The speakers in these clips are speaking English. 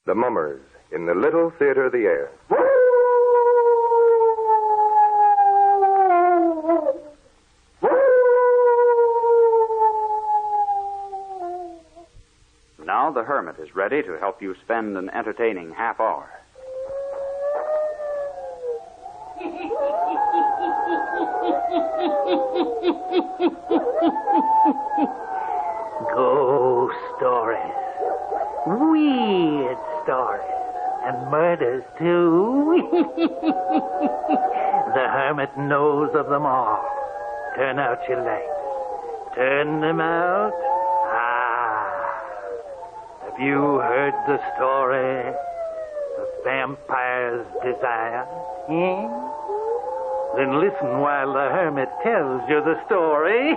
The Mummers in the Little Theater of the Air. Now the Hermit is ready to help you spend an entertaining half hour. Ghost stories. Weird stories. And murders, too. The Hermit knows of them all. Turn out your lights. Turn them out. Have you heard the story of Vampire's Desire? Then listen while the Hermit tells you the story.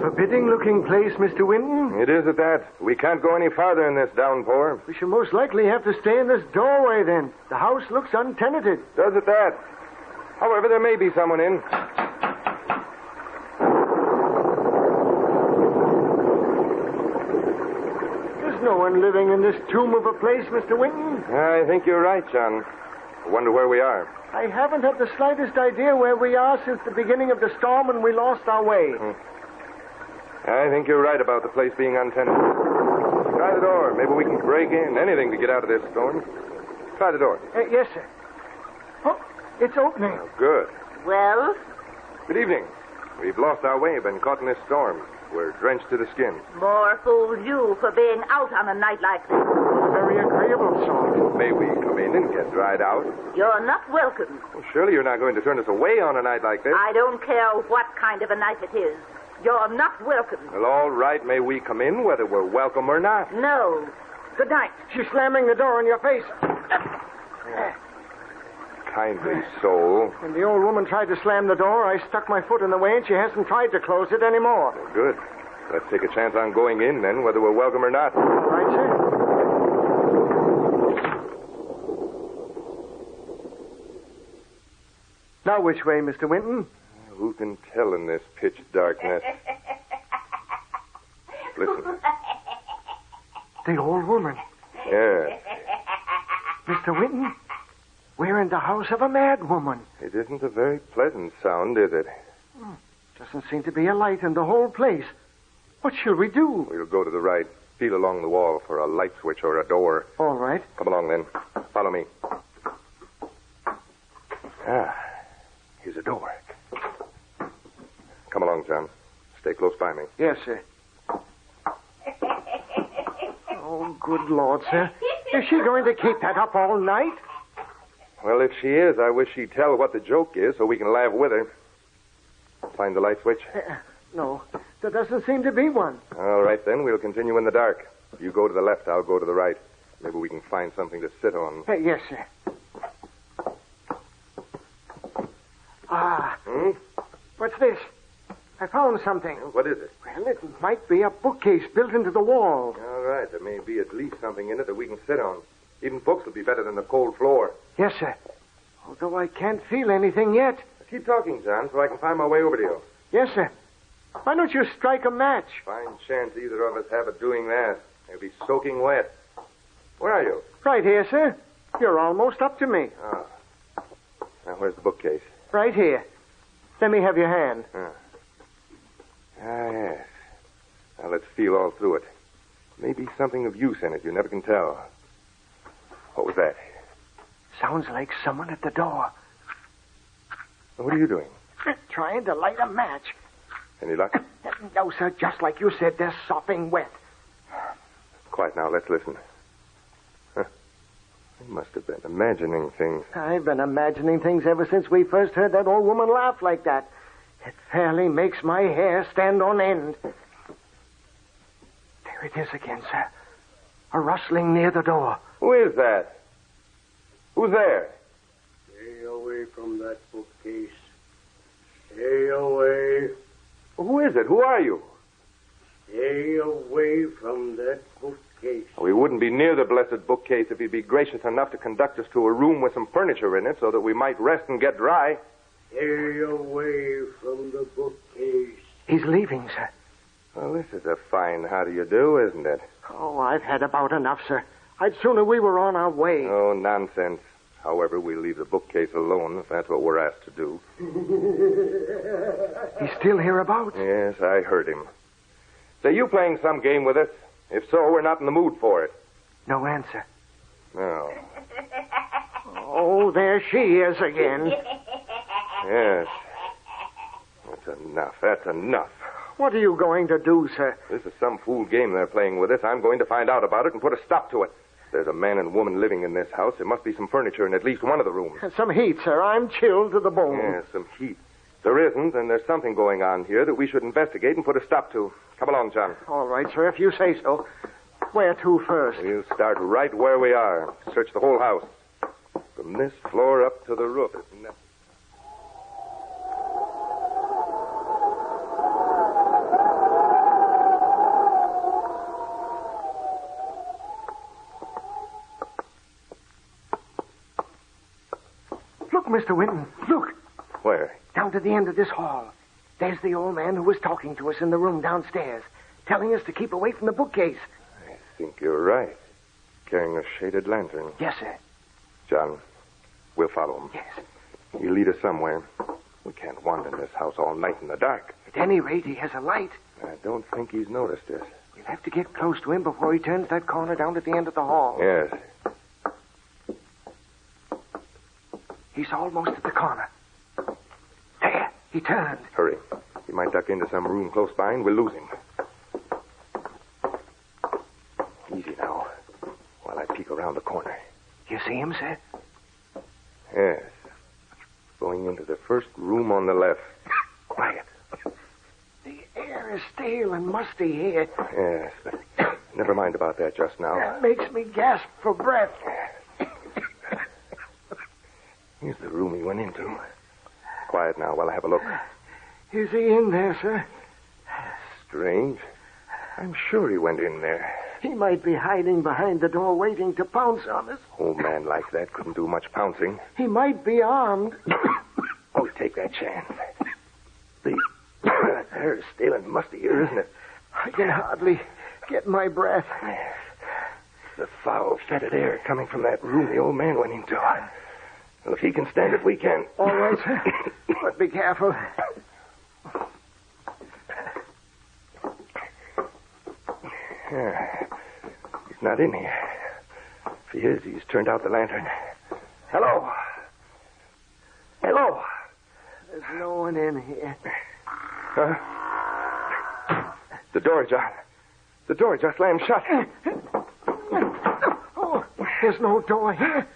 Forbidding-looking place, Mr. Winton. It is at that. We can't go any farther in this downpour. We shall most likely have to stay in this doorway, then. The house looks untenanted. Does it that? However, there may be someone in. There's no one living in this tomb of a place, Mr. Winton. I think you're right, John. I wonder where we are. I haven't had the slightest idea where we are since the beginning of the storm when we lost our way. I think you're right about the place being untenanted. Try the door. Maybe we can break in. Anything to get out of this storm. Try the door. Yes, sir. Oh, it's opening. Oh, good. Well? Good evening. We've lost our way, been caught in this storm. We're drenched to the skin. More fools you for being out on a night like this. A very agreeable sort. May we come in and get dried out? You're not welcome. Well, surely you're not going to turn us away on a night like this. I don't care what kind of a night it is. You're not welcome. Well, all right. May we come in, whether we're welcome or not? No. Good night. She's slamming the door in your face. Kindly soul. When the old woman tried to slam the door, I stuck my foot in the way, and she hasn't tried to close it anymore. Well, good. Let's take a chance on going in, then, whether we're welcome or not. All right, sir. Now, which way, Mr. Winton? Who can tell in this pitch darkness? Listen. The old woman. Yes. Mr. Winton, we're in the house of a mad woman. It isn't a very pleasant sound, is it? Doesn't seem to be a light in the whole place. What shall we do? We'll go to the right. Feel along the wall for a light switch or a door. All right. Come along, then. Follow me. Here's a door. Come along, John. Stay close by me. Yes, sir. Oh, good Lord, sir. Is she going to keep that up all night? Well, if she is, I wish she'd tell what the joke is so we can laugh with her. Find the light switch? No, there doesn't seem to be one. All right, then. We'll continue in the dark. You go to the left, I'll go to the right. Maybe we can find something to sit on. Yes, sir. What's this? I found something. What is it? Well, it might be a bookcase built into the wall. All right. There may be at least something in it that we can sit on. Even books will be better than the cold floor. Yes, sir. Although I can't feel anything yet. Keep talking, John, so I can find my way over to you. Yes, sir. Why don't you strike a match? Fine chance either of us have of doing that. They'll be soaking wet. Where are you? Right here, sir. You're almost up to me. Oh. Now, where's the bookcase? Right here. Let me have your hand. Yes. Now, let's feel all through it. Maybe something of use in it. You never can tell. What was that? Sounds like someone at the door. What are you doing? Trying to light a match. Any luck? No, sir. Just like you said, they're sopping wet. Quiet now. Let's listen. Huh. I must have been imagining things. I've been imagining things ever since we first heard that old woman laugh like that. It fairly makes my hair stand on end. There it is again, sir. A rustling near the door. Who is that? Who's there? Stay away from that bookcase. Stay away. Who is it? Who are you? Stay away from that bookcase. bookcase. We wouldn't be near the blessed bookcase if he'd be gracious enough to conduct us to a room with some furniture in it so that we might rest and get dry. Stay away from the bookcase. He's leaving, sir. Well, this is a fine how do you do, isn't it? Oh, I've had about enough, sir. I'd sooner we were on our way. Oh, nonsense. However, we'll leave the bookcase alone if that's what we're asked to do. He's still hereabouts? Yes, I heard him. Say, you playing some game with us? If so, we're not in the mood for it. No answer. No. Oh, there she is again. Yes. That's enough. That's enough. What are you going to do, sir? This is some fool game they're playing with us. I'm going to find out about it and put a stop to it. There's a man and woman living in this house. There must be some furniture in at least one of the rooms. Some heat, sir. I'm chilled to the bone. Yes, some heat. There isn't, and there's something going on here that we should investigate and put a stop to. Come along, John. All right, sir, if you say so. Where to first? We'll start right where we are. Search the whole house. From this floor up to the roof. Isn't that... Look, Mr. Winton. Look. Where? Down to the end of this hall. There's the old man who was talking to us in the room downstairs, telling us to keep away from the bookcase. I think you're right. Carrying a shaded lantern. Yes, sir. John, we'll follow him. Yes. He'll lead us somewhere. We can't wander in this house all night in the dark. At any rate, he has a light. I don't think he's noticed us. We'll have to get close to him before he turns that corner down to the end of the hall. Yes. He's almost at the corner. There, he turned. Hurry. He might duck into some room close by and we'll lose him. Easy now, while I peek around the corner. You see him, sir? Yes. Going into the first room on the left. Quiet. The air is stale and musty here. Yes, but never mind about that just now. That makes me gasp for breath. Here's the room he went into. Quiet now while I have a look. Is he in there, sir? Strange. I'm sure he went in there. He might be hiding behind the door waiting to pounce on us. Old man like that couldn't do much pouncing. He might be armed. Oh, take that chance. The air is stale and musty here, isn't it? I can hardly get my breath. The foul, fetid air coming from that room the old man went into. Well, if he can stand it, we can. All right, sir. But be careful. He's not in here. If he is, he's turned out the lantern. Hello. Hello. There's no one in here. Huh? The door, John. The door just slammed shut. Oh, there's no door here.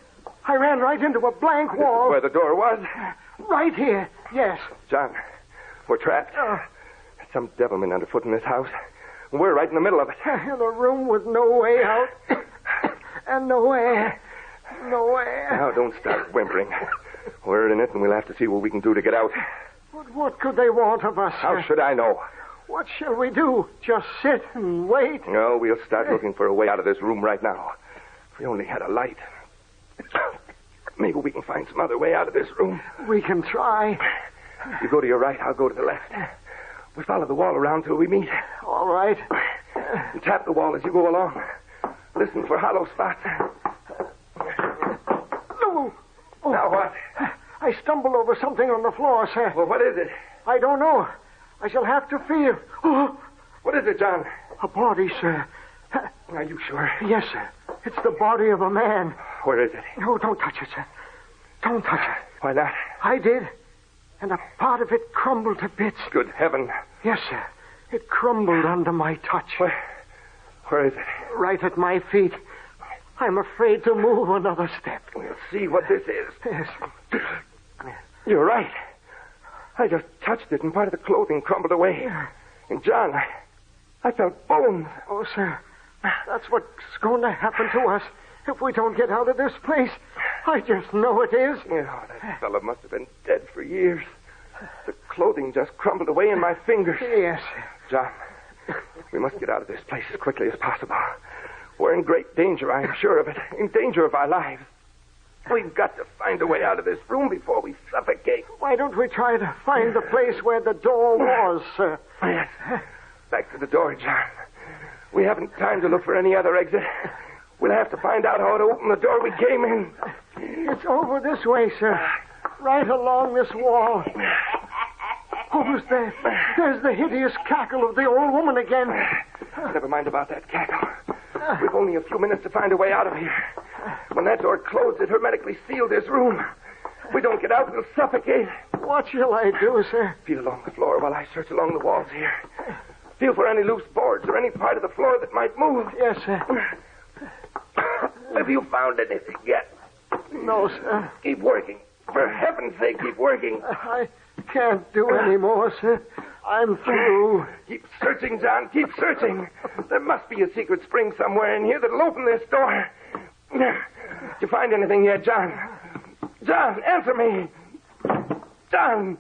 I ran right into a blank wall. Where the door was? Right here, yes. John, we're trapped. Some devilment underfoot in this house. We're right in the middle of it. In a room with no way out. And no air. No air. Now, don't start whimpering. We're in it, and we'll have to see what we can do to get out. But what could they want of us? How should I know? What shall we do? Just sit and wait? No, we'll start looking for a way out of this room right now. If we only had a light. Maybe we can find some other way out of this room. We can try. You go to your right, I'll go to the left. We follow the wall around till we meet. All right. You tap the wall as you go along. Listen for hollow spots. No. Oh, Now what? I stumbled over something on the floor, sir. Well, what is it? I don't know. I shall have to feel. Oh, What is it, John? a body, sir. Are you sure? Yes, sir. It's the body of a man. Where is it? No, don't touch it, sir. Don't touch it. Why not? I did. And a part of it crumbled to bits. Good heaven. Yes, sir. It crumbled under my touch. Where is it? Right at my feet. I'm afraid to move another step. We'll see what this is. Yes. You're right. I just touched it and part of the clothing crumbled away. And John, I felt bones. Oh, sir. That's what's going to happen to us if we don't get out of this place. I just know it is. Oh, that fellow must have been dead for years. The clothing just crumbled away in my fingers. Yes. John, we must get out of this place as quickly as possible. We're in great danger, I'm sure of it. In danger of our lives. We've got to find a way out of this room before we suffocate. Why don't we try to find the place where the door was, sir? Yes. Back to the door, John. We haven't time to look for any other exit. We'll have to find out how to open the door we came in. It's over this way, sir. Right along this wall. Almost there. There's the hideous cackle of the old woman again. Never mind about that cackle. We've only a few minutes to find a way out of here. When that door closed, it hermetically sealed this room. If we don't get out, we'll suffocate. What shall I do, sir? Feel along the floor while I search along the walls here. Feel for any loose boards or any part of the floor that might move. Yes, sir. Have you found anything yet? No, sir. Keep working. For heaven's sake, keep working. I can't do any more, sir. I'm through. Keep searching, John. Keep searching. There must be a secret spring somewhere in here that'll open this door. Did you find anything yet, John? John, answer me. John.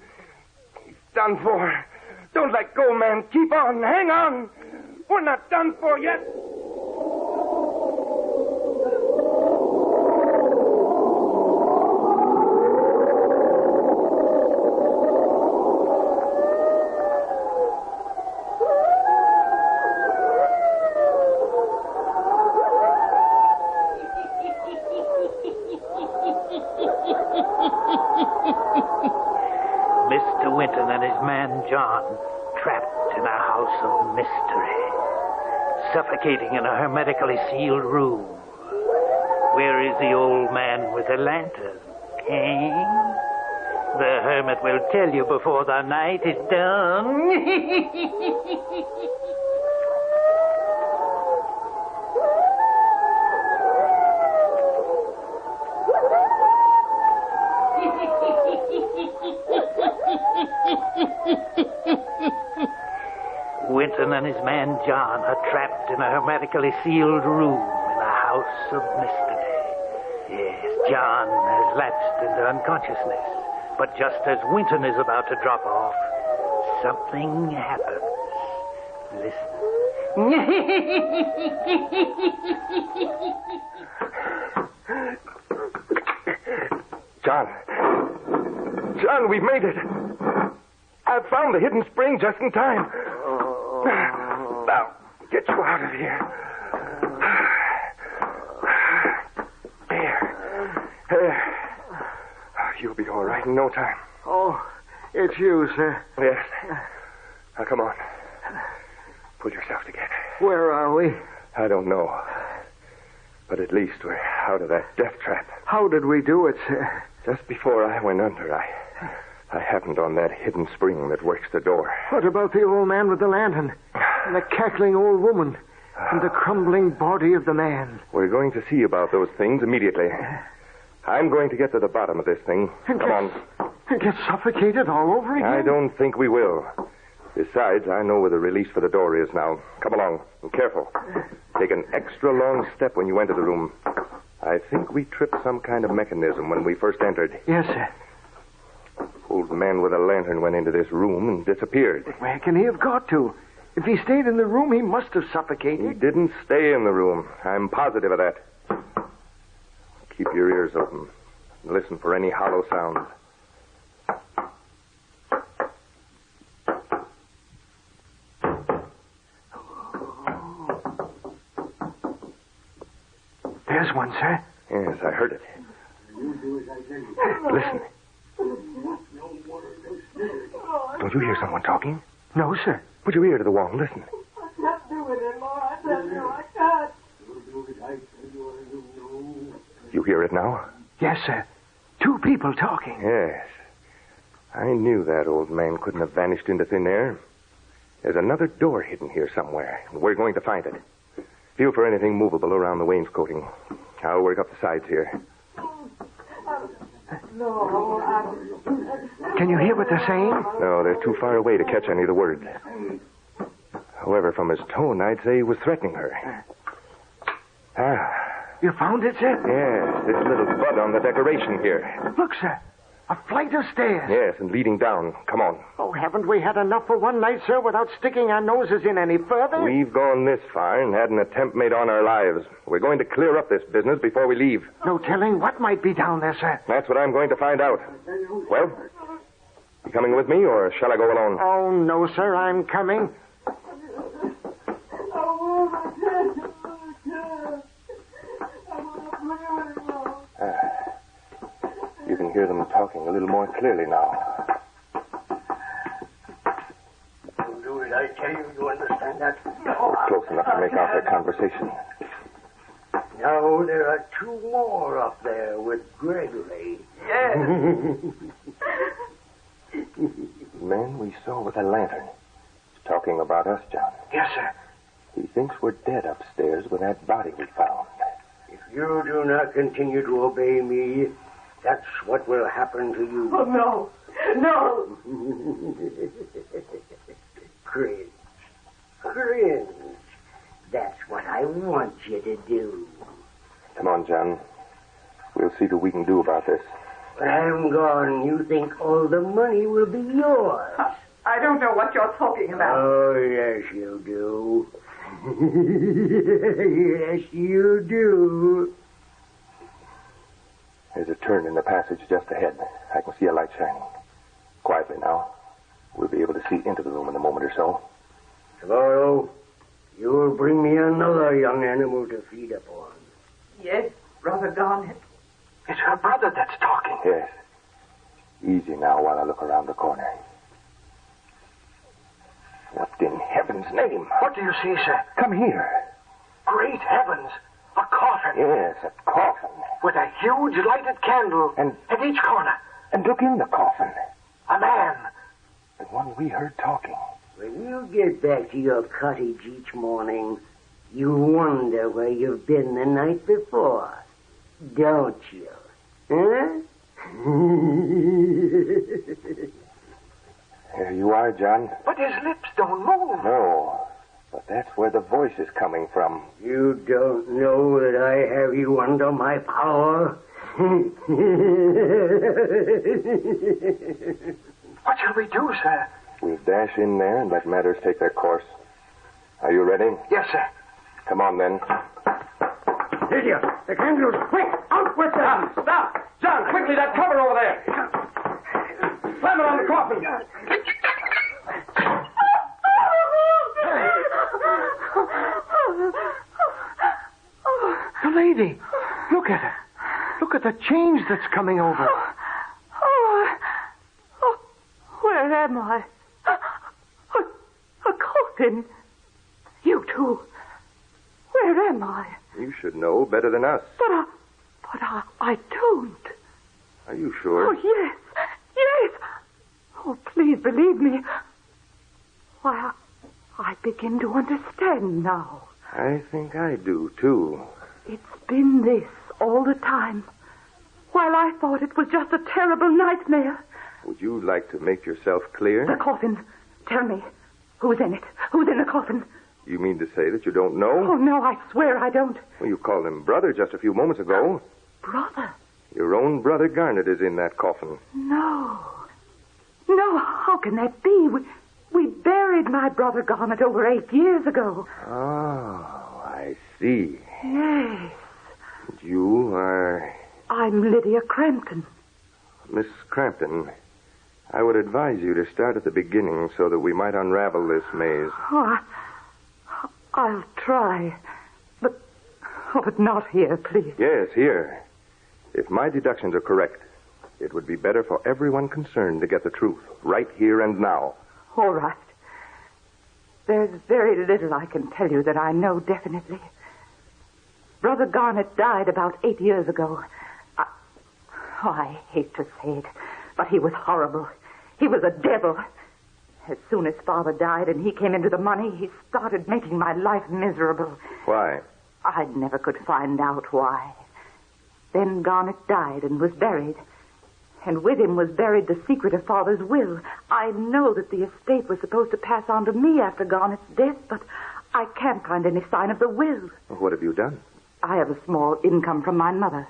He's done for. Don't let go, man. Keep on. Hang on. We're not done for yet. Mr. Winton and his man John, trapped in a house of mystery, suffocating in a hermetically sealed room. Where is the old man with the lantern? Eh? The hermit will tell you before the night is done. Winton and his man John are trapped in a hermetically sealed room in a house of mystery. Yes, John has lapsed into unconsciousness. But just as Winton is about to drop off, something happens. Listen. John, we've made it. I've found the hidden spring just in time. Now, get you out of here. There. You'll be all right in no time. Oh, it's you, sir. Yes. Now, come on. Pull yourself together. Where are we? I don't know. But at least we're out of that death trap. How did we do it, sir? Just before I went under, I happened on that hidden spring that works the door. What about the old man with the lantern? And the cackling old woman? And the crumbling body of the man? We're going to see about those things immediately. I'm going to get to the bottom of this thing. Come on. And get suffocated all over again? I don't think we will. Besides, I know where the release for the door is now. Come along. And careful. Take an extra long step when you enter the room. I think we tripped some kind of mechanism when we first entered. Yes, sir. Old man with a lantern went into this room and disappeared. But where can he have got to? If he stayed in the room, he must have suffocated. He didn't stay in the room. I'm positive of that. Keep your ears open. And listen for any hollow sounds. There's one, sir. Yes, I heard it. Listen. Don't you hear someone talking? No, sir. Put your ear to the wall and listen. I can't do it anymore. I tell you, I can't. You hear it now? Yes, sir. Two people talking. Yes. I knew that old man couldn't have vanished into thin air. There's another door hidden here somewhere, and we're going to find it. Feel for anything movable around the wainscoting. I'll work up the sides here. Can you hear what they're saying? No, they're too far away to catch any of the words. However, from his tone, I'd say he was threatening her. You found it, sir? Yes, this little bud on the decoration here. Look, sir. A flight of stairs. Yes, and leading down. Come on. Oh, haven't we had enough for one night, sir, without sticking our noses in any further? We've gone this far and had an attempt made on our lives. We're going to clear up this business before we leave. No telling what might be down there, sir. That's what I'm going to find out. Well, you coming with me, or shall I go alone? Oh, no, sir, I'm coming. You can hear them talking a little more clearly now. Do it, I tell you. You understand that? No. Close enough to make out their conversation. Now there are two more up there with Gregory. Yes. The man we saw with the lantern is talking about us, John. Yes, sir. He thinks we're dead upstairs with that body we found. If you do not continue to obey me, that's what will happen to you. Oh, no. No. Cringe. Cringe. That's what I want you to do. Come on, John. We'll see what we can do about this. When I'm gone, you think all the money will be yours. I don't know what you're talking about. Oh, yes, you do. Yes, you do. There's a turn in the passage just ahead. I can see a light shining. Quietly now. We'll be able to see into the room in a moment or so. Tomorrow, you'll bring me another young animal to feed upon. Yes, Brother Garnet. It's her brother that's talking. Yes. Easy now while I look around the corner. What in heaven's name? What do you see, sir? Come here. Great heavens. A coffin. Yes, a coffin. With a huge lighted candle And- at each corner. And look in the coffin. A man. The one we heard talking. When you get back to your cottage each morning, you wonder where you've been the night before, don't you? Huh? Here you are, John. But his lips don't move. No, but that's where the voice is coming from. You don't know that I have you under my power? What shall we do, sir? We'll dash in there and let matters take their course. Are you ready? Yes, sir. Come on, then. Lydia, the candles, quick, out with them! Stop! John, quickly, that cover over there! Slam it on the coffin! The lady. Look at her. Look at the change that's coming over. Where am I? A coffin. You too. Where am I? You should know better than us. But I don't. Are you sure? Oh, yes. Yes. Oh, please believe me. Why, I begin to understand now. I think I do, too. It's been this all the time. While I thought it was just a terrible nightmare. Would you like to make yourself clear? The coffin. Tell me. Who's in it? Who's in the coffin? You mean to say that you don't know? Oh, no, I swear I don't. Well, you called him brother just a few moments ago. Brother? Your own brother Garnet is in that coffin. No. No, how can that be? We buried my brother Garnet over 8 years ago. Oh, I see. Yes. You are... I'm Lydia Crampton. Miss Crampton. I would advise you to start at the beginning so that we might unravel this maze. Oh, I'll try. But not here, please. Yes, here. If my deductions are correct, it would be better for everyone concerned to get the truth right here and now. All right. There's very little I can tell you that I know definitely. Brother Garnet died about 8 years ago. I hate to say it, but he was horrible. He was a devil. As soon as Father died and he came into the money, he started making my life miserable. Why? I never could find out why. Then Garnet died and was buried. And with him was buried the secret of Father's will. I know that the estate was supposed to pass on to me after Garnet's death, but I can't find any sign of the will. What have you done? I have a small income from my mother.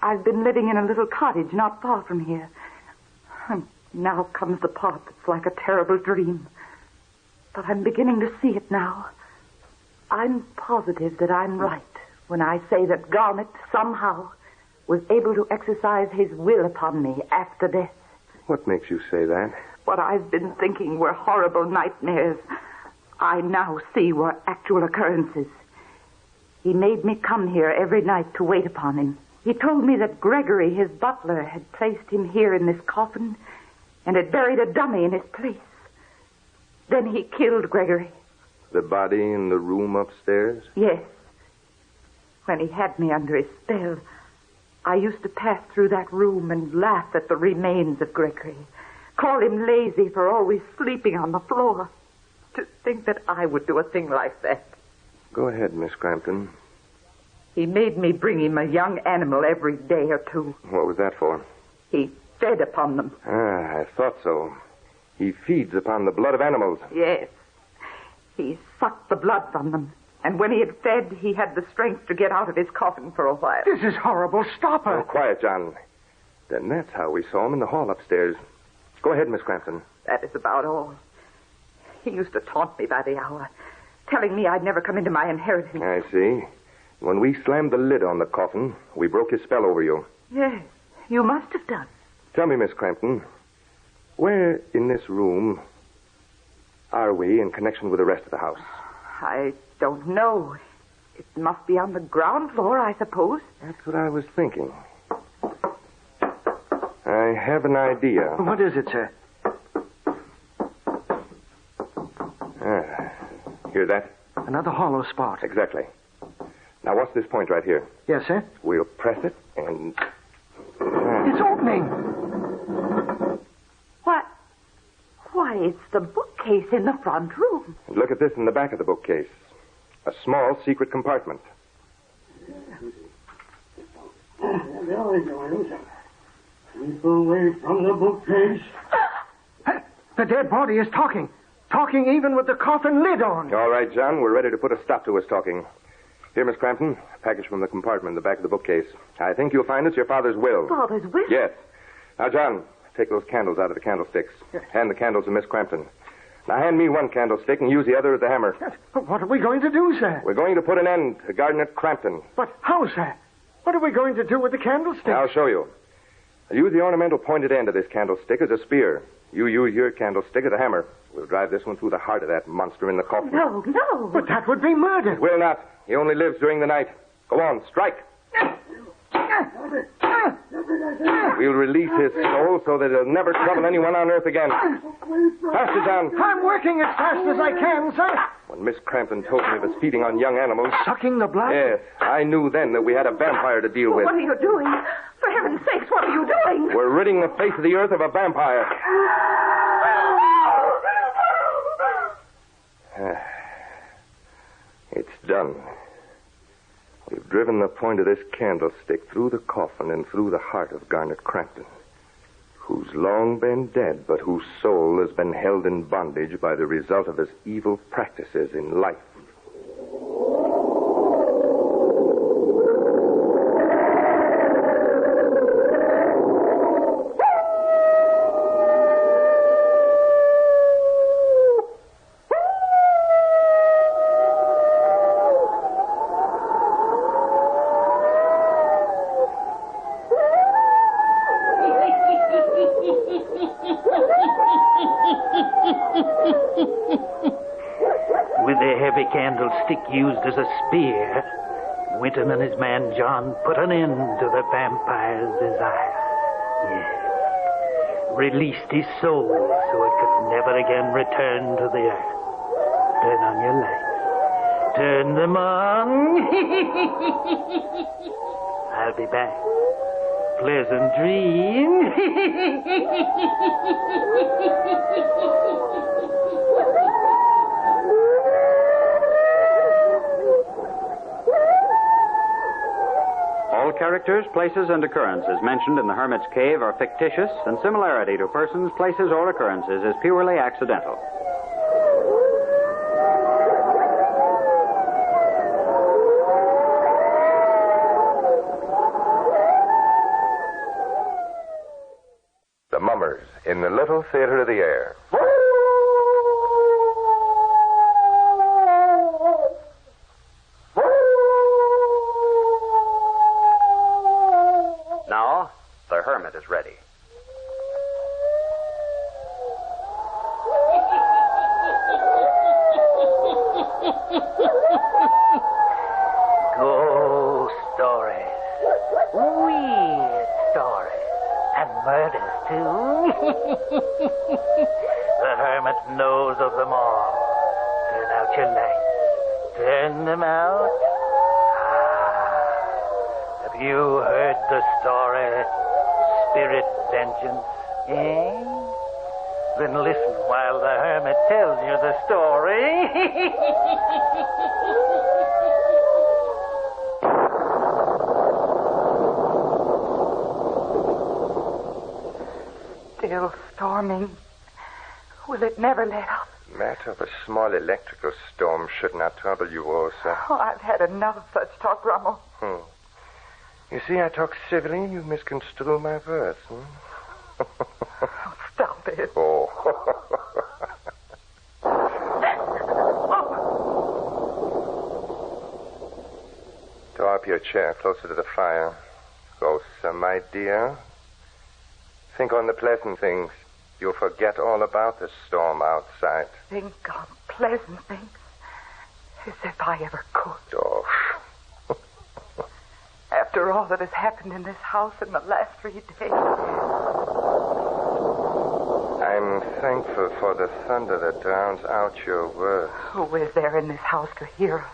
I've been living in a little cottage not far from here. And now comes the part that's like a terrible dream. But I'm beginning to see it now. I'm positive that I'm right when I say that Garnet somehow was able to exercise his will upon me after death. What makes you say that? What I've been thinking were horrible nightmares, I now see were actual occurrences. He made me come here every night to wait upon him. He told me that Gregory, his butler, had placed him here in this coffin and had buried a dummy in his place. Then he killed Gregory. The body in the room upstairs? Yes. When he had me under his spell, I used to pass through that room and laugh at the remains of Gregory. Call him lazy for always sleeping on the floor. To think that I would do a thing like that. Go ahead, Miss Crampton. He made me bring him a young animal every day or two. What was that for? He fed upon them. Ah, I thought so. He feeds upon the blood of animals. Yes. He sucked the blood from them. And when he had fed, he had the strength to get out of his coffin for a while. This is horrible. Stop her. Oh, quiet, John. Then that's how we saw him in the hall upstairs. Go ahead, Miss Crampton. That is about all. He used to taunt me by the hour, telling me I'd never come into my inheritance. I see. When we slammed the lid on the coffin, we broke his spell over you. Yes, you must have done. Tell me, Miss Crampton, where in this room are we in connection with the rest of the house? I don't know. It must be on the ground floor, I suppose. That's what I was thinking. I have an idea. What is it, sir? Hear that? Another hollow spot. Exactly. Now, what's this point right here? Yes, sir? We'll press it and... It's opening. What? Why, it's the bookcase in the front room. And look at this in the back of the bookcase. A small secret compartment. Keep away from the bookcase. The dead body is talking. Talking even with the coffin lid on. All right, John, we're ready to put a stop to his talking. Here, Miss Crampton, a package from the compartment in the back of the bookcase. I think you'll find it's your father's will. Father's will? Yes. Now, John, take those candles out of the candlesticks. Hand the candles to Miss Crampton. Now, hand me one candlestick and use the other as the hammer. What are we going to do, sir? We're going to put an end to Garnet Crampton. But how, sir? What are we going to do with the candlestick? I'll show you. I'll use the ornamental pointed end of this candlestick as a spear. You use your candlestick as a hammer. We'll drive this one through the heart of that monster in the coffin. No, no. But that would be murder. It will not. He only lives during the night. Go on, strike. We'll release his soul so that he'll never trouble anyone on earth again. Faster, John. I'm working as fast as I can, sir. When Miss Crampton told me of his feeding on young animals... Sucking the blood? Yes, I knew then that we had a vampire to deal with. What are you doing? For heaven's sakes, what are you doing? We're ridding the face of the earth of a vampire. It's done. We've driven the point of this candlestick through the coffin and through the heart of Garnet Crampton, who's long been dead, but whose soul has been held in bondage by the result of his evil practices in life. With the heavy candlestick used as a spear, Winton and his man John put an end to the vampire's desire. Yes. Released his soul so it could never again return to the earth. Turn on your lights. Turn them on. I'll be back. Pleasant dreams. All characters, places, and occurrences mentioned in the Hermit's Cave are fictitious, and similarity to persons, places, or occurrences is purely accidental. The Mummers in the Little Theater of the Air. Now, the Hermit is ready. Ghost stories. Weird stories. And murders, too. The Hermit knows of them all. Turn out your lights. Turn them out. Have you heard the story, Spirit Vengeance? Eh? Then listen while the Hermit tells you the story. Still storming. Will it never let up? Matter of a small electrical storm should not trouble you, Rosa. Oh, I've had enough of such talk, Rummel. You see, I talk civilly and you misconstrue my words. Oh, stop it. Oh. Draw up your chair closer to the fire. Rosa, my dear. Think on the pleasant things. You'll forget all about the storm outside. Think on pleasant things. As if I ever could. Oh. After all that has happened in this house in the last 3 days. I'm thankful for the thunder that drowns out your words. Who is there in this house to hear us?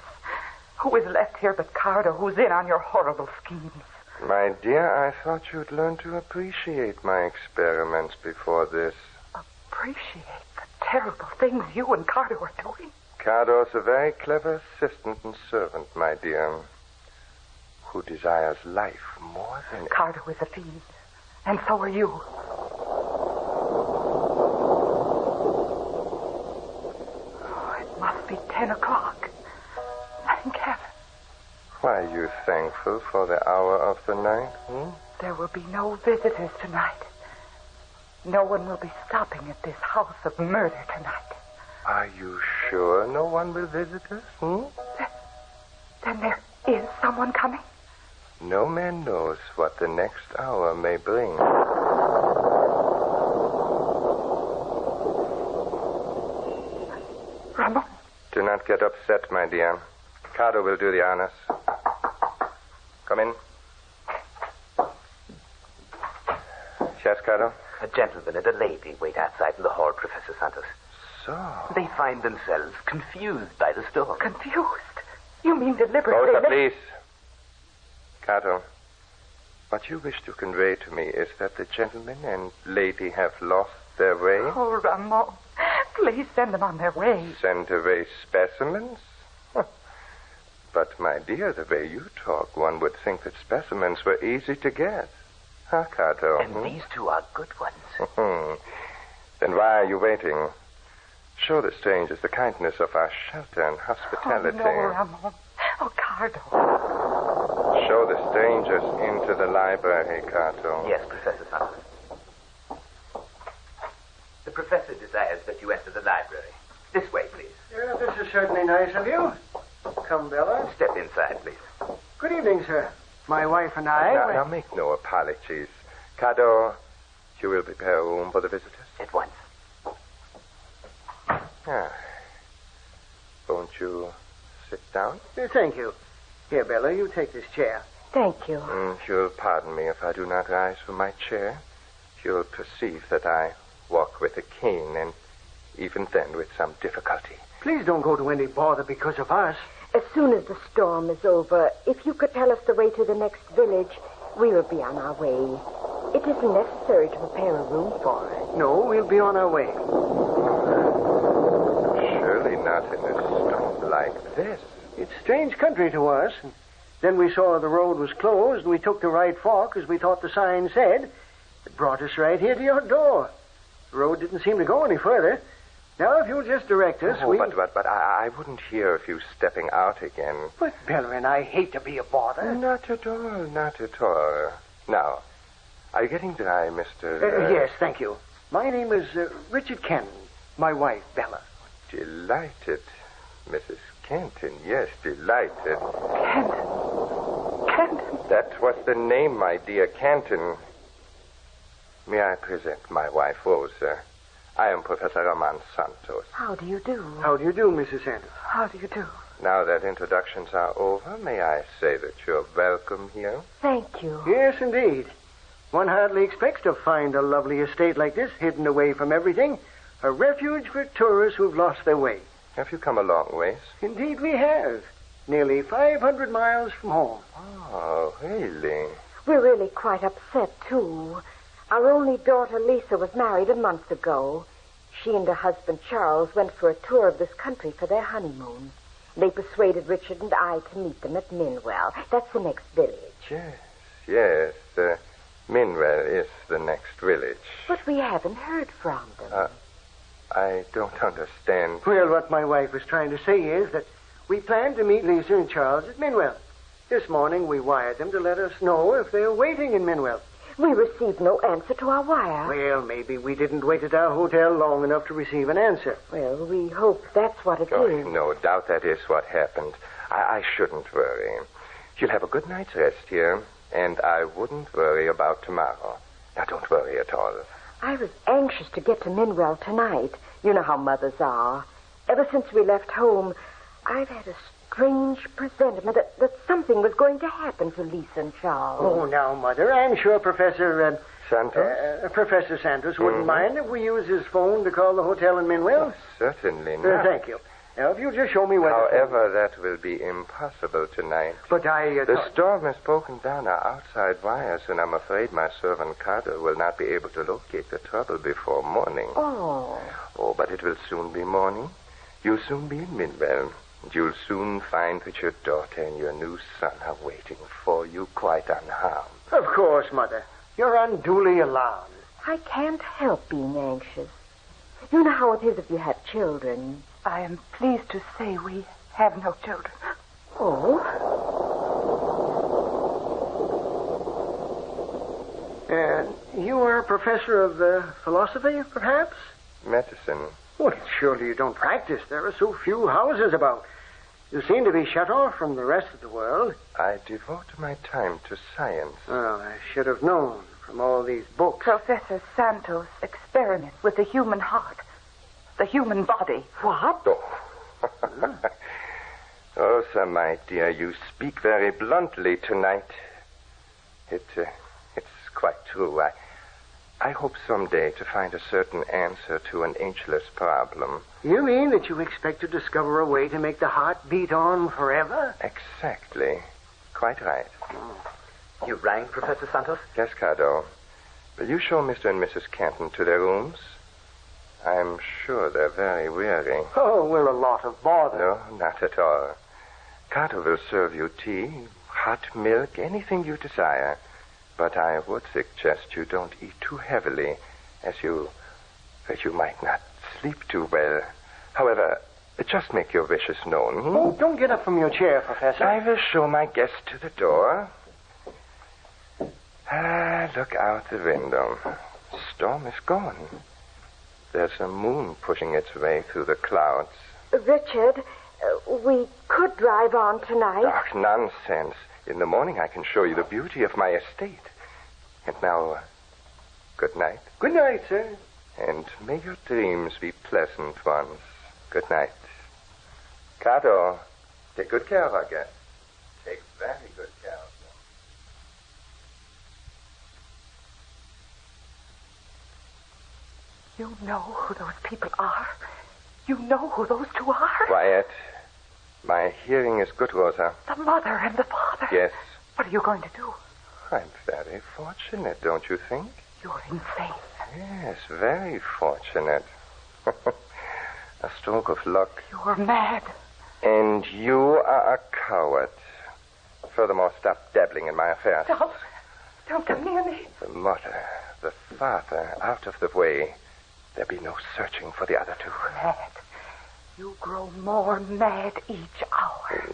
Who is left here but Carter, who's in on your horrible schemes? My dear, I thought you'd learn to appreciate my experiments before this. Appreciate the terrible things you and Carter are doing? Carter's a very clever assistant and servant, my dear, who desires life more than... Carter was a fiend, and so are you. Oh, it must be 10 o'clock. Thank heaven. Why are you thankful for the hour of the night? There will be no visitors tonight. No one will be stopping at this house of murder tonight. Are you sure no one will visit us? Then there is someone coming? No man knows what the next hour may bring. Ramon? Do not get upset, my dear. Carter will do the honors. Come in. Yes, Carter? A gentleman and a lady wait outside in the hall, Professor Santos. So? They find themselves confused by the storm. Confused? You mean deliberately? Rosa, please. Carter, what you wish to convey to me is that the gentleman and lady have lost their way? Oh, Ramon, please send them on their way. Send away specimens? But, my dear, the way you talk, one would think that specimens were easy to get. Huh, Carter? And these two are good ones. Then why are you waiting? Show the strangers the kindness of our shelter and hospitality. Oh, no, Ramon. Oh, Carter. Show the strangers into the library, Carter. Yes, Professor Santos. The professor desires that you enter the library. This way, please. Yeah, this is certainly nice of you. Come, Bella. Step inside, please. Good evening, sir. My wife and I... Now make no apologies. Carter, you will prepare a room for the visitors? At once. Won't you sit down? Thank you. Here, Bella, you take this chair. Thank you. You'll pardon me if I do not rise from my chair. You'll perceive that I walk with a cane, and even then with some difficulty. Please don't go to any bother because of us. As soon as the storm is over, if you could tell us the way to the next village, we will be on our way. It isn't necessary to prepare a room for us. No, we'll be on our way. Surely not in a storm like this. It's strange country to us. Then we saw the road was closed, and we took the right fork, as we thought the sign said. It brought us right here to your door. The road didn't seem to go any further. Now, if you'll just direct us, But I wouldn't hear of you stepping out again. But, Bella and I hate to be a bother. Not at all, not at all. Now, Are you getting dry, Mr. Yes, thank you. My name is Richard Kenton. My wife, Bella. Delighted. Mrs. Kenton, yes, delighted. Kenton. That was the name, my dear, Kenton. May I present my wife, Rosa? I am Professor Ramon Santos. How do you do? How do you do, Mrs. Santos? How do you do? Now that introductions are over, may I say that you're welcome here? Thank you. Yes, indeed. One hardly expects to find a lovely estate like this, hidden away from everything. A refuge for tourists who've lost their way. Have you come a long ways? Indeed we have. Nearly 500 miles from home. Oh, really? We're really quite upset, too. Our only daughter, Lisa, was married a month ago. She and her husband, Charles, went for a tour of this country for their honeymoon. They persuaded Richard and I to meet them at Minwell. That's the next village. Yes. Minwell is the next village. But we haven't heard from them. I don't understand. Well, what my wife was trying to say is that we planned to meet Lisa and Charles at Minwell. This morning we wired them to let us know if they're waiting in Minwell. We received no answer to our wire. Well, maybe we didn't wait at our hotel long enough to receive an answer. Well, we hope that's what it is. No doubt that is what happened. I shouldn't worry. You'll have a good night's rest here, and I wouldn't worry about tomorrow. Now, don't worry at all. I was anxious to get to Minwell tonight. You know how mothers are. Ever since we left home, I've had a strange presentiment that something was going to happen to Lisa and Charles. Oh, now, Mother, I'm sure Professor Santos? Professor Santos wouldn't mind if we use his phone to call the hotel in Minwell. Certainly not. Thank you. Now, if you'll just show me where... However, that will be impossible tonight. But The storm has broken down our outside wires, and I'm afraid my servant Carter will not be able to locate the trouble before morning. Oh, but it will soon be morning. You'll soon be in Minwell. And you'll soon find that your daughter and your new son are waiting for you quite unharmed. Of course, Mother. You're unduly alarmed. I can't help being anxious. You know how it is if you have children. I am pleased to say we have no children. Oh? You are a professor of philosophy, perhaps? Medicine. Well, surely you don't practice. There are so few houses about. You seem to be shut off from the rest of the world. I devote my time to science. Oh, I should have known from all these books. Professor Santos experiments with the human heart, the human body. What? Oh. Rosa, my dear, you speak very bluntly tonight. It's quite true. I hope someday to find a certain answer to an ageless problem. You mean that you expect to discover a way to make the heart beat on forever? Exactly. Quite right. You rang, Professor Santos? Yes, Cardo. Will you show Mr. and Mrs. Kenton to their rooms? I'm sure they're very weary. Oh, we're a lot of bother. No, not at all. Cardo will serve you tea, hot milk, anything you desire. But I would suggest you don't eat too heavily, as you might not sleep too well. However, just make your wishes known. Oh, don't get up from your chair, Professor. I will show my guest to the door. Look out the window. Storm is gone. There's a moon pushing its way through the clouds. Richard, we could drive on tonight. Ach, nonsense. In the morning I can show you the beauty of my estate. And now, good night. Good night, sir. And may your dreams be pleasant ones. Good night. Cato, take good care of our guest. Take very good care of them. You know who those people are? You know who those two are? Quiet. My hearing is good, Rosa. The mother and the father. Yes. What are you going to do? I'm very fortunate, don't you think? You're insane. Yes, very fortunate. A stroke of luck. You're mad. And you are a coward. Furthermore, stop dabbling in my affairs. Don't come near me. The mother, the father, out of the way. There'll be no searching for the other two. Mad. You grow more mad each hour.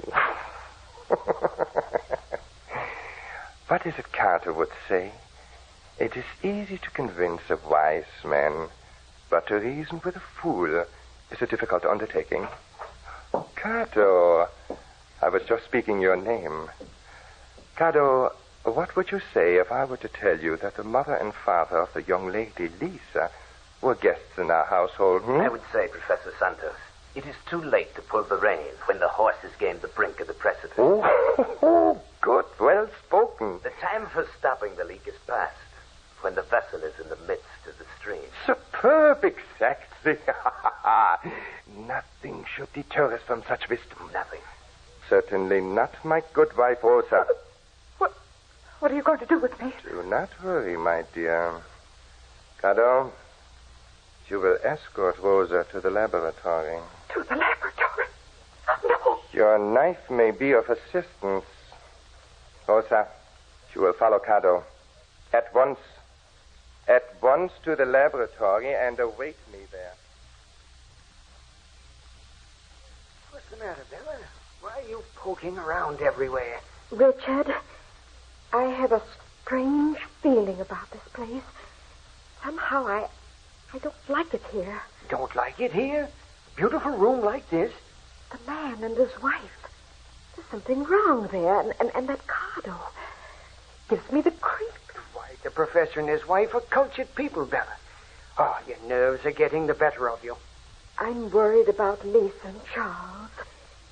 What is it Carter would say? It is easy to convince a wise man, but to reason with a fool is a difficult undertaking. Cato, I was just speaking your name. Cato, what would you say if I were to tell you that the mother and father of the young lady, Lisa, were guests in our household? I would say, Professor Santos, it is too late to pull the rein when the horse has gained the brink of the precipice. Oh, good. Well spoken. The time for stopping the leak is past, when the vessel is in the midst of the stream. Superb, exactly. Nothing should deter us from such wisdom. Nothing. Certainly not, my good wife, Rosa. What are you going to do with me? Do not worry, my dear. Cato, you will escort Rosa to the laboratory. To the laboratory? No. Your knife may be of assistance. Rosa, you will follow Cato. At once to the laboratory and await me there. What's the matter, Bella? Why are you poking around everywhere? Richard, I have a strange feeling about this place. Somehow I don't like it here. Don't like it here? Beautiful room like this? The man and his wife. There's something wrong there. And that Cardo gives me the creeps. Why, the professor and his wife are cultured people, Bella. Oh, your nerves are getting the better of you. I'm worried about Lisa and Charles.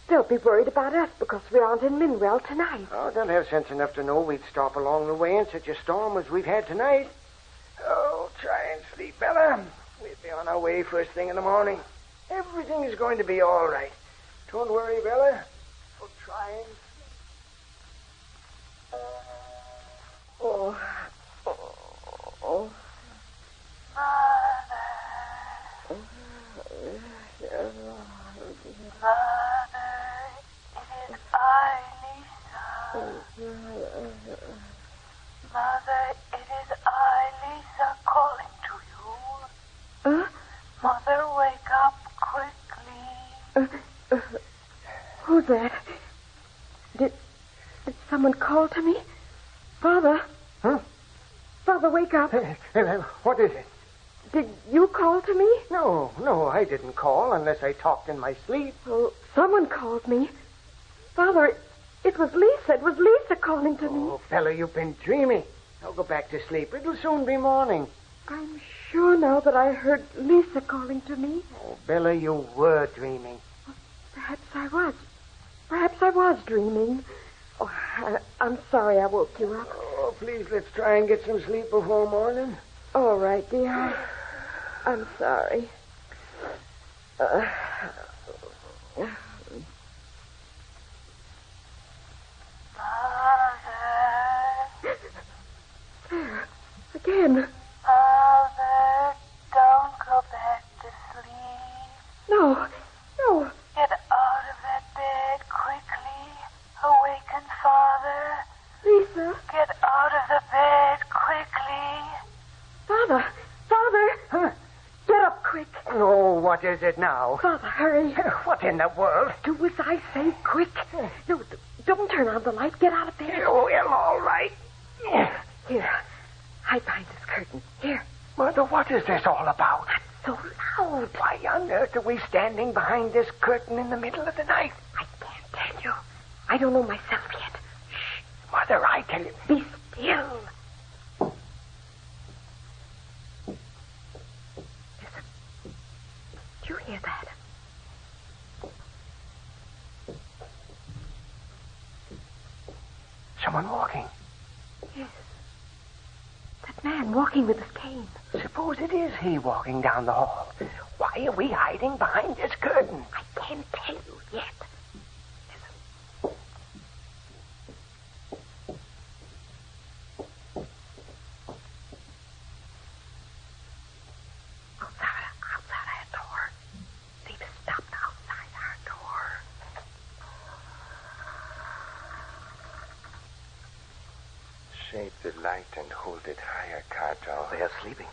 They'll be worried about us because we aren't in Minwell tonight. Oh, they'll have sense enough to know we'd stop along the way in such a storm as we've had tonight. Oh, try and sleep, Bella. We'll be on our way first thing in the morning. Everything is going to be all right. Don't worry, Bella. We'll try and sleep. Oh. Mother, it is I, Lisa, calling to you. Mother, wake up quickly. Who's that? Did someone call to me? Father? Huh? Father, wake up. What is it? Did you call to me? No, I didn't call unless I talked in my sleep. Oh, someone called me. Father, it was Lisa. It was Lisa calling to me. Oh, fella, you've been dreaming. Now go back to sleep. It'll soon be morning. I'm sure now that I heard Lisa calling to me. Oh, Bella, you were dreaming. Perhaps I was. Perhaps I was dreaming. Oh, I'm sorry I woke you up. Oh, please, let's try and get some sleep before morning. All right, dear. I'm sorry. Again. Mother, don't go back to sleep. No. Get out of that bed quickly. Awaken Father. Lisa. Get out of the bed quickly. Father. Huh? Get up quick. No, what is it now? Father, hurry. What in the world? Do as I say, quick. No, don't turn on the light. Get out of bed. Oh, well, all right. Here. Hide behind this curtain. Here. Mother, what is this all about? So loud. Why on earth are we standing behind this curtain in the middle of the night? I can't tell you. I don't know myself yet. Shh. Mother, I tell you. Be still. Listen. Do you hear that? Someone walking. Yes. That man walking with his cane. Suppose it is he walking down the hall. Why are we hiding behind this curtain? I can't tell you yet. Listen. Outside our door. They've stopped outside our door. Shade the light and hold it higher, Cato. They are sleeping.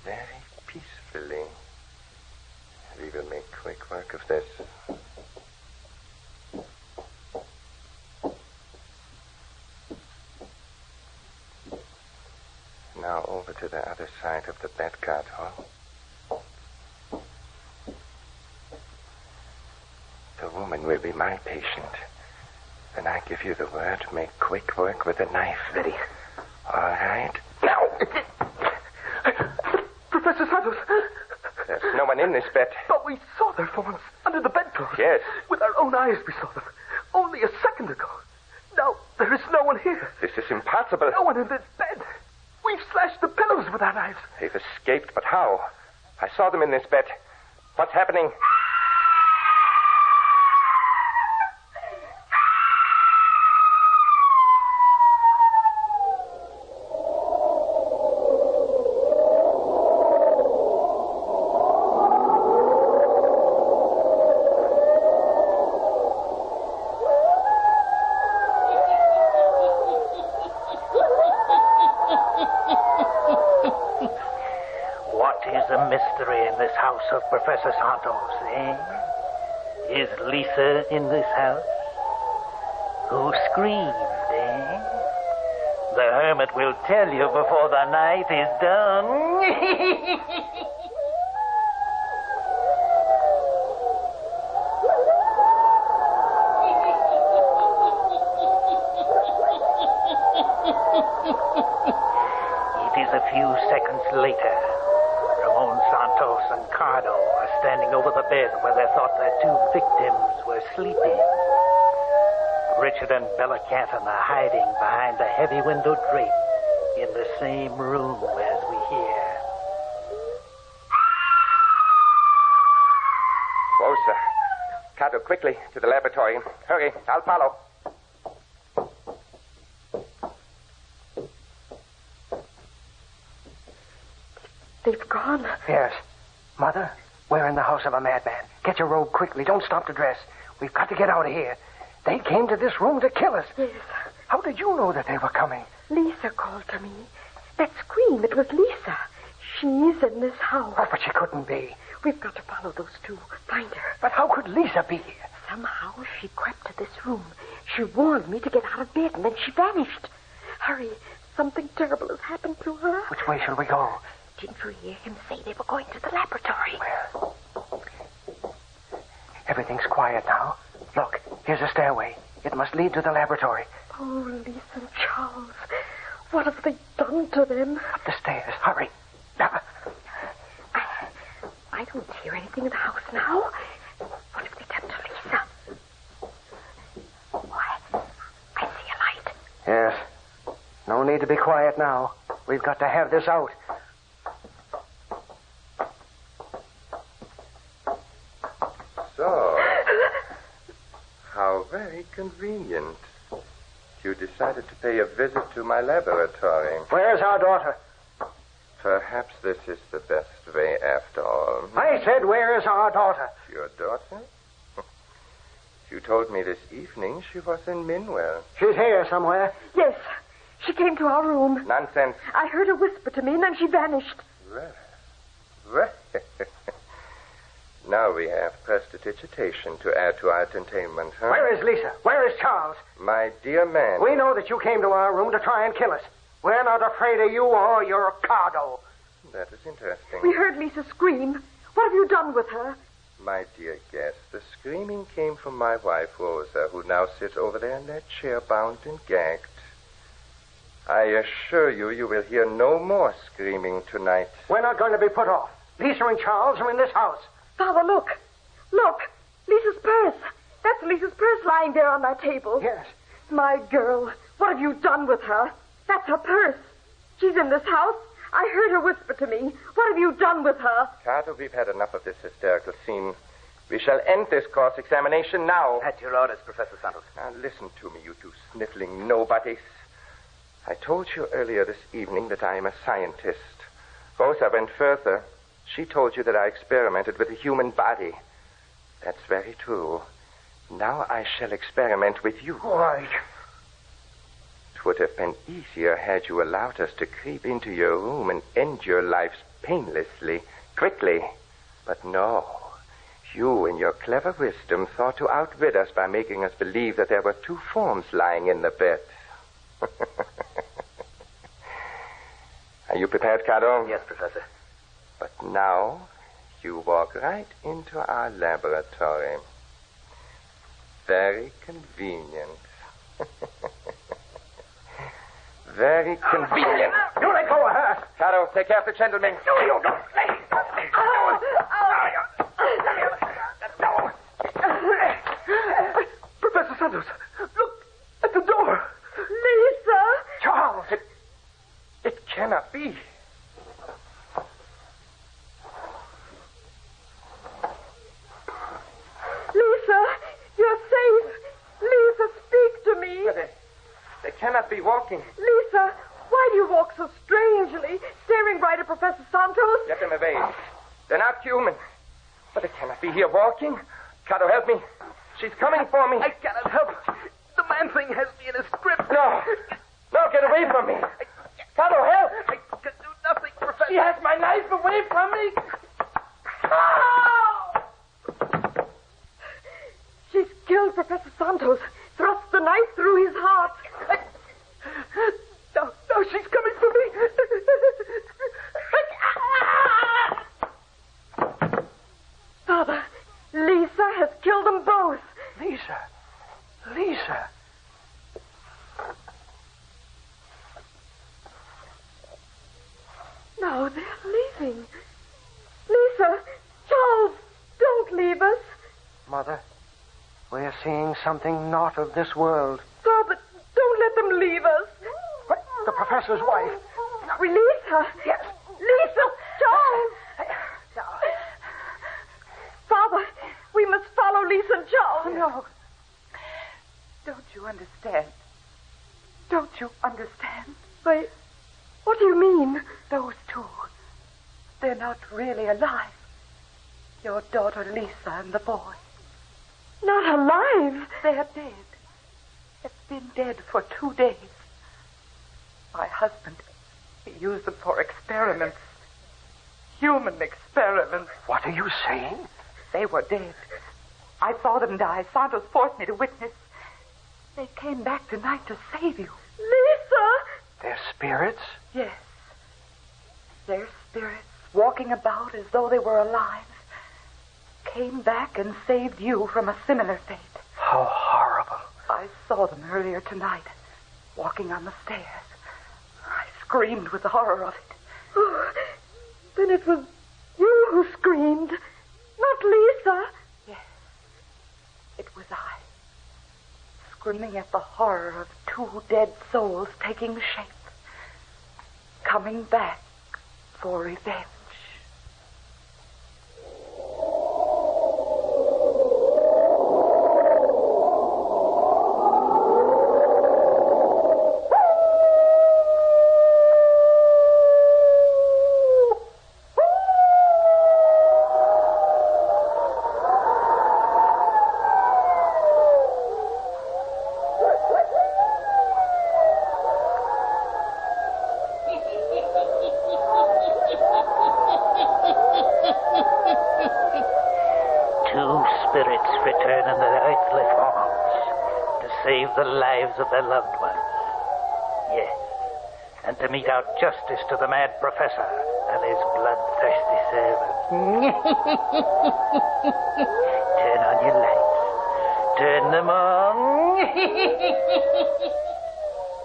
Very peacefully. We will make quick work of this. over to the other side of the bed, Cato. The woman will be my patient. Then I give you the word, make quick work with the knife. Ready. All right. Now! Professor Santos. There's no one in this bed. But we saw their forms under the bedclothes. Yes. With our own eyes we saw them. Only a second ago. Now, there is no one here. This is impossible. No one in this bed. We've slashed the pillows with our knives. They've escaped, but how? I saw them in this bed. What's happening? Of Professor Santos, eh? Is Lisa in this house? Who screamed, eh? The Hermit will tell you before the night is done. It is a few seconds later. Santos and Cardo are standing over the bed where they thought their two victims were sleeping. Richard and Bella Canton are hiding behind a heavy window drape in the same room as we hear. Closer. Cardo, quickly to the laboratory. Hurry, I'll follow. They've gone. Yes. Mother, we're in the house of a madman. Get your robe quickly. Don't stop to dress. We've got to get out of here. They came to this room to kill us. Yes. How did you know that they were coming? Lisa called to me. That scream, it was Lisa. She's in this house. Oh, but she couldn't be. We've got to follow those two. Find her. But how could Lisa be here? Somehow she crept to this room. She warned me to get out of bed, and then she vanished. Hurry. Something terrible has happened to her. Which way shall we go? Didn't you hear him say they were going to the laboratory? Well, everything's quiet now. Look, here's a stairway. It must lead to the laboratory. Oh, Lisa and Charles. What have they done to them? Up the stairs. Hurry. I don't hear anything in the house now. What have they done to Lisa? Why, I see a light. Yes. No need to be quiet now. We've got to have this out. So, how very convenient. You decided to pay a visit to my laboratory. Where's our daughter? Perhaps this is the best way after all. I said, where is our daughter? Your daughter? You told me this evening she was in Minwell. She's here somewhere. Yes. She came to our room. Nonsense. I heard her whisper to me, and then she vanished. Well. Now we have prestidigitation to add to our entertainment, huh? Where is Lisa? Where is Charles? My dear man. We know that you came to our room to try and kill us. We're not afraid of you or your cargo. That is interesting. We heard Lisa scream. What have you done with her? My dear guest, the screaming came from my wife, Rosa, who now sits over there in that chair, bound and gagged. I assure you, you will hear no more screaming tonight. We're not going to be put off. Lisa and Charles are in this house. Father, look. Look. Lisa's purse. That's Lisa's purse lying there on that table. Yes. My girl, what have you done with her? That's her purse. She's in this house. I heard her whisper to me. What have you done with her? Carter, we've had enough of this hysterical scene. We shall end this cross-examination now. At your orders, Professor Santos. Now, listen to me, you two sniffling nobodies. I told you earlier this evening that I am a scientist. Rosa went further. She told you that I experimented with the human body. That's very true. Now I shall experiment with you. Why? It would have been easier had you allowed us to creep into your room and end your lives painlessly, quickly. But no. You, in your clever wisdom, thought to outwit us by making us believe that there were two forms lying in the bed. Are you prepared, Cato? Yes, Professor. But now, you walk right into our laboratory. Very convenient. Very convenient. You let go of her. Cato, take care of the gentleman. No, you don't. Professor Santos, look at the door. Lisa! Charles, it cannot be. Lisa, you're safe. Lisa, speak to me. But they cannot be walking. Lisa, why do you walk so strangely, staring right at Professor Santos? Let them evade. They're not human. But they cannot be here walking. Cato, help me. She's coming for me. I cannot help. The man thing has me in his grip. No. No, get away from me. Cato, help. I can do nothing, Professor. She has my knife away from me. She's killed Professor Santos, thrust the knife through his heart. No, she's coming for me. Father, Lisa has killed them both. Lisa. No, they're leaving. Lisa, Charles, don't leave us. Mother, we're seeing something not of this world. Father, don't let them leave us. What? The professor's wife. Release her. Yes. Lisa, Charles. Father, we must follow Lisa and Charles. No. Don't you understand? Don't you understand? Wait, what do you mean? Those two, they're not really alive. Your daughter Lisa and the boy. Not alive. They're dead. They've been dead for 2 days. My husband, he used them for experiments. Human experiments. What are you saying? They were dead. I saw them die. Santos forced me to witness. They came back tonight to save you. Lisa! Their spirits? Yes. Their spirits, walking about as though they were alive, came back and saved you from a similar fate. How horrible. I saw them earlier tonight, walking on the stairs. I screamed with the horror of it. Oh, then it was you who screamed, not Lisa. Yes, it was I, screaming at the horror of 2 dead souls taking shape, coming back for revenge. The lives of their loved ones. Yes. And to mete out justice to the mad professor and his bloodthirsty servant. Turn on your lights. Turn them on.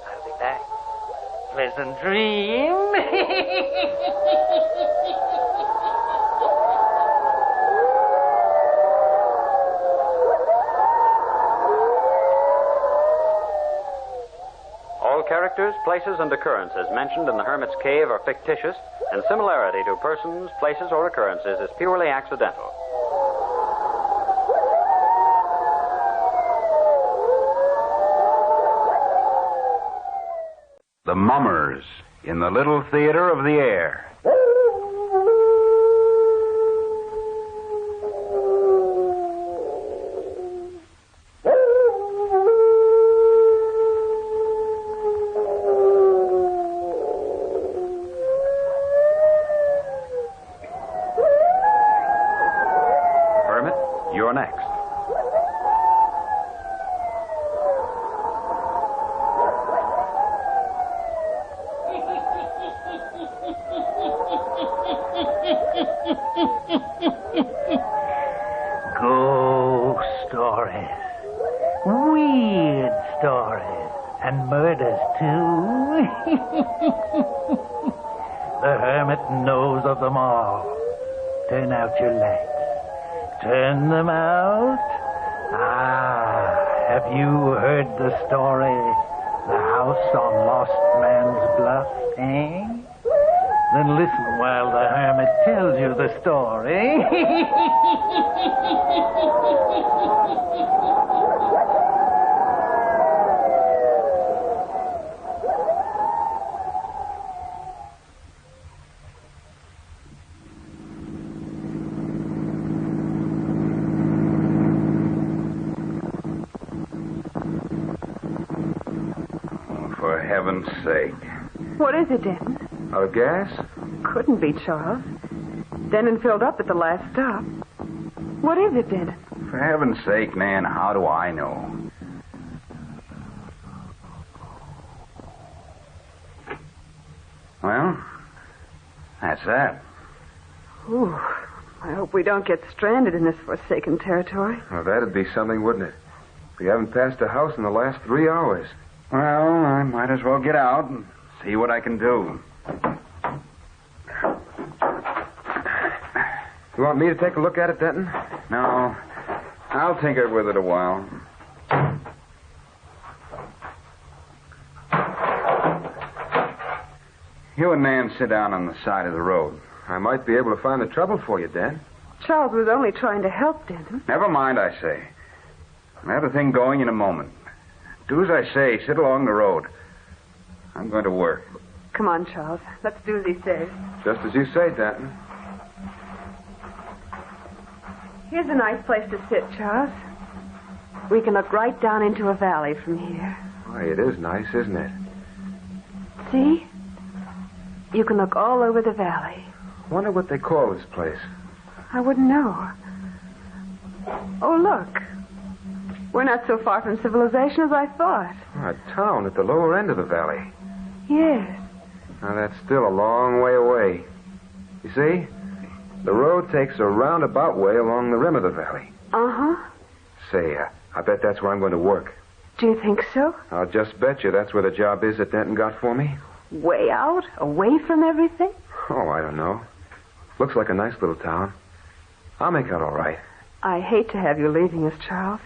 I'll be back. Pleasant dream. Characters, places, and occurrences mentioned in the Hermit's Cave are fictitious, and similarity to persons, places, or occurrences is purely accidental. The Mummers in the Little Theater of the Air. You're next. The hermit knows of them all. Turn out your lights. Turn them out. Have you heard the story? The house on Lost Man's Bluff, eh? Then listen while the hermit tells you the story. For heaven's sake. What is it, Denton? Out of gas? Couldn't be, Charles. Denton filled up at the last stop. What is it, Denton? For heaven's sake, Nan, how do I know? Well, that's that. Ooh, I hope we don't get stranded in this forsaken territory. Well, that'd be something, wouldn't it? We haven't passed a house in the last 3 hours. Well, I might as well get out and see what I can do. You want me to take a look at it, Denton? No, I'll tinker with it a while. You and Nan sit down on the side of the road. I might be able to find the trouble for you, Dan. Charles was only trying to help, Denton. Never mind, I say. I'll have the thing going in a moment. Do as I say. Sit along the road. I'm going to work. Come on, Charles. Let's do as he says. Just as you say, Denton. Here's a nice place to sit, Charles. We can look right down into a valley from here. Why, it is nice, isn't it? See? You can look all over the valley. Wonder what they call this place. I wouldn't know. Oh, look. We're not so far from civilization as I thought. A town at the lower end of the valley. Yes. Now, that's still a long way away. You see? The road takes a roundabout way along the rim of the valley. Uh-huh. Say, I bet that's where I'm going to work. Do you think so? I'll just bet you that's where the job is that Denton got for me. Way out? Away from everything? Oh, I don't know. Looks like a nice little town. I'll make out all right. I hate to have you leaving us, Charles.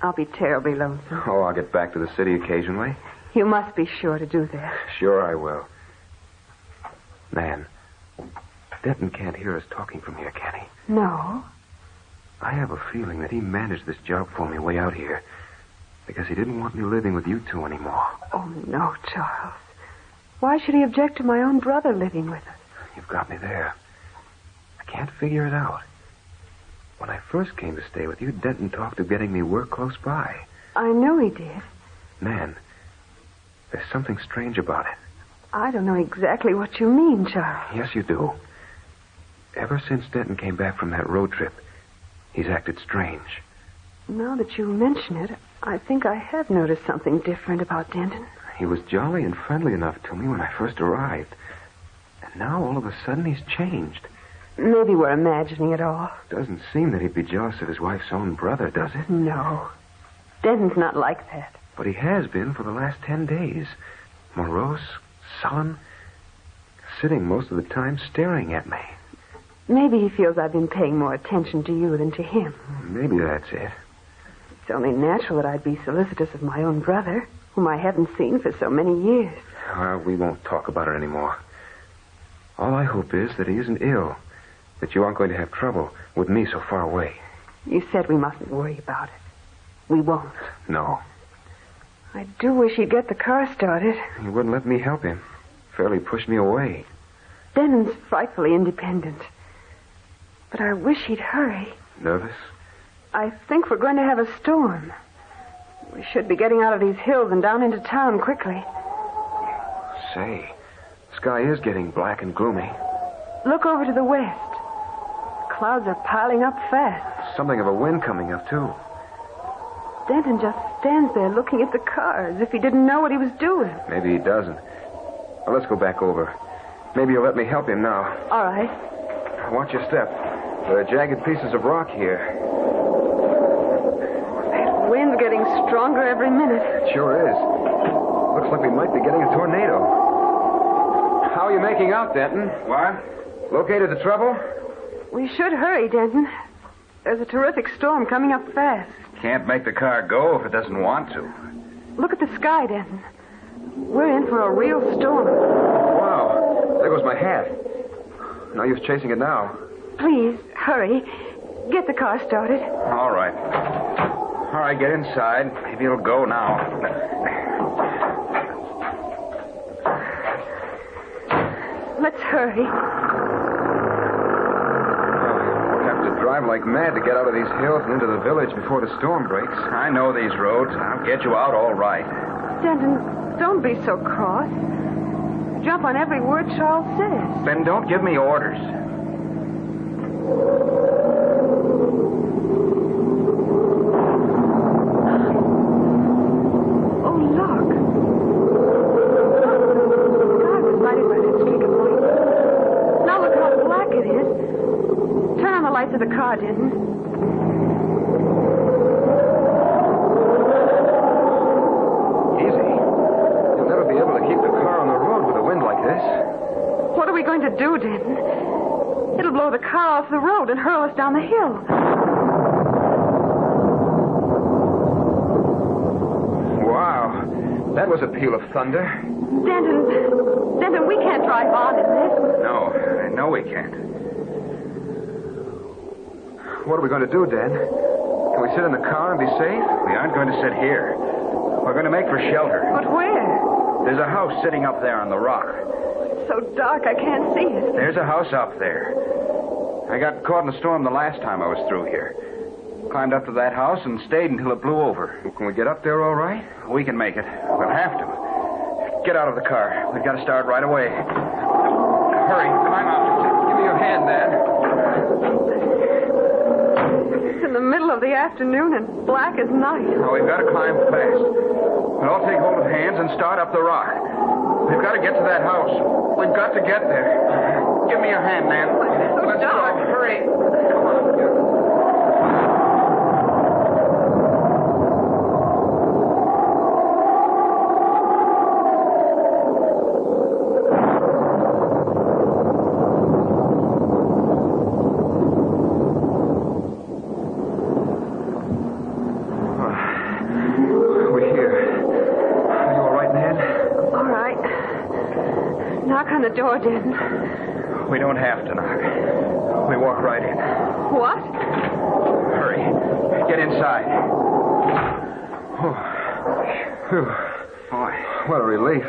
I'll be terribly lonesome. Oh, I'll get back to the city occasionally. You must be sure to do that. Sure I will. Man, Denton can't hear us talking from here, can he? No. I have a feeling that he managed this job for me way out here because he didn't want me living with you two anymore. Oh, no, Charles. Why should he object to my own brother living with us? You've got me there. I can't figure it out. When I first came to stay with you, Denton talked of getting me work close by. I know he did. Man, there's something strange about it. I don't know exactly what you mean, Charles. Yes, you do. Ever since Denton came back from that road trip, he's acted strange. Now that you mention it, I think I have noticed something different about Denton. He was jolly and friendly enough to me when I first arrived. And now, all of a sudden, he's changed. Maybe we're imagining it all. Doesn't seem that he'd be jealous of his wife's own brother, does it? No. Denton's not like that. But he has been for the last 10 days. Morose, sullen, sitting most of the time staring at me. Maybe he feels I've been paying more attention to you than to him. Maybe that's it. It's only natural that I'd be solicitous of my own brother, whom I haven't seen for so many years. We won't talk about it anymore. All I hope is that he isn't ill, that you aren't going to have trouble with me so far away. You said we mustn't worry about it. We won't. No. I do wish he'd get the car started. He wouldn't let me help him. Fairly pushed me away. Denton's frightfully independent. But I wish he'd hurry. Nervous? I think we're going to have a storm. We should be getting out of these hills and down into town quickly. Say, the sky is getting black and gloomy. Look over to the west. Clouds are piling up fast. Something of a wind coming up, too. Denton just stands there looking at the car as if he didn't know what he was doing. Maybe he doesn't. Well, let's go back over. Maybe you'll let me help him now. All right. Watch your step. There are jagged pieces of rock here. That wind's getting stronger every minute. It sure is. Looks like we might be getting a tornado. making out, Denton. What? Located the trouble? We should hurry, Denton. There's a terrific storm coming up fast. Can't make the car go if it doesn't want to. Look at the sky, Denton. We're in for a real storm. Wow. There goes my hat. No use chasing it now. Please, hurry. Get the car started. All right. All right, get inside. Maybe it'll go now. Let's hurry. We'll have to drive like mad to get out of these hills and into the village before the storm breaks. I know these roads. I'll get you out all right. Denton, don't be so cross. Jump on every word Charles says. Then don't give me orders. Oh, look. The sky was lighted by that streak of light. Now look how black it is. Turn on the lights of the car, Denton. Easy. You'll never be able to keep the car on the road with a wind like this. What are we going to do, Denton? It'll blow the car off the road and hurl us down the hill. Wow. That was a peal of thunder. Denton, we can't drive on in this. No, I know we can't. What are we going to do, Dan? Can we sit in the car and be safe? We aren't going to sit here. We're going to make for shelter. But where? There's a house sitting up there on the rock. It's so dark I can't see it. There's a house up there. I got caught in a storm the last time I was through here. Climbed up to that house and stayed until it blew over. Well, can we get up there all right? We can make it. We'll have to. Get out of the car. We've got to start right away. Hurry, climb out. Give me your hand, Dan. It's in the middle of the afternoon and black as night. Oh, we've got to climb fast. We'll all take hold of hands and start up the rock. We've got to get to that house. We've got to get there. Give me your hand, Nan. Let's go. Hurry. Come on. On the door, Denton. We don't have to knock. We walk right in. What? Hurry. Get inside. Oh. Whew. Boy, what a relief.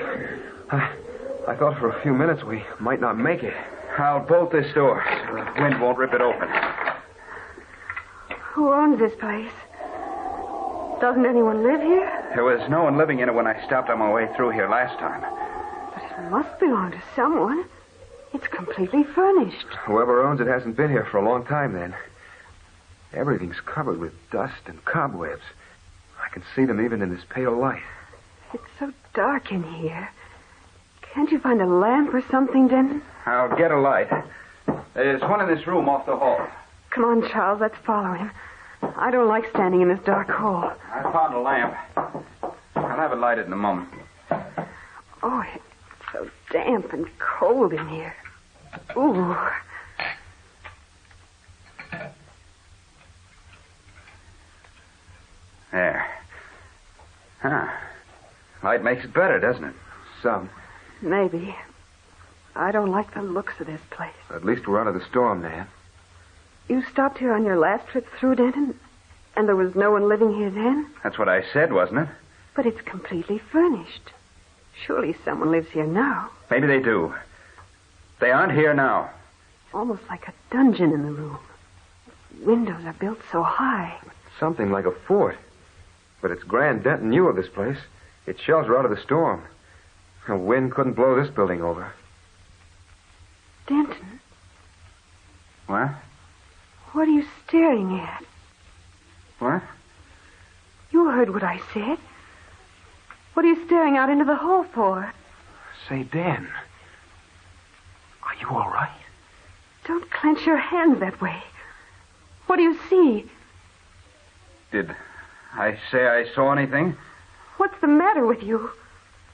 I thought for a few minutes we might not make it. I'll bolt this door so the wind won't rip it open. Who owns this place? Doesn't anyone live here? There was no one living in it when I stopped on my way through here last time. It must belong to someone. It's completely furnished. Whoever owns it hasn't been here for a long time, then. Everything's covered with dust and cobwebs. I can see them even in this pale light. It's so dark in here. Can't you find a lamp or something, Denton? I'll get a light. There's one in this room off the hall. Come on, Charles. Let's follow him. I don't like standing in this dark hall. I found a lamp. I'll have it lighted in a moment. Oh, it's so damp and cold in here. Ooh. There. Huh. Light makes it better, doesn't it? Some. Maybe. I don't like the looks of this place. At least we're out of the storm, Nan. You stopped here on your last trip through, Denton? And there was no one living here then? That's what I said, wasn't it? But it's completely furnished. Surely someone lives here now. Maybe they do. They aren't here now. Almost like a dungeon in the room. Windows are built so high. Something like a fort. But it's grand Denton knew of this place. Its shells were out of the storm. The wind couldn't blow this building over. Denton? What? What are you staring at? What? You heard what I said. What are you staring out into the hall for? Say, Dan, are you all right? Don't clench your hands that way. What do you see? Did I say I saw anything? What's the matter with you?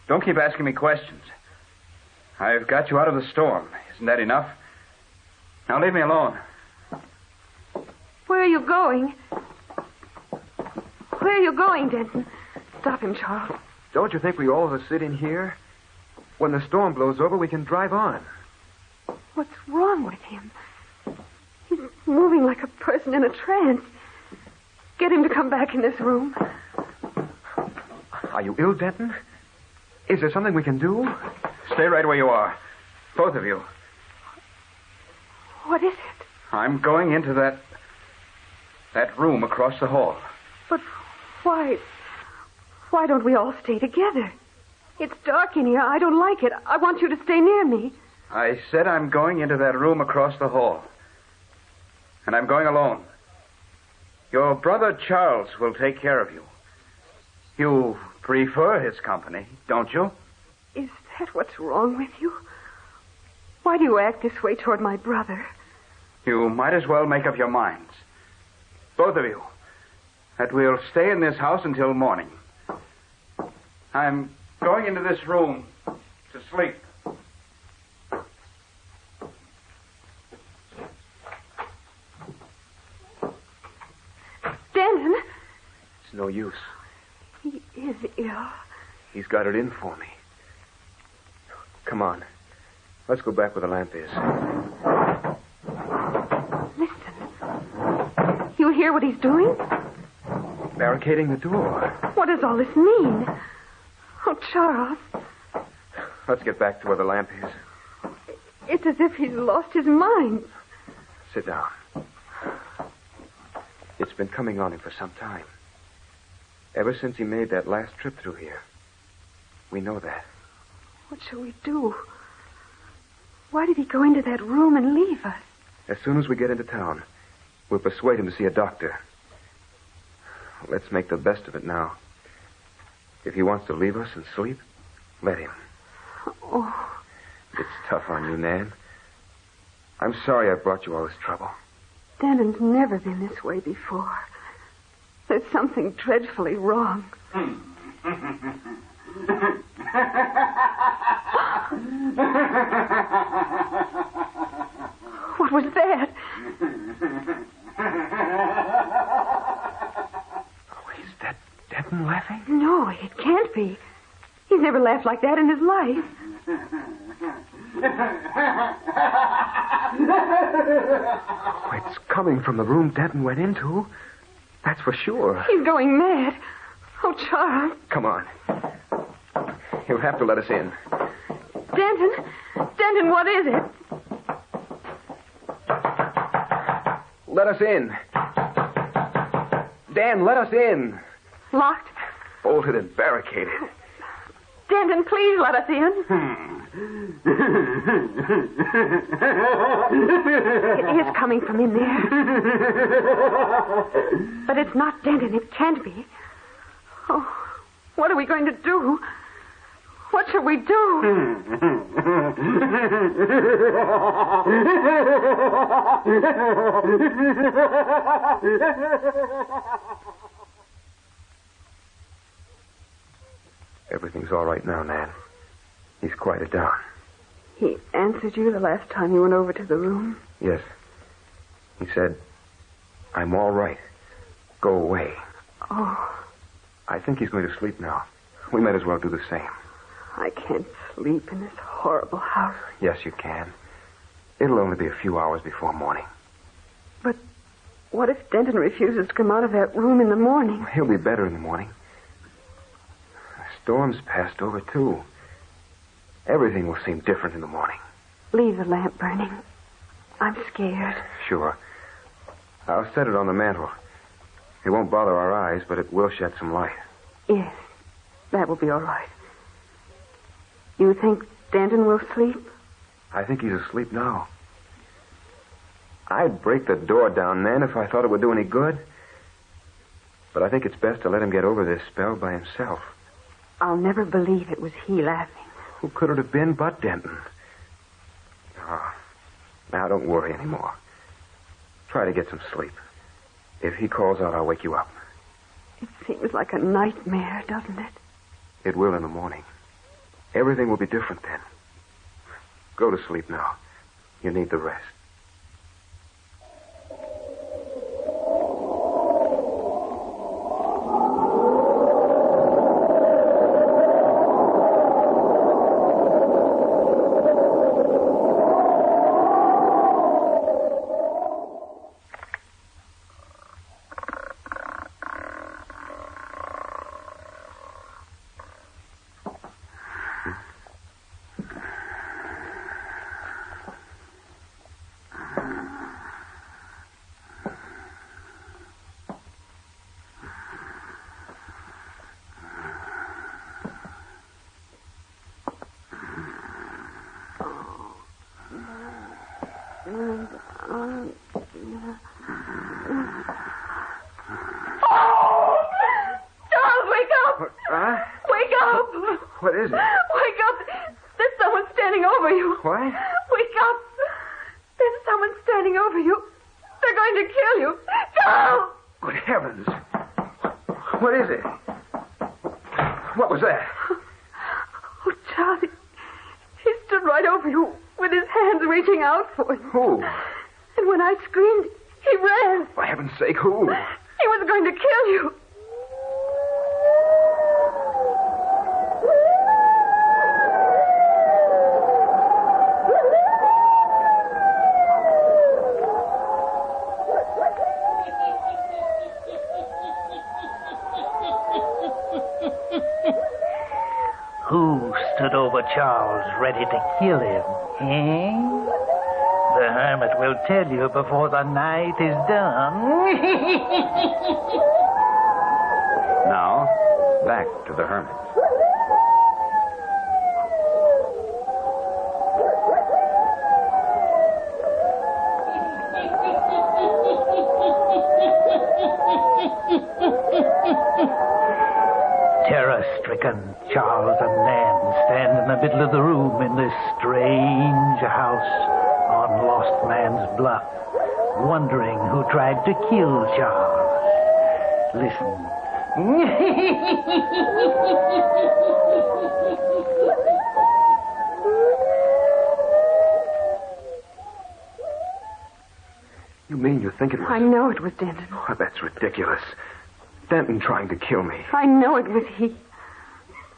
Don't keep asking me questions. I've got you out of the storm. Isn't that enough? Now leave me alone. Where are you going? Where are you going, Denton? Stop him, Charles. Don't you think we all of us sit in here? When the storm blows over, we can drive on. What's wrong with him? He's moving like a person in a trance. Get him to come back in this room. Are you ill, Denton? Is there something we can do? Stay right where you are. Both of you. What is it? I'm going into that room across the hall. But why? Why don't we all stay together? It's dark in here. I don't like it. I want you to stay near me. I said I'm going into that room across the hall. And I'm going alone. Your brother Charles will take care of you. You prefer his company, don't you? Is that what's wrong with you? Why do you act this way toward my brother? You might as well make up your minds. Both of you. That we'll stay in this house until morning. I'm going into this room to sleep. Denton? It's no use. He is ill. He's got it in for me. Come on. Let's go back where the lamp is. Listen. You hear what he's doing? Barricading the door. What does all this mean? Oh, Charles. Let's get back to where the lamp is. It's as if he's lost his mind. Sit down. It's been coming on him for some time. Ever since he made that last trip through here. We know that. What shall we do? Why did he go into that room and leave us? As soon as we get into town, we'll persuade him to see a doctor. Let's make the best of it now. If he wants to leave us and sleep, let him. Oh. It's tough on you, Nan. I'm sorry I brought you all this trouble. Denton's never been this way before. There's something dreadfully wrong. What was that? Oh, is that Denton laughing? No, it can't be. He's never laughed like that in his life. Oh, it's coming from the room Denton went into. That's for sure. He's going mad. Oh, Charles. Come on. You'll have to let us in. Denton? Denton, what is it? Let us in. Dan, let us in. Locked? Bolted and barricaded. Denton, please let us in. It is coming from in there. But it's not Denton. It can't be. Oh, what are we going to do? What shall we do? Everything's all right now, Nan. He's quieted down. He answered you the last time you went over to the room? Yes. He said, I'm all right. Go away. Oh. I think he's going to sleep now. We might as well do the same. I can't sleep in this horrible house. Yes, you can. It'll only be a few hours before morning. But what if Denton refuses to come out of that room in the morning? He'll be better in the morning. The storm's passed over, too. Everything will seem different in the morning. Leave the lamp burning. I'm scared. Sure. I'll set it on the mantel. It won't bother our eyes, but it will shed some light. Yes, that will be all right. You think Denton will sleep? I think he's asleep now. I'd break the door down, Nan, if I thought it would do any good. But I think it's best to let him get over this spell by himself. I'll never believe it was he laughing. Who could it have been but Denton? Oh, now don't worry anymore. Try to get some sleep. If he calls out, I'll wake you up. It seems like a nightmare, doesn't it? It will in the morning. Everything will be different then. Go to sleep now. You need the rest. What is it? Wake up! There's someone standing over you. What? Wake up! There's someone standing over you. They're going to kill you. Charles! Good heavens. What is it? What was that? Oh, Charlie. He stood right over you with his hands reaching out for you. Who? And when I screamed, he ran. For heaven's sake, who? He was going to kill you. Who stood over Charles ready to kill him, eh? The Hermit will tell you before the night is done. Now, back to the Hermit. Terror-stricken, Charles and Nan stand in the middle of the room in this strange house on Lost Man's Bluff, wondering who tried to kill Charles. Listen. You mean you think it was... I know it was Denton. Oh, that's ridiculous. Denton trying to kill me. I know it was he.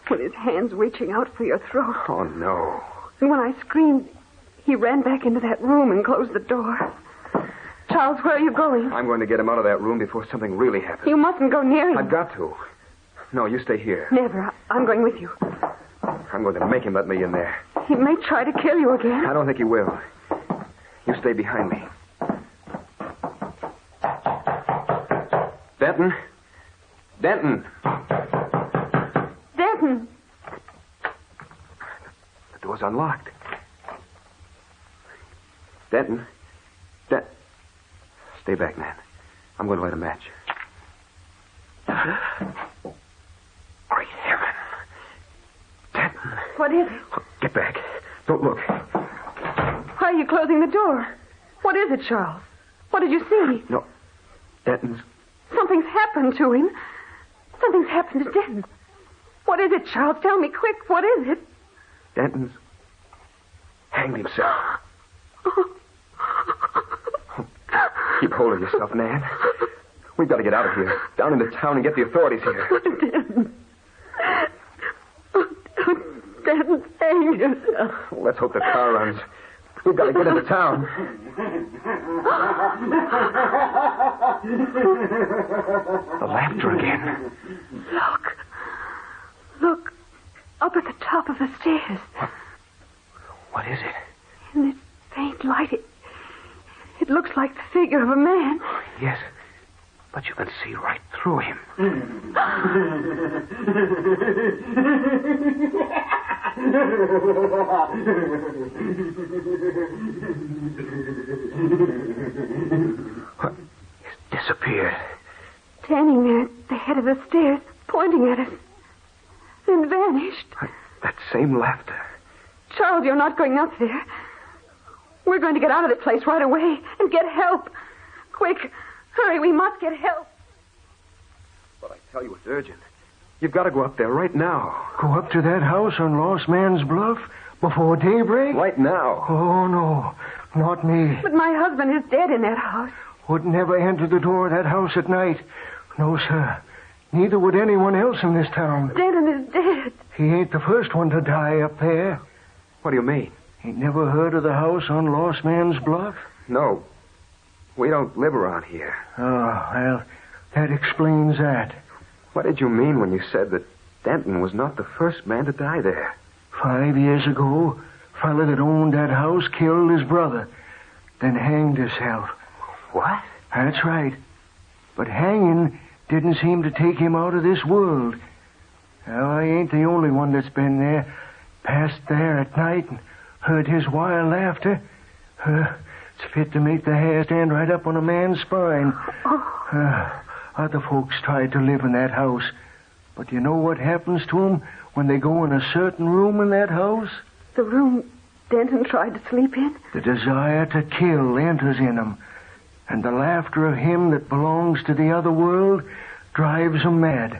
With his hands reaching out for your throat. Oh, no. And when I screamed, he ran back into that room and closed the door. Charles, where are you going? I'm going to get him out of that room before something really happens. You mustn't go near him. I've got to. No, you stay here. Never. I'm going with you. I'm going to make him let me in there. He may try to kill you again. I don't think he will. You stay behind me. Denton? Denton! Denton! The door's unlocked. Denton? Stay back, Nan. I'm going to light a match. Great heaven. Denton. What is it? Get back. Don't look. Why are you closing the door? What is it, Charles? What did you see? No. Denton's... Something's happened to him. Something's happened to Denton. What is it, Charles? Tell me quick. What is it? Denton's hanged himself. Keep hold of yourself, Nan. We've got to get out of here. Down into town and get the authorities here. Denton. Denton hanged himself. Let's hope the car runs. We've got to get into town. The laughter again. Look. Up at the top of the stairs. What is it? In this faint light, it looks like the figure of a man. Yes, but you can see right through him. What? He's disappeared. Standing there at the head of the stairs, pointing at us. Then vanished. That same laughter. Charles, you're not going up there. We're going to get out of the place right away and get help. Quick. Hurry, we must get help. But I tell you, it's urgent. You've got to go up there right now. Go up to that house on Lost Man's Bluff? Before daybreak? Right now. Oh, no. Not me. But my husband is dead in that house. Would never enter the door of that house at night. No, sir. Neither would anyone else in this town. Denton is dead. He ain't the first one to die up there. What do you mean? Ain't never heard of the house on Lost Man's Bluff? No. We don't live around here. Oh, well, that explains that. What did you mean when you said that Denton was not the first man to die there? 5 years ago, a fella that owned that house killed his brother, then hanged himself. What? That's right. But hanging didn't seem to take him out of this world. Now, I ain't the only one that's been there, passed there at night and heard his wild laughter. It's fit to make the hair stand right up on a man's spine. Other folks tried to live in that house. But you know what happens to them when they go in a certain room in that house? The room Denton tried to sleep in? The desire to kill enters in them. And the laughter of him that belongs to the other world drives them mad.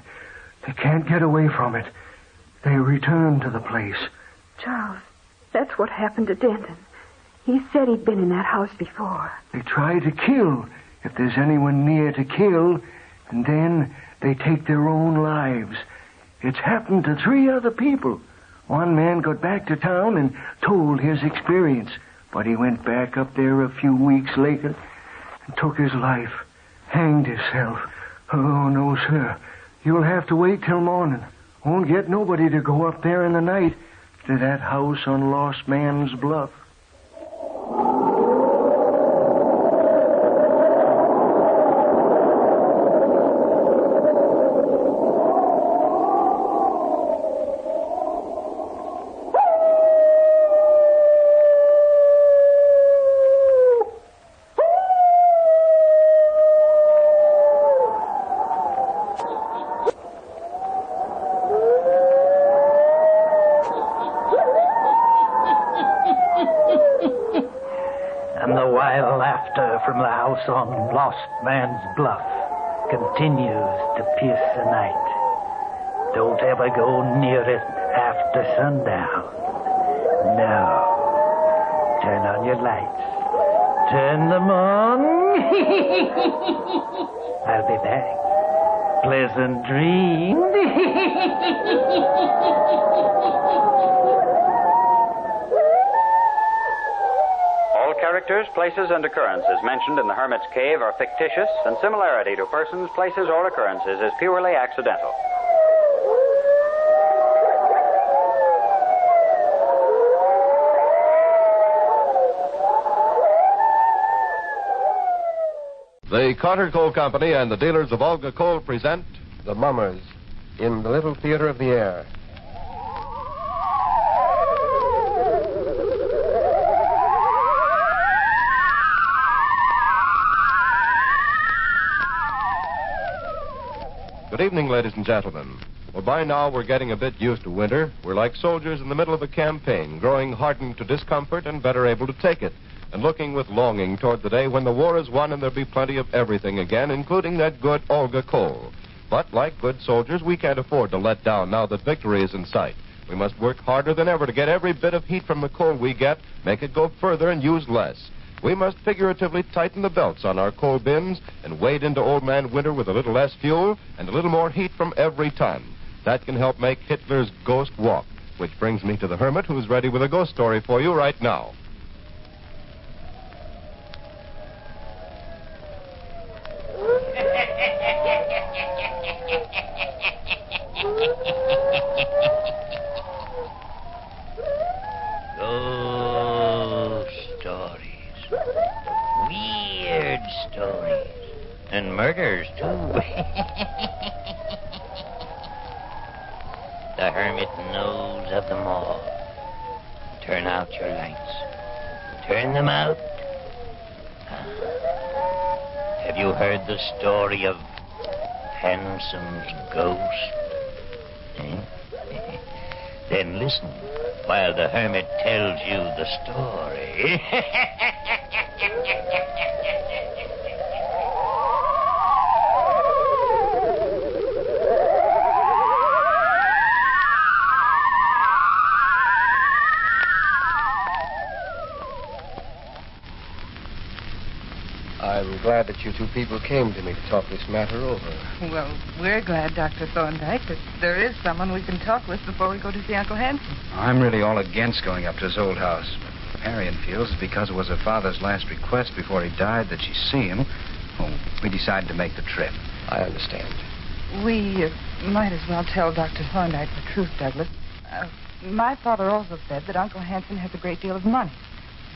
They can't get away from it. They return to the place. Charles, that's what happened to Denton. He said he'd been in that house before. They try to kill if there's anyone near to kill, and then they take their own lives. It's happened to 3 other people. One man got back to town and told his experience, but he went back up there a few weeks later and took his life, hanged himself. Oh, no, sir. You'll have to wait till morning. Won't get nobody to go up there in the night to that house on Lost Man's Bluff. From the house on Lost Man's Bluff continues to pierce the night. Don't ever go near it after sundown. No. Turn on your lights. Turn them on. I'll be back. Pleasant dreams. Characters, places, and occurrences mentioned in the Hermit's Cave are fictitious, and similarity to persons, places, or occurrences is purely accidental. The Carter Coal Company and the dealers of Olga Coal present The Mummers in the Little Theater of the Air. Good evening, ladies and gentlemen. Well, by now we're getting a bit used to winter. We're like soldiers in the middle of a campaign, growing hardened to discomfort and better able to take it, and looking with longing toward the day when the war is won and there'll be plenty of everything again, including that good Olga coal. But like good soldiers, we can't afford to let down now that victory is in sight. We must work harder than ever to get every bit of heat from the coal we get, make it go further and use less. We must figuratively tighten the belts on our coal bins and wade into old man winter with a little less fuel and a little more heat from every ton. That can help make Hitler's ghost walk, which brings me to the Hermit, who's ready with a ghost story for you right now. And murders, too. The Hermit knows of them all. Turn out your lights. Turn them out. Have you heard the story of Hanson's ghost? Then listen while the Hermit tells you the story. I'm glad that you two people came to me to talk this matter over. Well, we're glad, Dr. Thorndyke, that there is someone we can talk with before we go to see Uncle Hanson. I'm really all against going up to his old house. But Marion feels it's because it was her father's last request before he died that she see him. Well, we decided to make the trip. I understand. We might as well tell Dr. Thorndyke the truth, Douglas. My father also said that Uncle Hanson has a great deal of money.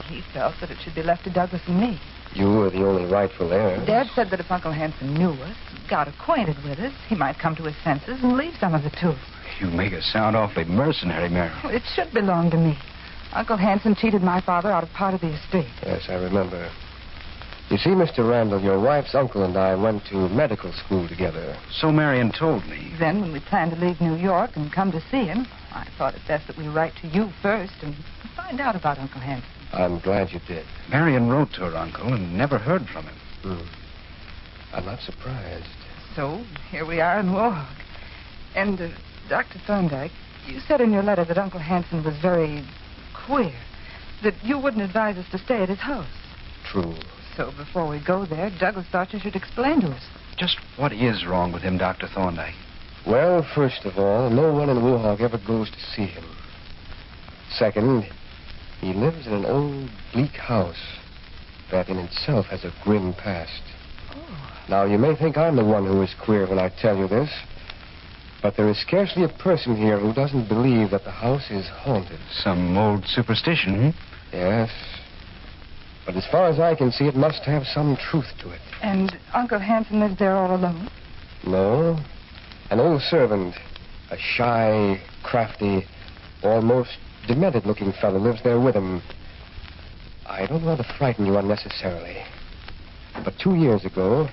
He felt that it should be left to Douglas and me. You are the only rightful heir. Dad said that if Uncle Hanson knew us, got acquainted with us, he might come to his senses and leave some of it to us. You make us sound awfully mercenary, Mary. Well, it should belong to me. Uncle Hanson cheated my father out of part of the estate. Yes, I remember. You see, Mr. Randall, your wife's uncle and I went to medical school together. So Marion told me. Then, when we planned to leave New York and come to see him, I thought it best that we write to you first and find out about Uncle Hanson. I'm glad you did. Marion wrote to her uncle and never heard from him. I'm not surprised. So, here we are in Warhawk. And, Dr. Thorndyke, you said in your letter that Uncle Hanson was very queer, that you wouldn't advise us to stay at his house. True. So before we go there, Douglas thought you should explain to us. Just what is wrong with him, Dr. Thorndyke? Well, first of all, no one in Warhawk ever goes to see him. Second, he lives in an old, bleak house that in itself has a grim past. Now, you may think I'm the one who is queer when I tell you this, but there is scarcely a person here who doesn't believe that the house is haunted. Some old superstition, Yes. But as far as I can see, it must have some truth to it. And Uncle Hanson lives there all alone? No. An old servant, a shy, crafty, almost demented-looking fellow lives there with him. I don't want to frighten you unnecessarily, but 2 years ago,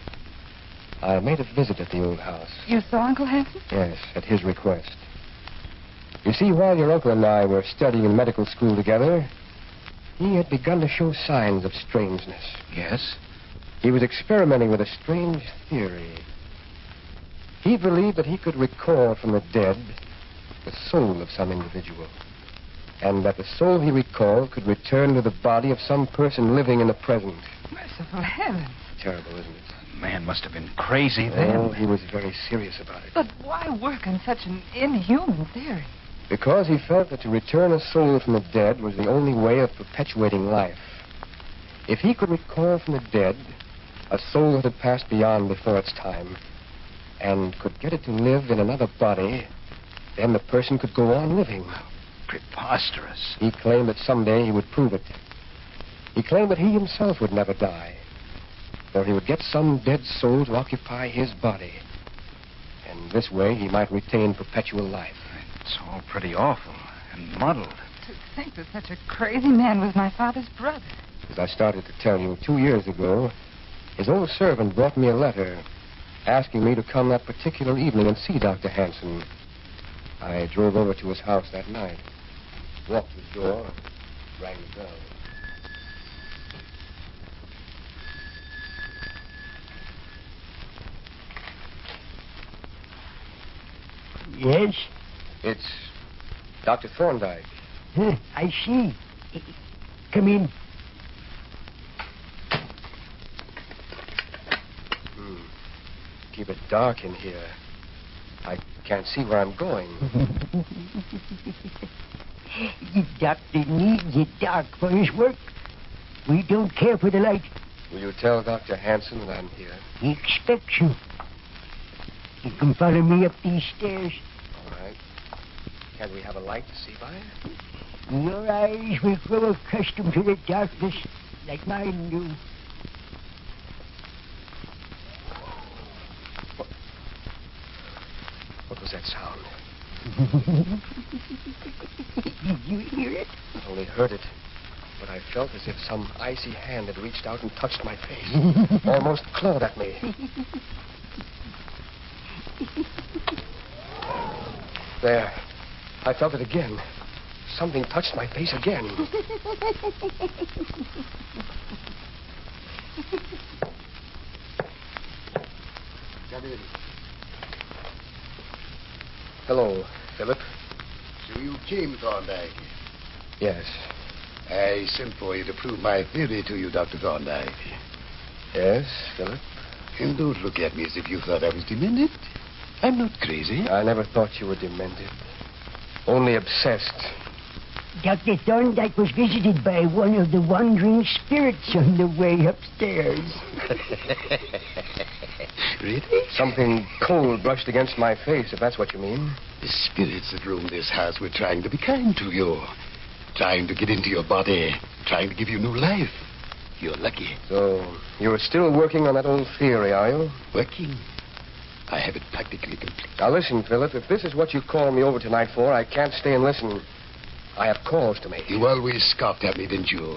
I made a visit at the old house. You saw Uncle Hanson? Yes, at his request. You see, while your uncle and I were studying in medical school together, he had begun to show signs of strangeness. Yes? He was experimenting with a strange theory. He believed that he could recall from the dead the soul of some individual, and that the soul he recalled could return to the body of some person living in the present. Merciful heavens. Terrible, isn't it? Man must have been crazy then. Oh, he was very serious about it. But why work on such an inhuman theory? Because he felt that to return a soul from the dead was the only way of perpetuating life. If he could recall from the dead a soul that had passed beyond before its time, and could get it to live in another body, then the person could go on living. Preposterous. He claimed that someday he would prove it. He claimed that he himself would never die, or he would get some dead soul to occupy his body. And this way he might retain perpetual life. It's all pretty awful and muddled. To think that such a crazy man was my father's brother. As I started to tell you, 2 years ago, his old servant brought me a letter asking me to come that particular evening and see Dr. Hanson. I drove over to his house that night, walked to the door, rang the bell. Yes? It's Dr. Thorndyke. I see. Come in. Keep it dark in here. I can't see where I'm going. The doctor needs it dark for his work. We don't care for the light. Will you tell Dr. Hanson that I'm here? He expects you. You can follow me up these stairs. All right. Can we have a light to see by? Your eyes will grow accustomed to the darkness like mine do. What was that sound? Did you hear it? I only heard it, but I felt as if some icy hand had reached out and touched my face, almost clawed at me. There. I felt it again. Something touched my face again. Come in. Hello, Philip. So you came, Thorndyke? Yes. I sent for you to prove my theory to you, Dr. Thorndyke. Yes, Philip? And don't look at me as if you thought I was demented. I'm not crazy. I never thought you were demented. Only obsessed. Dr. Thorndyke was visited by one of the wandering spirits on the way upstairs. Really? Something cold brushed against my face, if that's what you mean. The spirits that roam this house were trying to be kind to you. Trying to get into your body. Trying to give you new life. You're lucky. So, you're still working on that old theory, are you? Working? I have it practically complete. Now listen, Philip, if this is what you called me over tonight for, I can't stay and listen. I have calls to make. You always scoffed at me, didn't you?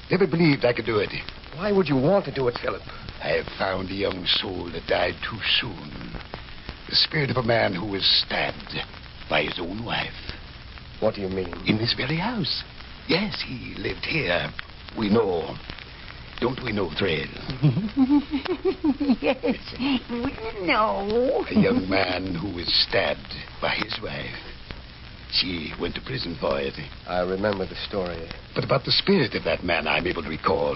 Never believed I could do it. Why would you want to do it, Philip? I have found a young soul that died too soon. The spirit of a man who was stabbed by his own wife. What do you mean? In this very house. Yes, he lived here. We know. Don't we know, Thread? Yes, we know. A young man who was stabbed by his wife. She went to prison for it. I remember the story. But about the spirit of that man, I'm able to recall.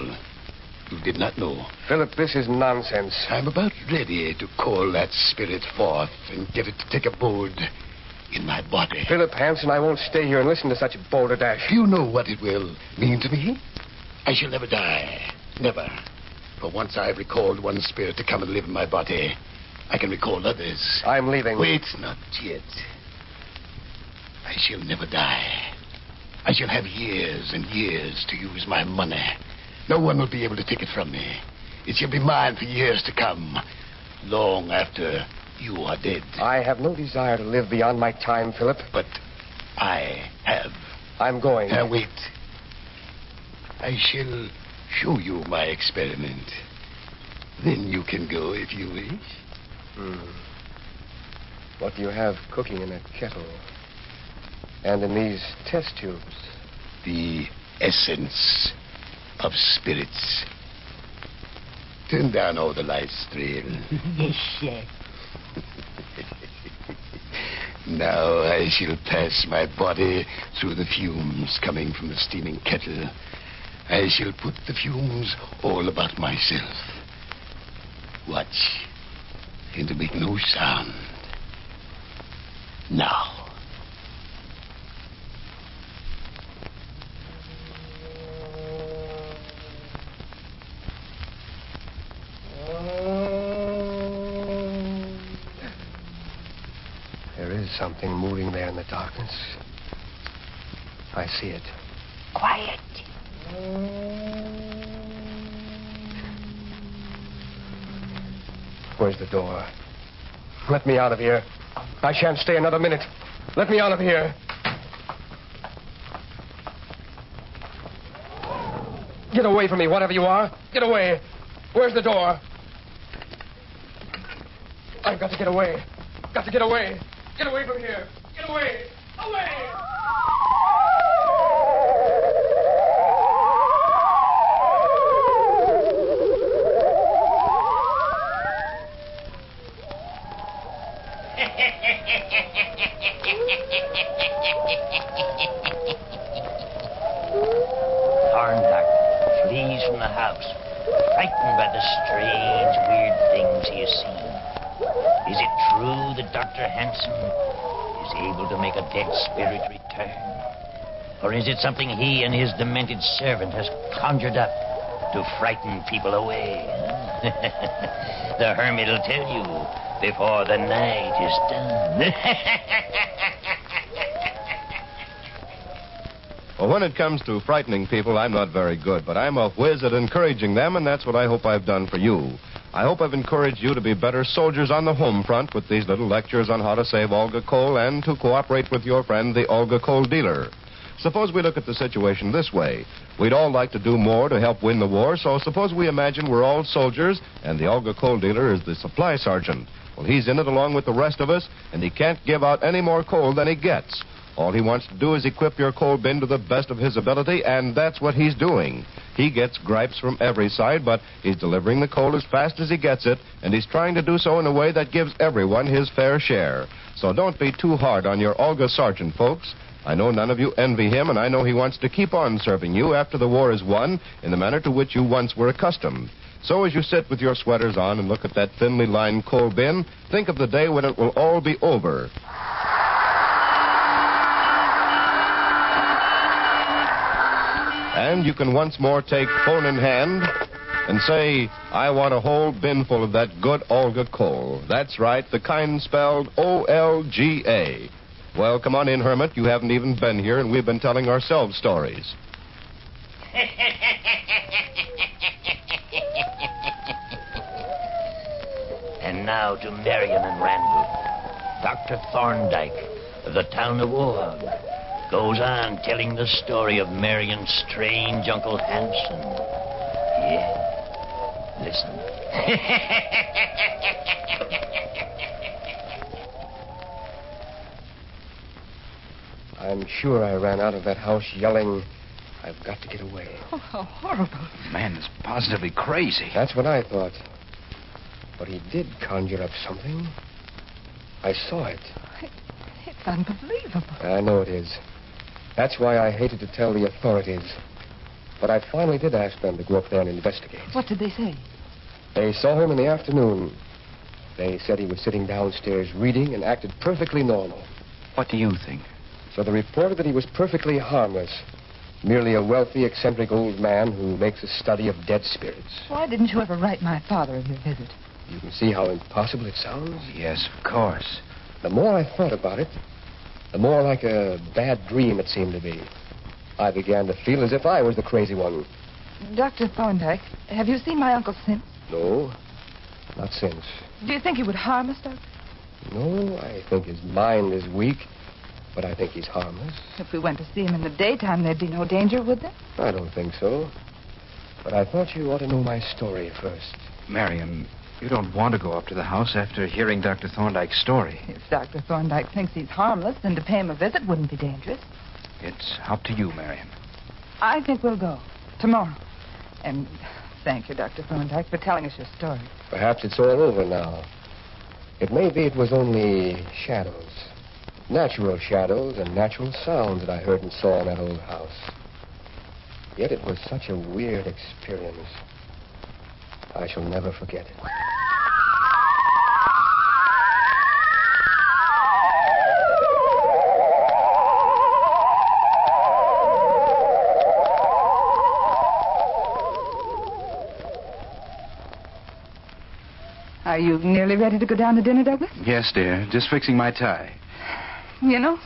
You did not know. Philip, this is nonsense. I'm about ready to call that spirit forth and get it to take abode in my body. Philip Hanson, I won't stay here and listen to such balderdash. You know what it will mean to me? I shall never die. Never. For once I've recalled one spirit to come and live in my body, I can recall others. I'm leaving. Wait, not yet. I shall never die. I shall have years and years to use my money. No one will be able to take it from me. It shall be mine for years to come, long after you are dead. I have no desire to live beyond my time, Philip. But I have. I'm going. Now, wait. I shall show you my experiment. Then you can go if you wish. What do you have cooking in that kettle? And in these test tubes? The essence of spirits. Turn down all the lights, Thrill. Yes, sir. Now I shall pass my body through the fumes coming from the steaming kettle. I shall put the fumes all about myself. Watch. And to make no sound. Now. There is something moving there in the darkness. I see it. Quiet. Where's the door? Let me out of here. I shan't stay another minute. Let me out of here. Get away from me, whatever you are. Get away. Where's the door? I've got to get away. Got to get away. Get away from here. Get away. Away! Thorndyke flees from the house, frightened by the strange, weird things he has seen. Is it true that Dr. Hanson is able to make a dead spirit return? Or is it something he and his demented servant has conjured up to frighten people away? The Hermit will tell you before the night is done. Well, when it comes to frightening people, I'm not very good, but I'm a whiz at encouraging them, and that's what I hope I've done for you. I hope I've encouraged you to be better soldiers on the home front with these little lectures on how to save Olga coal and to cooperate with your friend, the Olga coal dealer. Suppose we look at the situation this way. We'd all like to do more to help win the war, so suppose we imagine we're all soldiers and the Olga coal dealer is the supply sergeant. Well, he's in it along with the rest of us, and he can't give out any more coal than he gets. All he wants to do is equip your coal bin to the best of his ability, and that's what he's doing. He gets gripes from every side, but he's delivering the coal as fast as he gets it, and he's trying to do so in a way that gives everyone his fair share. So don't be too hard on your Olga sergeant, folks. I know none of you envy him, and I know he wants to keep on serving you after the war is won in the manner to which you once were accustomed. So as you sit with your sweaters on and look at that thinly lined coal bin, think of the day when it will all be over. And you can once more take phone in hand and say, I want a whole bin full of that good Olga coal. That's right, the kind spelled O-L-G-A. Well, come on in, Hermit. You haven't even been here, and we've been telling ourselves stories. And now to Marion and Randall. Dr. Thorndyke of the town of Wohog goes on telling the story of Marion's strange Uncle Hanson. Yeah. Listen. I'm sure I ran out of that house yelling, I've got to get away. Oh, how horrible. Man is positively crazy. That's what I thought. But he did conjure up something. I saw it. It's unbelievable. I know it is. That's why I hated to tell the authorities. But I finally did ask them to go up there and investigate. What did they say? They saw him in the afternoon. They said he was sitting downstairs reading and acted perfectly normal. What do you think? So they reported that he was perfectly harmless. Merely a wealthy, eccentric old man who makes a study of dead spirits. Why didn't you ever write my father of your visit? You can see how impossible it sounds? Yes, of course. The more I thought about it, the more like a bad dream it seemed to be. I began to feel as if I was the crazy one. Dr. Thorndyke, have you seen my uncle since? No, not since. Do you think he would harm us, Doctor? No, I think his mind is weak, but I think he's harmless. If we went to see him in the daytime, there'd be no danger, would there? I don't think so. But I thought you ought to know my story first. Marion, you don't want to go up to the house after hearing Dr. Thorndyke's story. If Dr. Thorndyke thinks he's harmless, then to pay him a visit wouldn't be dangerous. It's up to you, Marion. I think we'll go. Tomorrow. And thank you, Dr. Thorndyke, for telling us your story. Perhaps it's all over now. It may be it was only shadows. Natural shadows and natural sounds that I heard and saw in that old house. Yet it was such a weird experience. I shall never forget it. Are you nearly ready to go down to dinner, Douglas? Yes, dear. Just fixing my tie. You know,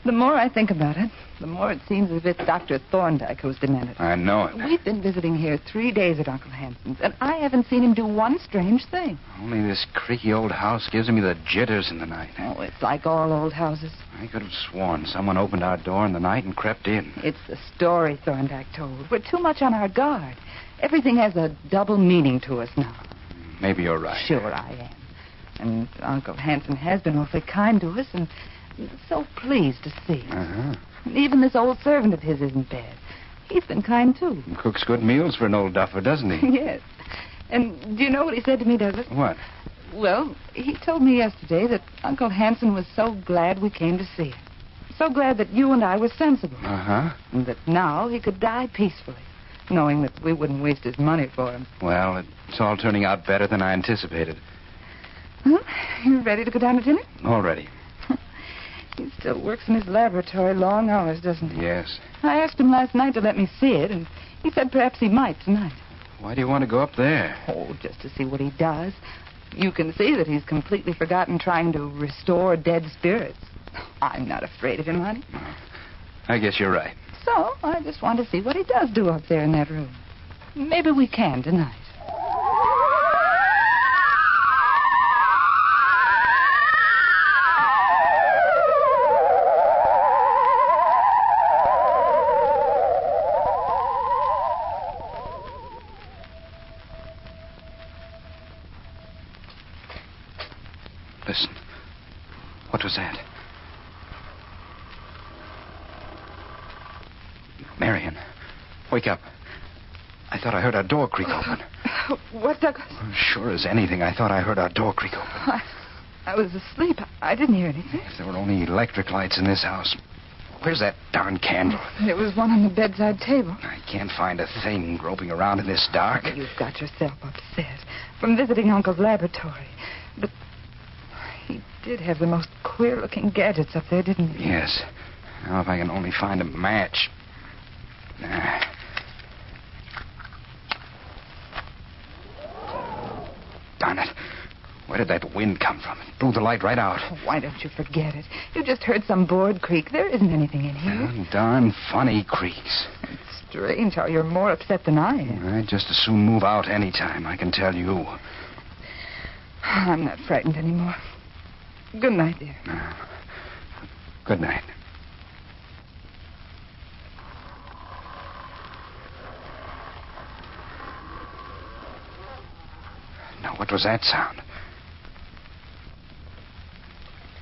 the more I think about it, the more it seems as if it's Dr. Thorndyke who's demented. I know it. We've been visiting here 3 days at Uncle Hanson's, and I haven't seen him do one strange thing. Only this creaky old house gives me the jitters in the night. Oh, it's like all old houses. I could have sworn someone opened our door in the night and crept in. It's the story Thorndyke told. We're too much on our guard. Everything has a double meaning to us now. Maybe you're right. Sure I am. And Uncle Hanson has been awfully kind to us, and so pleased to see us. Uh-huh. Even this old servant of his isn't bad. He's been kind, too. He cooks good meals for an old duffer, doesn't he? Yes. And do you know what he said to me, Douglas? What? Well, he told me yesterday that Uncle Hanson was so glad we came to see him. So glad that you and I were sensible. Uh-huh. And that now he could die peacefully, knowing that we wouldn't waste his money for him. Well, it's all turning out better than I anticipated. Huh? You ready to go down to dinner? Already. He still works in his laboratory long hours, doesn't he? Yes. I asked him last night to let me see it, and he said perhaps he might tonight. Why do you want to go up there? Oh, just to see what he does. You can see that he's completely forgotten trying to restore dead spirits. I'm not afraid of him, honey. I guess you're right. So I just want to see what he does do up there in that room. Maybe we can tonight. Listen. What was that? Marion, wake up. I thought I heard our door creak open. What, Douglas? Sure as anything, I thought I heard our door creak open. I was asleep. I didn't hear anything. If there were only electric lights in this house. Where's that darn candle? There was one on the bedside table. I can't find a thing groping around in this dark. You've got yourself upset from visiting Uncle's laboratory. But he did have the most queer-looking gadgets up there, didn't he? Yes. Now, if I can only find a match. Darn it. Where did that wind come from? It blew the light right out. Oh, why don't you forget it? You just heard some board creak. There isn't anything in here. Darn funny creaks. It's strange how you're more upset than I am. I'd just as soon move out any time, I can tell you. I'm not frightened anymore. Good night, dear. Good night. Now, what was that sound?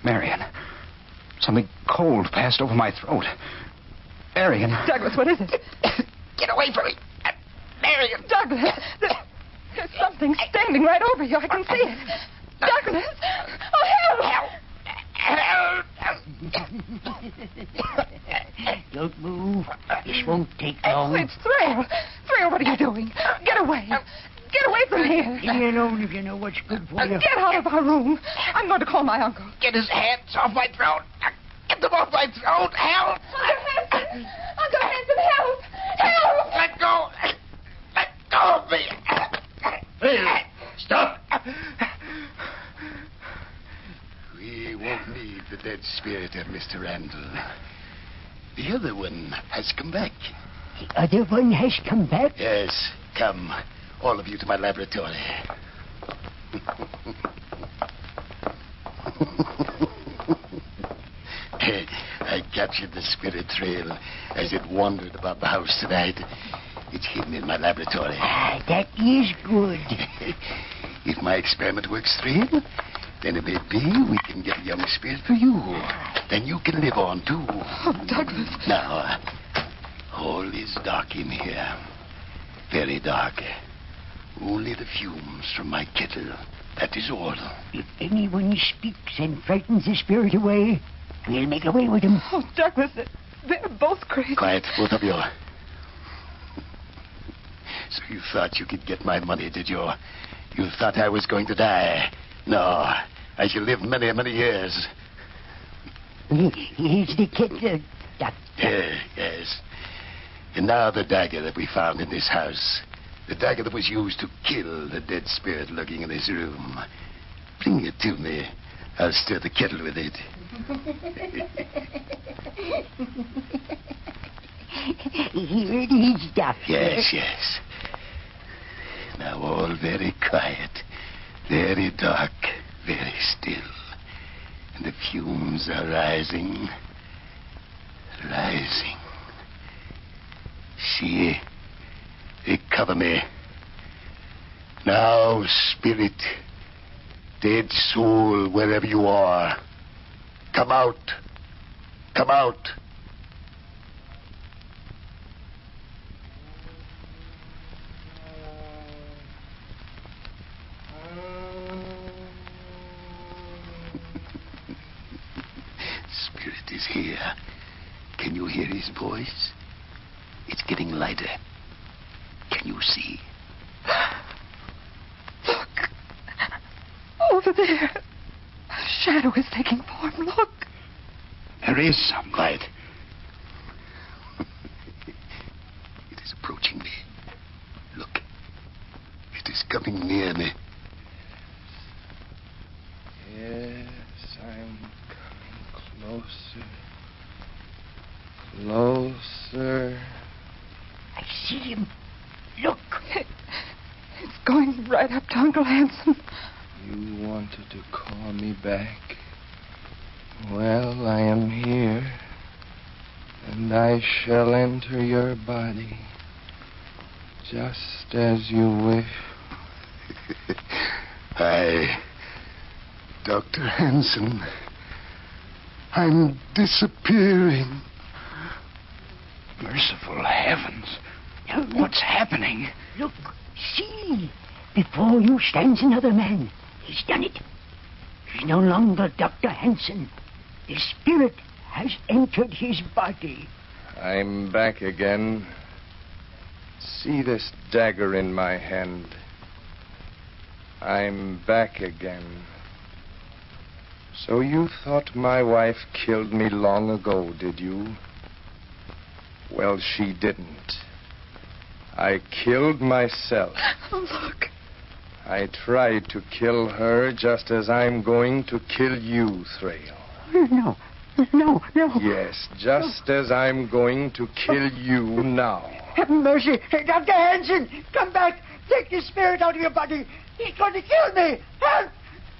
Marion, something cold passed over my throat. Marion. Douglas, what is it? Get away from me. Marion. Douglas, there's something standing right over you. I can see it. Douglas. Oh, help! Don't move. This won't take long. It's Thrail. Thrail, what are you doing? Get away. Get away from here. Leave me alone if you know what's good for you. Get out of our room. I'm going to call my uncle. Get his hands off my throat. Get them off my throat. Help! Uncle Hanson! Uncle Hanson, help! Help! Let go! Let go of me! Hey, stop! We won't need the dead spirit of Mr. Randall. The other one has come back. The other one has come back? Yes, come. All of you to my laboratory. I captured the spirit trail as it wandered about the house tonight. It's hidden in my laboratory. That is good. If my experiment works, Trail, then it may be we can get a young spirit for you. Then you can live on, too. Oh, Douglas. Now, all is dark in here. Very dark. Only the fumes from my kettle. That is all. If anyone speaks and frightens the spirit away, we'll make away with him. Oh, Douglas, they're both crazy. Quiet, both of you. So you thought you could get my money, did you? You thought I was going to die. No, I shall live many, many years. Here's the kettle, Doctor. Yes. And now the dagger that we found in this house. The dagger that was used to kill the dead spirit lurking in this room. Bring it to me. I'll stir the kettle with it. Here it is, Doctor. Yes. Now all very quiet, very dark, very still. And the fumes are rising, rising. See, they cover me. Now, spirit, dead soul, wherever you are, come out. Come out. Spirit is here. Can you hear his voice? It's getting lighter. Can you see? Look. Over there. A shadow is taking form. Look. There is some light. It is approaching me. Look. It is coming near me. Yes, I'm coming closer. Closer. I see him. Look. It's going right up to Uncle Hanson. You wanted to call me back. Well, I am here. And I shall enter your body. Just as you wish. Dr. Hanson. I'm disappearing. Merciful heavens. What's happening? Look, see. Before you stands another man. He's done it. He's no longer Dr. Hanson. The spirit has entered his body. I'm back again. See this dagger in my hand. I'm back again. So you thought my wife killed me long ago, did you? Well, she didn't. I killed myself. Oh, look. I tried to kill her just as I'm going to kill you, Thrail. No. No. Yes, just as I'm going to kill you now. Have mercy. Hey, Dr. Hanson, come back. Take the spirit out of your body. He's going to kill me. Help!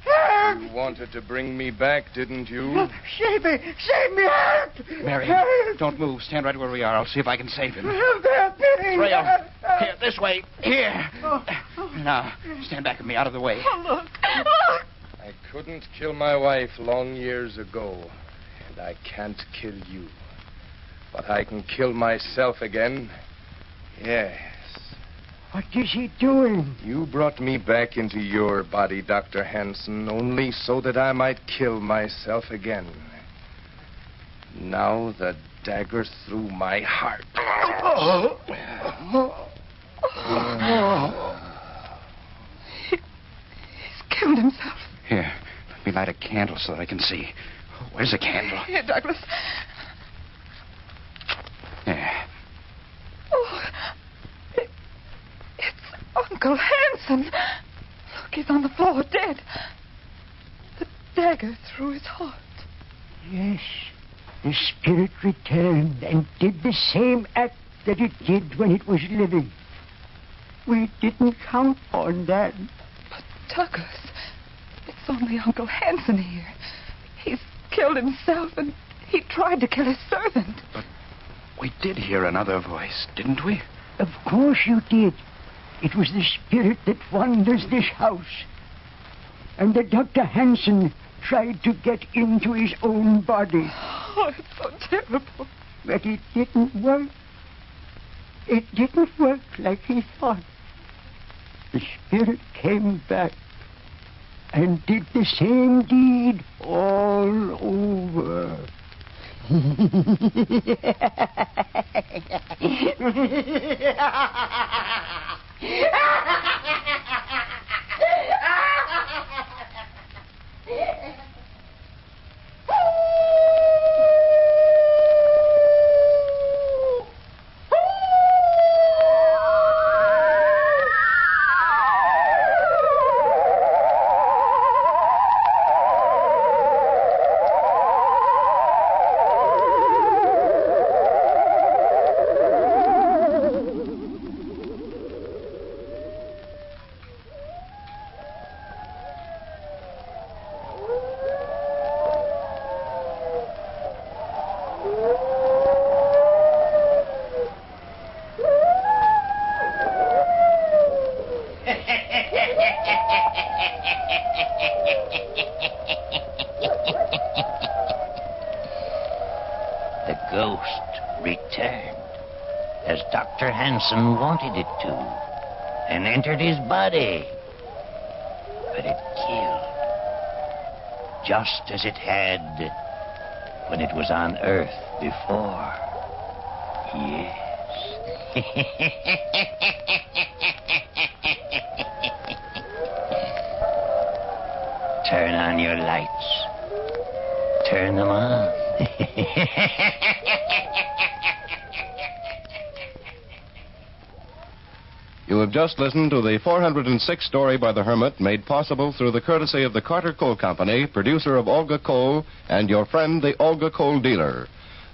Help! You wanted to bring me back, didn't you? Save me! Save me! Help! Mary, Help! don't move. Stand right where we are. I'll see if I can save him. Help! Pity! Thrail, here, this way. Here. Now, stand back with me, out of the way. Oh, look. I couldn't kill my wife long years ago, and I can't kill you. But I can kill myself again. Yes. What is he doing? You brought me back into your body, Dr. Hanson, only so that I might kill myself again. Now the dagger through my heart. He's killed himself. Here, let me light a candle so that I can see. Where's the candle? Here, Douglas. There. Oh, it's Uncle Hanson. Look, he's on the floor, dead. The dagger through his heart. Yes. The spirit returned and did the same act that it did when it was living. We didn't count on that. But, Douglas, it's only Uncle Hanson here. He's killed himself and he tried to kill his servant. But we did hear another voice, didn't we? Of course you did. It was the spirit that wanders this house. And that Dr. Hanson tried to get into his own body. Oh, it's so terrible. But it didn't work. It didn't work like he thought. The spirit came back and did the same deed all over. The ghost returned, as Dr. Hanson wanted it to, and entered his body. But it killed, just as it had when it was on Earth before. Yes. Turn on your lights. Turn them on. You have just listened to the 406th story by the Hermit, made possible through the courtesy of the Carter Coal Company, producer of Olga Coal, and your friend, the Olga Coal dealer.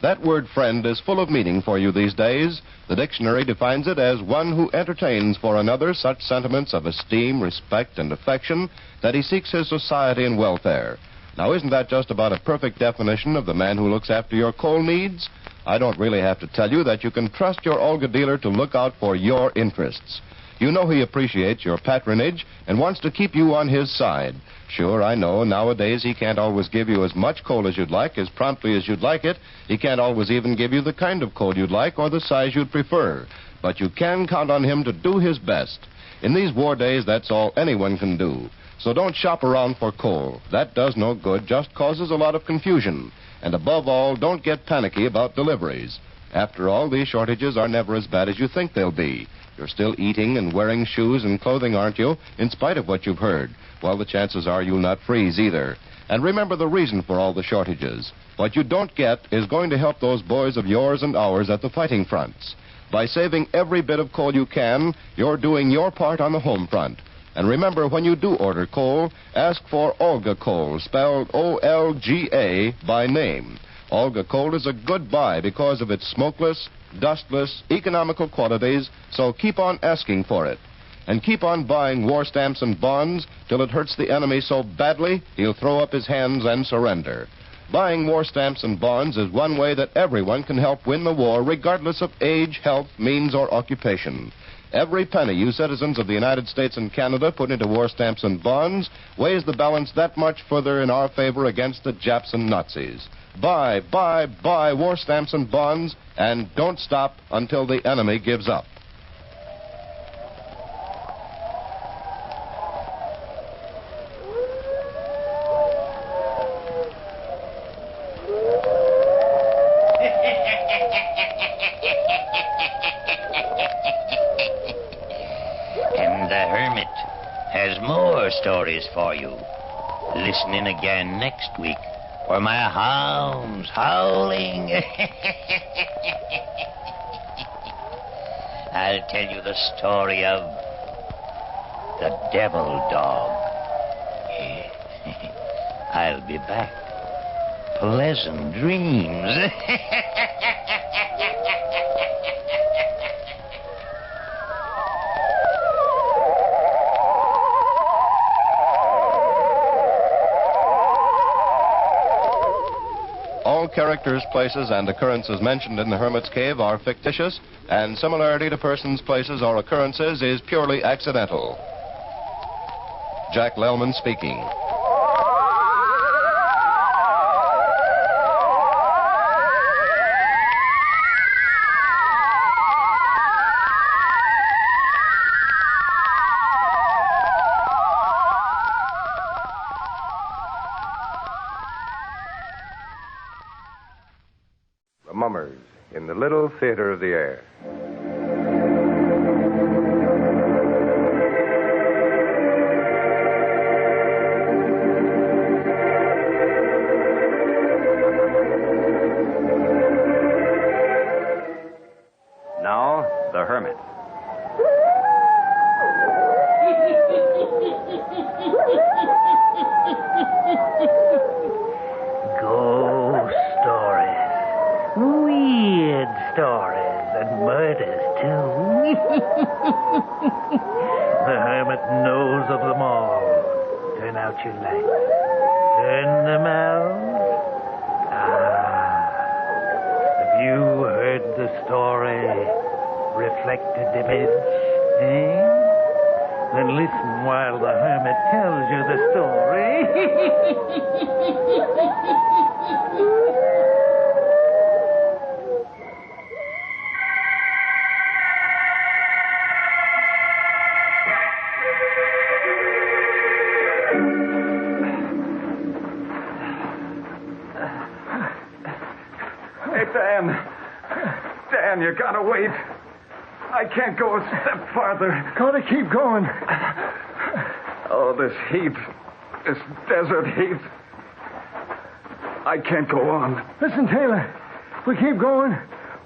That word friend is full of meaning for you these days. The dictionary defines it as one who entertains for another such sentiments of esteem, respect, and affection that he seeks his society and welfare. Now, isn't that just about a perfect definition of the man who looks after your coal needs? I don't really have to tell you that you can trust your Olga dealer to look out for your interests. You know he appreciates your patronage and wants to keep you on his side. Sure, I know nowadays he can't always give you as much coal as you'd like, as promptly as you'd like it. He can't always even give you the kind of coal you'd like or the size you'd prefer. But you can count on him to do his best. In these war days, that's all anyone can do. So don't shop around for coal. That does no good, just causes a lot of confusion. And above all, don't get panicky about deliveries. After all, these shortages are never as bad as you think they'll be. You're still eating and wearing shoes and clothing, aren't you, in spite of what you've heard? Well, the chances are you'll not freeze either. And remember the reason for all the shortages. What you don't get is going to help those boys of yours and ours at the fighting fronts. By saving every bit of coal you can, you're doing your part on the home front. And remember, when you do order coal, ask for Olga coal, spelled O-L-G-A, by name. Olga coal is a good buy because of its smokeless, dustless, economical qualities, so keep on asking for it. And keep on buying war stamps and bonds till it hurts the enemy so badly he'll throw up his hands and surrender. Buying war stamps and bonds is one way that everyone can help win the war, regardless of age, health, means, or occupation. Every penny you citizens of the United States and Canada put into war stamps and bonds weighs the balance that much further in our favor against the Japs and Nazis. Buy war stamps and bonds, and don't stop until the enemy gives up. And the Hermit has more stories for you. Listen in again next week for my hounds howling. I'll tell you the story of the devil dog. I'll be back. Pleasant dreams. All characters, places, and occurrences mentioned in the Hermit's Cave are fictitious, and similarity to persons, places, or occurrences is purely accidental. Jack Lellman speaking. The Mummers in the Little Theater of the Air. Now, the Hermit. Ghost stories. Weird stories and murders, too. The Hermit knows of them all. Turn out your lights. Turn them out. Have you heard the story, Reflected Image? Eh? Then listen while the Hermit tells you the story. Hey, Dan, you gotta wait. I can't go a step farther. Gotta keep going. Oh, this heat. This desert heat. I can't go on. Listen, Taylor. If we keep going,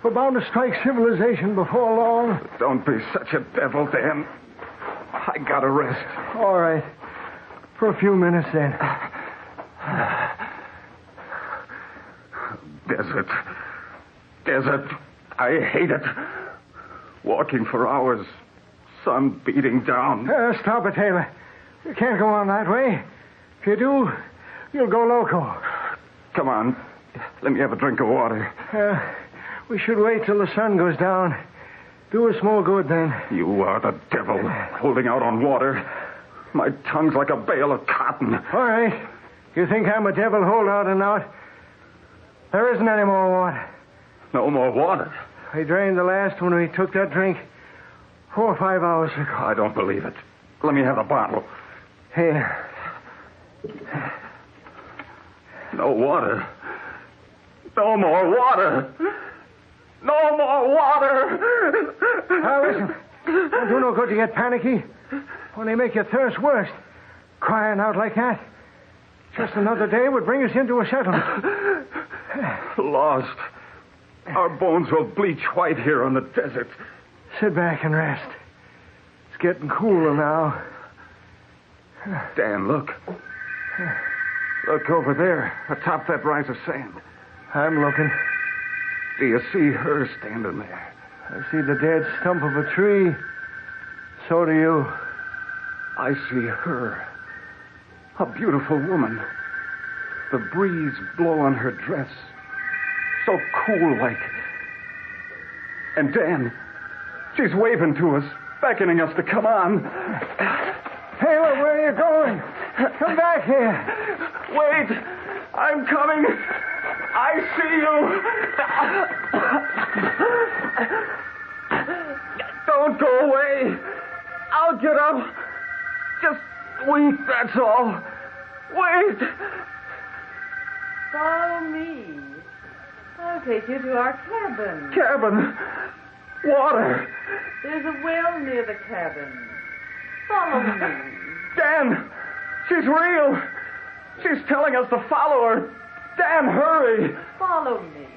we're bound to strike civilization before long. Don't be such a devil, Dan. I gotta rest. All right. For a few minutes, then. Desert. I hate it. Walking for hours. Sun beating down. Stop it, Taylor. You can't go on that way. If you do, you'll go loco. Come on. Let me have a drink of water. We should wait till the sun goes down. Do us more good then. You are the devil, holding out on water. My tongue's like a bale of cotton. All right. You think I'm a devil holding out? There isn't any more water. No more water? We drained the last when we took that drink 4 or 5 hours ago. I don't believe it. Let me have a bottle. Here. No water. No more water. No more water. Now, listen. Don't do no good to get panicky. Only make your thirst worse. Crying out like that. Just another day would bring us into a settlement. Lost. Our bones will bleach white here on the desert. Sit back and rest. It's getting cooler now. Dan, look. Look over there, atop that rise of sand. I'm looking. Do you see her standing there? I see the dead stump of a tree. So do you. I see her. A beautiful woman. The breeze blow on her dress. So cool like. And Dan, she's waving to us, beckoning us to come on. Taylor, where are you going? Come back here. Wait. I'm coming. I see you. Don't go away. I'll get up. Just wait, that's all. Wait. Follow me. I'll take you to our cabin. Cabin? Water. There's a well near the cabin. Follow me. Dan, she's real. She's telling us to follow her. Dan, hurry. Follow me.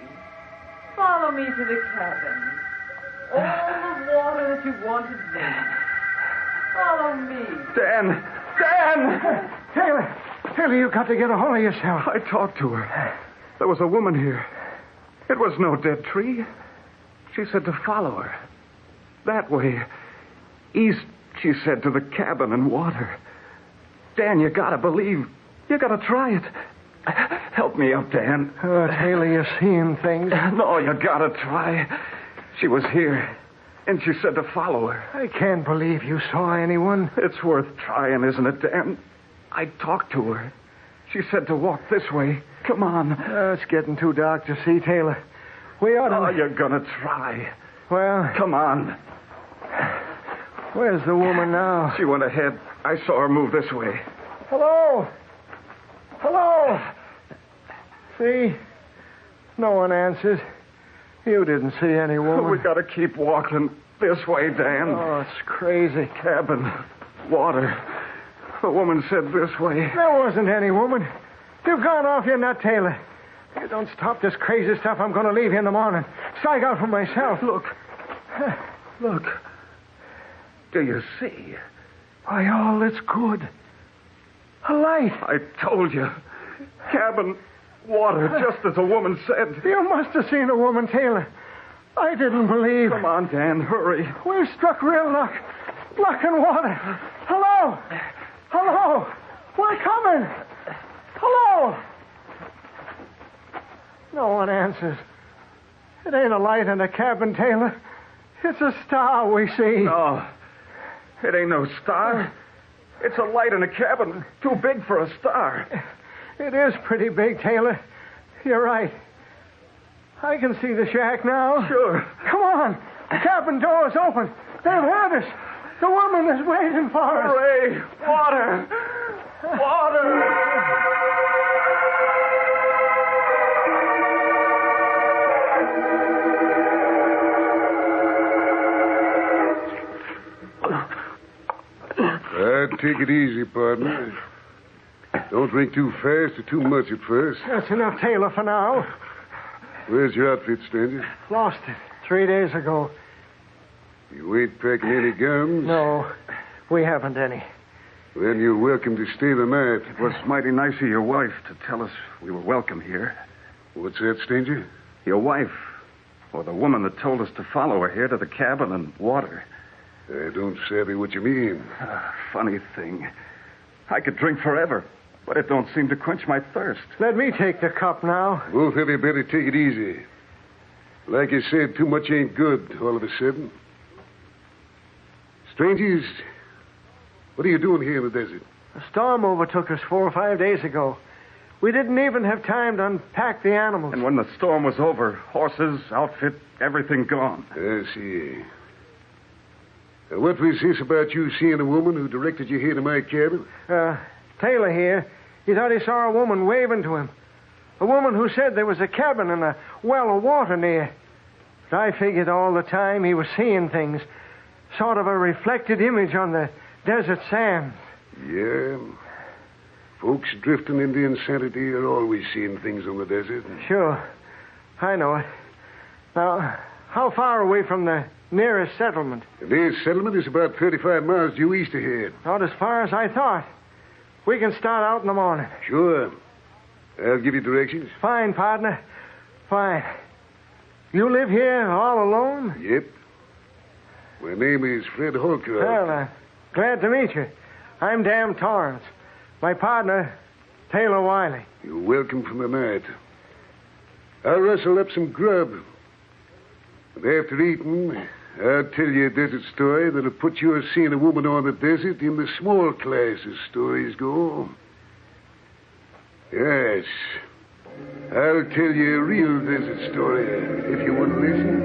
Follow me to the cabin. All the water that you want to drink. Follow me. Dan! Dan! Taylor, you got to get a hold of yourself. I talked to her. There was a woman here. It was no dead tree. She said to follow her. That way. East, she said, to the cabin and water. Dan, you gotta believe. You gotta try it. Help me up, Dan. Oh, Taylor, you're seeing things. No, you gotta try. She was here, and she said to follow her. I can't believe you saw anyone. It's worth trying, isn't it, Dan? I talked to her. She said to walk this way. Come on. It's getting too dark to see, Taylor. We ought to... Oh, you're gonna try. Well... Come on. Where's the woman now? She went ahead. I saw her move this way. Hello? Hello? See? No one answered. You didn't see any woman. We gotta keep walking this way, Dan. Oh, it's crazy. Cabin. Water. The woman said this way. There wasn't any woman. You've gone off your nut, Taylor. If you don't stop this crazy stuff, I'm going to leave you in the morning. Strike out for myself. Look. Look. Do you see? Why, all that's good. A light. I told you. Cabin, water, just as a woman said. You must have seen a woman, Taylor. I didn't believe. Come on, Dan, hurry. We've struck real luck. Luck and water. Hello? Hello? We're coming. Hello? No one answers. It ain't a light in the cabin, Taylor. It's a star we see. No, it ain't no star. It's a light in a cabin too big for a star. It is pretty big, Taylor. You're right. I can see the shack now. Sure. Come on. The cabin door's open. They've heard us. The woman is waiting for us. Hooray! Water! Water! Take it easy, partner. Don't drink too fast or too much at first. That's enough, Taylor, for now. Where's your outfit, stranger? Lost it 3 days ago. You ain't packing any guns? No, we haven't any. Then you're welcome to stay the night. It was mighty nice of your wife to tell us we were welcome here. What's that, stranger? Your wife, or the woman that told us to follow her here to the cabin and water. I don't savvy what you mean. Funny thing. I could drink forever, but it don't seem to quench my thirst. Let me take the cup now. Both of you better take it easy. Like you said, too much ain't good all of a sudden. Strangers, what are you doing here in the desert? A storm overtook us 4 or 5 days ago. We didn't even have time to unpack the animals. And when the storm was over, horses, outfit, everything gone. I see. Now, what was this about you seeing a woman who directed you here to my cabin? Taylor here, he thought he saw a woman waving to him. A A woman who said there was a cabin and a well of water near. But I figured all the time he was seeing things. Sort of a reflected image on the desert sands. Yeah. Folks drifting into insanity are always seeing things on the desert. Sure. I know it. Now, how far away from the nearest settlement? The nearest settlement is about 35 miles due east ahead. Not as far as I thought. We can start out in the morning. Sure. I'll give you directions. Fine, partner. Fine. You live here all alone? Yep. My name is Fred Holcroft. Well, glad to meet you. I'm Dan Torrance. My partner, Taylor Wiley. You're welcome for the night. I'll rustle up some grub. And after eating, I'll tell you a desert story that'll put your seeing a woman on the desert in the small class as stories go. Yes. I'll tell you a real desert story, if you would listen.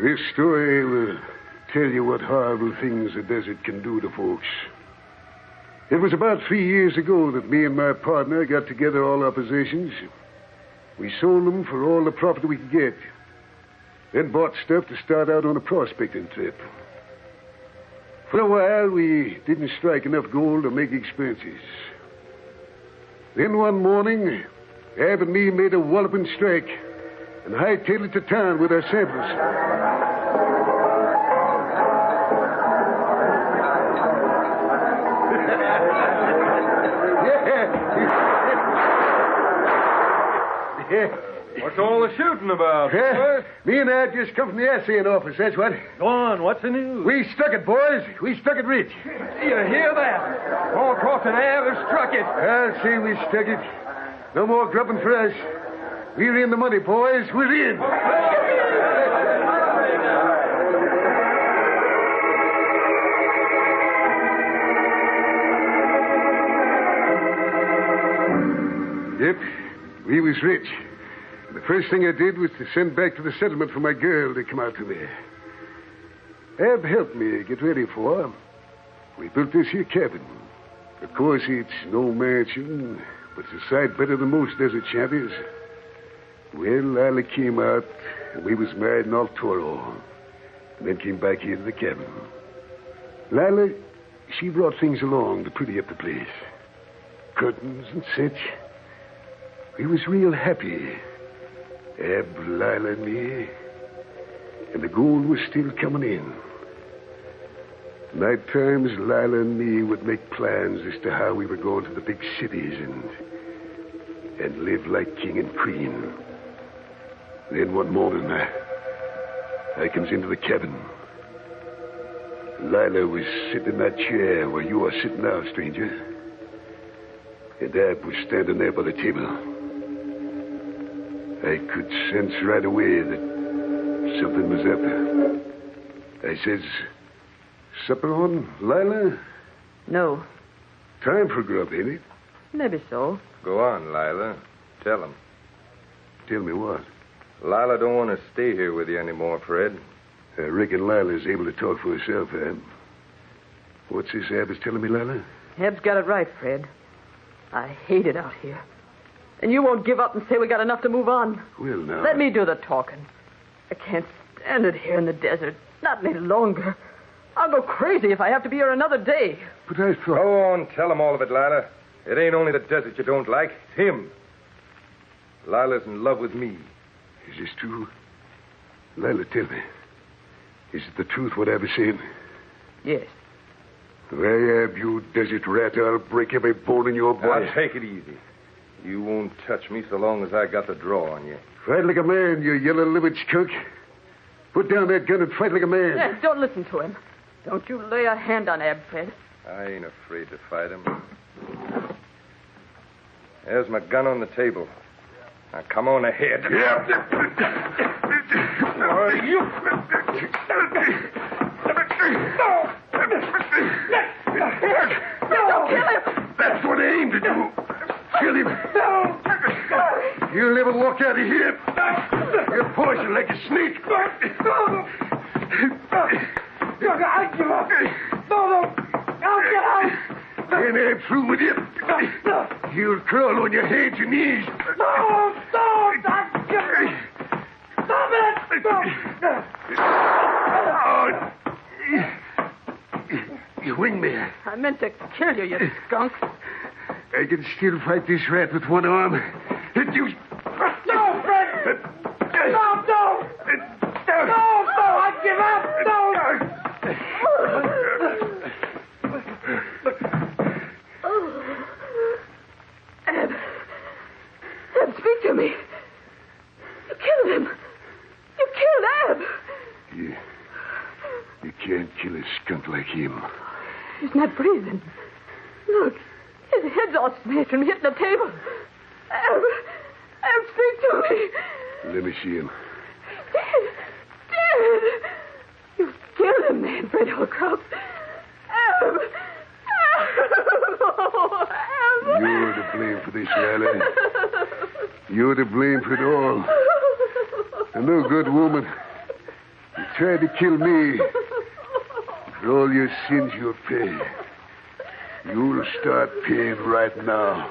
This story will tell you what horrible things the desert can do to folks. It was about 3 years ago that me and my partner got together all our possessions. We sold them for all the profit we could get. Then bought stuff to start out on a prospecting trip. For a while, we didn't strike enough gold to make expenses. Then one morning, Ab and me made a walloping strike and hightailed it to town with our samples. What's all the shooting about? Me and Ab just come from the assaying office, that's what. Go on, what's the news? We struck it, boys. We struck it rich. You hear that? All across an Ave have struck it. I'll say we struck it. No more grubbing for us. We're in the money, boys. We're in. Yep, we was rich. The first thing I did was to send back to the settlement for my girl to come out to me. Ab helped me get ready for her. We built this here cabin. Of course, it's no mansion, but it's a sight better than most desert shanties. Well, Lila came out, and we was married in El Toro, and then came back here to the cabin. Lila, she brought things along to pretty up the place. Curtains and such. We was real happy. Ab, Lila, and me. And the gold was still coming in. Night times, Lila and me would make plans as to how we were going to the big cities and live like king and queen. Then one morning, I comes into the cabin. Lila was sitting in that chair where you are sitting now, stranger. And Ab was standing there by the table. I could sense right away that something was up. I says, supper on, Lila? No. Time for grub, ain't it? Maybe so. Go on, Lila. Tell him. Tell me what? Lila don't want to stay here with you anymore, Fred. I reckon Lila's able to talk for herself, Ab. What's this Ab is telling me, Lila? Ab's got it right, Fred. I hate it out here. And you won't give up and say we got enough to move on. Well, now... Let me do the talking. I can't stand it here in the desert. Not any longer. I'll go crazy if I have to be here another day. But I thought... Go on, tell him all of it, Lila. It ain't only the desert you don't like. It's him. Lila's in love with me. Is this true? Lila, tell me. Is it the truth what I was saying? Yes. Well, Ab, you desert rat, I'll break every bone in your body. Now, take it easy. You won't touch me so long as I got the draw on you. Fight like a man, you yellow-livered skunk. Put down that gun and fight like a man. Yes, don't listen to him. Don't you lay a hand on Ab, Fred. I ain't afraid to fight him. There's my gun on the table. Now, come on ahead. Yeah. You... Don't kill him! That's what I aim to do. Kill him. You'll never walk out of here. You're poisoned like a snake. I give up. No. I'll get out. And I'm through with you. You'll crawl on your hands and knees. No. Stop it. You winged me. I meant to kill you, you skunk. I can still fight this rat with one arm. You... No, Fred. No. I give up. No. Eb, speak to me. You killed him. You killed Eb. You can't kill a skunk like him. He's not breathing. Look, his head's all smashed from hitting the table. Eb, speak to me. Let me see him. Dead. You killed him, man, Fred Holcroft. Eb. You're to blame for this, Lila. You're to blame for it all. A no good woman. You tried to kill me. For all your sins you'll pay. You'll start paying right now.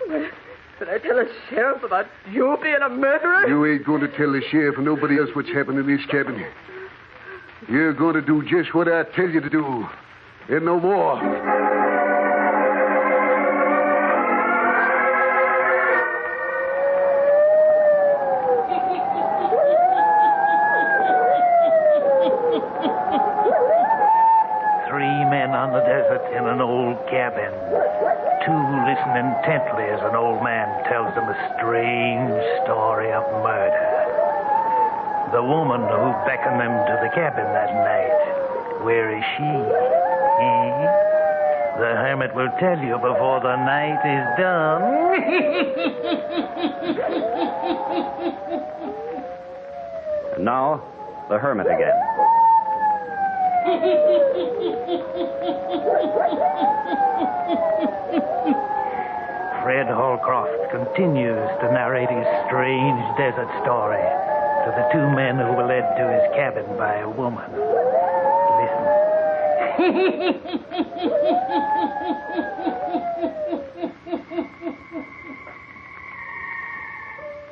Did I tell the sheriff about you being a murderer? You ain't going to tell the sheriff or nobody else what's happened in this cabin. You're going to do just what I tell you to do. And no more. 3 men on the desert in an old cabin. 2 listen intently as an old man tells them a strange story of murder. The woman who beckoned them to the cabin that night, where is she? The hermit will tell you before the night is done. And now, the hermit again. Fred Holcroft continues to narrate his strange desert story to the 2 men who were led to his cabin by a woman. Listen.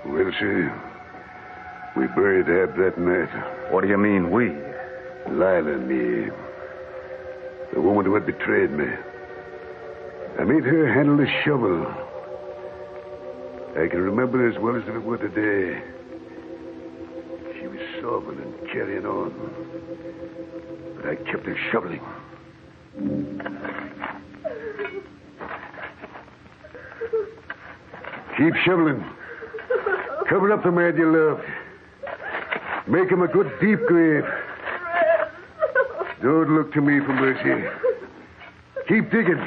Well, sir, we buried Ab that night. What do you mean, we? Lila and me. The woman who had betrayed me. I made her handle the shovel. I can remember as well as if it were today. She was sobbing and carrying on. But I kept her shoveling. Keep shoveling. Cover up the man you love. Make him a good deep grave. Don't look to me for mercy. Keep digging.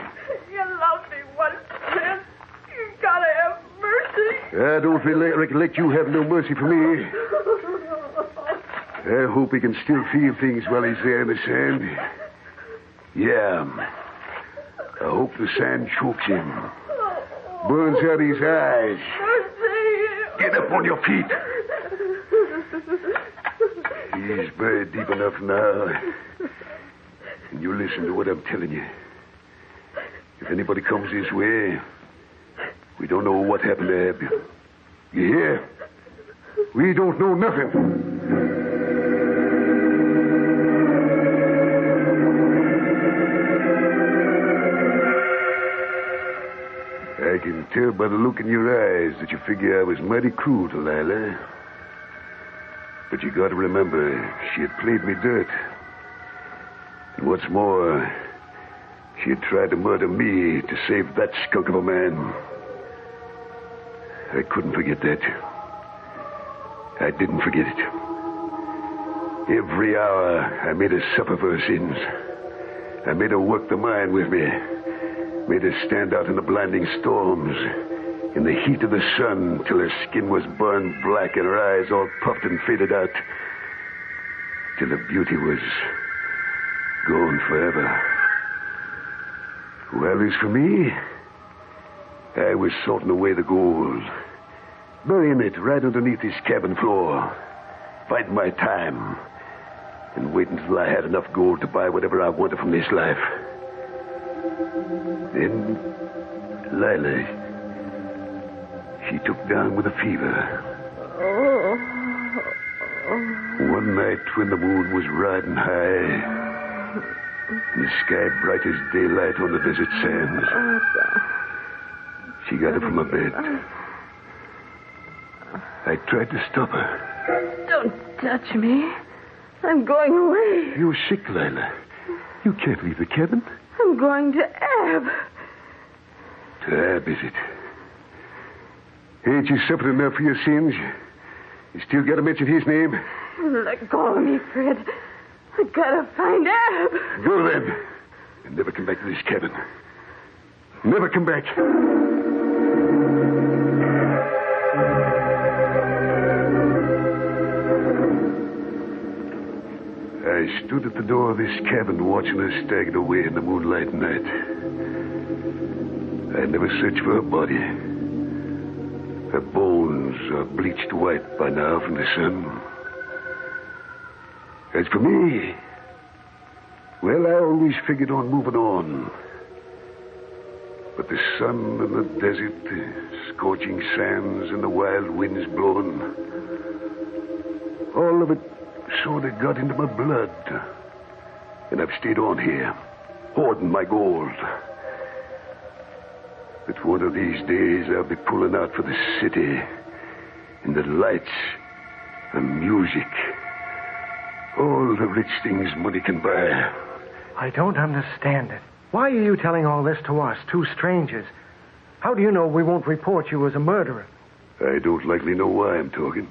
You loved me once, Fred. You gotta have mercy. I don't recollect you have no mercy for me. I hope he can still feel things while he's there in the sand. Yeah. I hope the sand chokes him. Burns out his eyes. Get up on your feet. He's buried deep enough now. And you listen to what I'm telling you. If anybody comes this way, we don't know what happened to Ab. You hear? We don't know nothing. I can tell by the look in your eyes that you figure I was mighty cruel to Lila. But you gotta remember, she had played me dirt. And what's more, she had tried to murder me to save that skunk of a man. I couldn't forget that. I didn't forget it. Every hour, I made her suffer for her sins. I made her work the mine with me. Made her stand out in the blinding storms, in the heat of the sun, till her skin was burned black and her eyes all puffed and faded out, till her beauty was gone forever. Well, as for me, I was sorting away the gold, burying it right underneath this cabin floor, biding my time, and wait until I had enough gold to buy whatever I wanted from this life. Then, Lila, she took down with a fever. One night when the moon was riding high, and the sky bright as daylight on the desert sands, she got up from her bed. I tried to stop her. Don't touch me. I'm going away. You're sick, Lila. You can't leave the cabin. I'm going to Ab. To Ab, is it? Ain't you suffered enough for your sins? You still got to mention his name? Let go of me, Fred. I gotta find Ab. Go then. And never come back to this cabin. Never come back. I stood at the door of this cabin watching her stagger away in the moonlight at night. I never searched for her body. Her bones are bleached white by now from the sun. As for me, well, I always figured on moving on. But the sun and the desert, the scorching sands and the wild winds blowing, all of it sort of got into my blood. And I've stayed on here, hoarding my gold. But one of these days I'll be pulling out for the city, and the lights and music, all the rich things money can buy. I don't understand it. Why are you telling all this to us, two strangers? How do you know we won't report you as a murderer? I don't likely know why I'm talking.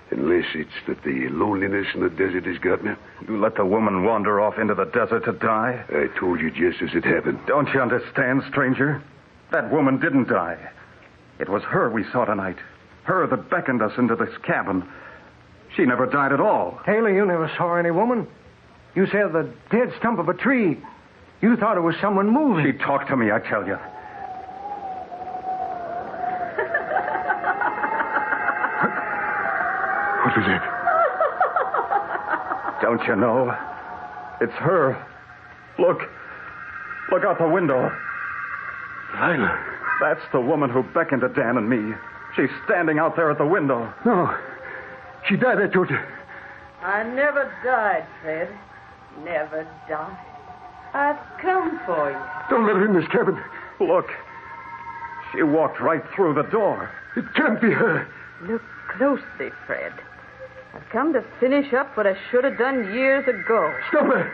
Unless it's that the loneliness in the desert has got me. You let the woman wander off into the desert to die? I told you just as it happened. Don't you understand, stranger? That woman didn't die. It was her we saw tonight. Her that beckoned us into this cabin. She never died at all. Taylor, you never saw any woman. You said the dead stump of a tree. You thought it was someone moving. She talked to me, I tell you. What was that? Don't you know? It's her. Look. Look out the window. Lila. That's the woman who beckoned to Dan and me. She's standing out there at the window. No. She died, I told you. I never died, Fred. Never died. I've come for you. Don't let her in this cabin. Look. She walked right through the door. It can't be her. Look closely, Fred. I've come to finish up what I should have done years ago. Stop her.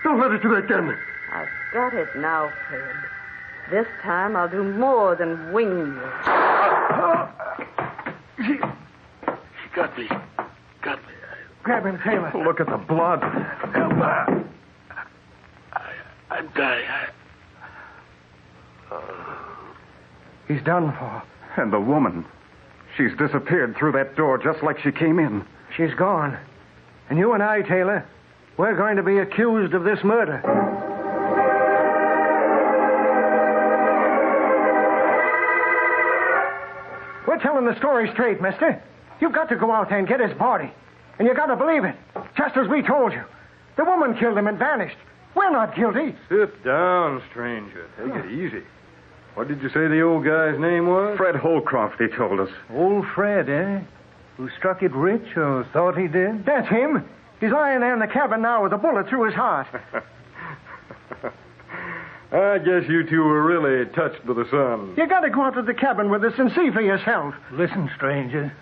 Don't let her do that again. I've got it now, Fred. This time I'll do more than wing you. She got me. Got me. Grab him, Taylor. Look at the blood. Help. I'm dying. He's done for. And the woman. She's disappeared through that door just like she came in. She's gone. And you and I, Taylor, we're going to be accused of this murder. We're telling the story straight, mister. You've got to go out there and get his body. And you got to believe it, just as we told you. The woman killed him and vanished. We're not guilty. Sit down, stranger. Take it easy. What did you say the old guy's name was? Fred Holcroft, he told us. Old Fred, eh? Who struck it rich or thought he did? That's him. He's lying there in the cabin now with a bullet through his heart. I guess you two were really touched by the sun. You got to go out to the cabin with us and see for yourself. Listen, stranger.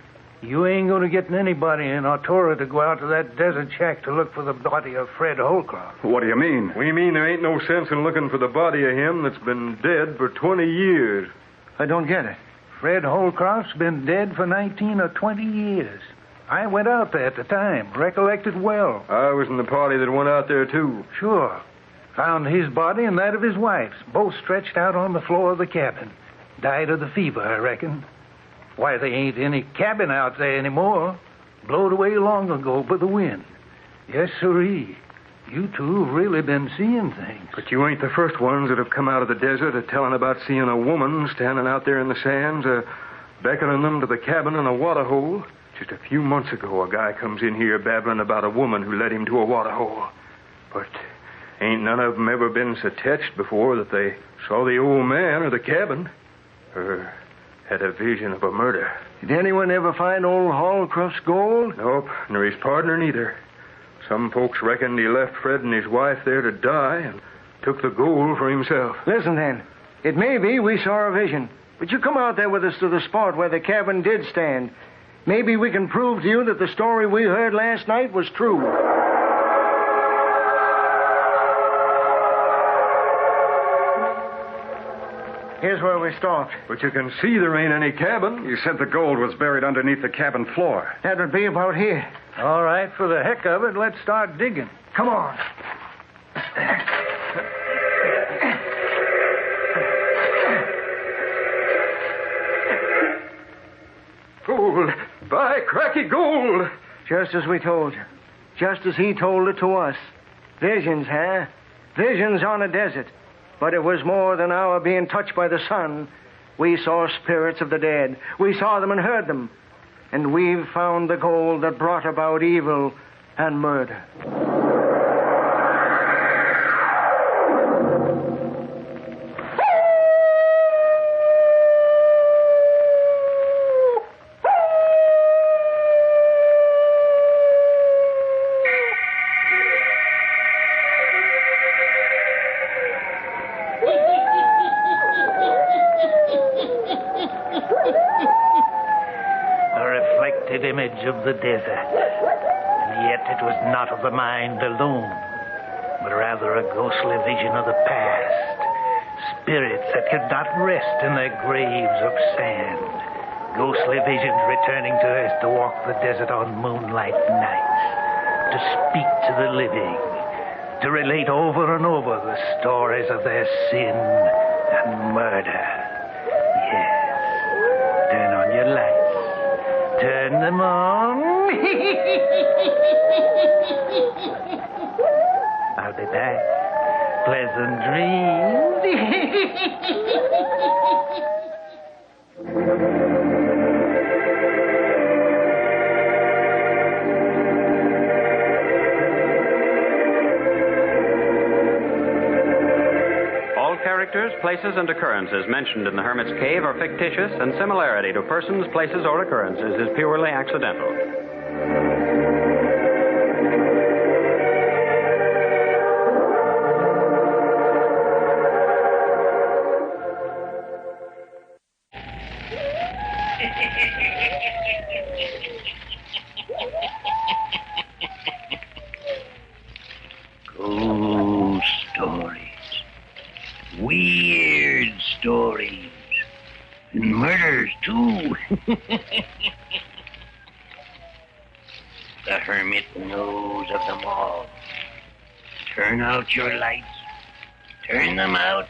You ain't going to get anybody in Artura to go out to that desert shack to look for the body of Fred Holcroft. What do you mean? We mean there ain't no sense in looking for the body of him that's been dead for 20 years. I don't get it. Fred Holcroft's been dead for 19 or 20 years. I went out there at the time, recollected well. I was in the party that went out there, too. Sure. Found his body and that of his wife's, both stretched out on the floor of the cabin. Died of the fever, I reckon. Why, there ain't any cabin out there anymore. Blowed away long ago by the wind. Yes, sirree. You two have really been seeing things. But you ain't the first ones that have come out of the desert telling about seeing a woman standing out there in the sands, beckoning them to the cabin in a water hole. Just a few months ago, a guy comes in here babbling about a woman who led him to a water hole. But ain't none of them ever been so touched before that they saw the old man or the cabin or had a vision of a murder. Did anyone ever find old Hallcroft's gold? Nope, nor his partner neither. Some folks reckoned he left Fred and his wife there to die and took the gold for himself. Listen, then. It may be we saw a vision, but you come out there with us to the spot where the cabin did stand. Maybe we can prove to you that the story we heard last night was true. Here's where we stopped. But you can see there ain't any cabin. You said the gold was buried underneath the cabin floor. That would be about here. All right, for the heck of it, let's start digging. Come on. Gold. By cracky gold. Just as we told you. Just as he told it to us. Visions, huh? Visions on a desert. But it was more than our being touched by the sun. We saw spirits of the dead. We saw them and heard them. And we've found the gold that brought about evil and murder. Image of the desert. And yet it was not of the mind alone, but rather a ghostly vision of the past. Spirits that could not rest in their graves of sand. Ghostly visions returning to earth to walk the desert on moonlight nights. To speak to the living. To relate over and over the stories of their sin and murder. Yes. Turn on your lights. Turn them on. I'll be back. Pleasant All characters, places, and occurrences mentioned in the Hermit's Cave are fictitious, and similarity to persons, places, or occurrences is purely accidental. Ghost stories. Weird stories. And murders, too. The Hermit knows of them all. Turn out your lights. Turn them out.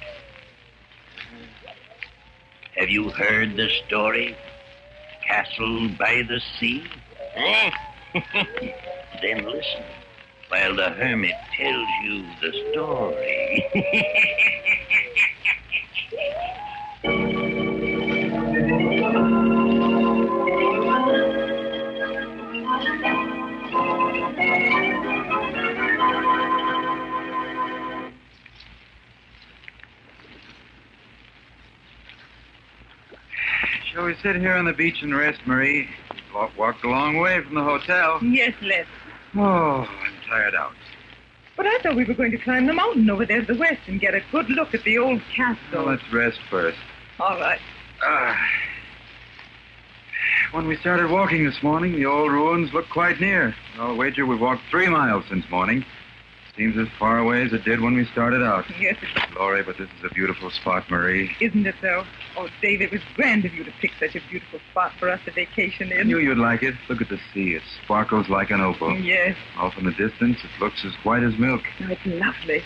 Have you heard the story? Castle by the Sea? Eh? Then listen while the Hermit tells you the story. Shall we sit here on the beach and rest, Marie? Walked a long way from the hotel. Yes, let's. Oh, I'm tired out. But I thought we were going to climb the mountain over there to the west and get a good look at the old castle. Well, let's rest first. All right. When we started walking this morning, the old ruins looked quite near. I'll wager we've walked 3 miles since morning. Seems as far away as it did when we started out. Yes, it does. Glory, but this is a beautiful spot, Marie. Isn't it, though? Oh, Dave, it was grand of you to pick such a beautiful spot for us to vacation in. I knew you'd like it. Look at the sea. It sparkles like an opal. Yes. Off in the distance, it looks as white as milk. Oh, it's lovely.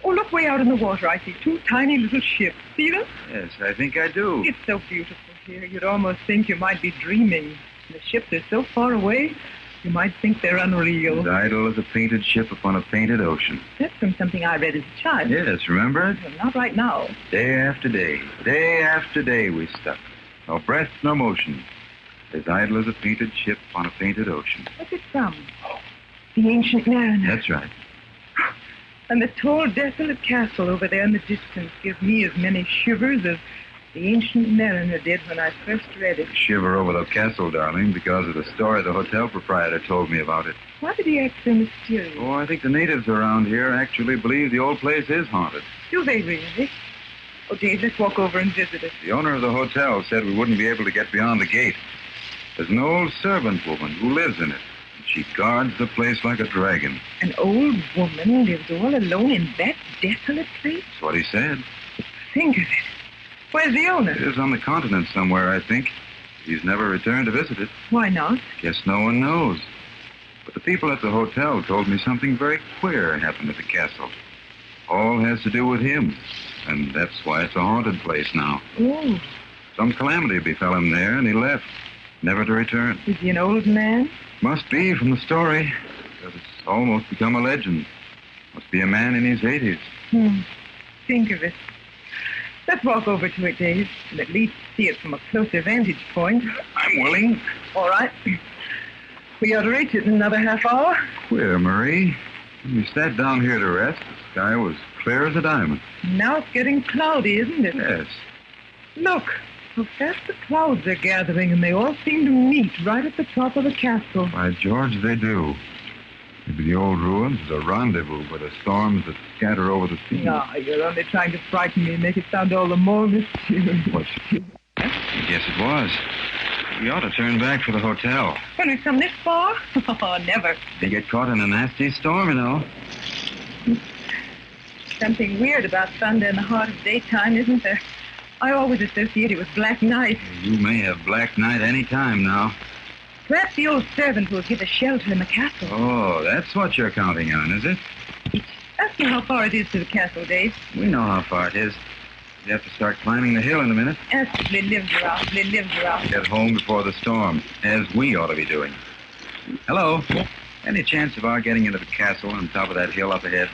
Oh, look way out in the water. I see 2 tiny little ships. See them? Yes, I think I do. It's so beautiful here. You'd almost think you might be dreaming. The ships are so far away, you might think they're unreal. As idle as a painted ship upon a painted ocean. That's from something I read as a child. Yes, remember it? Well, not right now. Day after day we stuck. No breath, no motion. as idle as a painted ship on a painted ocean. What's it from? The ancient mariner. That's right. And the tall, desolate castle over there in the distance gives me as many shivers as the ancient mariner did when I first read it. Shiver over the castle, darling, because of the story the hotel proprietor told me about it. Why did he act so mysterious? Oh, I think the natives around here actually believe the old place is haunted. Do they really? Oh, Dave, let's walk over and visit it. The owner of the hotel said we wouldn't be able to get beyond the gate. There's an old servant woman who lives in it. And she guards the place like a dragon. An old woman lives all alone in that desolate place? That's what he said. Think of it. Where's the owner? It is on the continent somewhere, I think. He's never returned to visit it. Why not? Guess no one knows. But the people at the hotel told me something very queer happened at the castle. All has to do with him. And that's why it's a haunted place now. Oh. Some calamity befell him there, and he left, never to return. Is he an old man? Must be from the story, because it's almost become a legend. Must be a man in his 80s. Think of it. Let's walk over to it, Dave, and at least see it from a closer vantage point. I'm willing. All right. We ought to reach it in another half hour. Queer, Marie. When we sat down here to rest, the sky was clear as a diamond. Now it's getting cloudy, isn't it? Yes. Look, how fast the clouds are gathering, and they all seem to meet right at the top of the castle. By George, they do. Maybe the old ruins is a rendezvous for the storms that scatter over the sea. No, you're only trying to frighten me and make it sound all the more mysterious. I guess it was. We ought to turn back for the hotel. When we've come this far? Oh, never. They get caught in a nasty storm, you know. Something weird about thunder in the heart of daytime, isn't there? I always associate it with black night. You may have black night any time now. Perhaps the old servant will give us shelter in the castle. Oh, that's what you're counting on, is it? Ask me how far it is to the castle, Dave. We know how far it is. You have to start climbing the hill in a minute. Ask if Lynn lives around. Get home before the storm, as we ought to be doing. Hello. Any chance of our getting into the castle on top of that hill up ahead?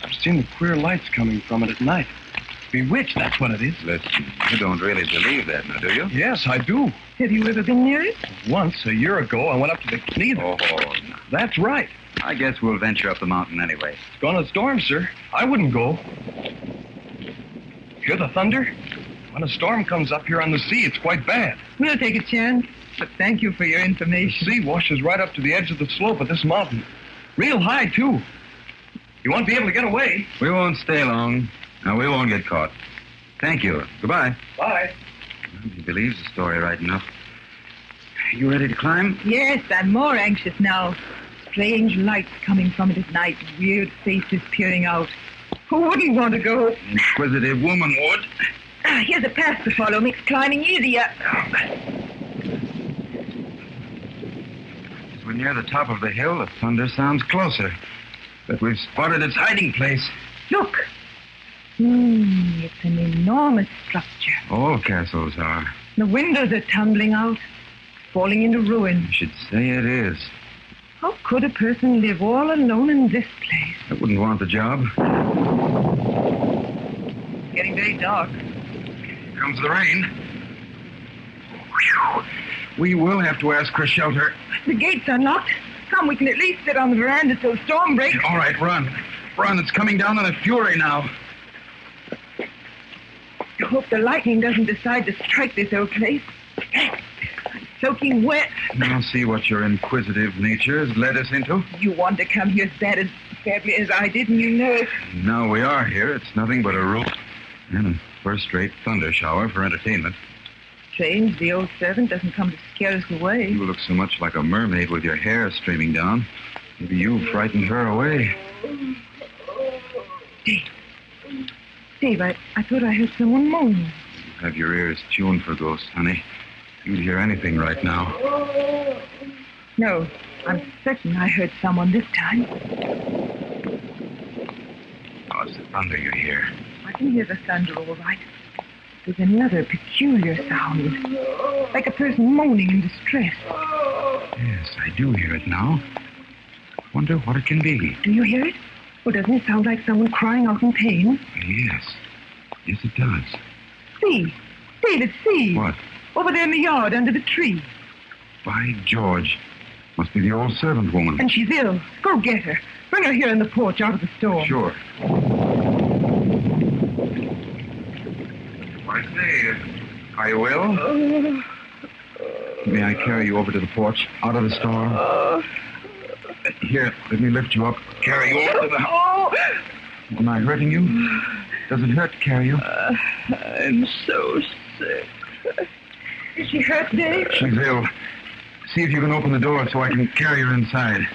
I've seen the queer lights coming from it at night. Bewitched, that's what it is. Listen, you don't really believe that, now, do you? Yes, I do. Have you ever been near it? Once, a year ago, I went up to the neither. Oh, no. That's right. I guess we'll venture up the mountain anyway. It's gonna storm, sir. I wouldn't go. Hear the thunder? When a storm comes up here on the sea, it's quite bad. We'll take a chance, but thank you for your information. The sea washes right up to the edge of the slope of this mountain. Real high, too. You won't be able to get away. We won't stay long. No, we won't get caught. Thank you. Goodbye. Bye. He believes the story right enough. You ready to climb? Yes, I'm more anxious now. Strange lights coming from it at night, weird faces peering out. Who wouldn't want to go? Inquisitive woman would. Here's a path to follow. Makes climbing easier. As we're near the top of the hill, the thunder sounds closer. But we've spotted its hiding place. Look. It's an enormous structure. All castles are. The windows are tumbling out, falling into ruin. You should say it is. How could a person live all alone in this place? I wouldn't want the job. It's getting very dark. Here comes the rain. Whew. We will have to ask for shelter. The gate's unlocked. Come, we can at least sit on the veranda till the storm breaks. All right, run. Run, it's coming down in a fury now. I hope the lightning doesn't decide to strike this old place. I'm soaking wet. Now see what your inquisitive nature has led us into. You wanted to come here as badly as I did, and you know it. Now we are here. It's nothing but a room and a first-rate thunder shower for entertainment. Strange, the old servant doesn't come to scare us away. You look so much like a mermaid with your hair streaming down. Maybe you frightened her away. Dave, I thought I heard someone moaning. You have your ears tuned for ghosts, honey. You'd hear anything right now. No, I'm certain I heard someone this time. Oh, it's the thunder you hear. I can hear the thunder all right. There's another peculiar sound, like a person moaning in distress. Yes, I do hear it now. I wonder what it can be. Do you hear it? Or doesn't it sound like someone crying out in pain? Yes. Yes, it does. See. David, see. What? Over there in the yard under the tree. By George. Must be the old servant woman. And she's ill. Go get her. Bring her here in the porch out of the store. Sure. I say, are you ill? May I carry you over to the porch, out of the store? Here, let me lift you up. Carry you over to the house. Am I hurting you? Does it hurt to carry you? I'm so sick. Is she hurt, Dave? She's ill. See if you can open the door so I can carry her inside.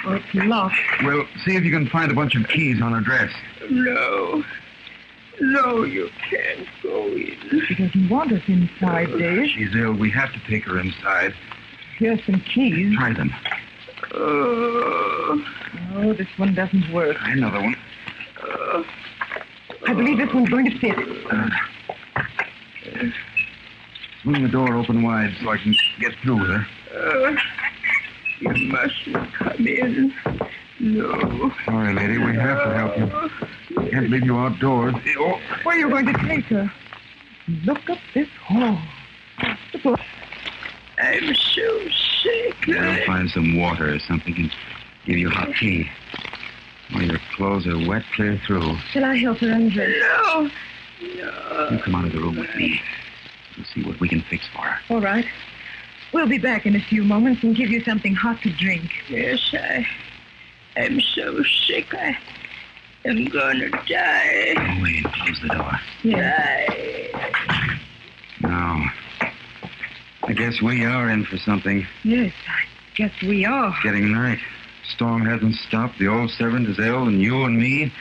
Oh, it's locked. Well, see if you can find a bunch of keys on her dress. No. No, you can't go in. She doesn't want us inside, Dave. She's ill. We have to take her inside. Here's some keys. Try them. Oh, this one doesn't work. Try another one. I believe this one's going to fit. Swing the door open wide so I can get through with her. You mustn't come in. No. Sorry, lady. We have to help you. Can't leave you outdoors. Oh. Where are you going to take her? Look up this hall. I'm so sick. I'll find some water or something and give you hot tea. Well, your clothes are wet clear through. Shall I help her undress? No. You come out of the room with me. We'll see what we can fix for her. All right. We'll be back in a few moments and give you something hot to drink. Yes, I'm so sick. I'm gonna die. Go away and close the door. Yes. Now, I guess we are in for something. Yes, I guess we are. It's getting night. Storm hasn't stopped. The old servant is ill, and you and me.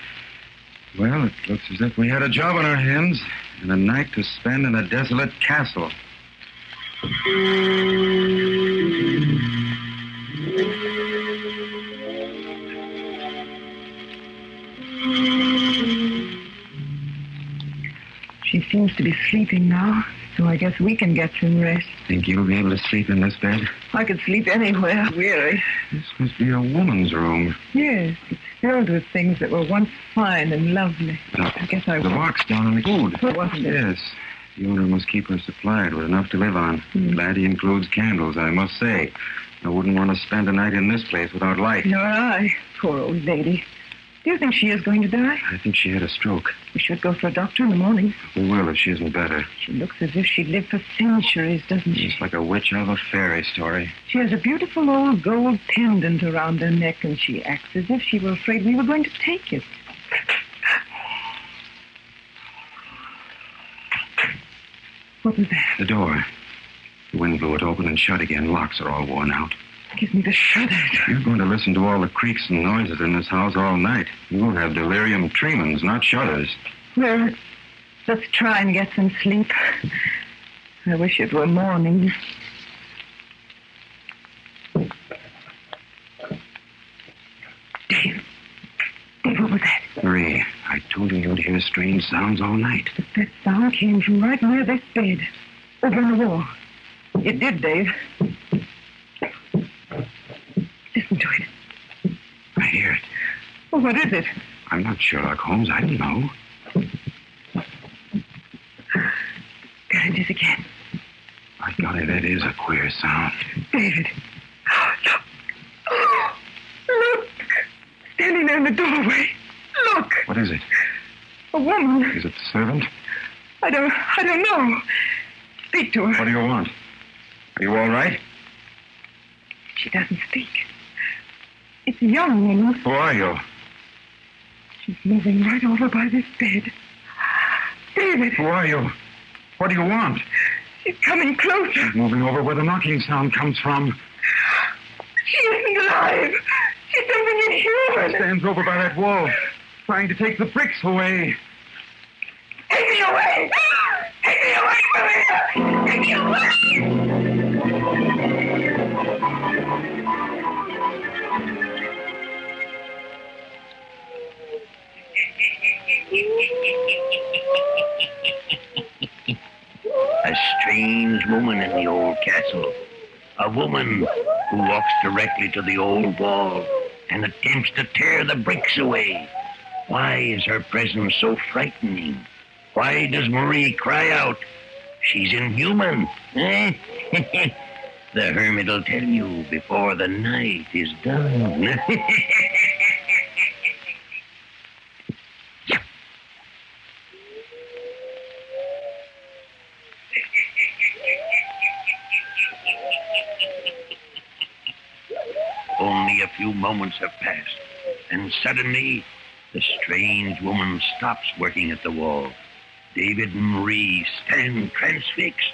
Well, it looks as if we had a job on our hands and a night to spend in a desolate castle. She seems to be sleeping now, so I guess we can get some rest. Think you'll be able to sleep in this bed? I could sleep anywhere, weary. This must be a woman's room. Yes, it's filled with things that were once fine and lovely. I guess I The will. box down on the food. Wasn't it? Yes. The owner must keep her supplied with enough to live on. Glad he includes candles, I must say. I wouldn't want to spend a night in this place without light. Nor I. Poor old lady. Do you think she is going to die? I think she had a stroke. We should go for a doctor in the morning. We will if she isn't better. She looks as if she'd lived for centuries, doesn't she? Just like a witch out of a fairy story. She has a beautiful old gold pendant around her neck, and she acts as if she were afraid we were going to take it. What was that? The door. The wind blew it open and shut again. Locks are all worn out. Give me the shutters. You're going to listen to all the creaks and noises in this house all night. You'll have delirium tremens, not shudders. Well, let's try and get some sleep. I wish it were morning. Dave, what was that? Marie, I told you you'd hear strange sounds all night. But that sound came from right near this bed, over on the wall. It did, Dave. Listen to it. I hear it. Well, what is it? I'm not Sherlock Holmes. I don't know. There it is again. By golly, that is a queer sound. David. Look. Look. Standing there in the doorway. Look. What is it? A woman. Is it the servant? I don't know. Speak to her. What do you want? Are you all right? She doesn't speak. It's a young woman. Who are you? She's moving right over by this bed. David. Who are you? What do you want? She's coming closer. She's moving over where the knocking sound comes from. She isn't alive. She's something inhuman. She stands over by that wall, trying to take the bricks away. Take me away! Take me away from here! Take me away! A strange woman in the old castle. A woman who walks directly to the old wall and attempts to tear the bricks away. Why is her presence so frightening? Why does Marie cry out? She's inhuman. The Hermit will tell you before the night is done. Only a few moments have passed, and suddenly the strange woman stops working at the wall. David and Marie stand transfixed.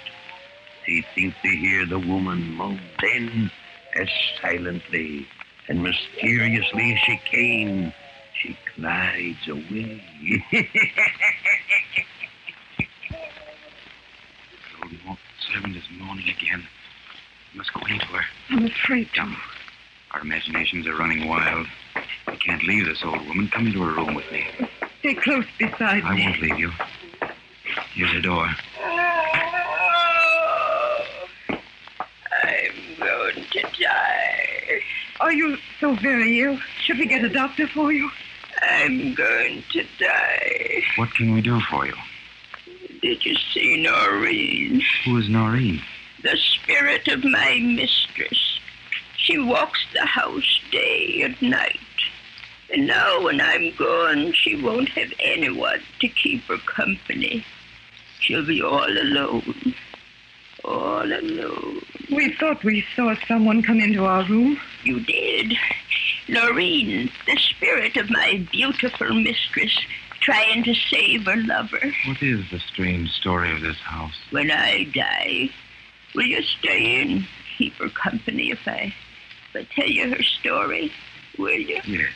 They think they hear the woman moan. Then, as silently and mysteriously as she came, she glides away. The old servant is moaning again. We must go into her. I'm afraid to. Our imaginations are running wild. We can't leave this old woman. Come into her room with me. Stay close beside I me. won't leave you. Here's the door. I'm going to die. Are you so very ill? Should we get a doctor for you? I'm going to die. What can we do for you? Did you see Noreen? Who is Noreen? The spirit of my mistress. She walks the house day and night. And now when I'm gone, she won't have anyone to keep her company. She'll be all alone. All alone. We thought we saw someone come into our room. You did. Noreen, the spirit of my beautiful mistress, trying to save her lover. What is the strange story of this house? When I die, will you stay and keep her company if I tell you her story? Will you? Yes.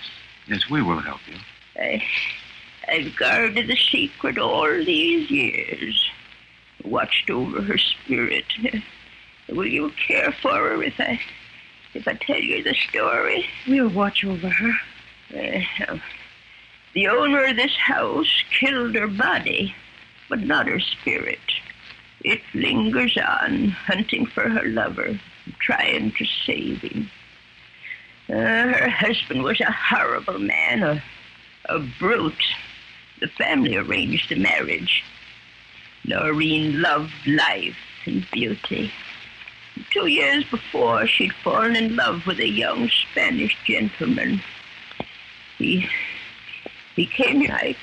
Yes, we will help you. I've guarded the secret all these years. Watched over her spirit. Will you care for her if I tell you the story? We'll watch over her. The owner of this house killed her body, but not her spirit. It lingers on, hunting for her lover, trying to save him. Her husband was a horrible man, a brute. The family arranged the marriage. Noreen loved life and beauty. 2 years before, she'd fallen in love with a young Spanish gentleman. He came here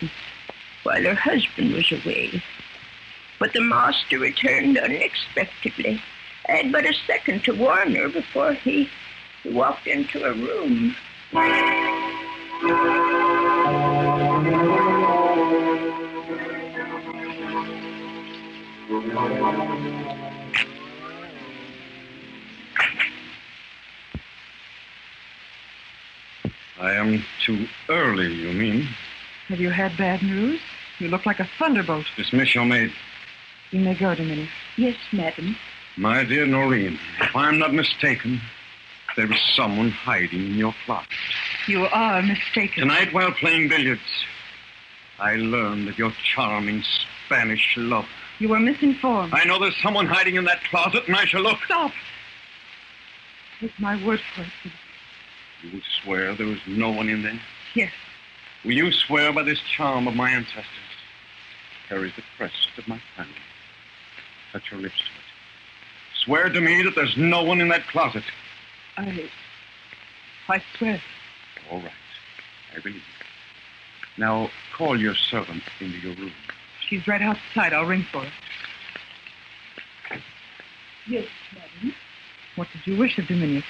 while her husband was away. But the master returned unexpectedly. I had but a second to warn her before he walked into her room. I am too early, you mean? Have you had bad news? You look like a thunderbolt. Dismiss your maid. You may go, Dominie. Yes, madam. My dear Noreen, if I'm not mistaken, there is someone hiding in your closet. You are mistaken. Tonight, while playing billiards, I learned of your charming Spanish love. You were misinformed. I know there's someone hiding in that closet, and I shall look. Stop. Take my word for it. You will swear there is no one in there? Yes. Will you swear by this charm of my ancestors? Carries the crest of my family. Touch your lips to it. Swear to me that there's no one in that closet. I swear. All right. I believe you. Now, call your servant into your room. She's right outside. I'll ring for her. Yes, madam. What did you wish of Dominie?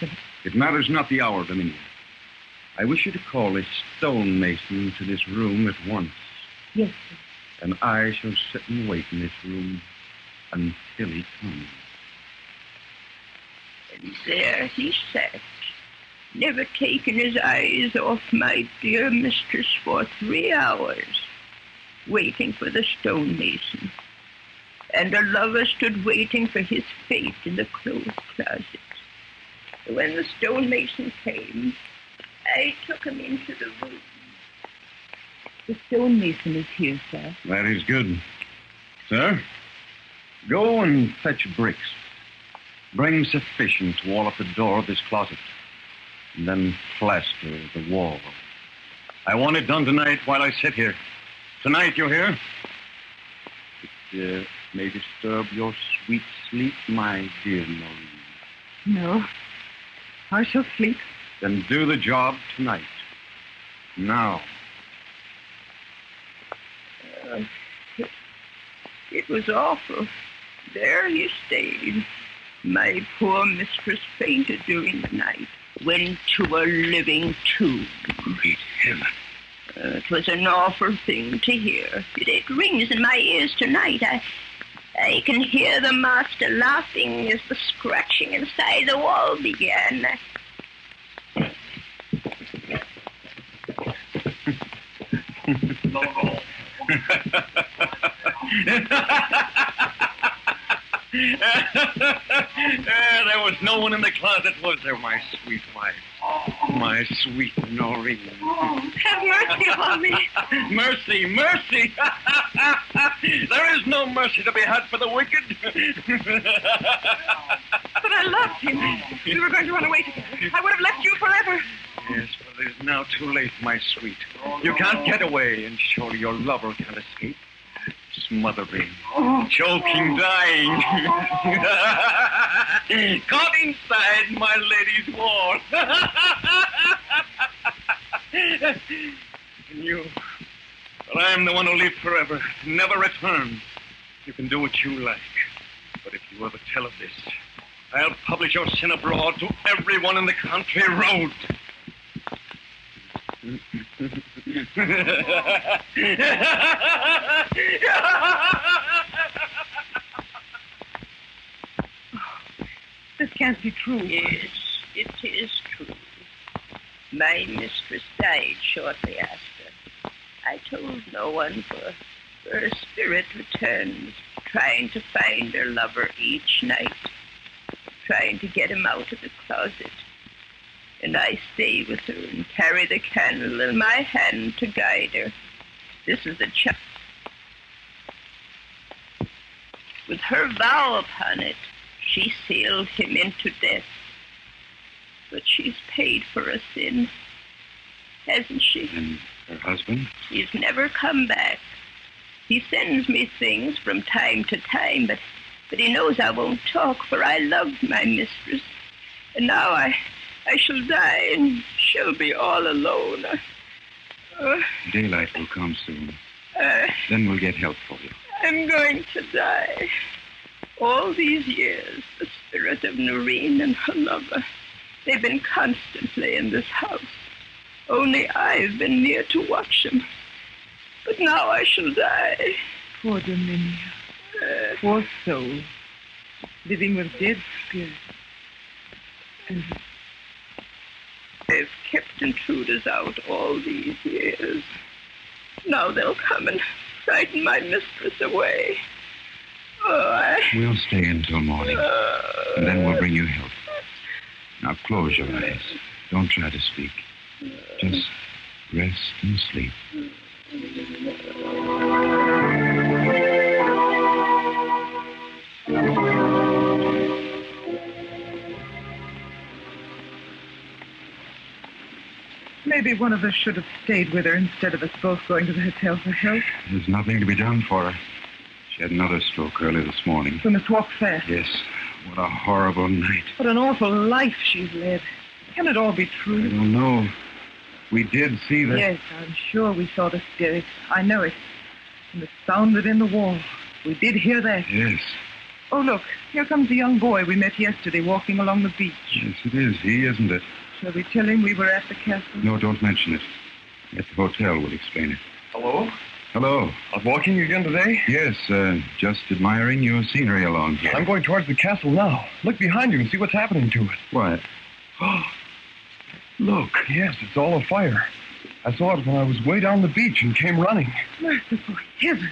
It matters not the hour, Dominie. I wish you to call a stonemason into this room at once. Yes, sir. And I shall sit and wait in this room until he comes. And there he sat, never taking his eyes off my dear mistress for 3 hours, waiting for the stonemason. And a lover stood waiting for his fate in the clothes closet. When the stonemason came, I took him into the room. The stonemason is here, sir. That is good. Sir, go and fetch bricks. Bring sufficient to wall up the door of this closet. And then plaster the wall. I want it done tonight while I sit here. Tonight, you hear? It may disturb your sweet sleep, my dear Marie. No. I shall sleep. Then do the job tonight. Now. It was awful. There he stayed. My poor mistress fainted during the night. Went to a living tomb. Great heaven. It was an awful thing to hear. It rings in my ears tonight. I can hear the master laughing as the scratching inside the wall began. There was no one in the closet, was there, my sweet wife? My sweet Noreen. Oh, have mercy upon me. Mercy, mercy. There is no mercy to be had for the wicked. But I loved him. We were going to run away together. I would have left you forever. Yes, but it is now too late, my sweet. You can't get away, and surely your lover can't escape. Smothering, choking, dying. Caught inside my lady's wall. And you, but I am the one who lives forever, never return. You can do what you like. But if you ever tell of this, I'll publish your sin abroad to everyone in the country round. This can't be true. Yes, it is true. My mistress died shortly after. I told no one, for her spirit returns, trying to find her lover each night, trying to get him out of the closet. And I stay with her and carry the candle in my hand to guide her. This is the child. With her vow upon it, she sealed him into death. But she's paid for a sin, hasn't she? And her husband? He's never come back. He sends me things from time to time, but he knows I won't talk, for I love my mistress. And now I shall die, and she'll be all alone. Daylight will come soon. Then we'll get help for you. I'm going to die. All these years, the spirit of Noreen and her lover, they've been constantly in this house. Only I've been near to watch them. But now I shall die. Poor Dominia. Poor soul. Living with dead spirits. And they've kept intruders out all these years. Now they'll come and frighten my mistress away. We'll stay until morning, and then we'll bring you help. Now close your eyes. Don't try to speak. Just rest and sleep. maybe one of us should have stayed with her instead of us both going to the hotel for help. There's nothing to be done for her. She had another stroke early this morning. We must walk fast. Yes. What a horrible night. What an awful life she's led. Can it all be true? I don't know. We did see that. Yes, I'm sure we saw the spirit. I know it. And the sound within the wall. We did hear that. Yes. Oh, look. Here comes the young boy we met yesterday walking along the beach. Yes, it is. He, isn't it? Shall we tell him we were at the castle? No, don't mention it. At the hotel, we'll explain it. Hello? Hello. Out walking again today? Yes, just admiring your scenery along here. I'm going towards the castle now. Look behind you and see what's happening to it. What? Oh, look. Yes, it's all afire. I saw it when I was way down the beach and came running. Merciful heaven.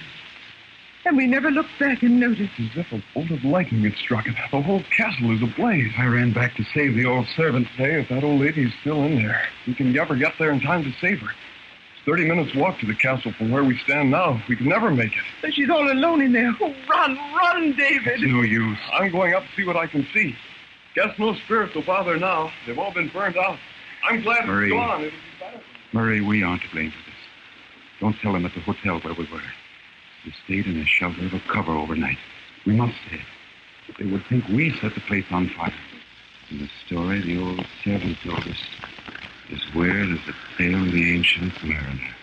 And we never looked back and noticed. As if a bolt of lightning had struck it. The whole castle is ablaze. I ran back to save the old servant. Say, if that old lady is still in there, we can never get there in time to save her. It's 30 minutes walk to the castle from where we stand now. We can never make it. But she's all alone in there. Oh, run, David. It's no use. I'm going up to see what I can see. Guess no spirits will bother now. They've all been burned out. I'm glad Marie. it's gone. It'll be better. Murray, we aren't to blame for this. Don't tell them at the hotel where we were. We stayed in a shelter of a cover overnight. We must stay. They would think we set the place on fire. And the story the old servant told us is weird as the tale of the ancient mariner.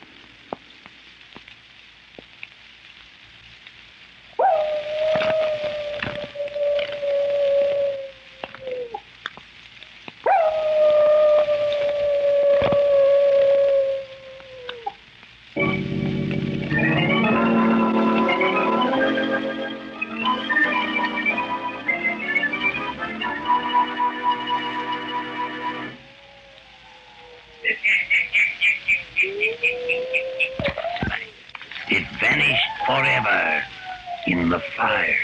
It vanished forever in the fire,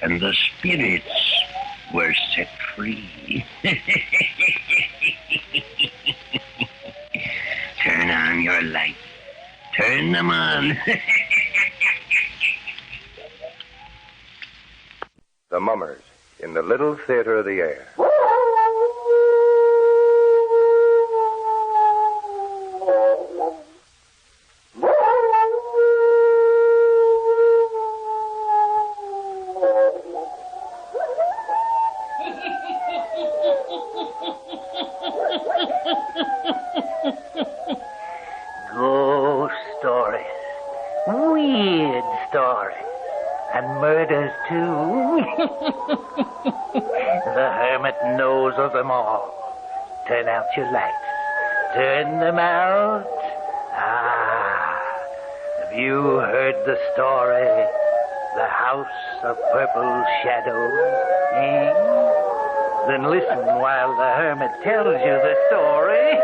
and the spirits were set free. Turn on your lights. Turn them on. The Mummers in the Little Theater of the Air. Ghost stories. Weird stories. And murders, too. The Hermit knows of them all. Turn out your lights. Turn them out. Have you heard the story? The House of Purple Shadows, eh? Then listen while the Hermit tells you the story.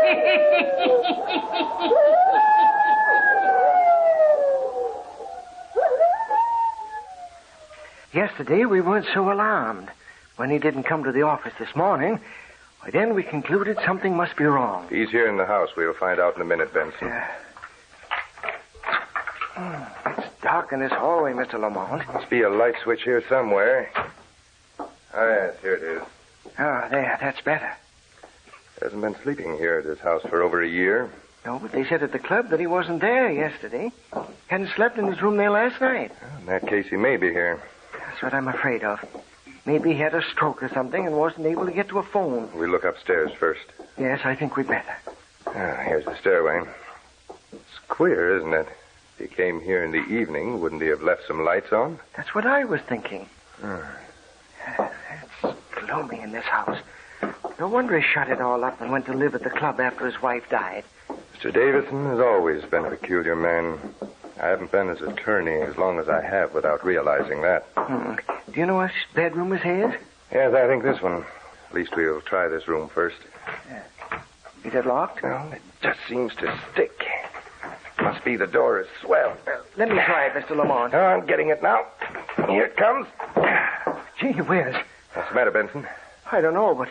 Yesterday, we weren't so alarmed. When he didn't come to the office this morning, why, then we concluded something must be wrong. He's here in the house. We'll find out in a minute, Benson. It's dark in this hallway, Mr. Lamont. Must be a light switch here somewhere. Oh, yes, here it is. Oh, there, that's better. Hasn't been sleeping here at his house for over a year. No, but they said at the club that he wasn't there yesterday. Hadn't slept in his room there last night. In that case, he may be here. That's what I'm afraid of. Maybe he had a stroke or something and wasn't able to get to a phone. We'll look upstairs first. Yes, I think we'd better. Here's the stairway. It's queer, isn't it? If he came here in the evening, wouldn't he have left some lights on? That's what I was thinking. It's gloomy in this house. No wonder he shut it all up and went to live at the club after his wife died. Mr. Davidson has always been a peculiar man. I haven't been his attorney as long as I have without realizing that. Do you know which bedroom is his? Yes, I think this one. At least we'll try this room first. Is it locked? Well, it just seems to stick. Must be the door is swelled. Let me try it, Mr. Lamont. Oh, I'm getting it now. Here it comes. Gee whiz. What's the matter, Benson? I don't know, but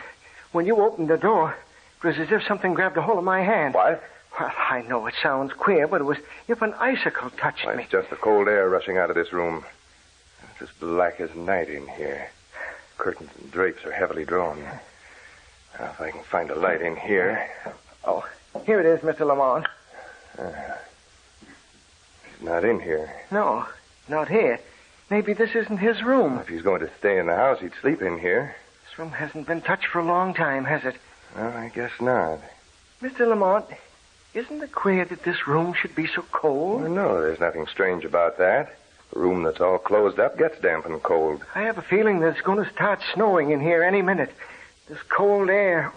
when you opened the door, it was as if something grabbed a hold of my hand. What? Well, I know it sounds queer, but it was as if an icicle touched me. It's just the cold air rushing out of this room. It's as black as night in here. Curtains and drapes are heavily drawn. Now, if I can find a light in here. Oh, here it is, Mr. Lamont. He's not in here. No, not here. Maybe this isn't his room. If he's going to stay in the house, he'd sleep in here. This room hasn't been touched for a long time, has it? Well, I guess not. Mr. Lamont, isn't it queer that this room should be so cold? Well, no, there's nothing strange about that. A room that's all closed up gets damp and cold. I have a feeling that it's going to start snowing in here any minute. This cold air,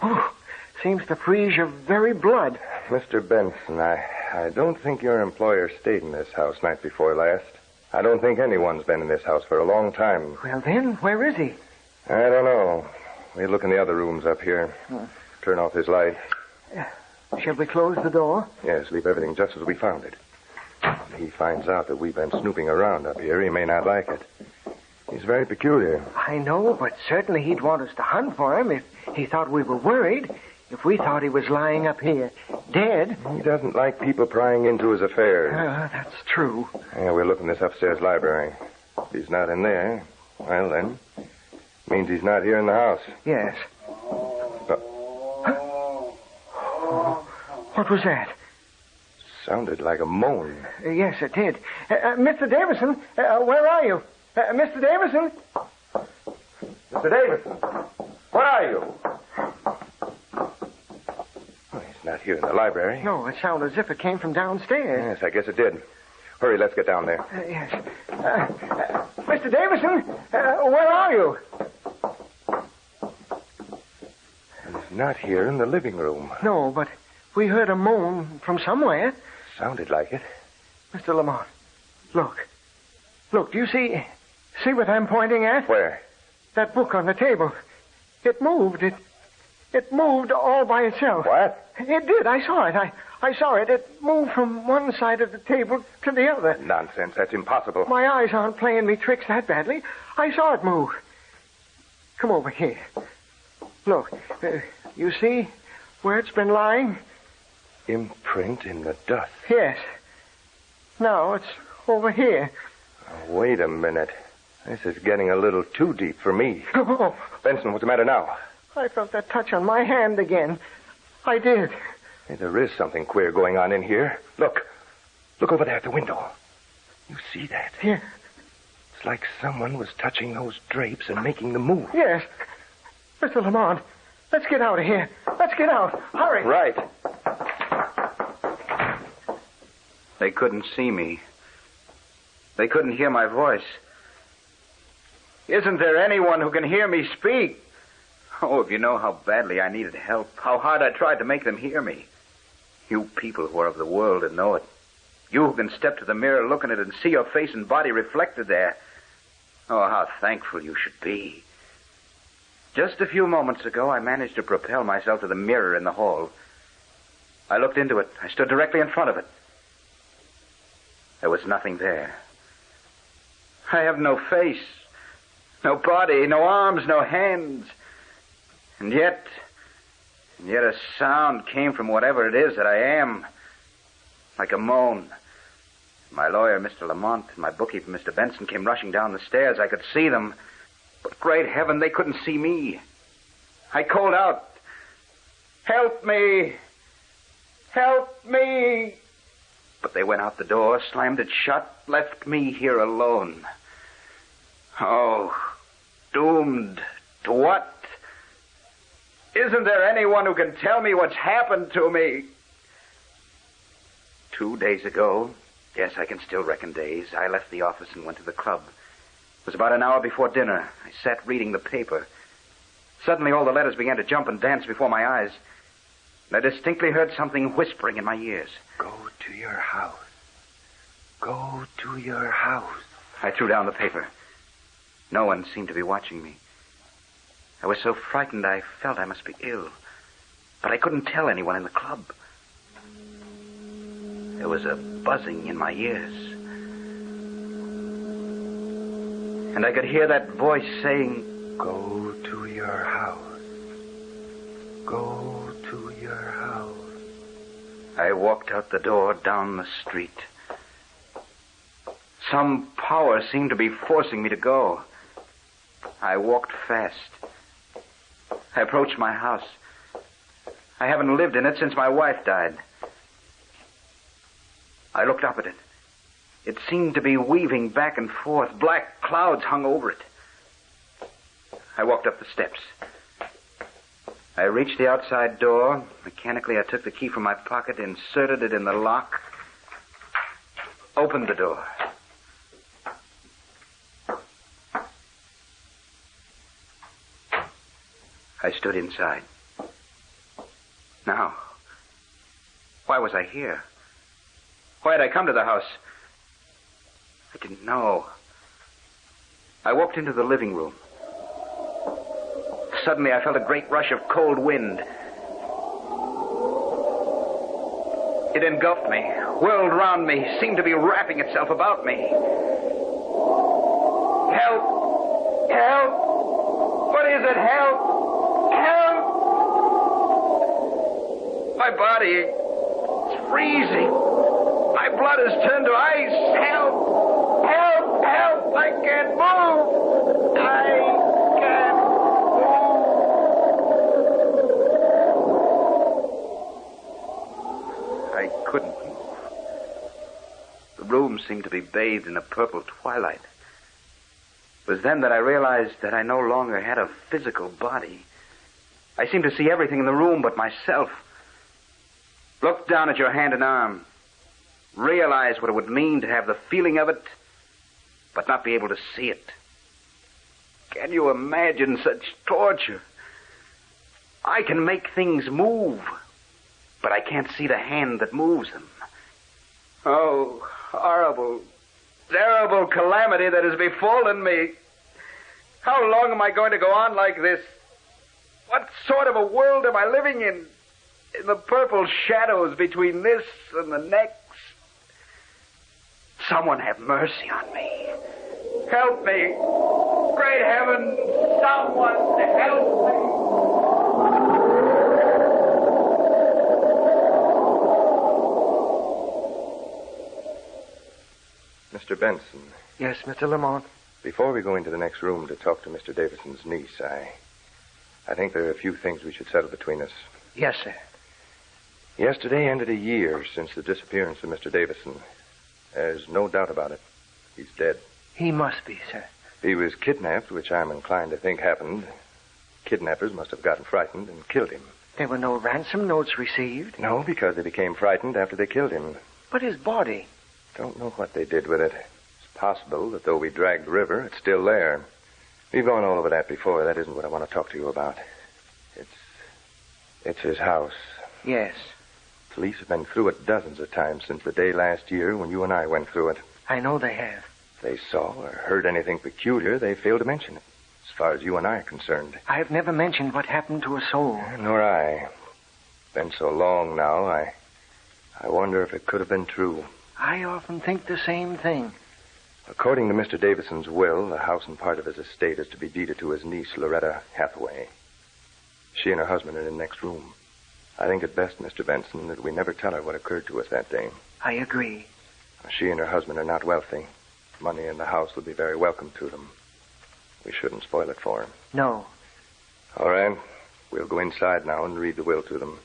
seems to freeze your very blood. Mr. Benson, I don't think your employer stayed in this house night before last. I don't think anyone's been in this house for a long time. Well, then, where is he? I don't know. We'll look in the other rooms up here. Turn off his light. Shall we close the door? Yes, leave everything just as we found it. If he finds out that we've been snooping around up here, he may not like it. He's very peculiar. I know, but certainly he'd want us to hunt for him if he thought we were worried. If we thought he was lying up here, dead. He doesn't like people prying into his affairs. That's true. Yeah, we're looking this upstairs library. If he's not in there, well, then, means he's not here in the house. Yes. What was that? Sounded like a moan. Yes, it did. Mr. Davison, where are you? Mr. Davison? Mr. Davison. Where are you? Oh, he's not here in the library. No, it sounded as if it came from downstairs. Yes, I guess it did. Hurry, let's get down there. Yes. Mr. Davison, where are you? He's not here in the living room. No, but we heard a moan from somewhere. Sounded like it. Mr. Lamont, look. Look, do you see what I'm pointing at? Where? That book on the table. It moved. It moved all by itself. What? It did. I saw it. I saw it. It moved from one side of the table to the other. Nonsense. That's impossible. My eyes aren't playing me tricks that badly. I saw it move. Come over here. Look. You see where it's been lying? Imprint in the dust. Yes. Now it's over here. Oh, wait a minute. This is getting a little too deep for me. Oh. Benson, what's the matter now? I felt that touch on my hand again. I did. Hey, there is something queer going on in here. Look. Look over there at the window. You see that? Yeah. It's like someone was touching those drapes and making them move. Yes. Mr. Lamont, let's get out of here. Let's get out. Hurry. Right. They couldn't see me. They couldn't hear my voice. Isn't there anyone who can hear me speak? Oh, if you know how badly I needed help, how hard I tried to make them hear me. You people who are of the world and know it. You who can step to the mirror, look in it, and see your face and body reflected there. Oh, how thankful you should be. Just a few moments ago, I managed to propel myself to the mirror in the hall. I looked into it. I stood directly in front of it. There was nothing there. I have no face, no body, no arms, no hands. And yet a sound came from whatever it is that I am, like a moan. My lawyer, Mr. Lamont, and my bookkeeper, Mr. Benson, came rushing down the stairs. I could see them, but great heaven, they couldn't see me. I called out, "Help me! Help me!" But they went out the door, slammed it shut, left me here alone. Oh, doomed to what? Isn't there anyone who can tell me what's happened to me? 2 days ago, yes, I can still reckon days, I left the office and went to the club. It was about an hour before dinner. I sat reading the paper. Suddenly all the letters began to jump and dance before my eyes. And I distinctly heard something whispering in my ears. Go to your house. Go to your house. I threw down the paper. No one seemed to be watching me. I was so frightened I felt I must be ill. But I couldn't tell anyone in the club. There was a buzzing in my ears. And I could hear that voice saying, "Go to your house. Go to your house." I walked out the door down the street. Some power seemed to be forcing me to go. I walked fast. I approached my house. I haven't lived in it since my wife died. I looked up at it. It seemed to be weaving back and forth. Black clouds hung over it. I walked up the steps. I reached the outside door. Mechanically, I took the key from my pocket, inserted it in the lock, opened the door. I stood inside. Now, why was I here? Why had I come to the house? I didn't know. I walked into the living room. Suddenly, I felt a great rush of cold wind. It engulfed me, whirled round me, seemed to be wrapping itself about me. Help! Help! What is it? Help! Help! My body is freezing. My blood has turned to ice. Help! Help! Help! I can't move! I can't move! I couldn't move. The room seemed to be bathed in a purple twilight. It was then that I realized that I no longer had a physical body. I seem to see everything in the room but myself. Look down at your hand and arm. Realize what it would mean to have the feeling of it, but not be able to see it. Can you imagine such torture? I can make things move, but I can't see the hand that moves them. Oh, horrible, terrible calamity that has befallen me. How long am I going to go on like this? What sort of a world am I living in? In the purple shadows between this and the next. Someone have mercy on me. Help me. Great heaven, someone help me. Mr. Benson. Yes, Mr. Lamont. Before we go into the next room to talk to Mr. Davison's niece, I think there are a few things we should settle between us. Yes, sir. Yesterday ended a year since the disappearance of Mr. Davison. There's no doubt about it. He's dead. He must be, sir. He was kidnapped, which I'm inclined to think happened. Kidnappers must have gotten frightened and killed him. There were no ransom notes received? No, because they became frightened after they killed him. But his body? Don't know what they did with it. It's possible that though we dragged the river, it's still there. We've gone all over that before. That isn't what I want to talk to you about. It's his house. Yes. Police have been through it dozens of times since the day last year when you and I went through it. I know they have. If they saw or heard anything peculiar, they failed to mention it, as far as you and I are concerned. I have never mentioned what happened to a soul. Nor I. It's been so long now, I wonder if it could have been true. I often think the same thing. According to Mr. Davison's will, the house and part of his estate is to be deeded to his niece, Loretta Hathaway. She and her husband are in the next room. I think it best, Mr. Benson, that we never tell her what occurred to us that day. I agree. She and her husband are not wealthy. Money in the house would be very welcome to them. We shouldn't spoil it for them. No. All right. We'll go inside now and read the will to them.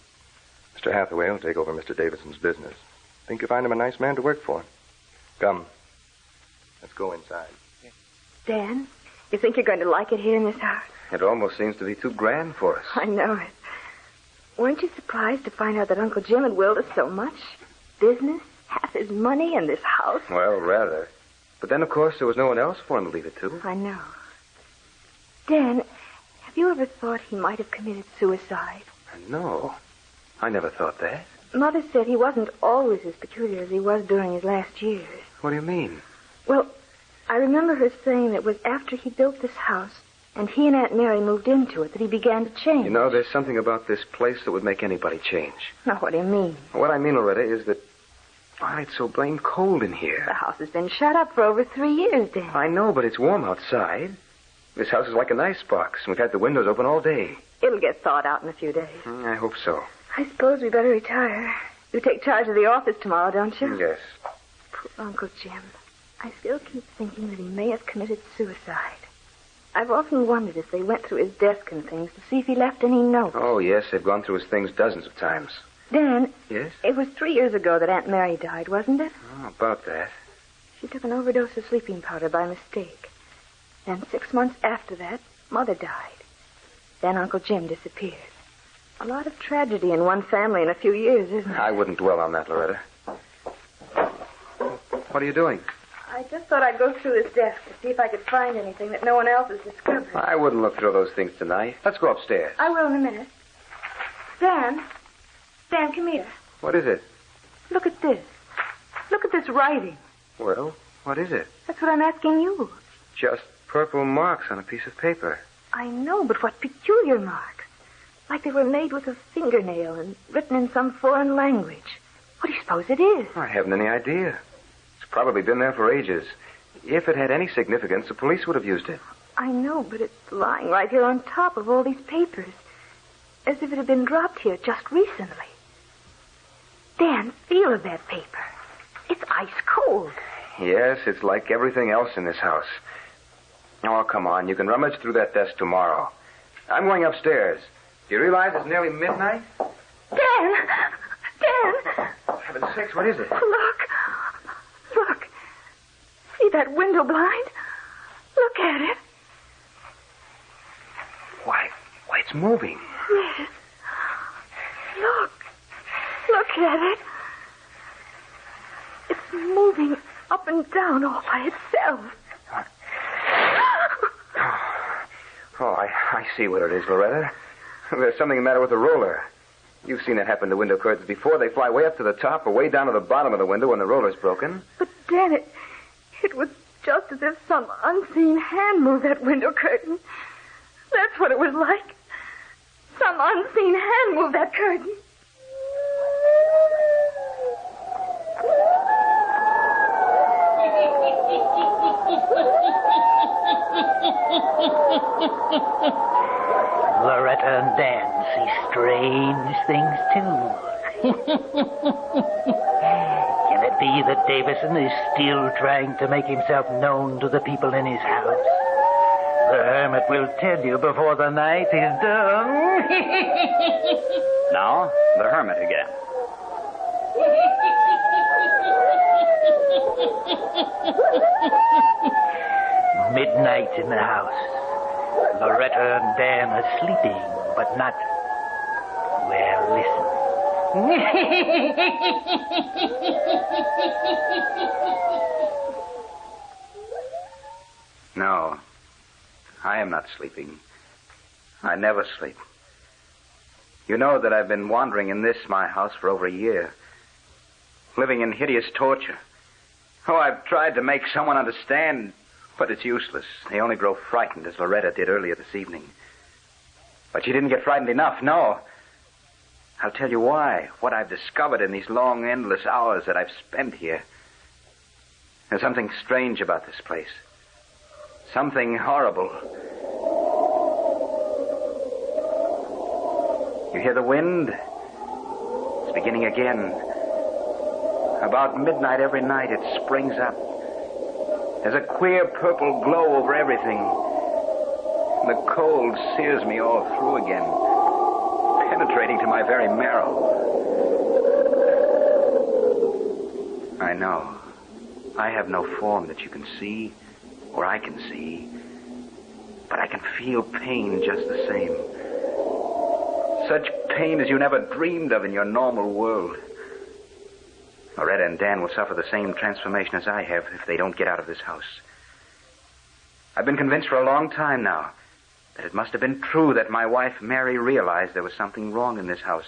Mr. Hathaway will take over Mr. Davison's business. Think you find him a nice man to work for. Come. Let's go inside. Dan, you think you're going to like it here in this house? It almost seems to be too grand for us. I know it. Weren't you surprised to find out that Uncle Jim had willed us so much? Business, half his money, and this house? Well, rather. But then, of course, there was no one else for him to leave it to. I know. Dan, have you ever thought he might have committed suicide? No. I never thought that. Mother said he wasn't always as peculiar as he was during his last years. What do you mean? Well, I remember her saying that it was after he built this house and he and Aunt Mary moved into it that he began to change. You know, there's something about this place that would make anybody change. Now, what do you mean? What I mean, Loretta, is that, it's so blamed cold in here. The house has been shut up for over 3 years, Dan. I know, but it's warm outside. This house is like an icebox, and we've had the windows open all day. It'll get thawed out in a few days. I hope so. I suppose we better retire. You take charge of the office tomorrow, don't you? Yes. Poor Uncle Jim. I still keep thinking that he may have committed suicide. I've often wondered if they went through his desk and things to see if he left any notes. Oh, yes, they've gone through his things dozens of times. Dan? Yes? It was 3 years ago that Aunt Mary died, wasn't it? Oh, about that. She took an overdose of sleeping powder by mistake. Then 6 months after that, Mother died. Then Uncle Jim disappeared. A lot of tragedy in one family in a few years, isn't it? I wouldn't dwell on that, Loretta. What are you doing? I just thought I'd go through his desk to see if I could find anything that no one else has discovered. I wouldn't look through those things tonight. Let's go upstairs. I will in a minute. Dan, come here. What is it? Look at this. Look at this writing. Well, what is it? That's what I'm asking you. Just purple marks on a piece of paper. I know, but what peculiar marks. Like they were made with a fingernail and written in some foreign language. What do you suppose it is? I haven't any idea. It's probably been there for ages. If it had any significance, the police would have used it. I know, but it's lying right here on top of all these papers. As if it had been dropped here just recently. Dan, feel of that paper. It's ice cold. Yes, it's like everything else in this house. Oh, come on. You can rummage through that desk tomorrow. I'm going upstairs. Do you realize it's nearly midnight? Dan! For heaven's sakes, what is it? Look. See that window blind? Look at it. Why, it's moving. Yes. Look at it. It's moving up and down all by itself. Oh, I see what it is, Loretta. There's something the matter with the roller. You've seen it happen to window curtains before. They fly way up to the top or way down to the bottom of the window when the roller's broken. But, Dan, it was just as if some unseen hand moved that window curtain. That's what it was like. Some unseen hand moved that curtain. Loretta and Dan see strange things, too. Can it be that Davison is still trying to make himself known to the people in his house? The Hermit will tell you before the night is done. Now, the Hermit again. Midnight in the house. Loretta and Dan are sleeping, but not... Well, listen. No, I am not sleeping. I never sleep. You know that I've been wandering in this, my house, for over a year, living in hideous torture. Oh, I've tried to make someone understand, but it's useless. They only grow frightened, as Loretta did earlier this evening. But she didn't get frightened enough, no. I'll tell you why. What I've discovered in these long, endless hours that I've spent here. There's something strange about this place. Something horrible. You hear the wind? It's beginning again. About midnight every night, it springs up. There's a queer purple glow over everything. The cold sears me all through again, penetrating to my very marrow. I know. I have no form that you can see, or I can see. But I can feel pain just the same. Such pain as you never dreamed of in your normal world. Loretta and Dan will suffer the same transformation as I have if they don't get out of this house. I've been convinced for a long time now that it must have been true that my wife, Mary, realized there was something wrong in this house.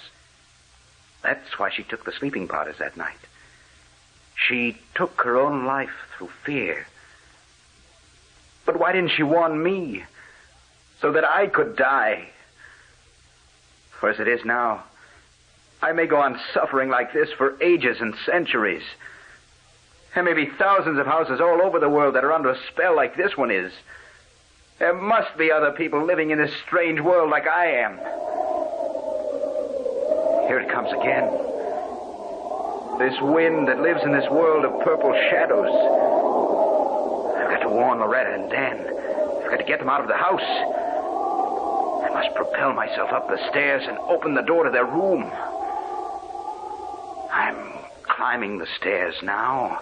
That's why she took the sleeping powders that night. She took her own life through fear. But why didn't she warn me so that I could die? For as it is now, I may go on suffering like this for ages and centuries. There may be thousands of houses all over the world that are under a spell like this one is. There must be other people living in this strange world like I am. Here it comes again. This wind that lives in this world of purple shadows. I've got to warn Loretta and Dan. I've got to get them out of the house. I must propel myself up the stairs and open the door to their room. I'm climbing the stairs now.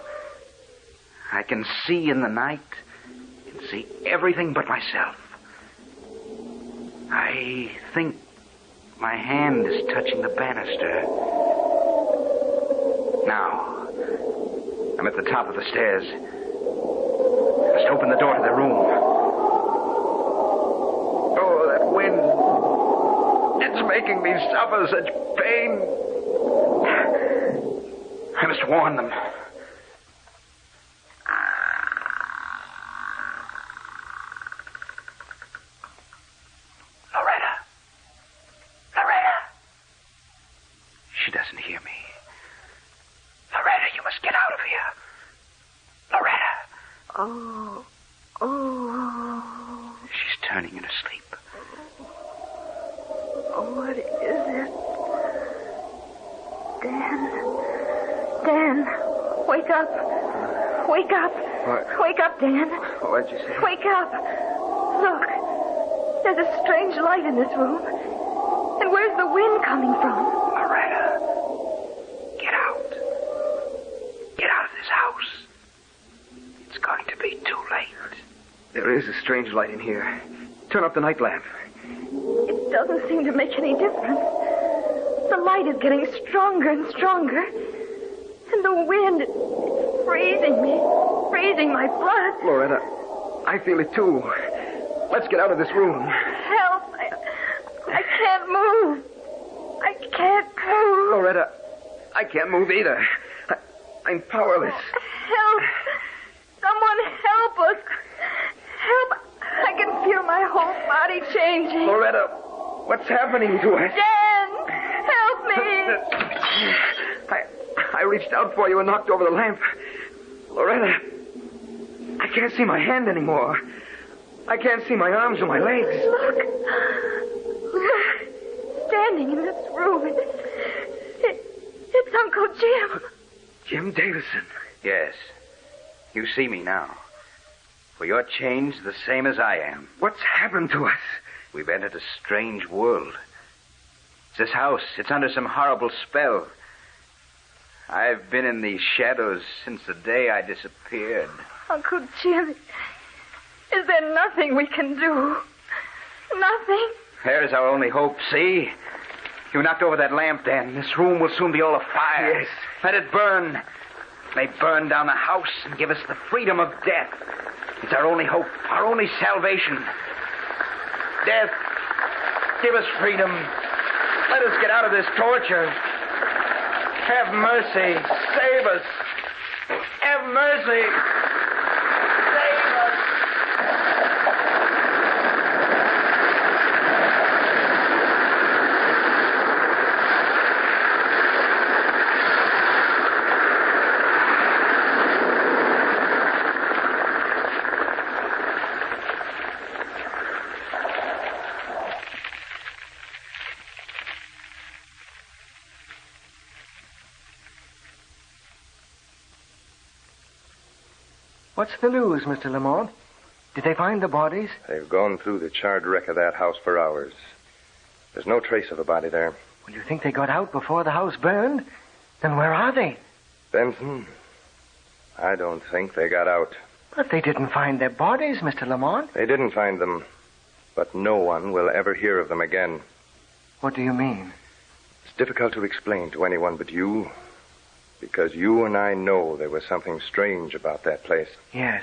I can see in the night. I can see everything but myself. I think my hand is touching the banister. Now, I'm at the top of the stairs. I must open the door to the room. Oh, that wind. It's making me suffer such pain. I must warn them. Loretta. She doesn't hear me. Loretta, you must get out of here. Loretta. Oh. She's turning in her sleep. Oh, what is it? Dan, wake up. Wake up. What? Wake up, Dan. What'd you say? Wake up. Look, there's a strange light in this room. And where's the wind coming from? Loretta, get out. Get out of this house. It's going to be too late. There is a strange light in here. Turn up the night lamp. It doesn't seem to make any difference. The light is getting stronger and stronger. And the wind is freezing me, freezing my blood. Loretta, I feel it too. Let's get out of this room. Help! I can't move. I can't move. Loretta, I can't move either. I'm powerless. Help! Someone help us! Help! I can feel my whole body changing. Loretta, what's happening to us? Dan! Help me! I reached out for you and knocked over the lamp. Loretta, I can't see my hand anymore. I can't see my arms or my legs. Look. Standing in this room. It's Uncle Jim. Jim Davison. Yes. You see me now. For you're changed the same as I am. What's happened to us? We've entered a strange world. It's this house. It's under some horrible spell. I've been in these shadows since the day I disappeared. Uncle Jim, is there nothing we can do? Nothing? There's our only hope, see? You knocked over that lamp, Dan. This room will soon be all afire. Yes. Let it burn. It may burn down the house and give us the freedom of death. It's our only hope, our only salvation. Death, give us freedom. Let us get out of this torture. Have mercy. Save us. Have mercy. Save us. What's the news, Mr. Lamont? Did they find the bodies? They've gone through the charred wreck of that house for hours. There's no trace of a body there. Well, you think they got out before the house burned? Then where are they? Benson, I don't think they got out. But they didn't find their bodies, Mr. Lamont. They didn't find them, but no one will ever hear of them again. What do you mean? It's difficult to explain to anyone but you, because you and I know there was something strange about that place. Yes.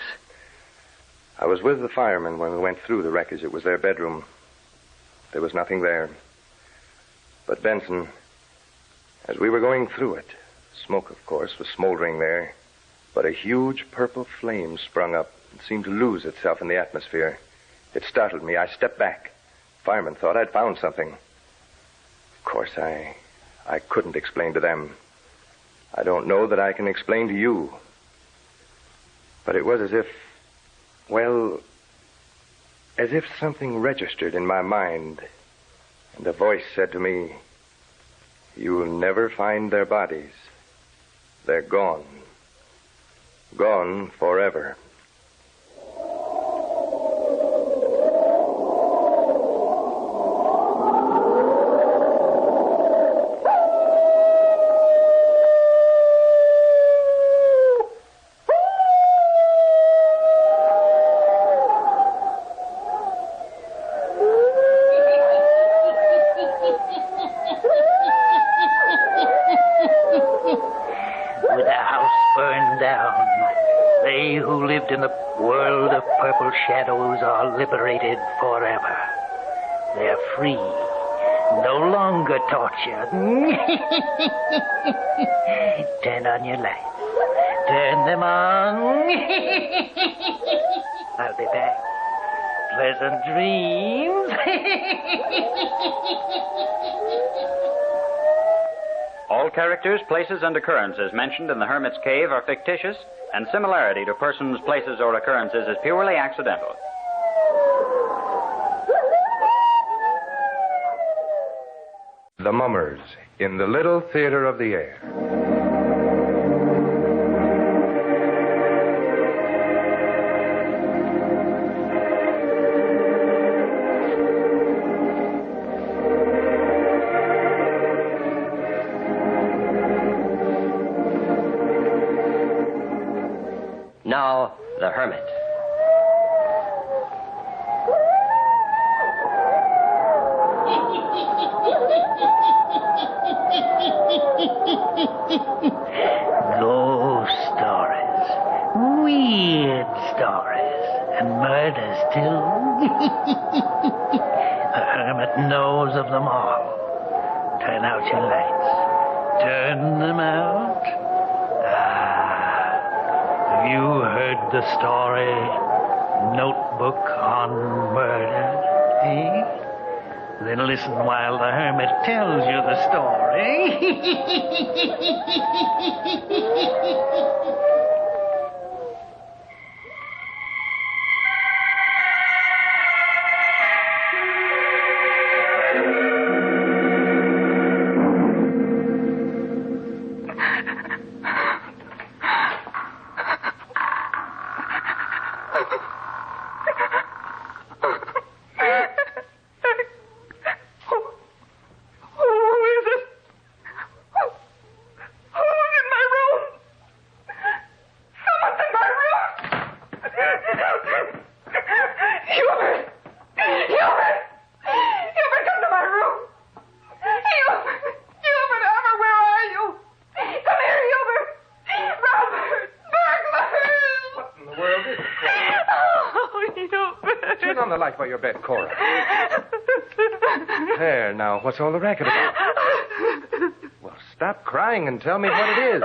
I was with the firemen when we went through the wreckage. It was their bedroom. There was nothing there. But Benson, as we were going through it, smoke, of course, was smoldering there, but a huge purple flame sprung up and seemed to lose itself in the atmosphere. It startled me. I stepped back. Firemen thought I'd found something. Of course, I couldn't explain to them. I don't know that I can explain to you. But it was as if something registered in my mind, and a voice said to me, "You'll never find their bodies. They're gone. Gone forever." In the world of purple shadows are liberated forever. They're free, no longer tortured. Turn on your lights. Turn them on. I'll be back. Pleasant dreams. All characters, places, and occurrences mentioned in the Hermit's Cave are fictitious, and similarity to persons, places, or occurrences is purely accidental. The Mummers in the Little Theater of the Air. Now, the Hermit. Turn out your lights. Turn them out. Have you heard the story? Notebook on Murder, eh? Then listen while the hermit tells you the story. By your bed, Cora. There, now, what's all the racket about? Well, stop crying and tell me what it is.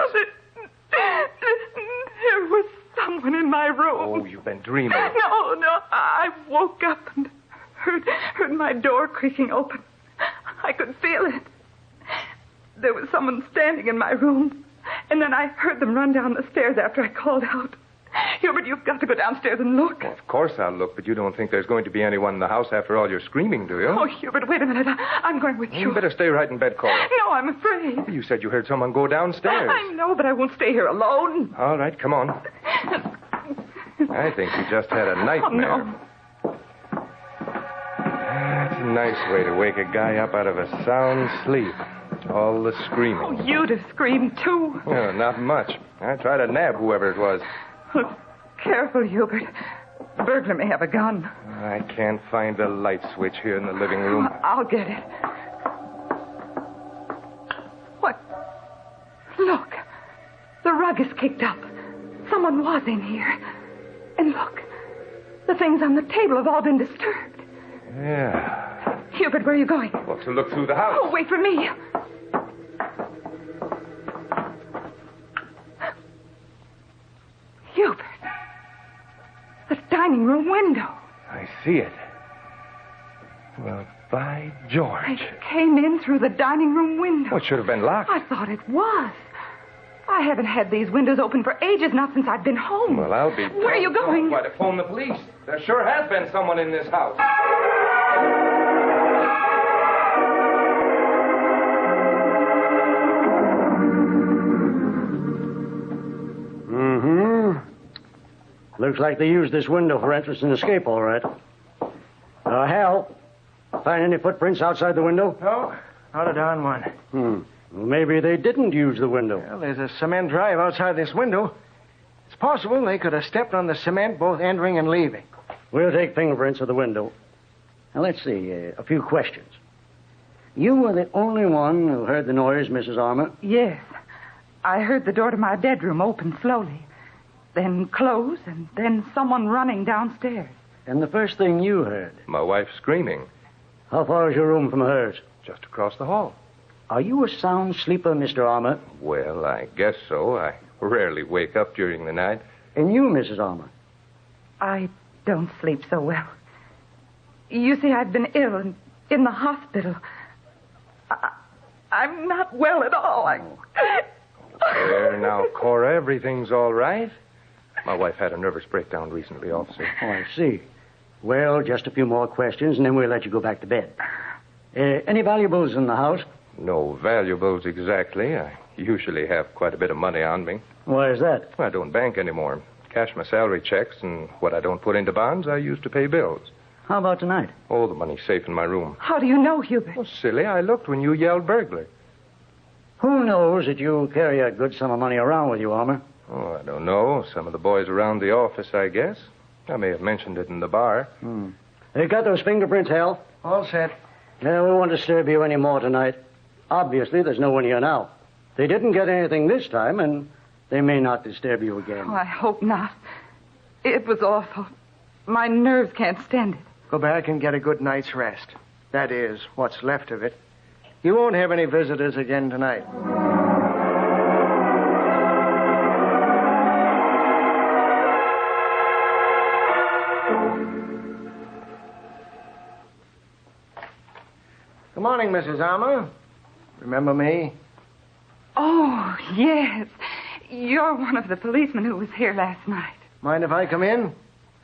There was someone in my room. Oh, you've been dreaming. No, I woke up and heard my door creaking open. I could feel it. There was someone standing in my room, and then I heard them run down the stairs after I called out. Hubert, you've got to go downstairs and look. Well, of course I'll look, but you don't think there's going to be anyone in the house after all your screaming, do you? Oh, Hubert, wait a minute. I'm going with you. You better stay right in bed, Cora. No, I'm afraid. You said you heard someone go downstairs. I know, but I won't stay here alone. All right, come on. I think you just had a nightmare. Oh, no. That's a nice way to wake a guy up out of a sound sleep. All the screaming. Oh, you'd have screamed, too. Well, not much. I tried to nab whoever it was. Oh, careful, Hubert. The burglar may have a gun. I can't find the light switch here in the living room. I'll get it. What? Look. The rug is kicked up. Someone was in here. And look. The things on the table have all been disturbed. Yeah. Hubert, where are you going? Well, to look through the house. Oh, wait for me. Hubert. The dining room window. I see it. Well, by George. It came in through the dining room window. Well, it should have been locked. I thought it was. I haven't had these windows open for ages, not since I've been home. Well, I'll be... Where are you going? Why, to phone the police. There sure has been someone in this house. Looks like they used this window for entrance and escape, all right. Hal, find any footprints outside the window? No, not a darn one. Well, maybe they didn't use the window. Well, there's a cement drive outside this window. It's possible they could have stepped on the cement both entering and leaving. We'll take fingerprints of the window. Now, let's see, a few questions. You were the only one who heard the noise, Mrs. Armour? Yes. I heard the door to my bedroom open slowly, then close, and then someone running downstairs. And the first thing you heard? My wife screaming. How far is your room from hers? Just across the hall. Are you a sound sleeper, Mr. Armour? Well, I guess so. I rarely wake up during the night. And you, Mrs. Armour? I don't sleep so well. You see, I've been ill and in the hospital. I'm not well at all. There now, Cora, everything's all right. My wife had a nervous breakdown recently, officer. Oh, I see. Well, just a few more questions, and then we'll let you go back to bed. Any valuables in the house? No valuables exactly. I usually have quite a bit of money on me. Why is that? I don't bank anymore. Cash my salary checks, and what I don't put into bonds, I use to pay bills. How about tonight? Oh, the money's safe in my room. How do you know, Hubert? Oh, silly, I looked when you yelled burglar. Who knows that you carry a good sum of money around with you, Armour? Oh, I don't know. Some of the boys around the office, I guess. I may have mentioned it in the bar. They got those fingerprints, Hal? All set. Yeah, we won't disturb you any more tonight. Obviously, there's no one here now. They didn't get anything this time, and they may not disturb you again. Oh, I hope not. It was awful. My nerves can't stand it. Go back and get a good night's rest. That is, what's left of it. You won't have any visitors again tonight. Good morning, Mrs. Armour. Remember me? Oh, yes. You're one of the policemen who was here last night. Mind if I come in?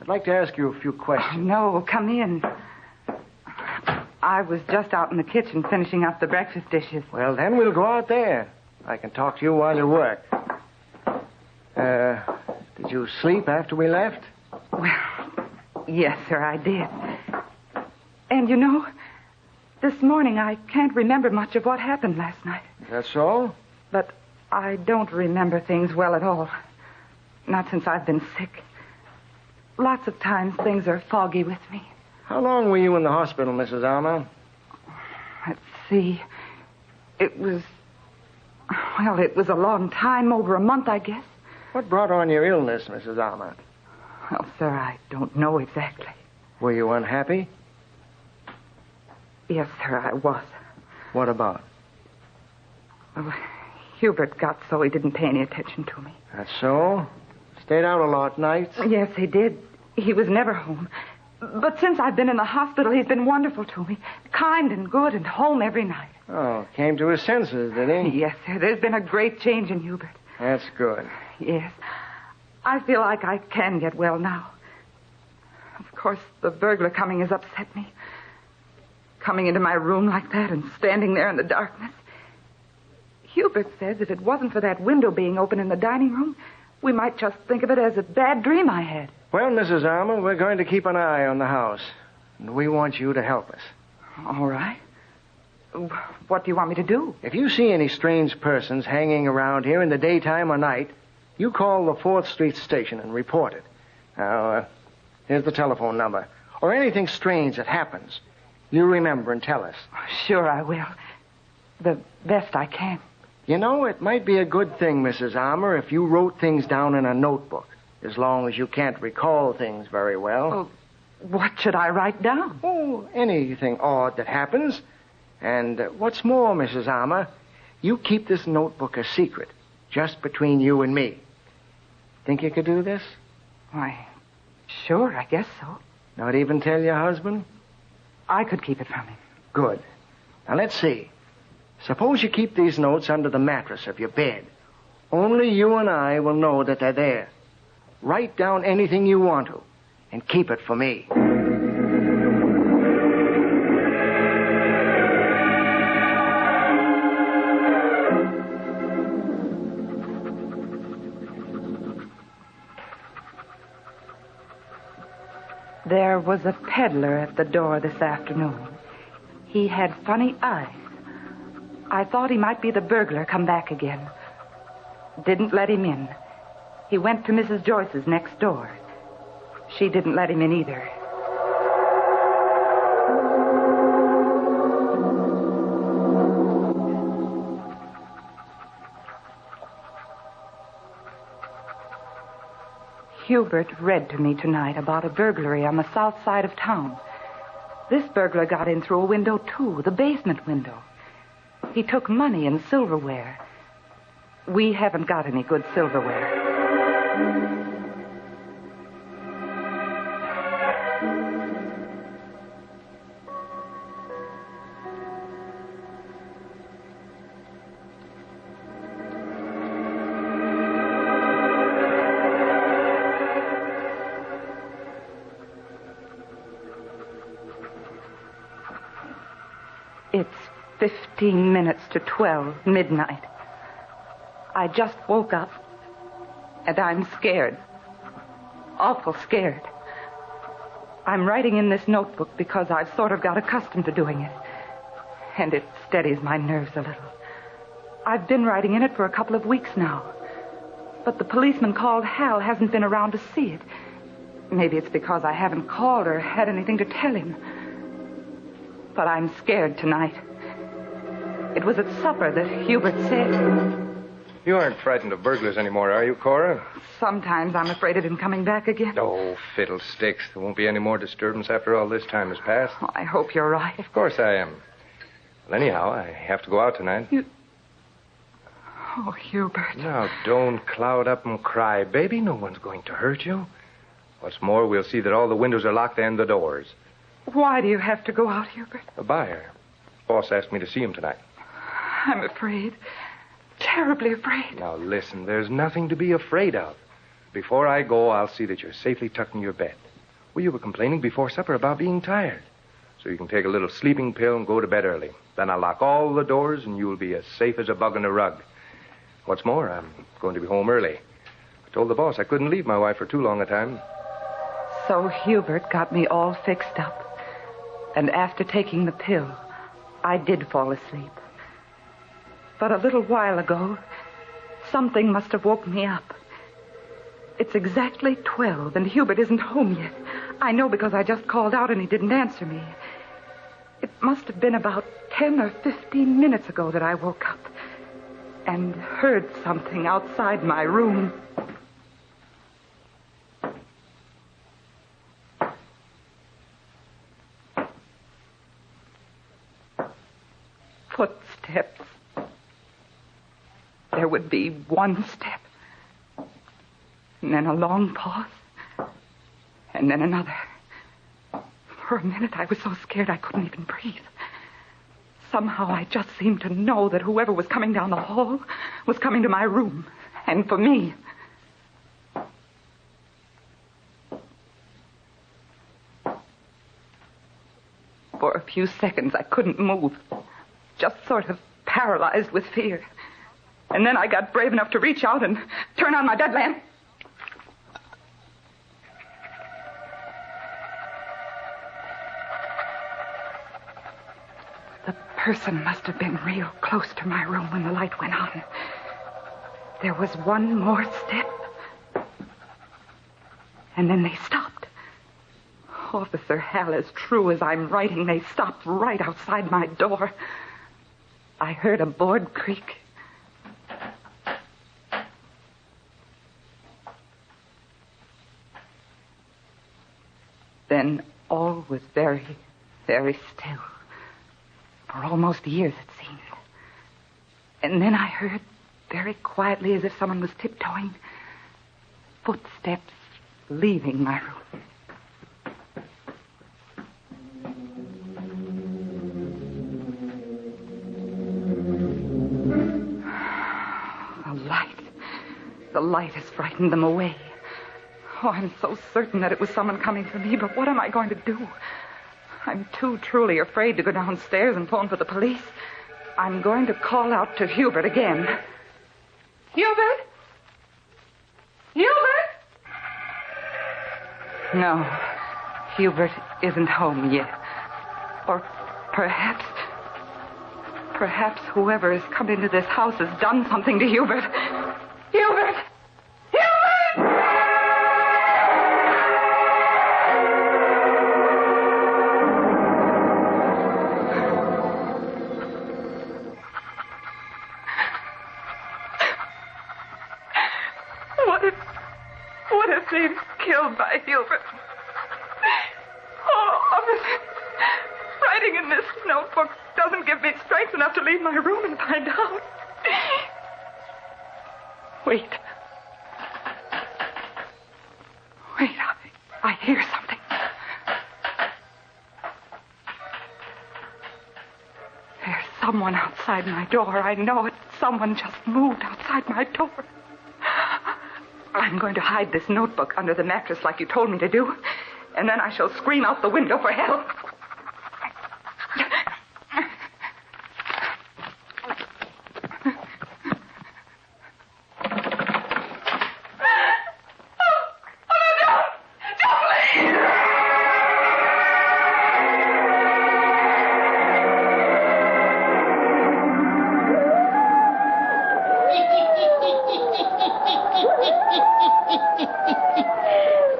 I'd like to ask you a few questions. Oh, no, come in. I was just out in the kitchen finishing up the breakfast dishes. Well, then we'll go out there. I can talk to you while you work. Did you sleep after we left? Well, yes, sir, I did. And you know, this morning I can't remember much of what happened last night. Is that so? But I don't remember things well at all. Not since I've been sick. Lots of times things are foggy with me. How long were you in the hospital, Mrs. Armour? Let's see. It was a long time, over a month, I guess. What brought on your illness, Mrs. Armour? Well, sir, I don't know exactly. Were you unhappy? Yes, sir, I was. What about? Well, Hubert got so he didn't pay any attention to me. That's so? Stayed out a lot nights? Yes, he did. He was never home. But since I've been in the hospital, he's been wonderful to me. Kind and good and home every night. Oh, came to his senses, did he? Yes, sir. There's been a great change in Hubert. That's good. Yes. I feel like I can get well now. Of course, the burglar coming has upset me. Coming into my room like that and standing there in the darkness. Hubert says if it wasn't for that window being open in the dining room, we might just think of it as a bad dream I had. Well, Mrs. Armour, we're going to keep an eye on the house. And we want you to help us. All right. What do you want me to do? If you see any strange persons hanging around here in the daytime or night, you call the 4th Street station and report it. Now, here's the telephone number. Or anything strange that happens. You remember and tell us. Sure, I will. The best I can. You know, it might be a good thing, Mrs. Armour, if you wrote things down in a notebook, as long as you can't recall things very well. Oh, what should I write down? Oh, anything odd that happens. And what's more, Mrs. Armour, you keep this notebook a secret, just between you and me. Think you could do this? Why, sure, I guess so. Not even tell your husband? I could keep it from him. Good. Now, let's see. Suppose you keep these notes under the mattress of your bed. Only you and I will know that they're there. Write down anything you want to, and keep it for me. There was a peddler at the door this afternoon. He had funny eyes. I thought he might be the burglar come back again. Didn't let him in. He went to Mrs. Joyce's next door. She didn't let him in either. Hubert read to me tonight about a burglary on the south side of town. This burglar got in through a window, too, the basement window. He took money and silverware. We haven't got any good silverware. It's 15 minutes to 12, midnight. I just woke up, and I'm scared. Awful scared. I'm writing in this notebook because I've sort of got accustomed to doing it. And it steadies my nerves a little. I've been writing in it for a couple of weeks now. But the policeman called Hal hasn't been around to see it. Maybe it's because I haven't called or had anything to tell him. But I'm scared tonight. It was at supper that Hubert said... You aren't frightened of burglars anymore, are you, Cora? Sometimes I'm afraid of him coming back again. Oh, fiddlesticks. There won't be any more disturbance after all this time has passed. Oh, I hope you're right. Of course I am. Well, anyhow, I have to go out tonight. Oh, Hubert. Now, don't cloud up and cry, baby. No one's going to hurt you. What's more, we'll see that all the windows are locked and the doors. Why do you have to go out, Hubert? A buyer. Boss asked me to see him tonight. I'm afraid. Terribly afraid. Now, listen, there's nothing to be afraid of. Before I go, I'll see that you're safely tucked in your bed. Well, you were complaining before supper about being tired. So you can take a little sleeping pill and go to bed early. Then I'll lock all the doors and you'll be as safe as a bug in a rug. What's more, I'm going to be home early. I told the boss I couldn't leave my wife for too long a time. So Hubert got me all fixed up. And after taking the pill, I did fall asleep. But a little while ago, something must have woke me up. It's exactly 12, and Hubert isn't home yet. I know because I just called out and he didn't answer me. It must have been about 10 or 15 minutes ago that I woke up and heard something outside my room. Footsteps. There would be one step, and then a long pause, and then another. For a minute, I was so scared I couldn't even breathe. Somehow, I just seemed to know that whoever was coming down the hall was coming to my room, and for me. For a few seconds, I couldn't move, just sort of paralyzed with fear. And then I got brave enough to reach out and turn on my bed lamp. The person must have been real close to my room when the light went on. There was one more step. And then they stopped. Officer Hal, as true as I'm writing, they stopped right outside my door. I heard a board creak. Then all was very, very still. For almost years, it seemed. And then I heard, very quietly, as if someone was tiptoeing, footsteps leaving my room. The light has frightened them away. Oh, I'm so certain that it was someone coming for me, but what am I going to do? I'm too truly afraid to go downstairs and phone for the police. I'm going to call out to Hubert again. Hubert? Hubert? No, Hubert isn't home yet. Or perhaps whoever has come into this house has done something to Hubert. Hubert! What if they've killed my Hubert? Oh, officer, writing in this notebook doesn't give me strength enough to leave my room and find out. Wait, I hear something. There's someone outside my door. I know it. Someone just moved outside my door. I'm going to hide this notebook under the mattress like you told me to do, and then I shall scream out the window for help.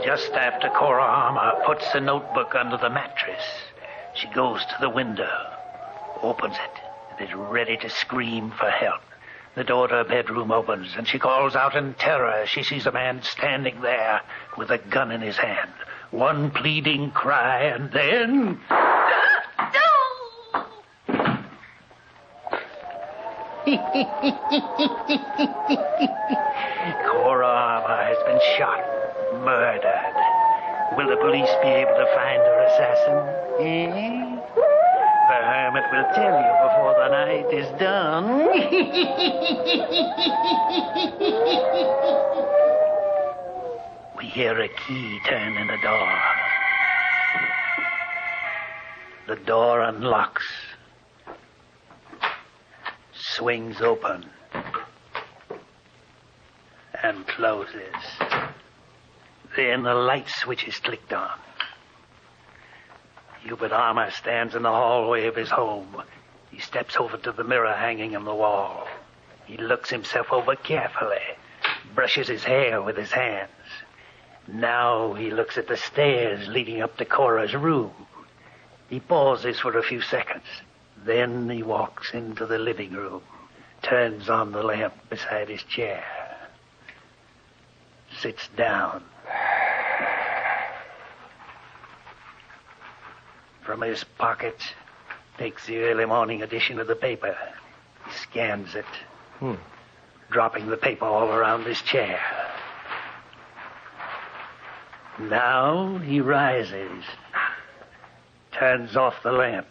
Just after Cora Armour puts the notebook under the mattress, she goes to the window, opens it, and is ready to scream for help. The door to her bedroom opens, and she calls out in terror as she sees a man standing there with a gun in his hand. One pleading cry, and then... Cora Armour has been shot, murdered. Will the police be able to find her assassin? Eh? The Hermit will tell you before the night is done. We hear a key turn in the door. The door unlocks, swings open, and closes. Then the light switch is clicked on. Hubert Armour stands in the hallway of his home. He steps over to the mirror hanging on the wall. He looks himself over carefully, brushes his hair with his hands. Now he looks at the stairs leading up to Cora's room. He pauses for a few seconds. Then he walks into the living room, turns on the lamp beside his chair, sits down. From his pocket, takes the early morning edition of the paper. He scans it, dropping the paper all around his chair. Now he rises, turns off the lamp,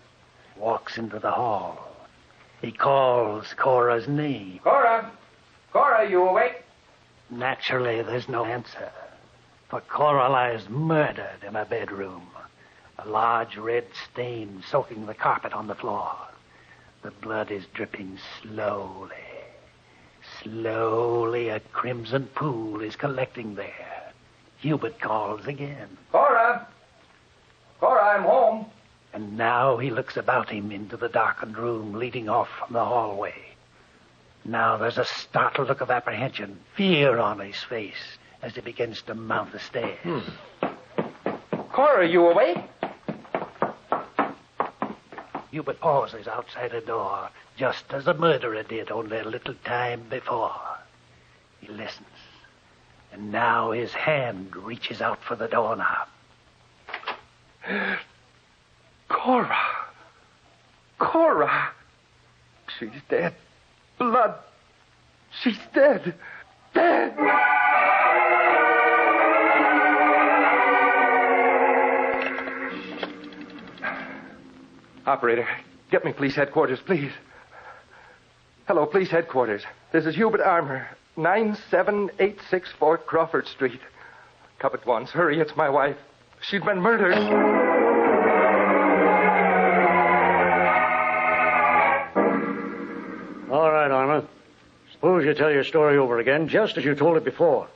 walks into the hall. He calls Cora's name. Cora! Cora, you awake? Naturally, there's no answer. For Cora lies murdered in her bedroom. A large red stain soaking the carpet on the floor. The blood is dripping slowly. Slowly, a crimson pool is collecting there. Hubert calls again. Cora! Cora, I'm home. And now he looks about him into the darkened room leading off from the hallway. Now there's a startled look of apprehension, fear on his face as he begins to mount the stairs. Cora, you awake? Hubert pauses outside a door, just as the murderer did only a little time before. He listens, and now his hand reaches out for the doorknob. Cora! Cora! She's dead. Blood. She's dead. Dead! Operator, get me police headquarters, please. Hello, police headquarters. This is Hubert Armour, 97864 Crawford Street. Come at once. Hurry, it's my wife. She's been murdered. All right, Armour. Suppose you tell your story over again, just as you told it before.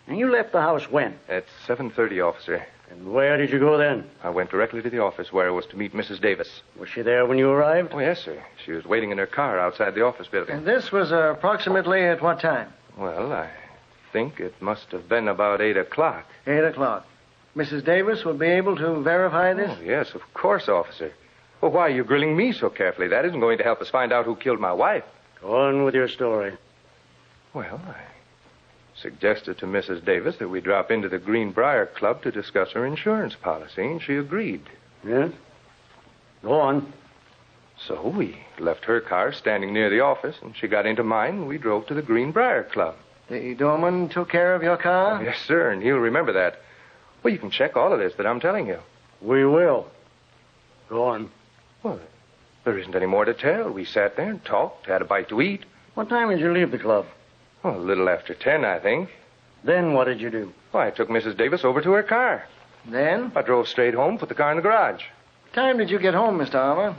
And you left the house when? At 7:30, officer. And where did you go then? I went directly to the office where I was to meet Mrs. Davis. Was she there when you arrived? Oh, yes, sir. She was waiting in her car outside the office building. And this was approximately at what time? Well, I think it must have been about 8 o'clock. 8 o'clock. Mrs. Davis will be able to verify this? Oh, yes, of course, officer. Well, why are you grilling me so carefully? That isn't going to help us find out who killed my wife. Go on with your story. Well, I suggested to Mrs. Davis that we drop into the Greenbrier Club to discuss her insurance policy, and she agreed. Yes? Go on. So we left her car standing near the office, and she got into mine, and we drove to the Greenbrier Club. The doorman took care of your car? Oh, yes, sir, and he'll remember that. Well, you can check all of this that I'm telling you. We will. Go on. Well, there isn't any more to tell. We sat there and talked, had a bite to eat. What time did you leave the club? Oh, a little after 10, I think. Then what did you do? Well, I took Mrs. Davis over to her car. Then? I drove straight home, put the car in the garage. What time did you get home, Mr. Armour?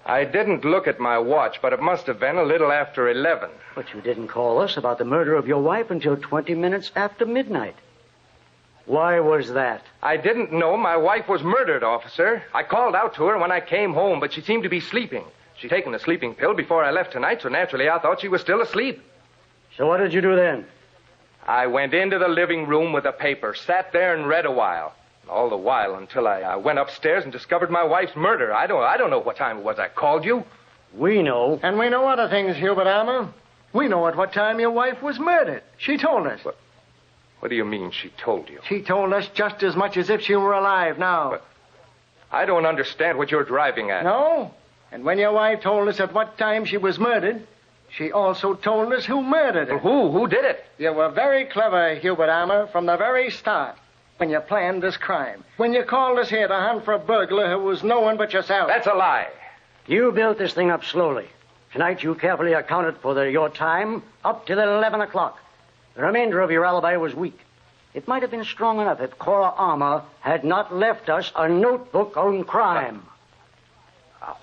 I didn't look at my watch, but it must have been a little after 11. But you didn't call us about the murder of your wife until 20 minutes after midnight. Why was that? I didn't know my wife was murdered, officer. I called out to her when I came home, but she seemed to be sleeping. She'd taken a sleeping pill before I left tonight, so naturally I thought she was still asleep. So what did you do then? I went into the living room with a paper, sat there and read a while. All the while until I went upstairs and discovered my wife's murder. I don't know what time it was I called you. We know. And we know other things, Hubert Armour. We know at what time your wife was murdered. She told us. What do you mean she told you? She told us just as much as if she were alive now. But I don't understand what you're driving at. No? And when your wife told us at what time she was murdered, She also told us who murdered her. Who? Who did it? You were very clever, Hubert Armour, from the very start when you planned this crime. When you called us here to hunt for a burglar who was no one but yourself. That's a lie. You built this thing up slowly. Tonight you carefully accounted for your time up till 11 o'clock. The remainder of your alibi was weak. It might have been strong enough if Cora Armour had not left us a notebook on crime.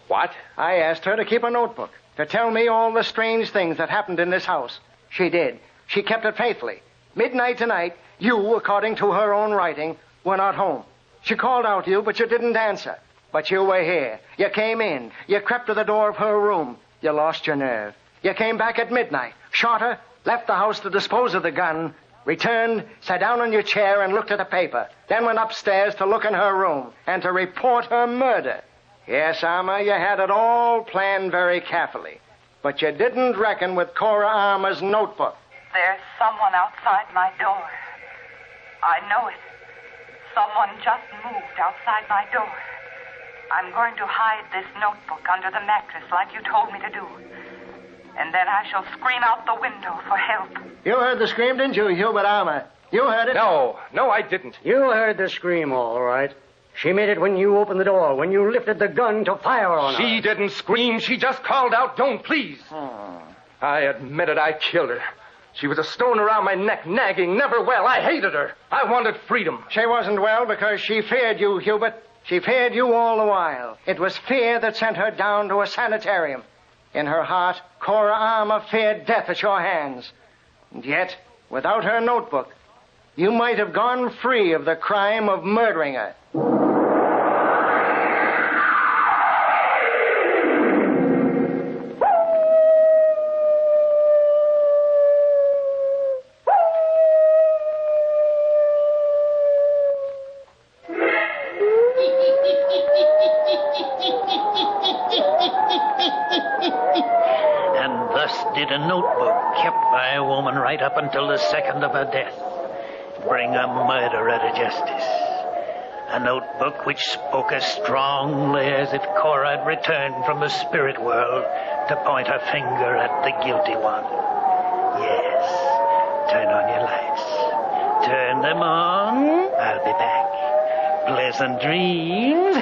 What? I asked her to keep a notebook, to tell me all the strange things that happened in this house. She did. She kept it faithfully. Midnight tonight, you, according to her own writing, were not home. She called out to you, but you didn't answer. But you were here. You came in. You crept to the door of her room. You lost your nerve. You came back at midnight, shot her, left the house to dispose of the gun, returned, sat down on your chair and looked at the paper, then went upstairs to look in her room and to report her murder. Yes, Armour, you had it all planned very carefully. But you didn't reckon with Cora Armour's notebook. There's someone outside my door. I know it. Someone just moved outside my door. I'm going to hide this notebook under the mattress like you told me to do. And then I shall scream out the window for help. You heard the scream, didn't you, Hubert Armour? You heard it? No, I didn't. You heard the scream, all right. She made it when you opened the door, when you lifted the gun to fire on her. She didn't scream. She just called out, "Don't, please." I admit it, I killed her. She was a stone around my neck, nagging, never well. I hated her. I wanted freedom. She wasn't well because she feared you, Hubert. She feared you all the while. It was fear that sent her down to a sanitarium. In her heart, Cora Armour feared death at your hands. And yet, without her notebook, you might have gone free of the crime of murdering her. A notebook kept by a woman right up until the second of her death bring a murderer to justice. A notebook which spoke as strongly as if Cora had returned from the spirit world to point her finger at the guilty one. Yes, turn on your lights. Turn them on. I'll be back. Pleasant dreams.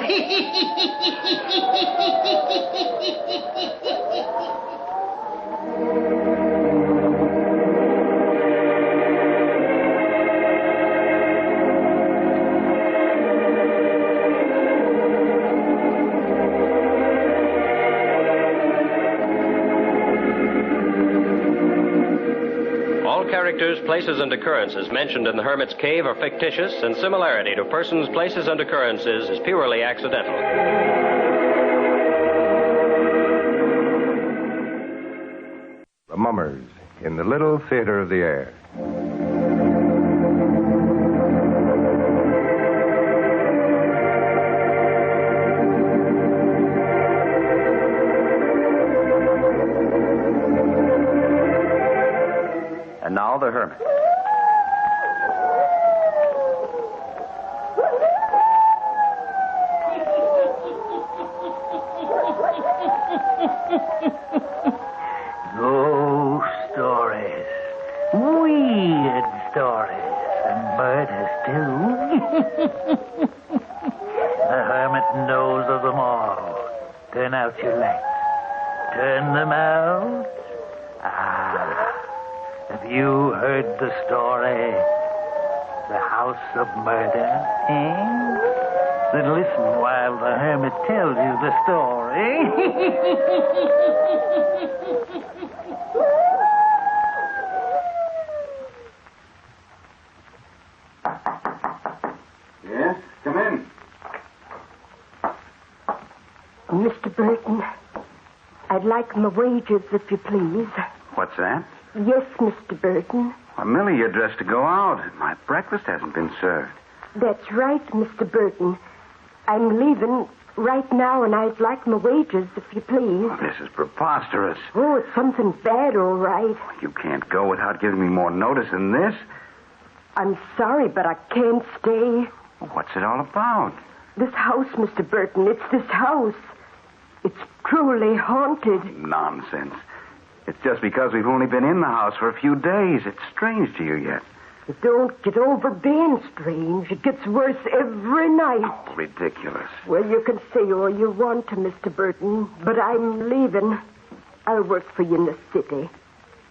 Characters, places, and occurrences mentioned in the Hermit's Cave are fictitious, and similarity to persons, places, and occurrences is purely accidental. The Mummers in the Little Theater of the Air. And now the Hermit. Ghost stories. Weird stories. And murders, too. The Hermit knows of them all. Turn out your lights. Turn them out. Have you heard the story? The House of Murder, eh? Then listen while the Hermit tells you the story. Yes, come in. Mr. Burton, I'd like my wages, if you please. What's that? Yes, Mr. Burton. Well, Millie, you're dressed to go out. My breakfast hasn't been served. That's right, Mr. Burton. I'm leaving right now, and I'd like my wages, if you please. Oh, this is preposterous. Oh, it's something bad, all right. You can't go without giving me more notice than this. I'm sorry, but I can't stay. Well, what's it all about? This house, Mr. Burton, it's this house. It's truly haunted. Nonsense. It's just because we've only been in the house for a few days. It's strange to you yet. It don't get over being strange. It gets worse every night. Oh, ridiculous. Well, you can say all you want to Mr. Burton, but I'm leaving. I'll work for you in the city.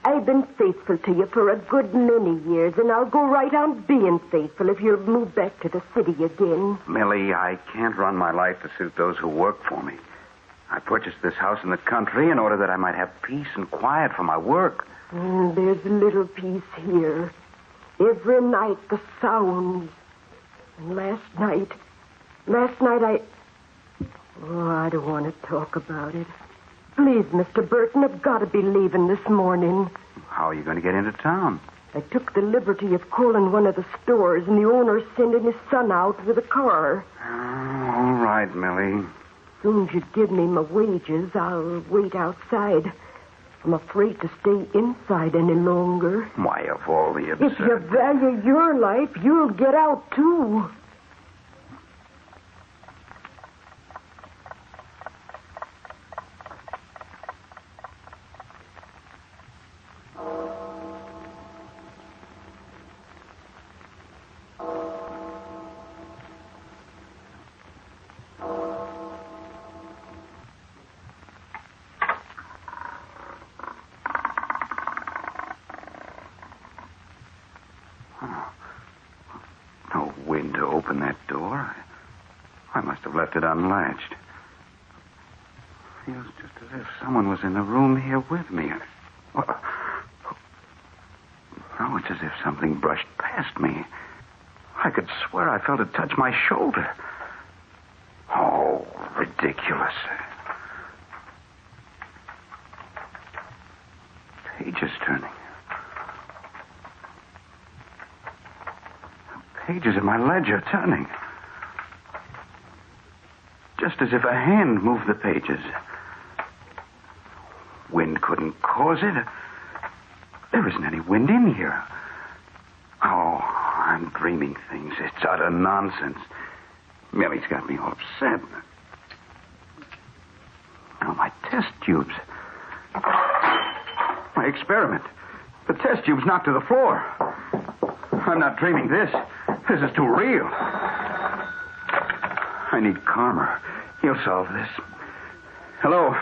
I've been faithful to you for a good many years, and I'll go right on being faithful if you'll move back to the city again. Millie, I can't run my life to suit those who work for me. I purchased this house in the country in order that I might have peace and quiet for my work. There's little peace here. Every night the sounds. And last night I... Oh, I don't want to talk about it. Please, Mr. Burton, I've got to be leaving this morning. How are you going to get into town? I took the liberty of calling one of the stores, and the owner's sending his son out with a car. All right, Millie. As soon as you give me my wages, I'll wait outside. I'm afraid to stay inside any longer. Why, of all the absurd... If you value your life, you'll get out, too. No wind to open that door. I must have left it unlatched. Feels just as if someone was in the room here with me. Oh, it's as if something brushed past me. I could swear I felt it touch my shoulder. Oh, ridiculous. Pages turning. Pages in my ledger turning. Just as if a hand moved the pages. Wind couldn't cause it. There isn't any wind in here. Oh, I'm dreaming things. It's utter nonsense. Millie's got me all upset. Oh, my test tubes. My experiment. The test tubes knocked to the floor. I'm not dreaming this. This is too real. I need Carmer. He'll solve this. Hello.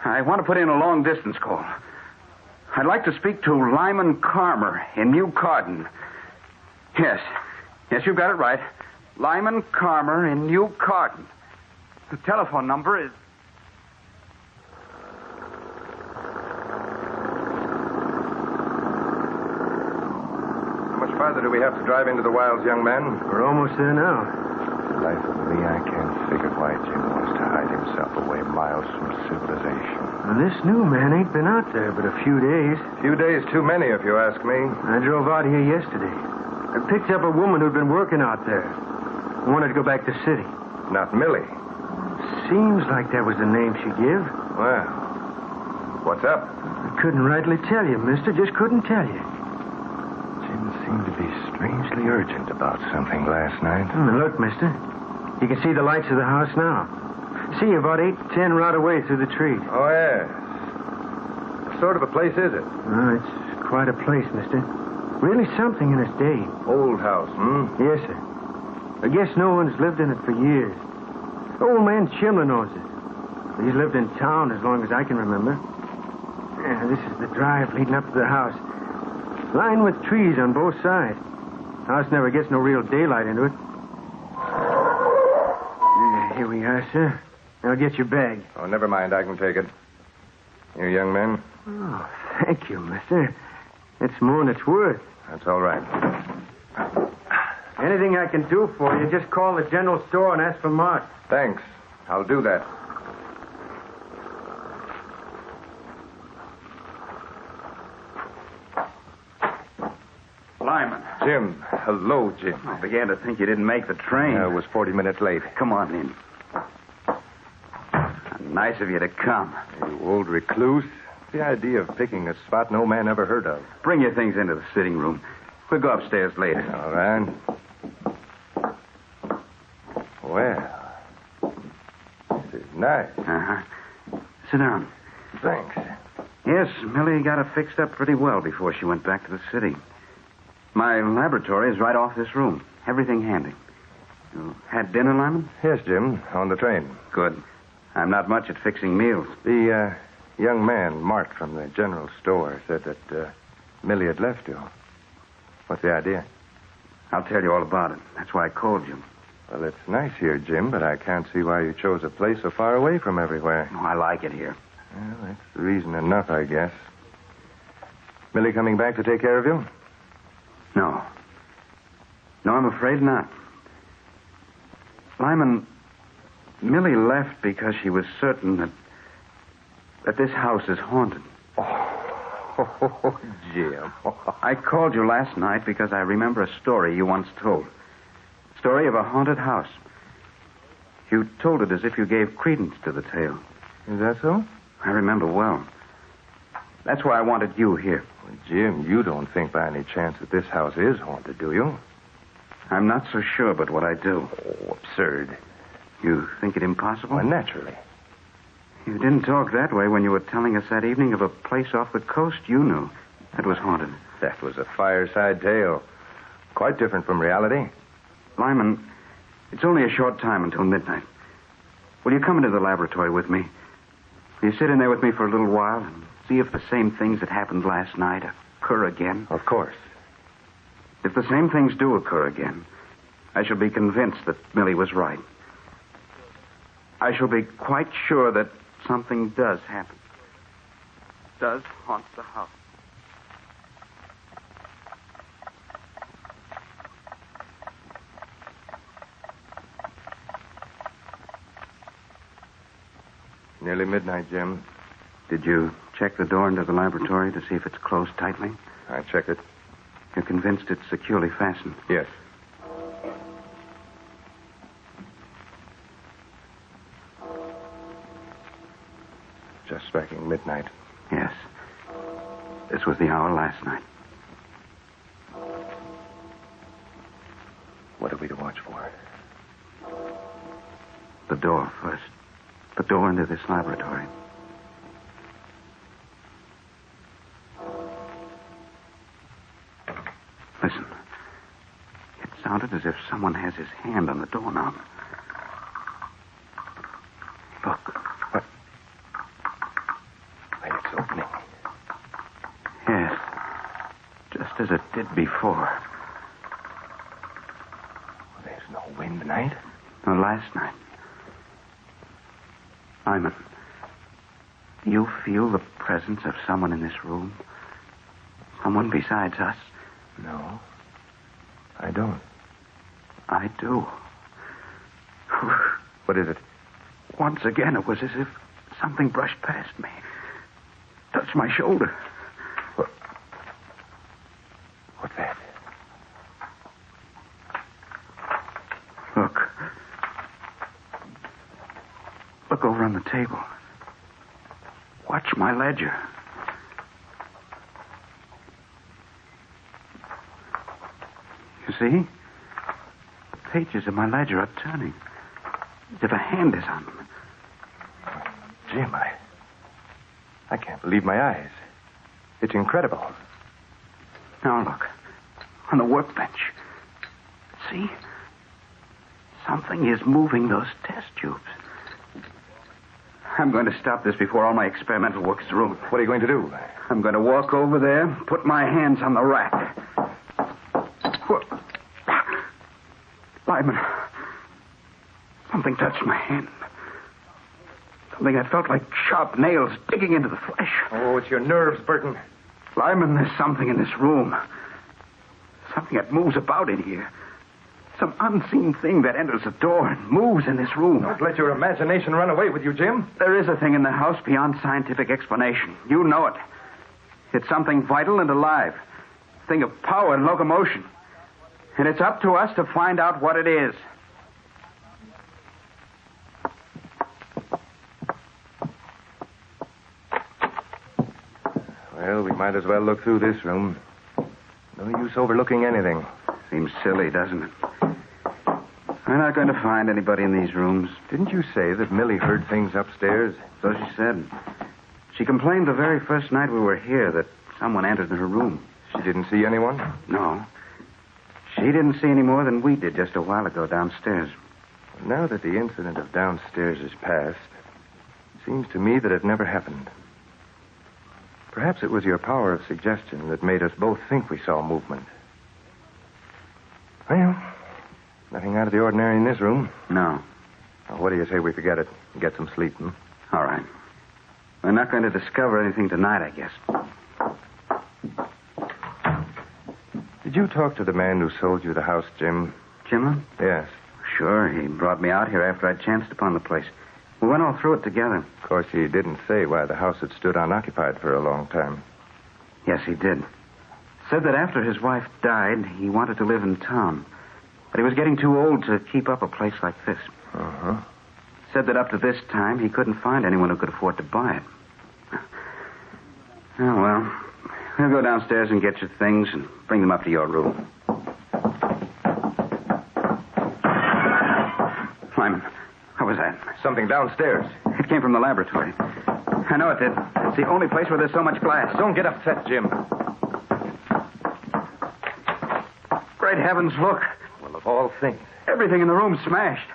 I want to put in a long-distance call. I'd like to speak to Lyman Carmer in New Carden. Yes. Yes, you've got it right. Lyman Carmer in New Carden. The telephone number is... How much farther do we have to drive into the wilds, young man? We're almost there now. For the life of me, I can't figure why Jim wants to hide himself away miles from civilization. Well, this new man ain't been out there but a few days. Few days too many, if you ask me. I drove out here yesterday. I picked up a woman who'd been working out there. I wanted to go back to the city. Not Millie. Seems like that was the name she gave. Well, what's up? I couldn't rightly tell you, mister. Just couldn't tell you. Jim seemed to be strangely urgent about something last night. Look, mister. You can see the lights of the house now. See, about 8 to 10 right away through the trees. Oh, yes. What sort of a place is it? Oh, it's quite a place, mister. Really something in its day. Old house, Yes, sir. I guess no one's lived in it for years. Old man Chimler knows it. He's lived in town as long as I can remember. Yeah, this is the drive leading up to the house. Lined with trees on both sides. House never gets no real daylight into it. Yeah, here we are, sir. I'll get your bag. Oh, never mind. I can take it. Here, young man. Oh, thank you, mister. It's more than it's worth. That's all right. Anything I can do for you, just call the general store and ask for Mark. Thanks. I'll do that. Lyman. Jim. Hello, Jim. I began to think you didn't make the train. I was 40 minutes late. Come on in. Nice of you to come. You old recluse. The idea of picking a spot no man ever heard of. Bring your things into the sitting room. We'll go upstairs later. All right. Well, this is nice. Uh-huh. Sit down. Thanks. Yes, Millie got it fixed up pretty well before she went back to the city. My laboratory is right off this room. Everything handy. You had dinner, Lyman? Yes, Jim, on the train. Good. I'm not much at fixing meals. The young man, Mark, from the general store, said that Millie had left you. What's the idea? I'll tell you all about it. That's why I called you. Well, it's nice here, Jim, but I can't see why you chose a place so far away from everywhere. Oh, I like it here. Well, that's reason enough, I guess. Millie coming back to take care of you? No. No, I'm afraid not. Lyman, Millie left because she was certain that this house is haunted. Oh, Jim. I called you last night because I remember a story you once told. A story of a haunted house. You told it as if you gave credence to the tale. Is that so? I remember well. That's why I wanted you here. Well, Jim, you don't think by any chance that this house is haunted, do you? I'm not so sure about what I do. Oh, absurd. You think it impossible? Well, naturally. You didn't talk that way when you were telling us that evening of a place off the coast you knew that was haunted. That was a fireside tale. Quite different from reality. Lyman, it's only a short time until midnight. Will you come into the laboratory with me? Will you sit in there with me for a little while and see if the same things that happened last night occur again? Of course. If the same things do occur again, I shall be convinced that Millie was right. I shall be quite sure that something does happen. Does haunt the house. Nearly midnight, Jim. Did you check the door into the laboratory to see if it's closed tightly? I checked it. You're convinced it's securely fastened? Yes. Just striking midnight. Yes. This was the hour last night. What are we to watch for? The door first. The door into this laboratory. Listen. It sounded as if someone has his hand on the doorknob. Look. What? Wait, it's opening. Yes. Just as it did before. Well, there's no wind tonight. No, last night. Lyman, do you feel the presence of someone in this room? Someone besides us? No, I don't. I do. What is it? Once again, it was as if something brushed past me. Touched my shoulder. What's that? Look. Look over on the table. Watch my ledger. You see? The pages of my ledger are turning. As if a hand is on them. Jim, I can't believe my eyes. It's incredible. Now look. On the workbench. See? Something is moving those test tubes. I'm going to stop this before all my experimental work is ruined. What are you going to do? I'm going to walk over there, put my hands on the rack. Lyman, something touched my hand. Something that felt like sharp nails digging into the flesh. Oh, it's your nerves, Burton. Lyman, there's something in this room. Something that moves about in here. Some unseen thing that enters the door and moves in this room. Don't let your imagination run away with you, Jim. There is a thing in the house beyond scientific explanation. You know it. It's something vital and alive. A thing of power and locomotion. And it's up to us to find out what it is. Well, we might as well look through this room. No use overlooking anything. Seems silly, doesn't it? We're not going to find anybody in these rooms. Didn't you say that Millie heard things upstairs? So she said. She complained the very first night we were here that someone entered her room. She didn't see anyone? No. She didn't see any more than we did just a while ago downstairs. Now that the incident of downstairs is past, it seems to me that it never happened. Perhaps it was your power of suggestion that made us both think we saw movement. Well, nothing out of the ordinary in this room. No. Well, what do you say we forget it and get some sleep, hmm? All right. We're not going to discover anything tonight, I guess. Did you talk to the man who sold you the house, Jim? Jim? Yes. Sure. He brought me out here after I'd chanced upon the place. We went all through it together. Of course, he didn't say why the house had stood unoccupied for a long time. Yes, he did. Said that after his wife died, he wanted to live in town. But he was getting too old to keep up a place like this. Uh-huh. Said that up to this time, he couldn't find anyone who could afford to buy it. Oh, well, we'll go downstairs and get your things and bring them up to your room. Lyman, what was that? Something downstairs. It came from the laboratory. I know it did. It's the only place where there's so much glass. Don't get upset, Jim. Great heavens, look. Well, of all things. Everything in the room's smashed.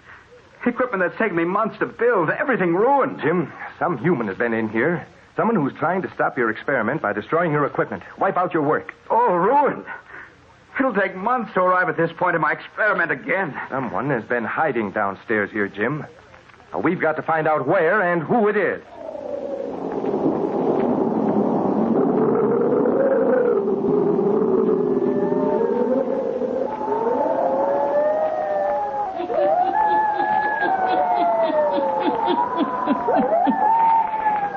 Equipment that's taken me months to build. Everything ruined. Jim, some human has been in here. Someone who's trying to stop your experiment by destroying your equipment. Wipe out your work. Oh, ruined. It'll take months to arrive at this point in my experiment again. Someone has been hiding downstairs here, Jim. Now, we've got to find out where and who it is.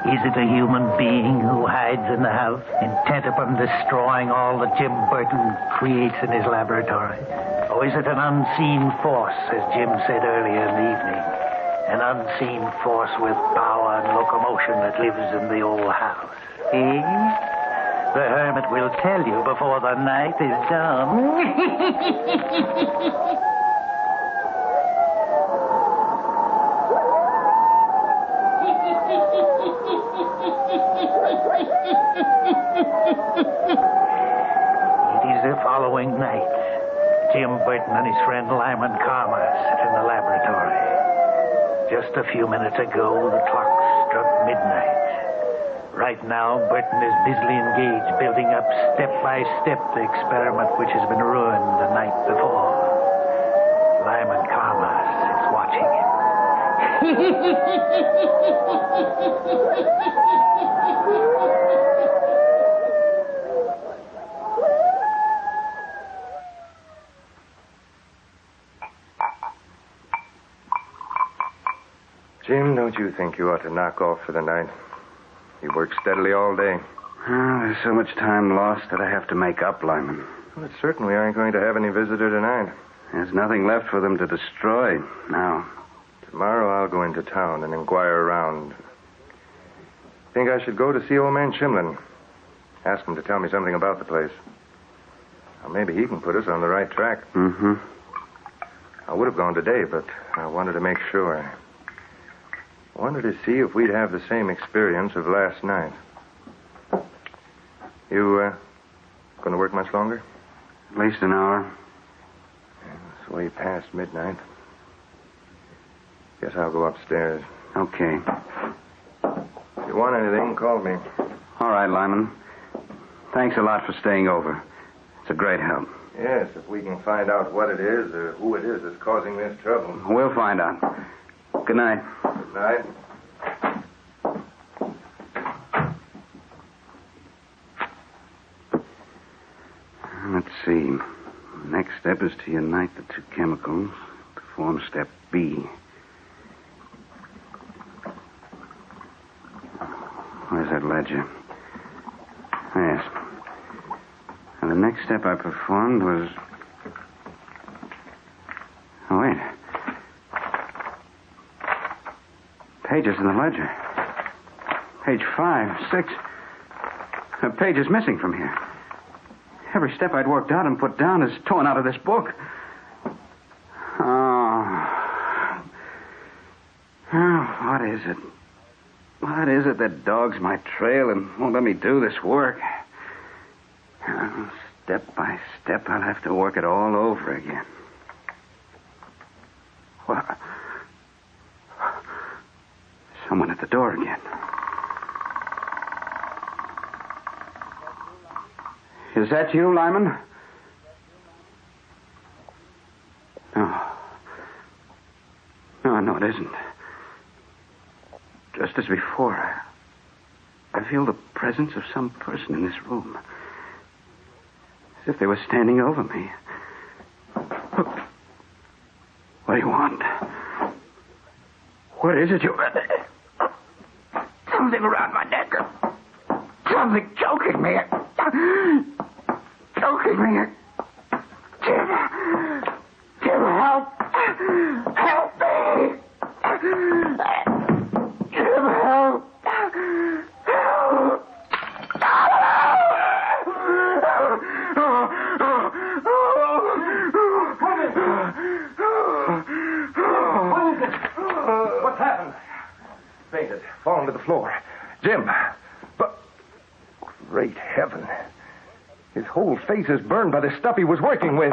Is it a human being who hides in the house, intent upon destroying all that Jim Burton creates in his laboratory? Or is it an unseen force, as Jim said earlier in the evening? An unseen force with power and locomotion that lives in the old house? Eh? The Hermit will tell you before the night is done. It is the following night. Jim Burton and his friend Lyman Carmer sit in the laboratory. Just a few minutes ago, the clock struck midnight. Right now, Burton is busily engaged building up step by step the experiment which has been ruined the night before. Lyman Carmer sits watching him. Jim, don't you think you ought to knock off for the night? You work steadily all day. Oh, there's so much time lost that I have to make up, Lyman. Well, it certainly aren't going to have any visitor tonight. There's nothing left for them to destroy now. Tomorrow I'll go into town and inquire around. Think I should go to see old man Chimlin. Ask him to tell me something about the place. Well, maybe he can put us on the right track. Mm-hmm. I would have gone today, but I wanted to make sure. I wanted to see if we'd have the same experience of last night. You, going to work much longer? At least an hour. It's way past midnight. Guess I'll go upstairs. Okay. If you want anything, call me. All right, Lyman. Thanks a lot for staying over. It's a great help. Yes, if we can find out what it is or who it is that's causing this trouble. We'll find out. Good night. Good night. Let's see. Next step is to unite the two chemicals to form step B. Where's that ledger? Yes. And the next step I performed was... Oh, wait. Pages in the ledger. Page 5, 6. A page is missing from here. Every step I'd worked out and put down is torn out of this book. Oh, what is it? What What is it that dogs my trail and won't let me do this work? Step by step, I'll have to work it all over again. What? Someone at the door again. Is that you, Lyman? No, it isn't. Just as before, I feel the presence of some person in this room. As if they were standing over me. What do you want? What is it you... Something around my neck. Something choking me. Choking me. Jim, help. Help me. Jim, help. What's happened? Fainted, fallen to the floor. Jim, but great heaven. His whole face is burned by the stuff he was working with.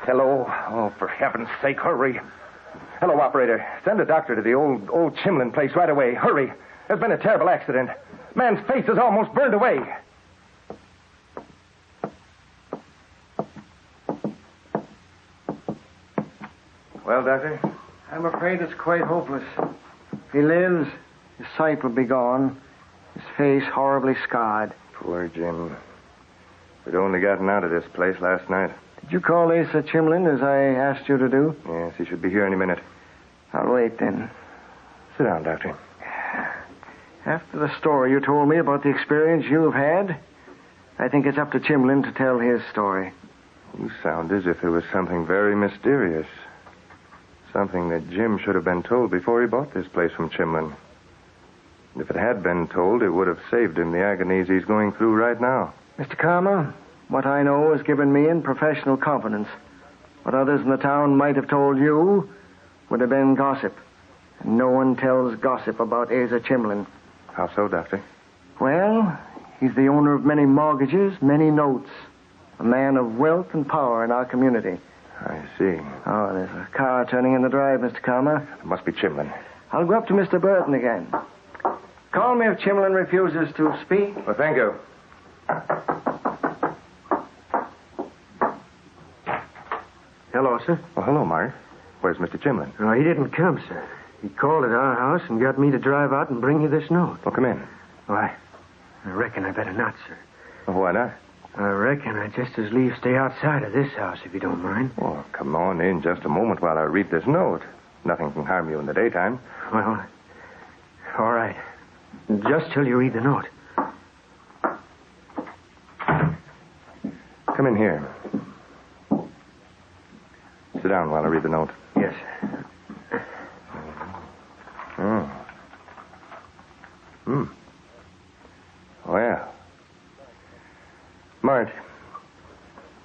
Hello? Oh, for heaven's sake, hurry. Hello, operator. Send a doctor to the old Chimlin place right away. Hurry. There's been a terrible accident. Man's face is almost burned away. Well, Doctor? I'm afraid it's quite hopeless. If he lives, his sight will be gone. His face horribly scarred. Poor Jim. We'd only gotten out of this place last night. Did you call Asa Chimlin as I asked you to do? Yes, he should be here any minute. I'll wait then. Sit down, Doctor. After the story you told me about the experience you've had, I think it's up to Chimlin to tell his story. You sound as if there was something very mysterious. Something that Jim should have been told before he bought this place from Chimlin. If it had been told, it would have saved him the agonies he's going through right now. Mr. Karma, what I know has given me in professional confidence. What others in the town might have told you would have been gossip. And no one tells gossip about Asa Chimlin. How so, Doctor? Well, he's the owner of many mortgages, many notes. A man of wealth and power in our community. I see. Oh, there's a car turning in the drive, Mr. Karma. It must be Chimlin. I'll go up to Mr. Burton again. Call me if Chimlin refuses to speak. Well, thank you. Hello, sir. Well, hello, Mark. Where's Mr. Chimlin? Oh, he didn't come, sir. He called at our house and got me to drive out and bring you this note. Well, come in. Why, I reckon I better not, sir. Well, why not? I reckon I'd just as lief stay outside of this house, if you don't mind. Oh, come on in just a moment while I read this note. Nothing can harm you in the daytime. Well, all right. Just till you read the note. Come in here. Sit down while I read the note. Yes, sir. Oh. Well. Mart,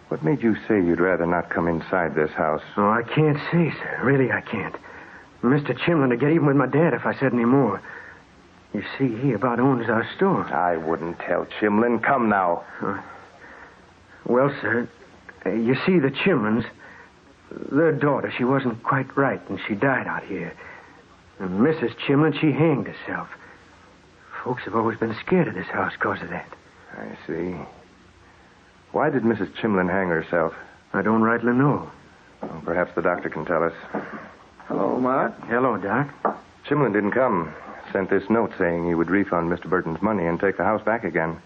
what made you say you'd rather not come inside this house? Oh, I can't say, sir. Really, I can't. Mr. Chimlin would get even with my dad if I said any more. You see, he about owns our store. I wouldn't tell Chimlin. Come now. Well, sir, you see, the Chimlins, their daughter, she wasn't quite right, and she died out here. And Mrs. Chimlin, she hanged herself. Folks have always been scared of this house because of that. I see. Why did Mrs. Chimlin hang herself? I don't rightly know. Well, perhaps the doctor can tell us. Hello, Mark. Hello, Doc. Chimlin didn't come. Sent this note saying he would refund Mr. Burton's money and take the house back again.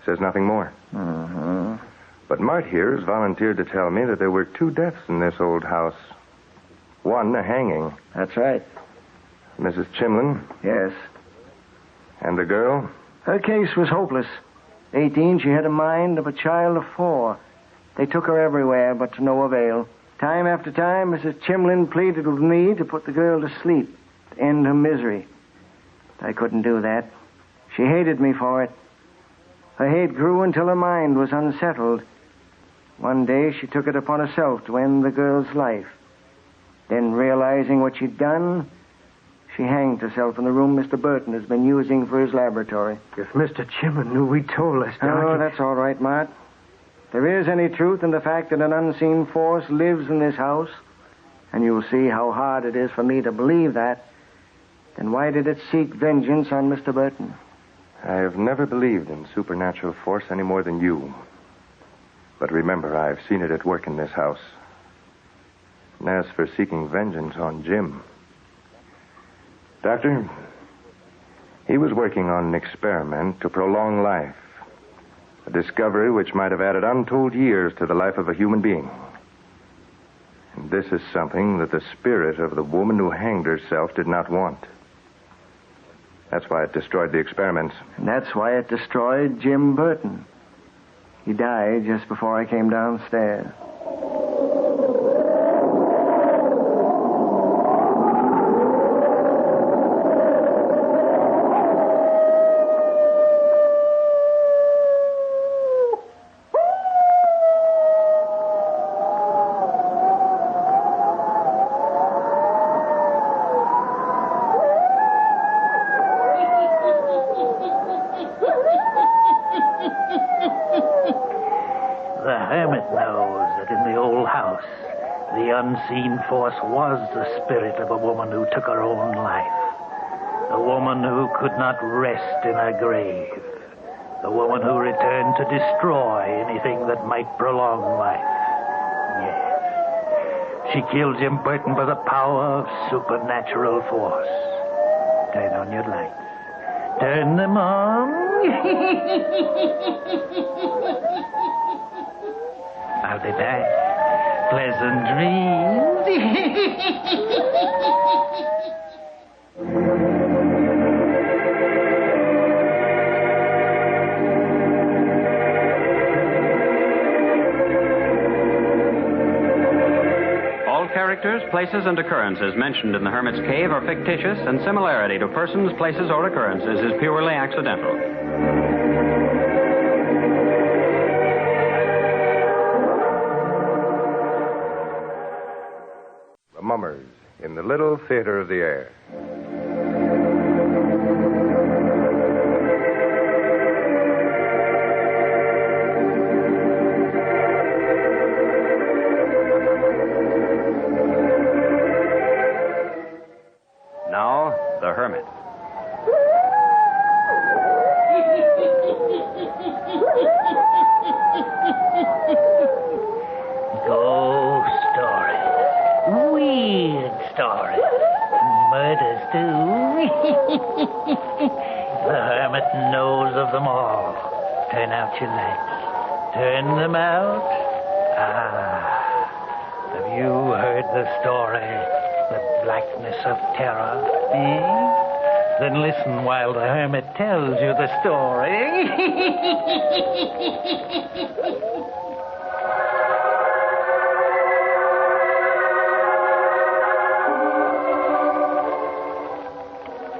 Says nothing more. Mm-hmm. But Mart here has volunteered to tell me that there were 2 deaths in this old house. One, a hanging. That's right. Mrs. Chimlin? Yes. And the girl? Her case was hopeless. 18, she had a mind of a child of 4. They took her everywhere, but to no avail. Time after time, Mrs. Chimlin pleaded with me to put the girl to sleep, to end her misery. I couldn't do that. She hated me for it. Her hate grew until her mind was unsettled. One day, she took it upon herself to end the girl's life. Then, realizing what she'd done, she hanged herself in the room Mr. Burton has been using for his laboratory. If Mr. Chimman knew we told us, Doc... Oh, that's all right, Mart. If there is any truth in the fact that an unseen force lives in this house, and you'll see how hard it is for me to believe that, then why did it seek vengeance on Mr. Burton? I have never believed in supernatural force any more than you. But remember, I've seen it at work in this house. And as for seeking vengeance on Jim... Doctor, he was working on an experiment to prolong life. A discovery which might have added untold years to the life of a human being. And this is something that the spirit of the woman who hanged herself did not want. That's why it destroyed the experiments. And that's why it destroyed Jim Burton. He died just before I came downstairs. Unseen force was the spirit of a woman who took her own life. A woman who could not rest in her grave. A woman who returned to destroy anything that might prolong life. Yes. She killed Jim Burton by the power of supernatural force. Turn on your lights. Turn them on. I'll be back. Pleasant dreams. All characters, places, and occurrences mentioned in the Hermit's Cave are fictitious, and similarity to persons, places, or occurrences is purely accidental. Mummers in the Little Theater of the Air. Now, the Hermit. Ghost story. Weird story. Murders, too. The Hermit knows of them all. Turn out your lights. Turn them out. Have you heard the story, The Blackness of Terror? Then listen while the Hermit tells you the story.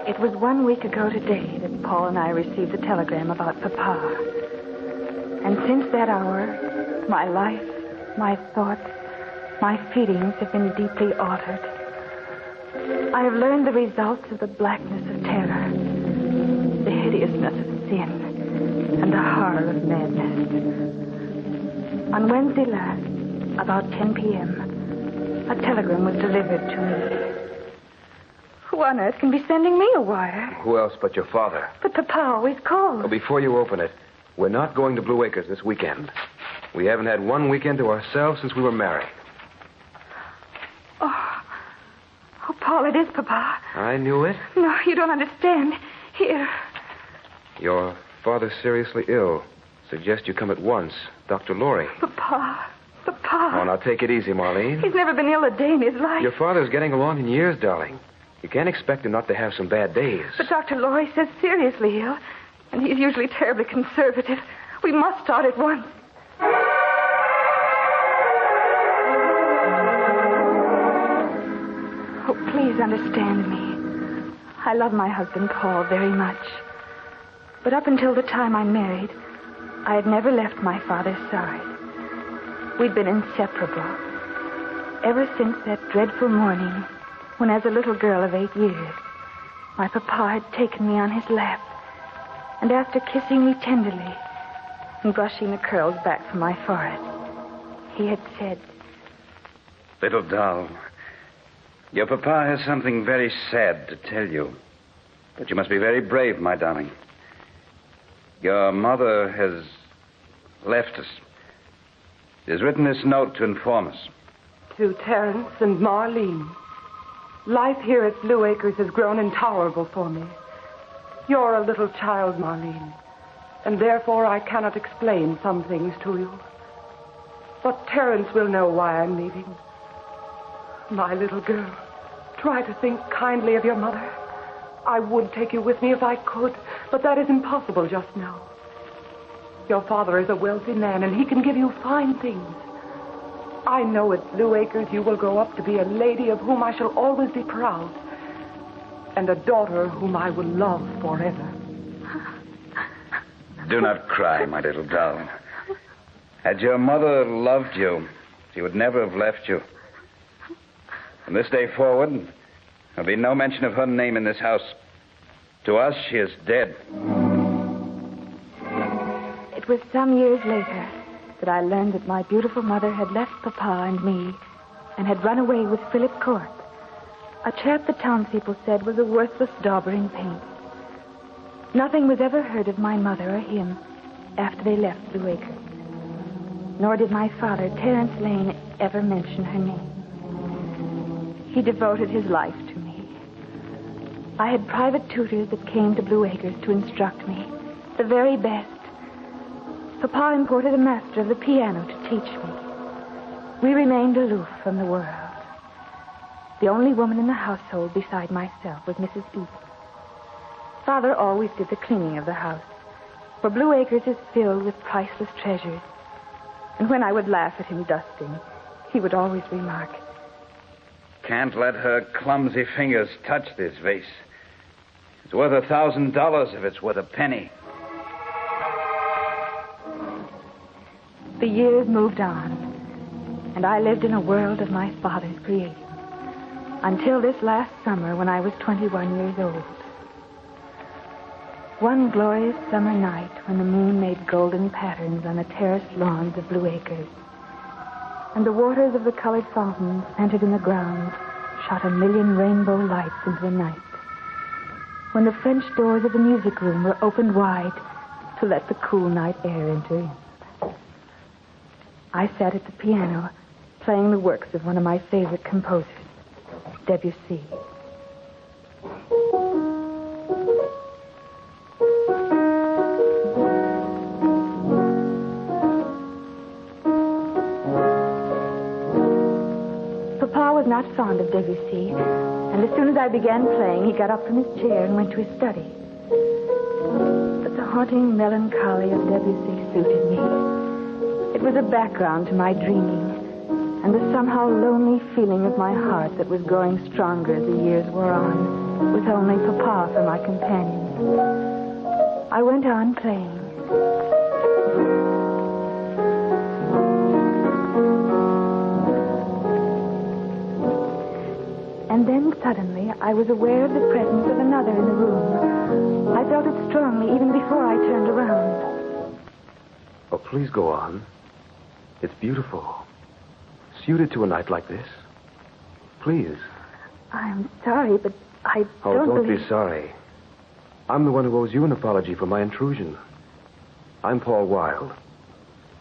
It was 1 week ago today that Paul and I received a telegram about Papa. And since that hour, my life, my thoughts, my feelings have been deeply altered. I have learned the results of the blackness of terror, the hideousness of sin, and the horror of madness. On Wednesday last, about 10 p.m., a telegram was delivered to me. Who on earth can be sending me a wire? Who else but your father? But Papa always calls. Well, before you open it, we're not going to Blue Acres this weekend. We haven't had one weekend to ourselves since we were married. Oh, Paul, it is Papa. I knew it. No, you don't understand. Here. Your father's seriously ill. Suggest you come at once. Dr. Laurie. Papa. Oh, now take it easy, Marlene. He's never been ill a day in his life. Your father's getting along in years, darling. You can't expect him not to have some bad days. But Dr. Laurie says seriously ill, and he's usually terribly conservative. We must start at once. Oh, please understand me. I love my husband, Paul, very much. But up until the time I married, I had never left my father's side. We'd been inseparable. ever since that dreadful morning when, as a little girl of 8 years, my papa had taken me on his lap, and after kissing me tenderly and brushing the curls back from my forehead, he had said, Little doll, your papa has something very sad to tell you. But you must be very brave, my darling. Your mother has left us. She has written this note to inform us. To Terence and Marlene. Life here at Blue Acres has grown intolerable for me. You're a little child, Marlene, and therefore I cannot explain some things to you. But Terence will know why I'm leaving. My little girl, try to think kindly of your mother. I would take you with me if I could, but that is impossible just now. Your father is a wealthy man, and he can give you fine things. I know at Blue Acres you will grow up to be a lady of whom I shall always be proud, and a daughter whom I will love forever. Do not cry, my little doll. Had your mother loved you, she would never have left you. From this day forward, there'll be no mention of her name in this house. To us, she is dead. It was some years later that I learned that my beautiful mother had left Papa and me and had run away with Philip Court, a chap the townspeople said was a worthless dauber in paint. Nothing was ever heard of my mother or him after they left Blue Acres. Nor did my father, Terence Lane, ever mention her name. He devoted his life to me. I had private tutors that came to Blue Acres to instruct me, the very best. Papa imported a master of the piano to teach me. We remained aloof from the world. The only woman in the household beside myself was Mrs. Eaton. Father always did the cleaning of the house, for Blue Acres is filled with priceless treasures. And when I would laugh at him dusting, he would always remark, Can't let her clumsy fingers touch this vase. It's worth $1,000 if it's worth a penny. The years moved on, and I lived in a world of my father's creating, until this last summer when I was 21 years old. One glorious summer night when the moon made golden patterns on the terraced lawns of Blue Acres, and the waters of the colored fountains centered in the ground shot a million rainbow lights into the night, when the French doors of the music room were opened wide to let the cool night air enter in. I sat at the piano, playing the works of one of my favorite composers, Debussy. Papa was not fond of Debussy, and as soon as I began playing, he got up from his chair and went to his study. But the haunting melancholy of Debussy suited me. It was a background to my dreaming, and the somehow lonely feeling of my heart that was growing stronger as the years wore on, with only Papa for my companion. I went on playing. And then suddenly I was aware of the presence of another in the room. I felt it strongly even before I turned around. Oh, please go on. It's beautiful. Suited to a night like this. Please. I'm sorry, but I don't don't believe... be sorry. I'm the one who owes you an apology for my intrusion. I'm Paul Wilde.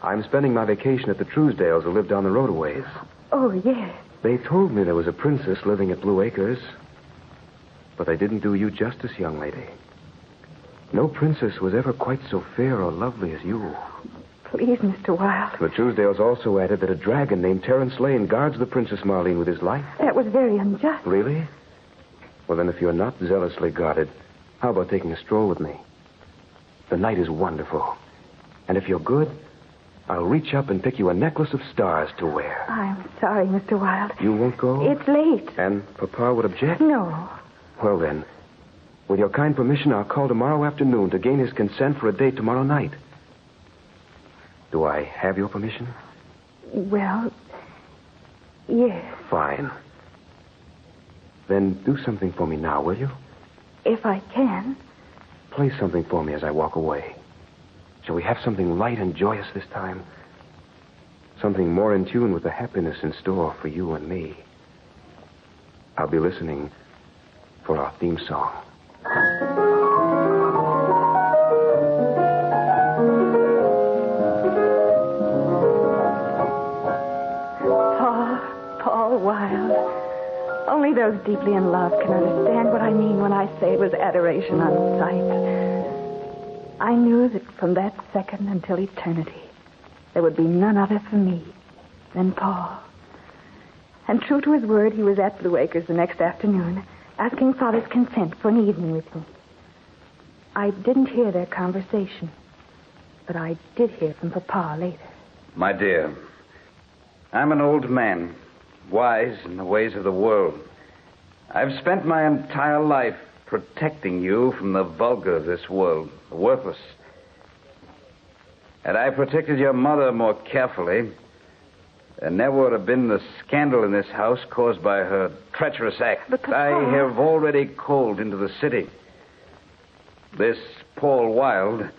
I'm spending my vacation at the Truesdales who live down the road a ways. Oh, yes. They told me there was a princess living at Blue Acres. But they didn't do you justice, young lady. No princess was ever quite so fair or lovely as you. Please, Mr. Wilde. The Truesdales also added that a dragon named Terence Lane guards the Princess Marlene with his life. That was very unjust. Really? Well, then, if you're not zealously guarded, how about taking a stroll with me? The night is wonderful. And if you're good, I'll reach up and pick you a necklace of stars to wear. I'm sorry, Mr. Wilde. You won't go? It's late. And Papa would object? No. Well, then, with your kind permission, I'll call tomorrow afternoon to gain his consent for a date tomorrow night. Do I have your permission? Well, Yes, Fine. Then do something for me now, will you? if I can. Play something for me as I walk away. Shall we have something light and joyous this time? Something more in tune with the happiness in store for you and me. I'll be listening for our theme song. Paul Wilde. Only those deeply in love can understand what I mean when I say it was adoration on sight. I knew that from that second until eternity, there would be none other for me than Paul. And true to his word, he was at Blue Acres the next afternoon, asking Father's consent for an evening with me. I didn't hear their conversation, but I did hear from Papa later. My dear, I'm an old man, wise in the ways of the world. I've spent my entire life protecting you from the vulgar of this world, the worthless. Had I protected your mother more carefully, there never would have been the scandal in this house caused by her treacherous act. But Papa... I have already called into the city. This Paul Wilde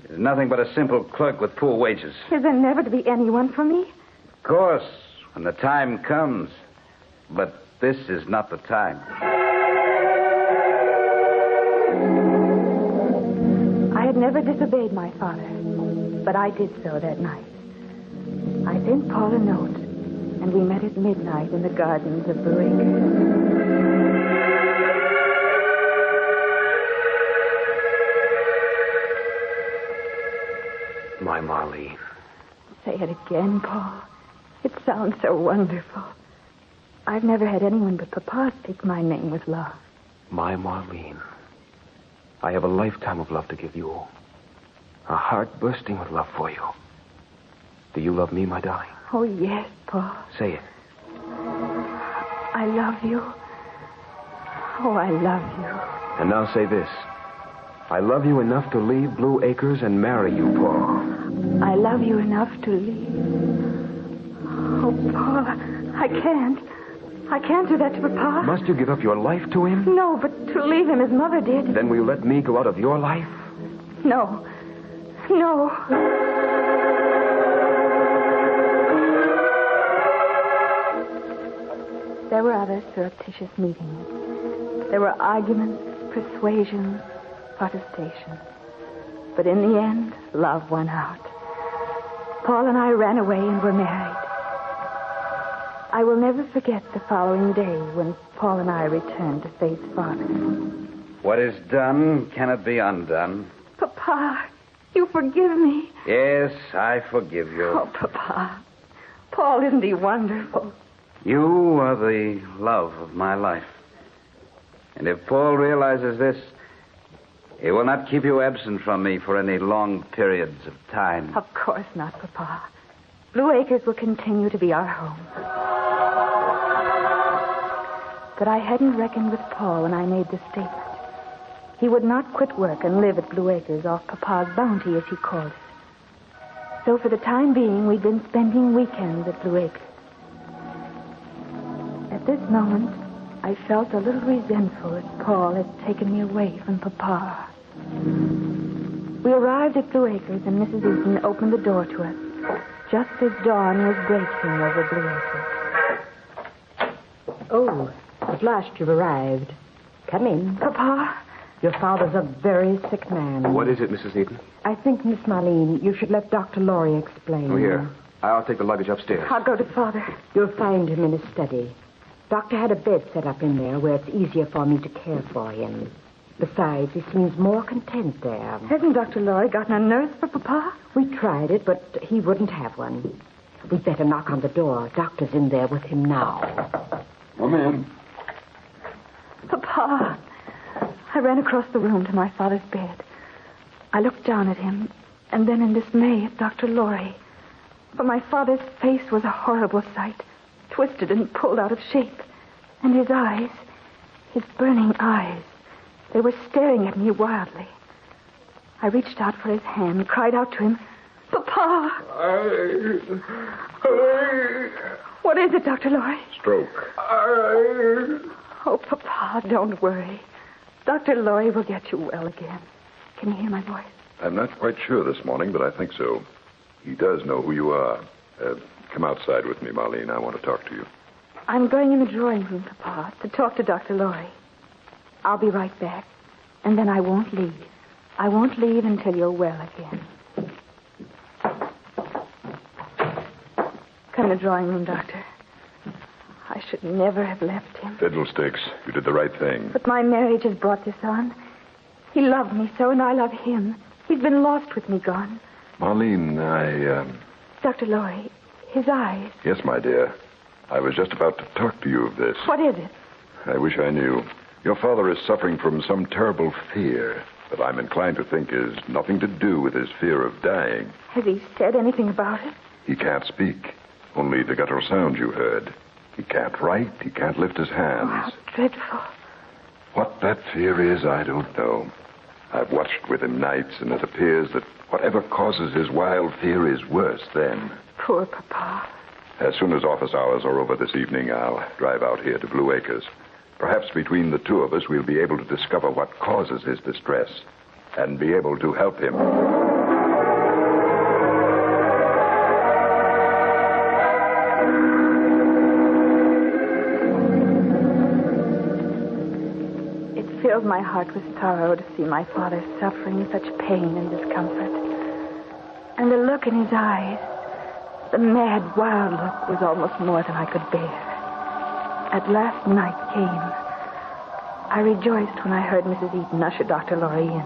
is nothing but a simple clerk with poor wages. Is there never to be anyone for me? Of course, when the time comes. But this is not the time. I had never disobeyed my father, but I did so that night. I sent Paul a note, and we met at midnight in the gardens of Blue Acres. My Marlene. Say it again, Paul. It sounds so wonderful. I've never had anyone but Papa speak my name with love. My Marlene. I have a lifetime of love to give you. A heart bursting with love for you. Do you love me, my darling? Oh, yes, Paul. Say it. I love you. Oh, I love you. And now say this. I love you enough to leave Blue Acres and marry you, Paul. I love you enough to leave. Oh, Paul, I can't. I can't do that to Papa. Must you give up your life to him? No, but to leave him as Mother did. Then will you let me go out of your life? No. No. There were other surreptitious meetings. There were arguments, persuasions, protestations. But in the end, love won out. Paul and I ran away and were married. I will never forget the following day when Paul and I returned to face Father. What is done cannot be undone. Papa, you forgive me. Yes, I forgive you. Oh, Papa. Paul, isn't he wonderful? You are the love of my life. And if Paul realizes this, he will not keep you absent from me for any long periods of time. Of course not, Papa. Blue Acres will continue to be our home. But I hadn't reckoned with Paul when I made the statement. He would not quit work and live at Blue Acres off Papa's bounty, as he called it. So for the time being, we'd been spending weekends at Blue Acres. At this moment, I felt a little resentful that Paul had taken me away from Papa. We arrived at Blue Acres, and Mrs. Eaton opened the door to us, just as dawn was breaking over Blue Acres. Oh, at last you've arrived. Come in. Papa? Your father's a very sick man. What is it, Mrs. Eaton? I think, Miss Marlene, you should let Dr. Laurie explain. Oh, here. I'll take the luggage upstairs. I'll go to Father. You'll find him in his study. Doctor had a bed set up in there where it's easier for me to care for him. Besides, he seems more content there. Hasn't Dr. Laurie gotten a nurse for Papa? We tried it, but he wouldn't have one. We'd better knock on the door. Doctor's in there with him now. Come in. Papa. I ran across the room to my father's bed. I looked down at him, and then in dismay at Dr. Laurie. For my father's face was a horrible sight, twisted and pulled out of shape. And his eyes, his burning eyes, they were staring at me wildly. I reached out for his hand, cried out to him, Papa! What is it, Dr. Lorry? Stroke. Oh, Papa, don't worry. Dr. Lorry will get you well again. Can you hear my voice? I'm not quite sure this morning, but I think so. He does know who you are. Come outside with me, Marlene. I want to talk to you. I'm going in the drawing room, Papa, to talk to Dr. Lorry. I'll be right back, and then I won't leave. I won't leave until you're well again. Come in the drawing room, Doctor. I should never have left him. Fiddlesticks. You did the right thing. But my marriage has brought this on. He loved me so, and I love him. He's been lost with me gone. Marlene, Dr. Lorry, his eyes. Yes, my dear. I was just about to talk to you of this. What is it? I wish I knew. Your father is suffering from some terrible fear that I'm inclined to think is nothing to do with his fear of dying. Has he said anything about it? He can't speak. Only the guttural sounds you heard. He can't write. He can't lift his hands. Oh, how dreadful. What that fear is, I don't know. I've watched with him nights, and it appears that whatever causes his wild fear is worse then. Poor Papa. As soon as office hours are over this evening, I'll drive out here to Blue Acres. Perhaps between the two of us, we'll be able to discover what causes his distress and be able to help him. It filled my heart with sorrow to see my father suffering such pain and discomfort. And the look in his eyes, the mad, wild look, was almost more than I could bear. At last night came. I rejoiced when I heard Mrs. Eaton usher Dr. Lorry in.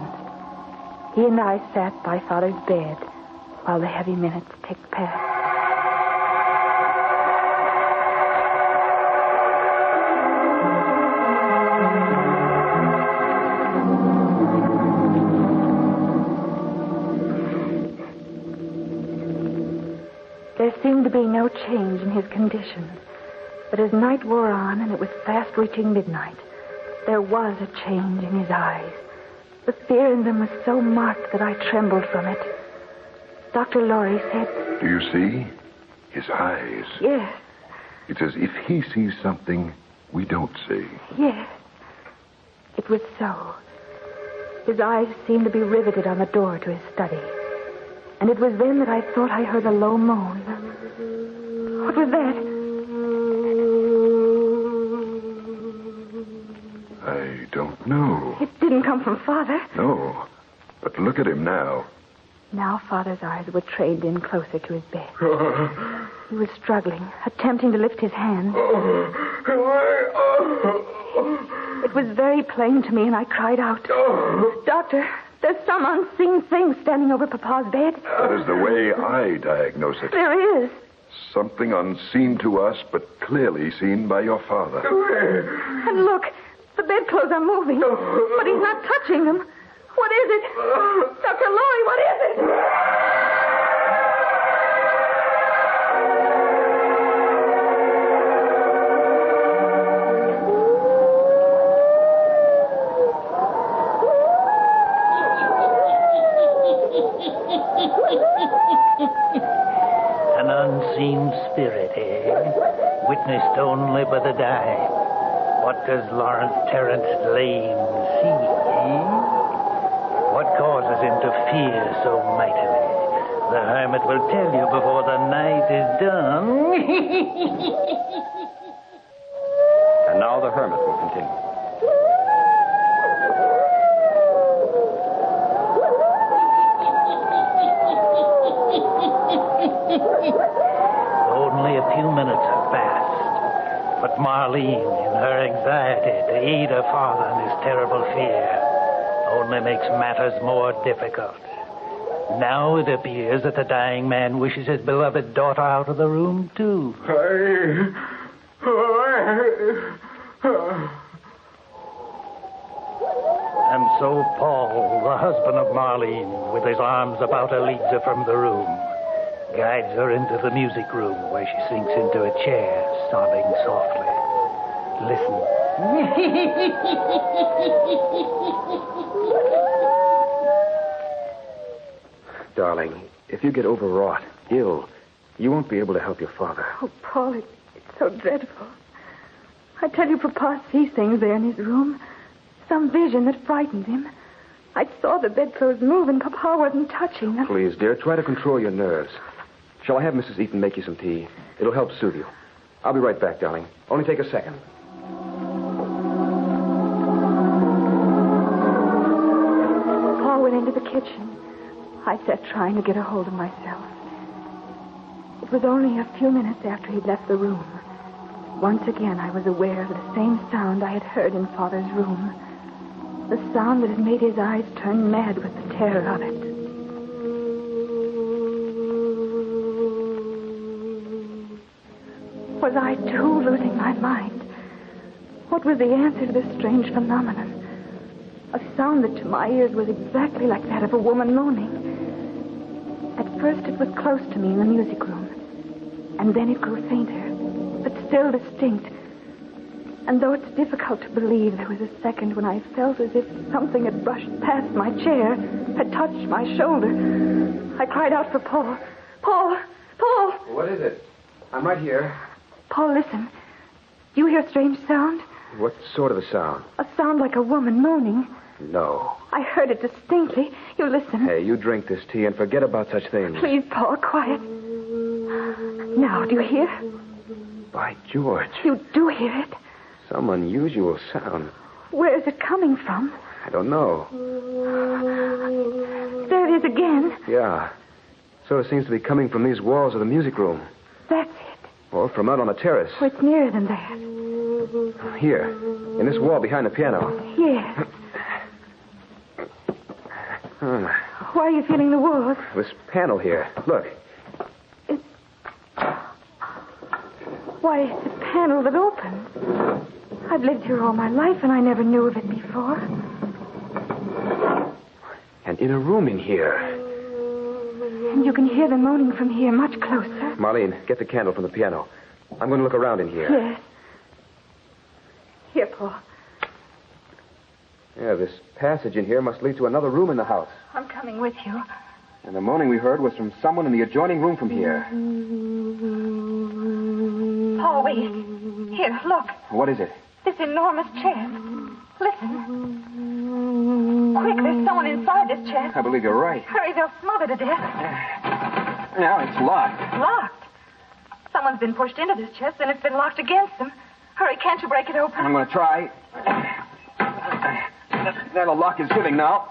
He and I sat by Father's bed while the heavy minutes ticked past. There seemed to be no change in his condition. But as night wore on and it was fast reaching midnight, there was a change in his eyes. The fear in them was so marked that I trembled from it. Dr. Lorry said... Do you see? His eyes. Yes. It's as if he sees something we don't see. Yes. It was so. His eyes seemed to be riveted on the door to his study. And it was then that I thought I heard a low moan. What was that? I don't know. It didn't come from Father. No. But look at him now. Now Father's eyes were trained in closer to his bed. He was struggling, attempting to lift his hand. It was very plain to me, and I cried out, Doctor, there's some unseen thing standing over Papa's bed. That is the way I diagnose it. There is. Something unseen to us, but clearly seen by your father. And look, the bedclothes are moving, but he's not touching them. What is it? Dr. Lorry, what is it? An unseen spirit, eh? Witnessed only by the dying. What does Lawrence Terrence Lane see, eh? What causes him to fear so mightily? The hermit will tell you before the night is done. And now the hermit will continue. Only a few minutes have passed. But Marlene, in her anxiety to aid her father in his terrible fear, only makes matters more difficult. Now it appears that the dying man wishes his beloved daughter out of the room, too. And so Paul, the husband of Marlene, with his arms about her, leads her from the room, guides her into the music room, where she sinks into a chair, sobbing softly. Listen. Darling, if you get overwrought, ill, you won't be able to help your father. Oh, Paul, So dreadful. I tell you, Papa sees things there in his room. Some vision that frightened him. I saw the bedclothes move and Papa wasn't touching them. Please, dear, try to control your nerves. Shall I have Mrs. Eaton make you some tea? It'll help soothe you. I'll be right back, darling. Only take a second. Paul went into the kitchen. I sat trying to get a hold of myself. It was only a few minutes after he'd left the room. Once again, I was aware of the same sound I had heard in Father's room. The sound that had made his eyes turn mad with the terror of it. Was I, too, losing my mind? What was the answer to this strange phenomenon? A sound that to my ears was exactly like that of a woman moaning. At first it was close to me in the music room. And then it grew fainter, but still distinct. And though it's difficult to believe, there was a second when I felt as if something had brushed past my chair, had touched my shoulder. I cried out for Paul. Paul! Paul! What is it? I'm right here. Paul, listen. Do you hear a strange sound? What sort of a sound? A sound like a woman moaning. No. I heard it distinctly. You listen. Hey, you drink this tea and forget about such things. Please, Paul, quiet. Now, do you hear? By George. You do hear it? Some unusual sound. Where is it coming from? I don't know. There it is again. Yeah. Sort of seems to be coming from these walls of the music room. That's it. Or from out on the terrace. Oh, it's nearer than that. Here, in this wall behind the piano. Yes. Why are you feeling the walls? This panel here. Look. Why, it's a panel that opens. I've lived here all my life, and I never knew of it before. And in a room in here. And you can hear the moaning from here much closer. Marlene, get the candle from the piano. I'm going to look around in here. Yes. Here, Paul. Yeah, this passage in here must lead to another room in the house. I'm coming with you. And the moaning we heard was from someone in the adjoining room from here. Paul, wait. Here, look. What is it? This enormous chest. Listen. Quick, there's someone inside this chest. I believe you're right. Hurry, they'll smother to death. Now it's locked. Locked? Someone's been pushed into this chest, and it's been locked against them. Hurry, can't you break it open? I'm going to try. There, the lock is giving now.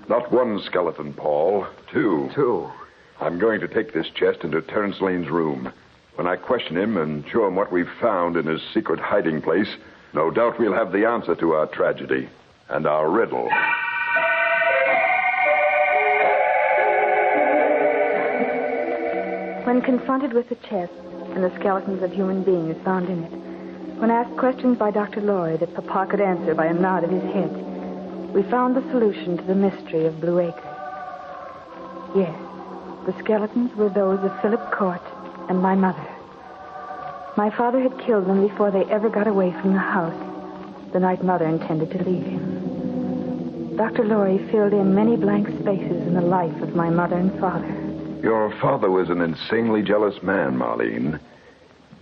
Not one skeleton, Paul. Two. Two. I'm going to take this chest into Terence Lane's room. When I question him and show him what we've found in his secret hiding place, no doubt we'll have the answer to our tragedy and our riddle. When confronted with the chest and the skeletons of human beings found in it, when asked questions by Dr. Lorry that Papa could answer by a nod of his head, we found the solution to the mystery of Blue Acres. Yes, the skeletons were those of Philip Court and my mother. My father had killed them before they ever got away from the house, the night Mother intended to leave him. Dr. Lorry filled in many blank spaces in the life of my mother and father. Your father was an insanely jealous man, Marlene.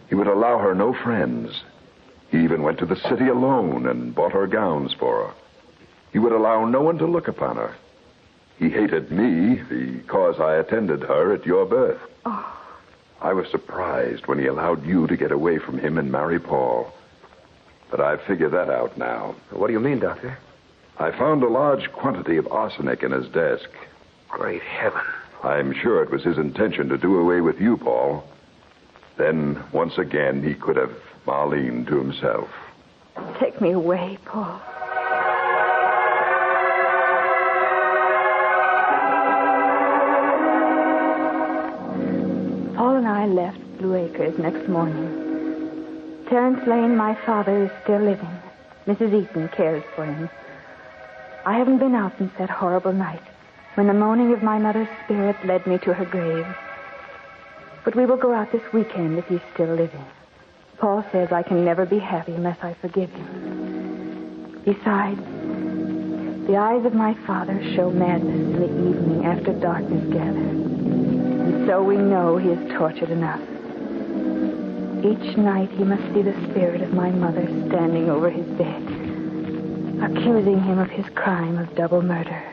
He would allow her no friends. He even went to the city alone and bought her gowns for her. He would allow no one to look upon her. He hated me because I attended her at your birth. Oh. I was surprised when he allowed you to get away from him and marry Paul. But I figure that out now. What do you mean, Doctor? I found a large quantity of arsenic in his desk. Great heaven. I'm sure it was his intention to do away with you, Paul. Then, once again, he could have Marlene to himself. Take me away, Paul. Paul and I left Blue Acres next morning. Terence Lane, my father, is still living. Mrs. Eaton cares for him. I haven't been out since that horrible night. when the moaning of my mother's spirit led me to her grave. But we will go out this weekend if he's still living. Paul says I can never be happy unless I forgive him. Besides, the eyes of my father show madness in the evening after darkness gathers. And so we know he is tortured enough. Each night he must see the spirit of my mother standing over his bed, accusing him of his crime of double murder.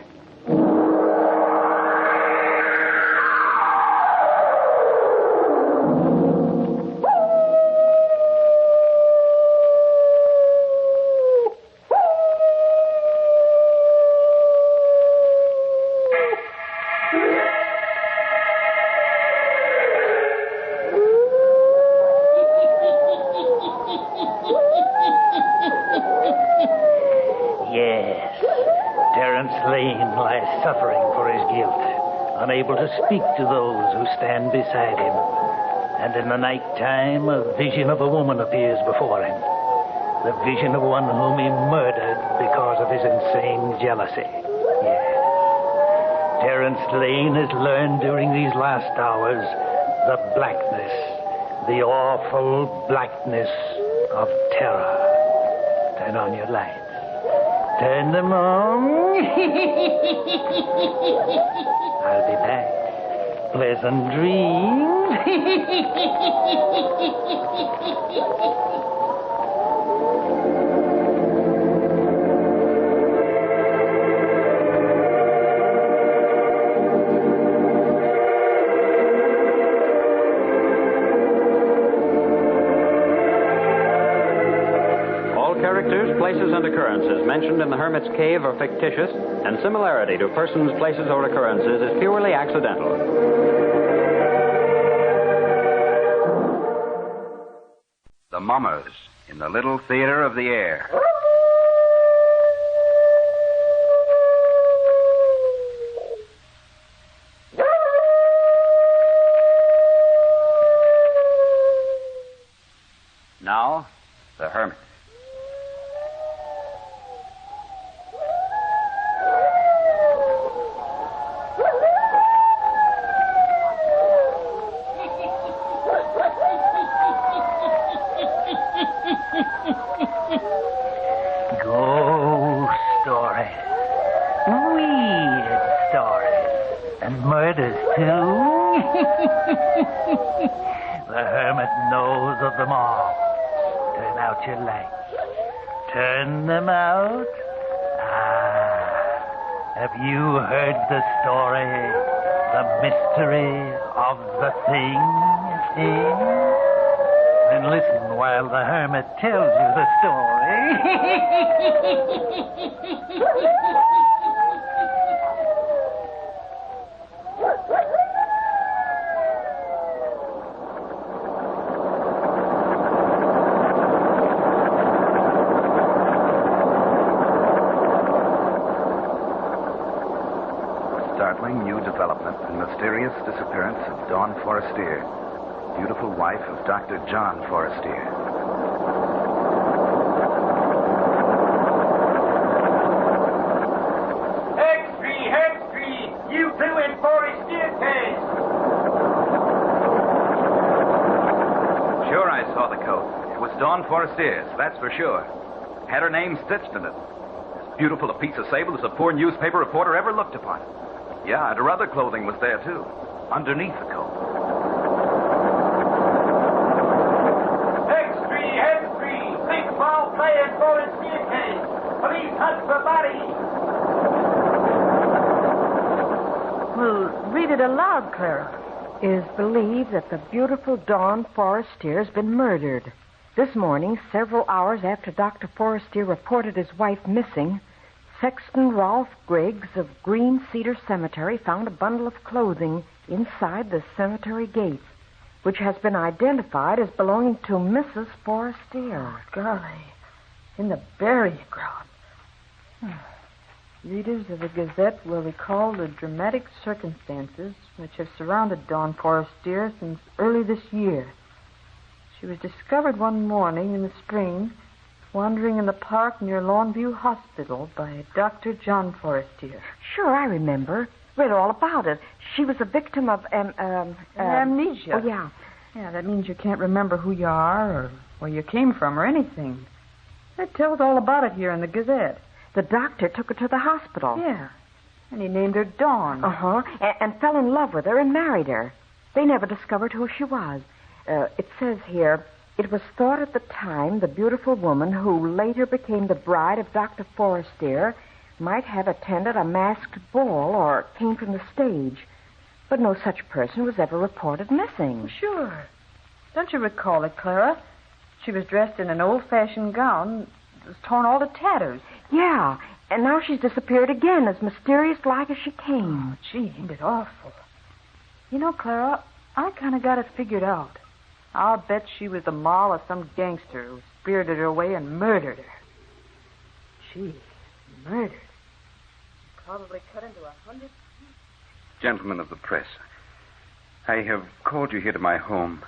Unable to speak to those who stand beside him. And in the night time, a vision of a woman appears before him. The vision of one whom he murdered because of his insane jealousy. Yes. Terence Lane has learned during these last hours the blackness, the awful blackness of terror. Turn on your lights. Turn them on. I'll be back. Pleasant dreams. Characters, places, and occurrences mentioned in the Hermit's Cave are fictitious, and similarity to persons, places, or occurrences is purely accidental. The Mummers in the Little Theater of the Air. Now, the Hermit. Ghost stories. Weird stories. And murders, too. The Hermit knows of them all. Turn out your lights. Turn them out. Have you heard the story? The mystery of the thing? Then listen while the Hermit tells you the story. Startling new development and mysterious disappearance of Dawn Forestier, beautiful wife of Dr. John Forestier. Hextree! You two in Forestier case! Sure, I saw the coat. It was Dawn Forestier's, that's for sure. Had her name stitched in it. As beautiful a piece of sable as a poor newspaper reporter ever looked upon. Yeah, and her other clothing was there, too, underneath the coat. Hextree! Big foul play in Forestier case! Police hunt for bodies! Well, read it aloud, Clara. It is believed that the beautiful Dawn Forestier has been murdered. This morning, several hours after Dr. Forestier reported his wife missing, Sexton Rolfe Griggs of Green Cedar Cemetery found a bundle of clothing inside the cemetery gate, which has been identified as belonging to Mrs. Forestier. Oh, golly. In the burial ground. Readers of the Gazette will recall the dramatic circumstances which have surrounded Dawn Forestier since early this year. She was discovered one morning in the spring wandering in the park near Longview Hospital by Dr. John Forestier. Sure, I remember. read all about it. She was a victim of amnesia. Oh, yeah. Yeah, that means you can't remember who you are or where you came from or anything. It tells all about it here in the Gazette. The doctor took her to the hospital. Yeah. And he named her Dawn. Uh-huh. And fell in love with her and married her. They never discovered who she was. It says here, it was thought at the time the beautiful woman who later became the bride of Dr. Forestier might have attended a masked ball or came from the stage. But no such person was ever reported missing. Sure. Don't you recall it, Clara? She was dressed in an old-fashioned gown. It was torn all to tatters. Yeah, and now she's disappeared again, as mysterious-like as she came. Oh, gee, ain't it awful? You know, Clara, I kind of got it figured out. I'll bet she was the moll of some gangster who spirited her away and murdered her. Gee, murdered. Probably cut into 100... Gentlemen of the press, I have called you here to my home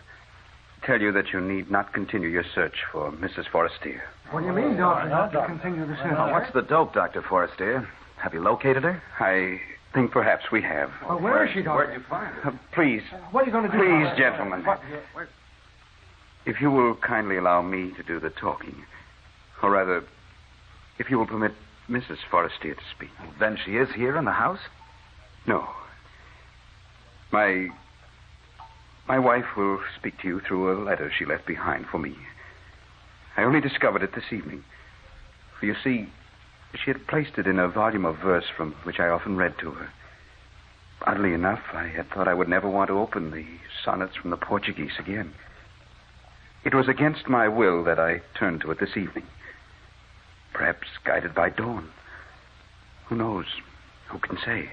to tell you that you need not continue your search for Mrs. Forestier. What do you mean, Doctor? Not to continue the search? What's the dope, Dr. Forestier? Have you located her? I think perhaps we have. Well, where is she, Doctor? Where'd you find her? Please. What are you going to do? Please, gentlemen. If you will kindly allow me to do the talking, or rather, if you will permit Mrs. Forestier to speak. Then she is here in the house? No. My wife will speak to you through a letter she left behind for me. I only discovered it this evening. For you see, she had placed it in a volume of verse from which I often read to her. Oddly enough, I had thought I would never want to open the sonnets from the Portuguese again. It was against my will that I turned to it this evening. Perhaps guided by Dawn. Who knows? Who can say?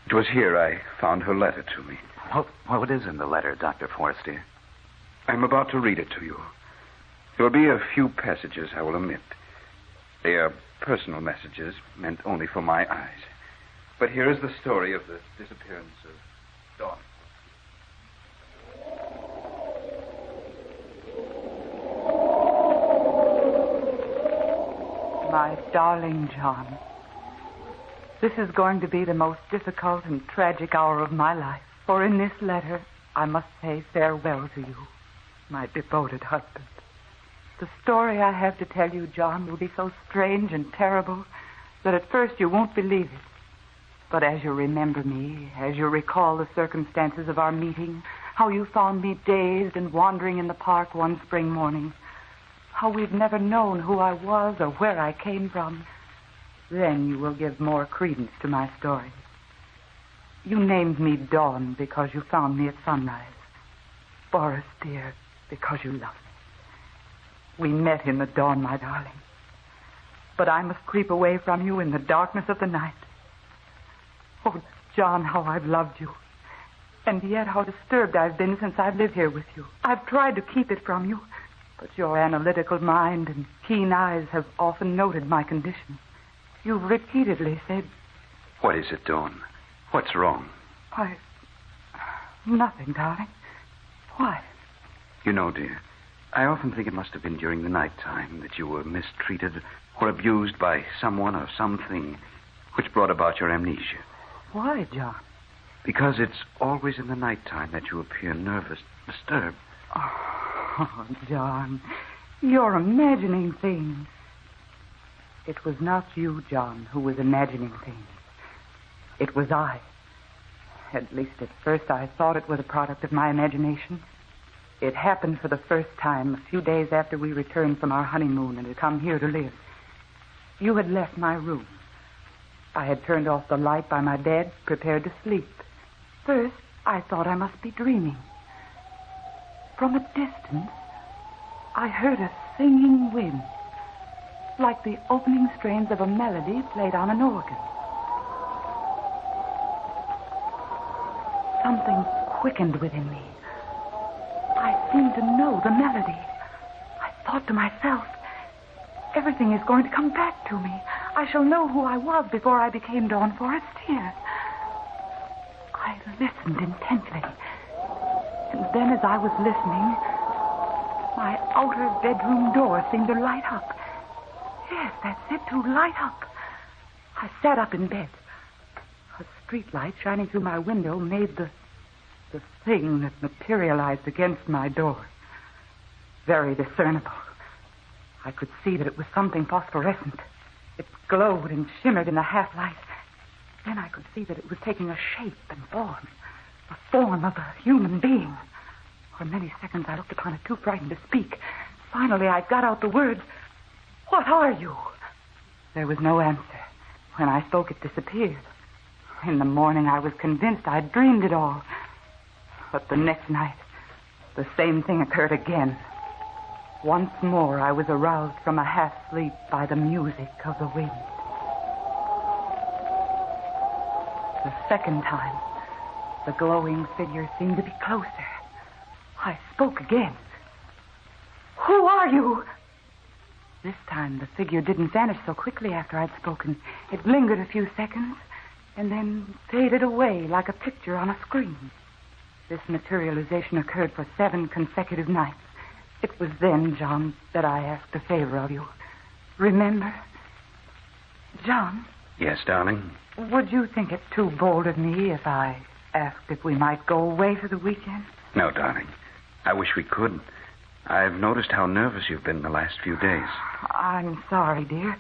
It was here I found her letter to me. What is in the letter, Dr. Forestier? I'm about to read it to you. There will be a few passages I will omit. They are personal messages meant only for my eyes. But here is the story of the disappearance of Dawn. My darling John, this is going to be the most difficult and tragic hour of my life. For in this letter, I must say farewell to you, my devoted husband. The story I have to tell you, John, will be so strange and terrible that at first you won't believe it. But as you remember me, as you recall the circumstances of our meeting, how you found me dazed and wandering in the park one spring morning, how we've never known who I was or where I came from, then you will give more credence to my story. You named me Dawn because you found me at sunrise. Boris, dear, because you loved me. We met in the dawn, my darling. But I must creep away from you in the darkness of the night. Oh, John, how I've loved you. And yet how disturbed I've been since I've lived here with you. I've tried to keep it from you, but your analytical mind and keen eyes have often noted my condition. You've repeatedly said... What is it, Dawn? What's wrong? Nothing, darling. Why? You know, dear, I often think it must have been during the night time that you were mistreated or abused by someone or something which brought about your amnesia. Why, John? Because it's always in the night time that you appear nervous, disturbed. Oh, John, you're imagining things. It was not you, John, who was imagining things. It was I. At least at first I thought it was a product of my imagination. It happened for the first time a few days after we returned from our honeymoon and had come here to live. You had left my room. I had turned off the light by my bed, prepared to sleep. First, I thought I must be dreaming. From a distance, I heard a singing wind, like the opening strains of a melody played on an organ. Something quickened within me. I seemed to know the melody. I thought to myself, everything is going to come back to me. I shall know who I was before I became Dawn Forestier. I listened intently. And then as I was listening, my outer bedroom door seemed to light up. Yes, that's it, to light up. I sat up in bed. A streetlight shining through my window made the thing that materialized against my door very discernible. I could see that it was something phosphorescent. It glowed and shimmered in the half-light. Then I could see that it was taking a shape and form, the form of a human being. For many seconds I looked upon it, too frightened to speak. Finally, I got out the words, "What are you?" There was no answer. When I spoke, it disappeared. In the morning, I was convinced I'd dreamed it all. But the next night, the same thing occurred again. Once more, I was aroused from a half-sleep by the music of the wind. The second time, the glowing figure seemed to be closer. I spoke again. "Who are you?" This time, the figure didn't vanish so quickly after I'd spoken. It lingered a few seconds and then faded away like a picture on a screen. This materialization occurred for 7 consecutive nights. It was then, John, that I asked a favor of you. Remember? John? Yes, darling? Would you think it too bold of me if I asked if we might go away for the weekend? No, darling. I wish we could. I've noticed how nervous you've been the last few days. I'm sorry, dear.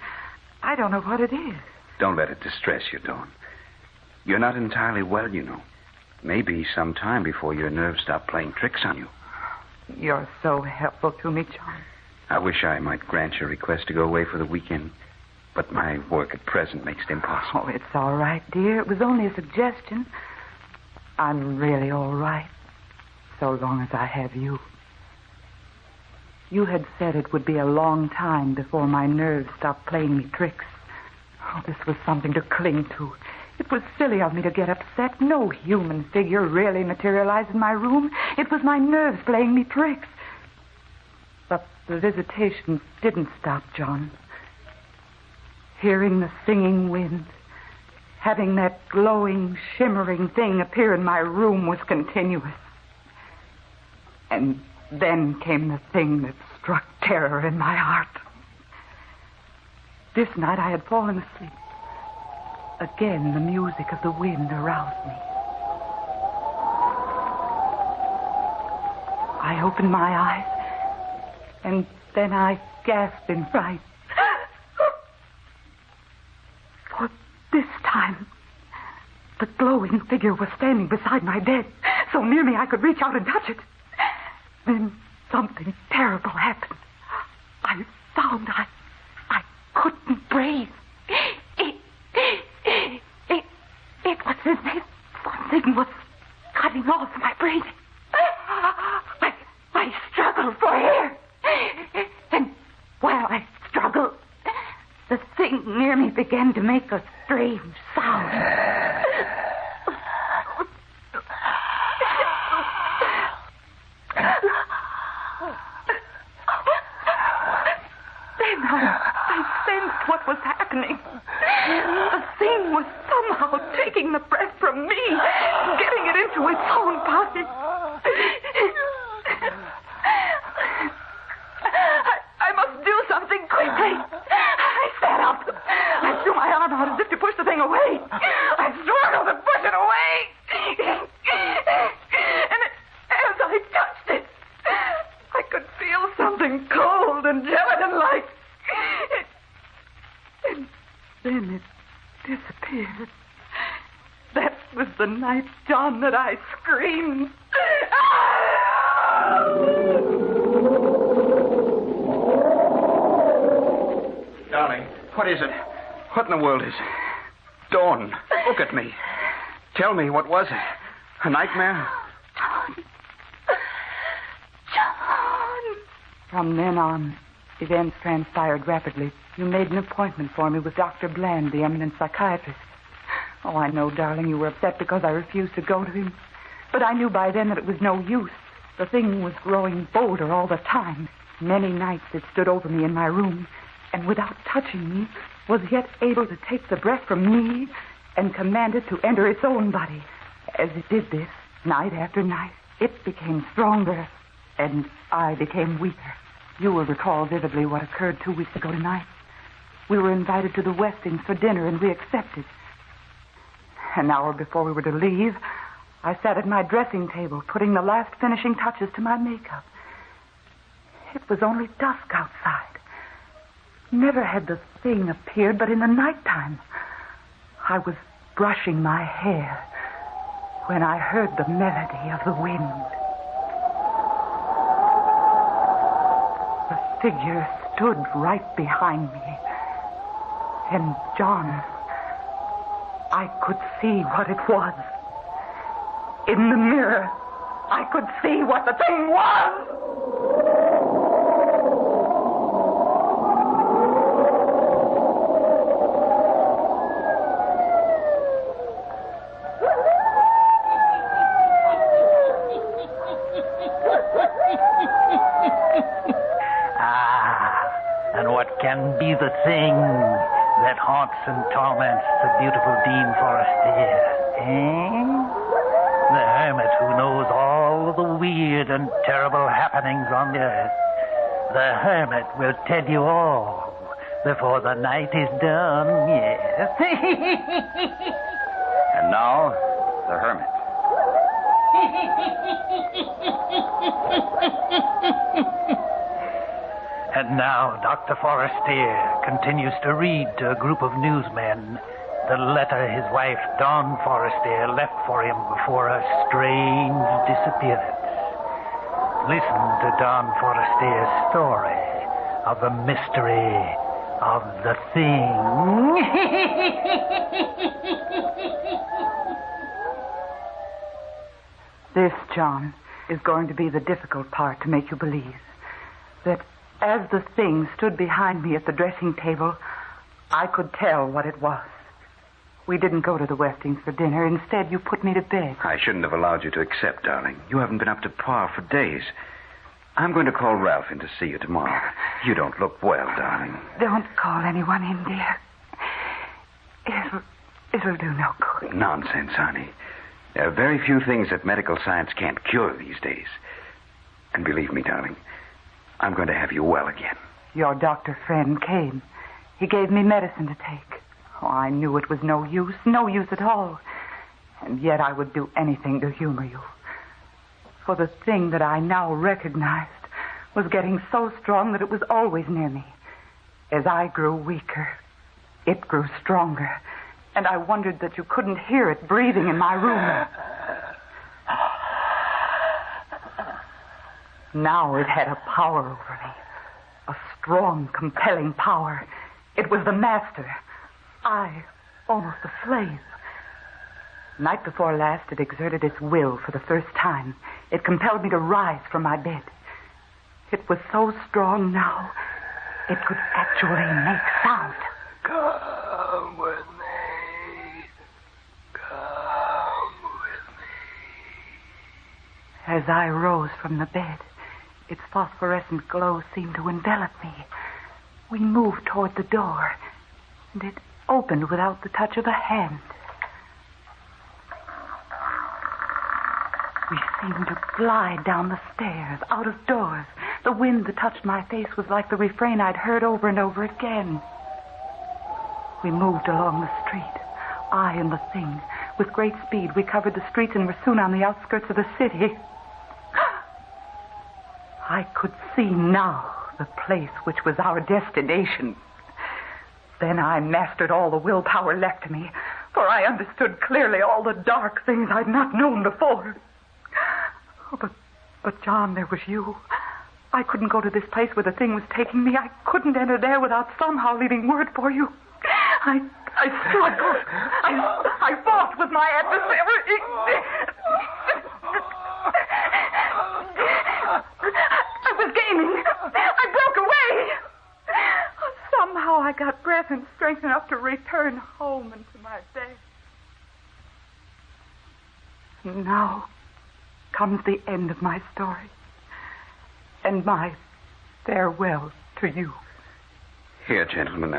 I don't know what it is. Don't let it distress you, Dawn. You're not entirely well, you know. Maybe some time before your nerves stop playing tricks on you. You're so helpful to me, John. I wish I might grant your request to go away for the weekend, but my work at present makes it impossible. Oh, it's all right, dear. It was only a suggestion. I'm really all right, so long as I have you. You had said it would be a long time before my nerves stopped playing me tricks. Oh, this was something to cling to. It was silly of me to get upset. No human figure really materialized in my room. It was my nerves playing me tricks. But the visitation didn't stop, John. Hearing the singing wind, having that glowing, shimmering thing appear in my room was continuous. And then came the thing that struck terror in my heart. This night I had fallen asleep. Again, the music of the wind aroused me. I opened my eyes, and then I gasped in fright. For this time, the glowing figure was standing beside my bed, so near me I could reach out and touch it. Then something terrible happened. I found I couldn't breathe. It was as if something was cutting off my breathing. I struggled for air. And while I struggled, the thing near me began to make a strange sound. Then I sensed what was happening. The thing was somehow taking the breath from me, getting it into its own body. I must do something quickly. I sat up. I threw my arm out as if to push the thing away. I struggled to push it away. And as I touched it, I could feel something cold and gelatin-like. And then it disappeared. That was the night, John, that I screamed. Darling, what is it? What in the world is it? Dawn, look at me. Tell me, what was it? A nightmare? John. From then on, events transpired rapidly. You made an appointment for me with Dr. Bland, the eminent psychiatrist. Oh, I know, darling, you were upset because I refused to go to him. But I knew by then that it was no use. The thing was growing bolder all the time. Many nights it stood over me in my room, and without touching me, was yet able to take the breath from me and command it to enter its own body. As it did this, night after night, it became stronger, and I became weaker. You will recall vividly what occurred 2 weeks ago tonight. We were invited to the Westings for dinner, and we accepted. An hour before we were to leave, I sat at my dressing table, putting the last finishing touches to my makeup. It was only dusk outside. Never had the thing appeared but in the nighttime. I was brushing my hair when I heard the melody of the wind. The figure stood right behind me. And John, I could see what it was. In the mirror, I could see what the thing was. And what can be the thing that haunts and torments the beautiful Dean Forestier? The hermit who knows all the weird and terrible happenings on the earth. The hermit will tell you all before the night is done, yes. And now, the hermit. And now Dr. Forestier continues to read to a group of newsmen the letter his wife, Dawn Forestier, left for him before her strange disappearance. Listen to Dawn Forestier's story of the mystery of the thing. This, John, is going to be the difficult part to make you believe. That as the thing stood behind me at the dressing table, I could tell what it was. We didn't go to the Westings for dinner. Instead, you put me to bed. I shouldn't have allowed you to accept, darling. You haven't been up to par for days. I'm going to call Ralph in to see you tomorrow. You don't look well, darling. Don't call anyone in, dear. It'll do no good. Nonsense, honey. There are very few things that medical science can't cure these days. And believe me, darling, I'm going to have you well again. Your doctor friend came. He gave me medicine to take. Oh, I knew it was no use at all. And yet I would do anything to humor you. For the thing that I now recognized was getting so strong that it was always near me. As I grew weaker, it grew stronger. And I wondered that you couldn't hear it breathing in my room. Now it had a power over me. A strong, compelling power. It was the master. I, almost a slave. Night before last, it exerted its will for the first time. It compelled me to rise from my bed. It was so strong now, it could actually make sound. Come with me. Come with me. As I rose from the bed, its phosphorescent glow seemed to envelop me. We moved toward the door, and it opened without the touch of a hand. We seemed to glide down the stairs, out of doors. The wind that touched my face was like the refrain I'd heard over and over again. We moved along the street, I and the thing. With great speed, we covered the streets and were soon on the outskirts of the city. I could see now the place which was our destination. Then I mastered all the willpower left to me, for I understood clearly all the dark things I'd not known before. Oh, but John, there was you. I couldn't go to this place where the thing was taking me. I couldn't enter there without somehow leaving word for you. I struggled. I fought with my adversary. I was gaining. I broke away. Somehow I got breath and strength enough to return home into my bed. Now comes the end of my story. And my farewell to you. Here, gentlemen,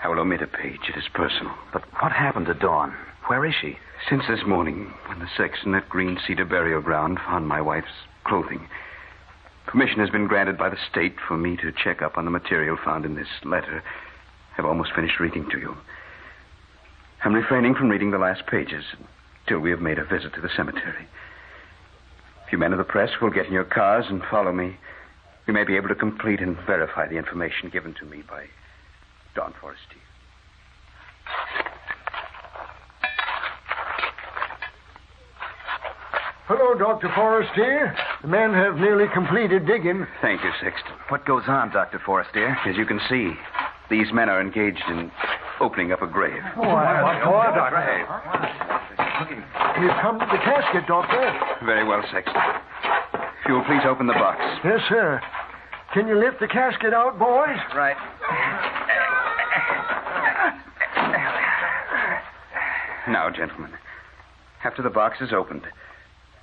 I will omit a page. It is personal. But what happened to Dawn? Where is she? Since this morning, when the sexton at Green Cedar Burial Ground found my wife's clothing, permission has been granted by the state for me to check up on the material found in this letter. I've almost finished reading to you. I'm refraining from reading the last pages till we have made a visit to the cemetery. If you men of the press will get in your cars and follow me, we may be able to complete and verify the information given to me by Don Forestier. Hello, Dr. Forestier. The men have nearly completed digging. Thank you, Sexton. What goes on, Dr. Forestier? As you can see, these men are engaged in opening up a grave. Doctor? We've come to the casket, Doctor. Very well, Sexton. If you will please open the box. Yes, sir. Can you lift the casket out, boys? Right. Now, gentlemen, after the box is opened,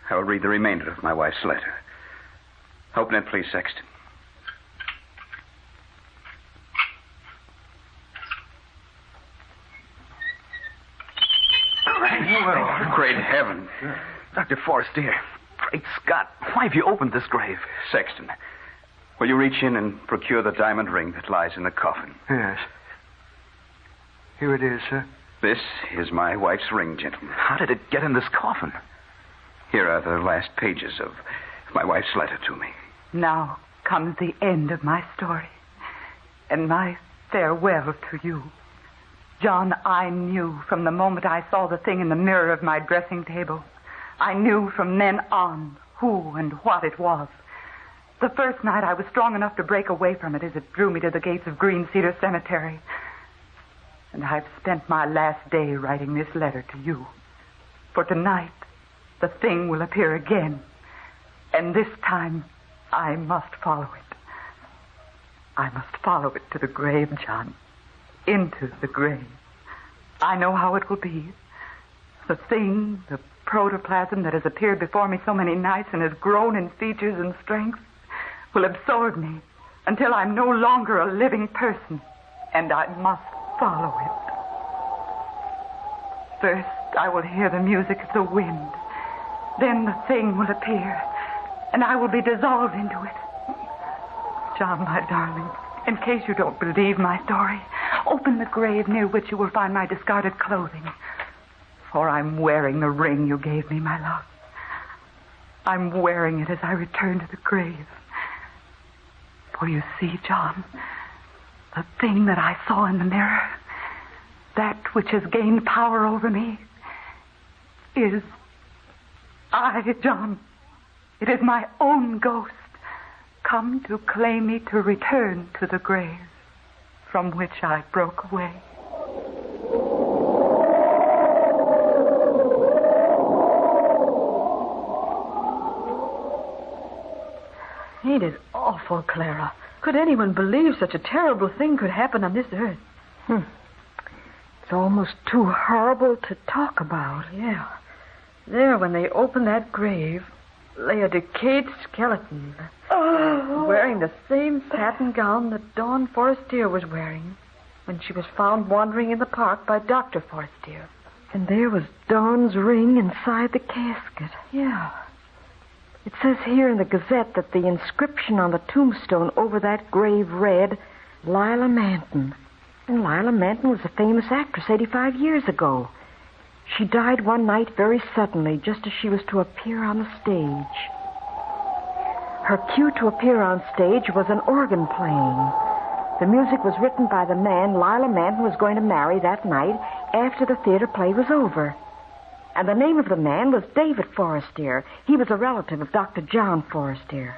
I will read the remainder of my wife's letter. Open it, please, Sexton. Great heaven. Dr. Forestier, great Scott, why have you opened this grave? Sexton, will you reach in and procure the diamond ring that lies in the coffin? Yes. Here it is, sir. This is my wife's ring, gentlemen. How did it get in this coffin? Here are the last pages of my wife's letter to me. Now comes the end of my story and my farewell to you. John, I knew from the moment I saw the thing in the mirror of my dressing table. I knew from then on who and what it was. The first night I was strong enough to break away from it as it drew me to the gates of Green Cedar Cemetery. And I've spent my last day writing this letter to you. For tonight, the thing will appear again. And this time, I must follow it. I must follow it to the grave, John. Into the grave. I know how it will be. The thing, the protoplasm that has appeared before me so many nights and has grown in features and strength, will absorb me until I'm no longer a living person, and I must follow it. First, I will hear the music of the wind. Then the thing will appear, and I will be dissolved into it. John, my darling, in case you don't believe my story, open the grave near which you will find my discarded clothing. For I'm wearing the ring you gave me, my love. I'm wearing it as I return to the grave. For you see, John, the thing that I saw in the mirror, that which has gained power over me, is I, John. It is my own ghost, come to claim me to return to the grave from which I broke away. Ain't it awful, Clara? Could anyone believe such a terrible thing could happen on this earth? It's almost too horrible to talk about. Yeah. There, when they opened that grave, lay a decayed skeleton. Wearing the same satin gown that Dawn Forestier was wearing when she was found wandering in the park by Dr. Forestier. And there was Dawn's ring inside the casket. Yeah. It says here in the Gazette that the inscription on the tombstone over that grave read, Lila Manton. And Lila Manton was a famous actress 85 years ago. She died one night very suddenly, just as she was to appear on the stage. Her cue to appear on stage was an organ playing. The music was written by the man Lila Manton was going to marry that night after the theater play was over. And the name of the man was David Forestier. He was a relative of Dr. John Forestier.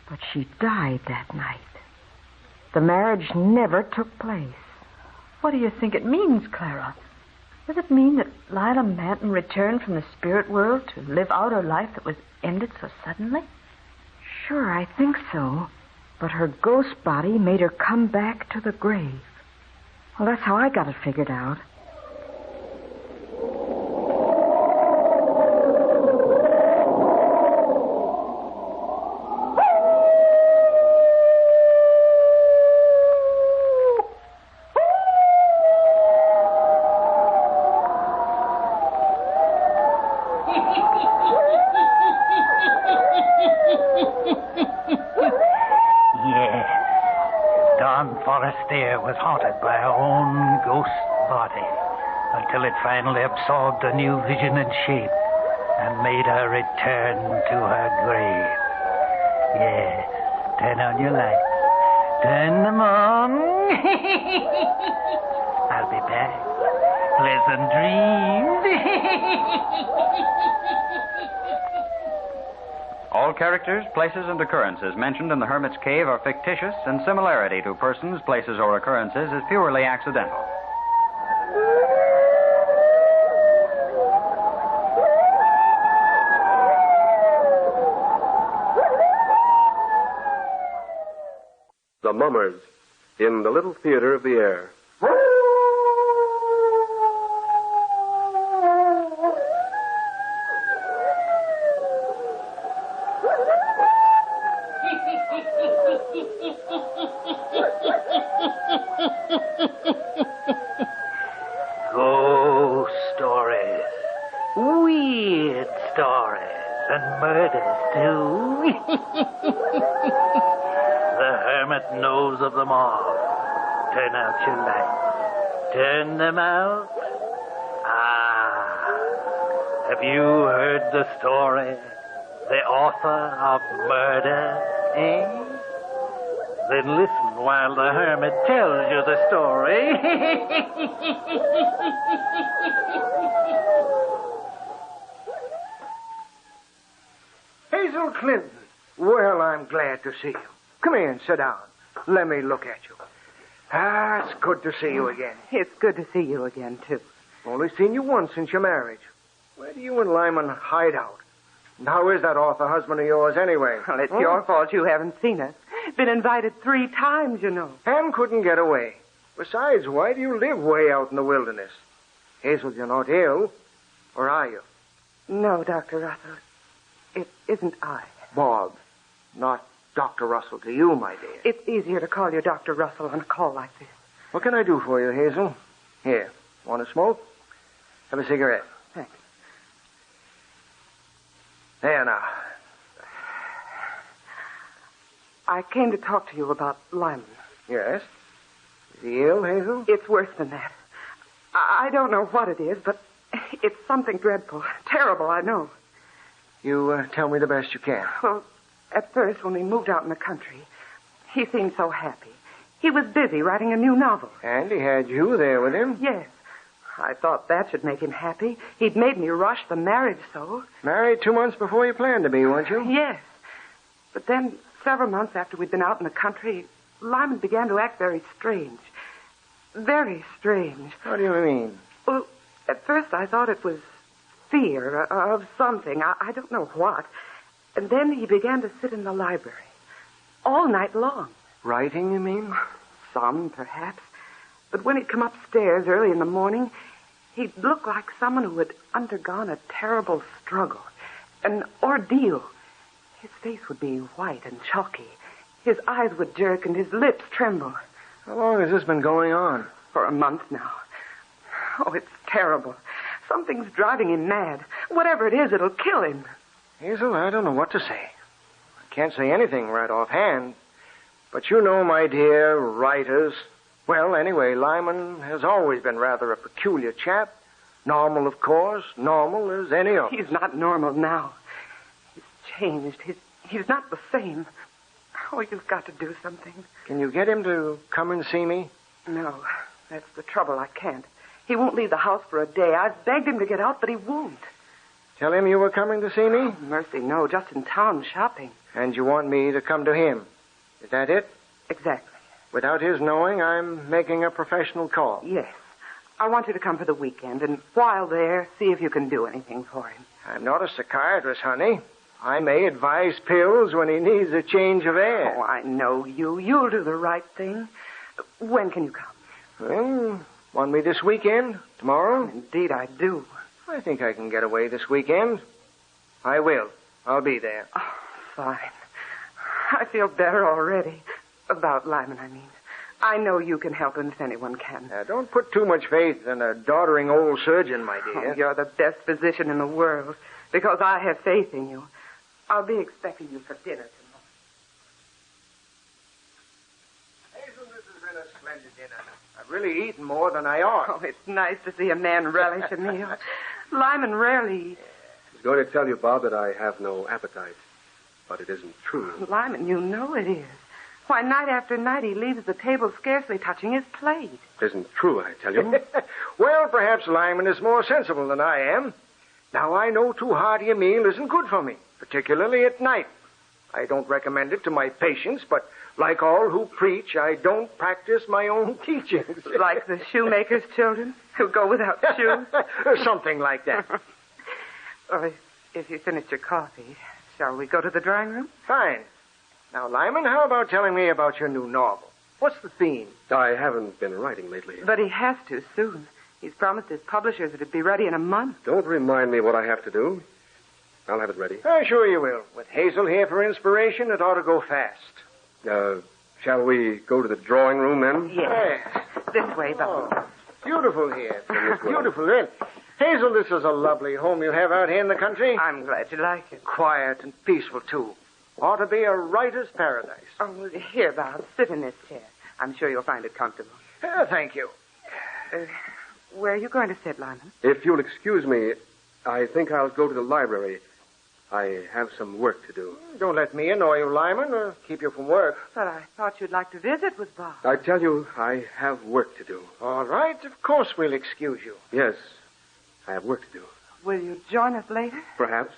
But she died that night. The marriage never took place. What do you think it means, Clara? Does it mean that Lila Manton returned from the spirit world to live out her life that was ended so suddenly? Sure, I think so. But her ghost body made her come back to the grave. Well, that's how I got it figured out. Forestier was haunted by her own ghost body. until it finally absorbed a new vision and shape and made her return to her grave. Yes, turn on your lights. Turn them on. I'll be back. Pleasant dreams. All characters, places, and occurrences mentioned in the Hermit's Cave are fictitious, and similarity to persons, places, or occurrences is purely accidental. The Mummers, in the Little Theater of the Air. Ghost stories, weird stories, and murders, too. The Hermit knows of them all. Turn out your lights. Turn them out. Have you heard the story? The author of murder, eh? Then listen while the Hermit tells you the story. Hazel Clinton. Well, I'm glad to see you. Come here and sit down. Let me look at you. It's good to see you again. It's good to see you again, too. Only seen you once since your marriage. Where do you and Lyman hide out? And how is that author husband of yours anyway? Well, it's your fault you haven't seen us. Been invited 3 times, you know. And couldn't get away. Besides, why do you live way out in the wilderness? Hazel, you're not ill. Or are you? No, Dr. Russell. It isn't I. Bob. Not Dr. Russell to you, my dear. It's easier to call you Dr. Russell on a call like this. What can I do for you, Hazel? Here. Want to smoke? Have a cigarette. Thanks. There now. I came to talk to you about Lyman. Yes? Is he ill, Hazel? It's worse than that. I don't know what it is, but it's something dreadful. Terrible, I know. You tell me the best you can. Well, at first, when we moved out in the country, he seemed so happy. He was busy writing a new novel. And he had you there with him? Yes. I thought that should make him happy. He'd made me rush the marriage so. Married 2 months before you planned to be, weren't you? Yes. But then, several months after we'd been out in the country, Lyman began to act very strange. Very strange. What do you mean? Well, at first I thought it was fear of something. I don't know what. And then he began to sit in the library. All night long. Writing, you mean? Some, perhaps. But when he'd come upstairs early in the morning, he'd look like someone who had undergone a terrible struggle. An ordeal. His face would be white and chalky. His eyes would jerk and his lips tremble. How long has this been going on? For a month now. Oh, it's terrible. Something's driving him mad. Whatever it is, it'll kill him. Hazel, I don't know what to say. I can't say anything right offhand. But you know, my dear, writers... Well, anyway, Lyman has always been rather a peculiar chap. Normal, of course. Normal as any other. He's not normal now. He's changed. He's not the same. Oh, you've got to do something. Can you get him to come and see me? No, that's the trouble. I can't. He won't leave the house for a day. I've begged him to get out, but he won't. Tell him you were coming to see me? Oh, mercy, no. Just in town shopping. And you want me to come to him? Is that it? Exactly. Without his knowing, I'm making a professional call. Yes. I want you to come for the weekend, and while there, see if you can do anything for him. I'm not a psychiatrist, honey. I may advise pills when he needs a change of air. Oh, I know you. You'll do the right thing. When can you come? Well, want me this weekend? Tomorrow? Indeed, I do. I think I can get away this weekend. I will. I'll be there. Oh, fine. I feel better already. About Lyman, I mean. I know you can help him if anyone can. Now, don't put too much faith in a doddering old surgeon, my dear. Oh, you're the best physician in the world, because I have faith in you. I'll be expecting you for dinner tomorrow. Hazel, this has been a splendid dinner. I've really eaten more than I ought. Oh, it's nice to see a man relish a meal. Lyman rarely eats. I was going to tell you, Bob, that I have no appetite. But it isn't true. Lyman, you know it is. Why, night after night he leaves the table scarcely touching his plate. It isn't true, I tell you. Well, perhaps Lyman is more sensible than I am. Now, I know too hearty a meal isn't good for me, particularly at night. I don't recommend it to my patients, but like all who preach, I don't practice my own teachings. Like the shoemaker's children who go without shoes? Something like that. Well, if you finished your coffee, shall we go to the drawing room? Fine. Now, Lyman, how about telling me about your new novel? What's the theme? I haven't been writing lately. But he has to soon. He's promised his publishers it'd be ready in a month. Don't remind me what I have to do. I'll have it ready. Sure you will. With Hazel here for inspiration, it ought to go fast. Shall we go to the drawing room then? Yes. This way, Bob. Oh, beautiful here. Beautiful, really. Hazel, this is a lovely home you have out here in the country. I'm glad you like it. Quiet and peaceful, too. Ought to be a writer's paradise. Oh, here, Bob. Sit in this chair. I'm sure you'll find it comfortable. Thank you. Where are you going to sit, Lyman? If you'll excuse me, I think I'll go to the library. I have some work to do. Don't let me annoy you, Lyman, or keep you from work. But I thought you'd like to visit with Bob. I tell you, I have work to do. All right. Of course we'll excuse you. Yes, I have work to do. Will you join us later? Perhaps.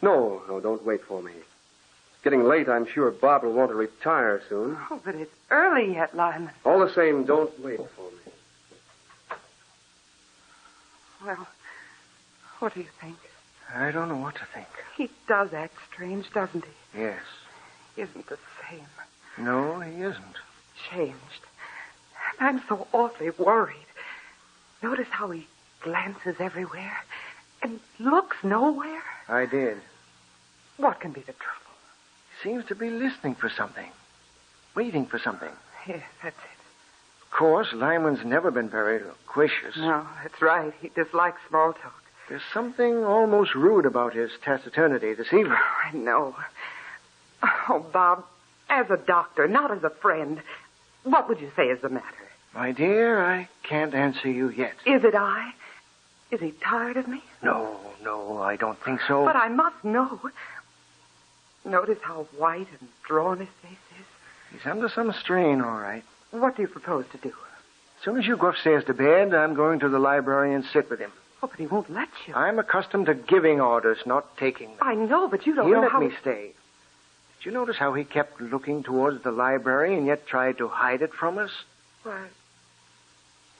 No, don't wait for me. It's getting late. I'm sure Bob will want to retire soon. Oh, but it's early yet, Lyman. All the same, don't wait for me. Well, what do you think? I don't know what to think. He does act strange, doesn't he? Yes. He isn't the same. No, he isn't. Changed. I'm so awfully worried. Notice how he glances everywhere and looks nowhere? I did. What can be the trouble? He seems to be listening for something. Waiting for something. Yes, that's it. Of course, Lyman's never been very loquacious. No, that's right. He dislikes small talk. There's something almost rude about his taciturnity this evening. I know. Oh, Bob, as a doctor, not as a friend, what would you say is the matter? My dear, I can't answer you yet. Is it I? Is he tired of me? No, I don't think so. But I must know. Notice how white and drawn his face is. He's under some strain, all right. What do you propose to do? As soon as you go upstairs to bed, I'm going to the library and sit with him. Oh, but he won't let you. I'm accustomed to giving orders, not taking them. I know, but you don't He'll know let how... me stay. Did you notice how he kept looking towards the library and yet tried to hide it from us? Why,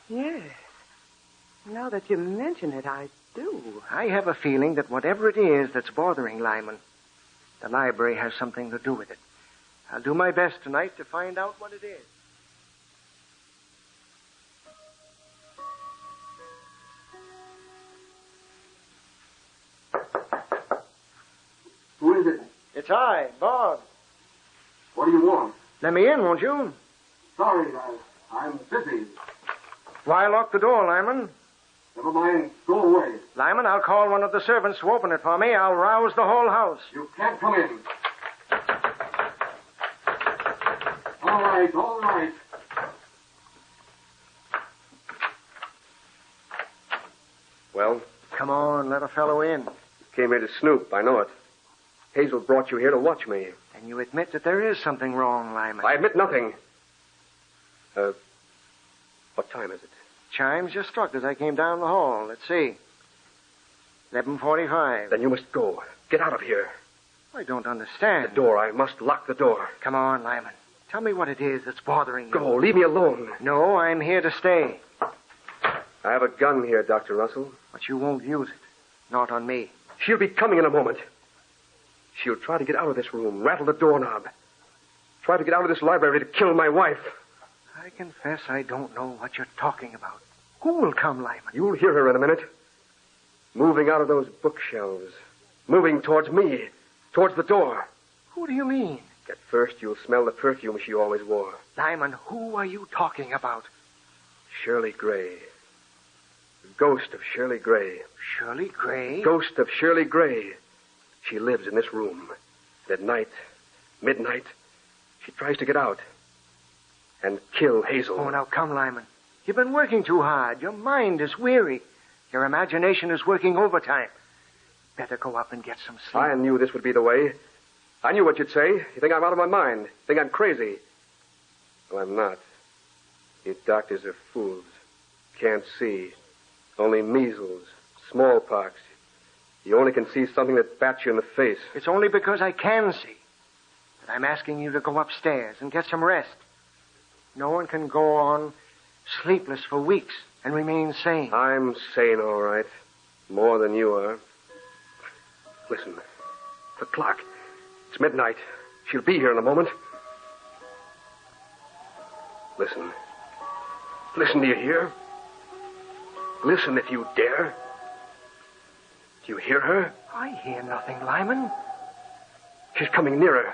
yes. Now that you mention it, I do. I have a feeling that whatever it is that's bothering Lyman, the library has something to do with it. I'll do my best tonight to find out what it is. Who is it? It's I, Bob. What do you want? Let me in, won't you? Sorry, I'm busy. Why lock the door, Lyman? Never mind. Go away. Lyman, I'll call one of the servants to open it for me. I'll rouse the whole house. You can't come in. All right, all right. Well? Come on, let a fellow in. Came here to snoop, I know it. Hazel brought you here to watch me. And you admit that there is something wrong, Lyman. I admit nothing. What time is it? Chimes just struck as I came down the hall. Let's see. 11:45. Then you must go. Get out of here. I don't understand. The door. I must lock the door. Come on, Lyman. Tell me what it is that's bothering you. Go. Leave me alone. No, I'm here to stay. I have a gun here, Dr. Russell. But you won't use it. Not on me. She'll be coming in a moment. She'll try to get out of this room, rattle the doorknob. Try to get out of this library to kill my wife. I confess I don't know what you're talking about. Who will come, Lyman? You'll hear her in a minute. Moving out of those bookshelves. Moving towards me. Towards the door. Who do you mean? At first, you'll smell the perfume she always wore. Lyman, who are you talking about? Shirley Gray. The ghost of Shirley Gray. Shirley Gray? Ghost of Shirley Gray. She lives in this room. At night, midnight, she tries to get out. and kill Hazel. Oh, now come, Lyman. You've been working too hard. Your mind is weary. Your imagination is working overtime. Better go up and get some sleep. I knew this would be the way. I knew what you'd say. You think I'm out of my mind. You think I'm crazy. Well, I'm not. You doctors are fools. Can't see. Only measles, smallpox. You only can see something that bats you in the face. It's only because I can see. But I'm asking you to go upstairs and get some rest. No one can go on sleepless for weeks and remain sane. I'm sane, all right. More than you are. Listen. The clock. It's midnight. She'll be here in a moment. Listen. Listen, do you hear? Listen if you dare. Do you hear her? I hear nothing, Lyman. She's coming nearer.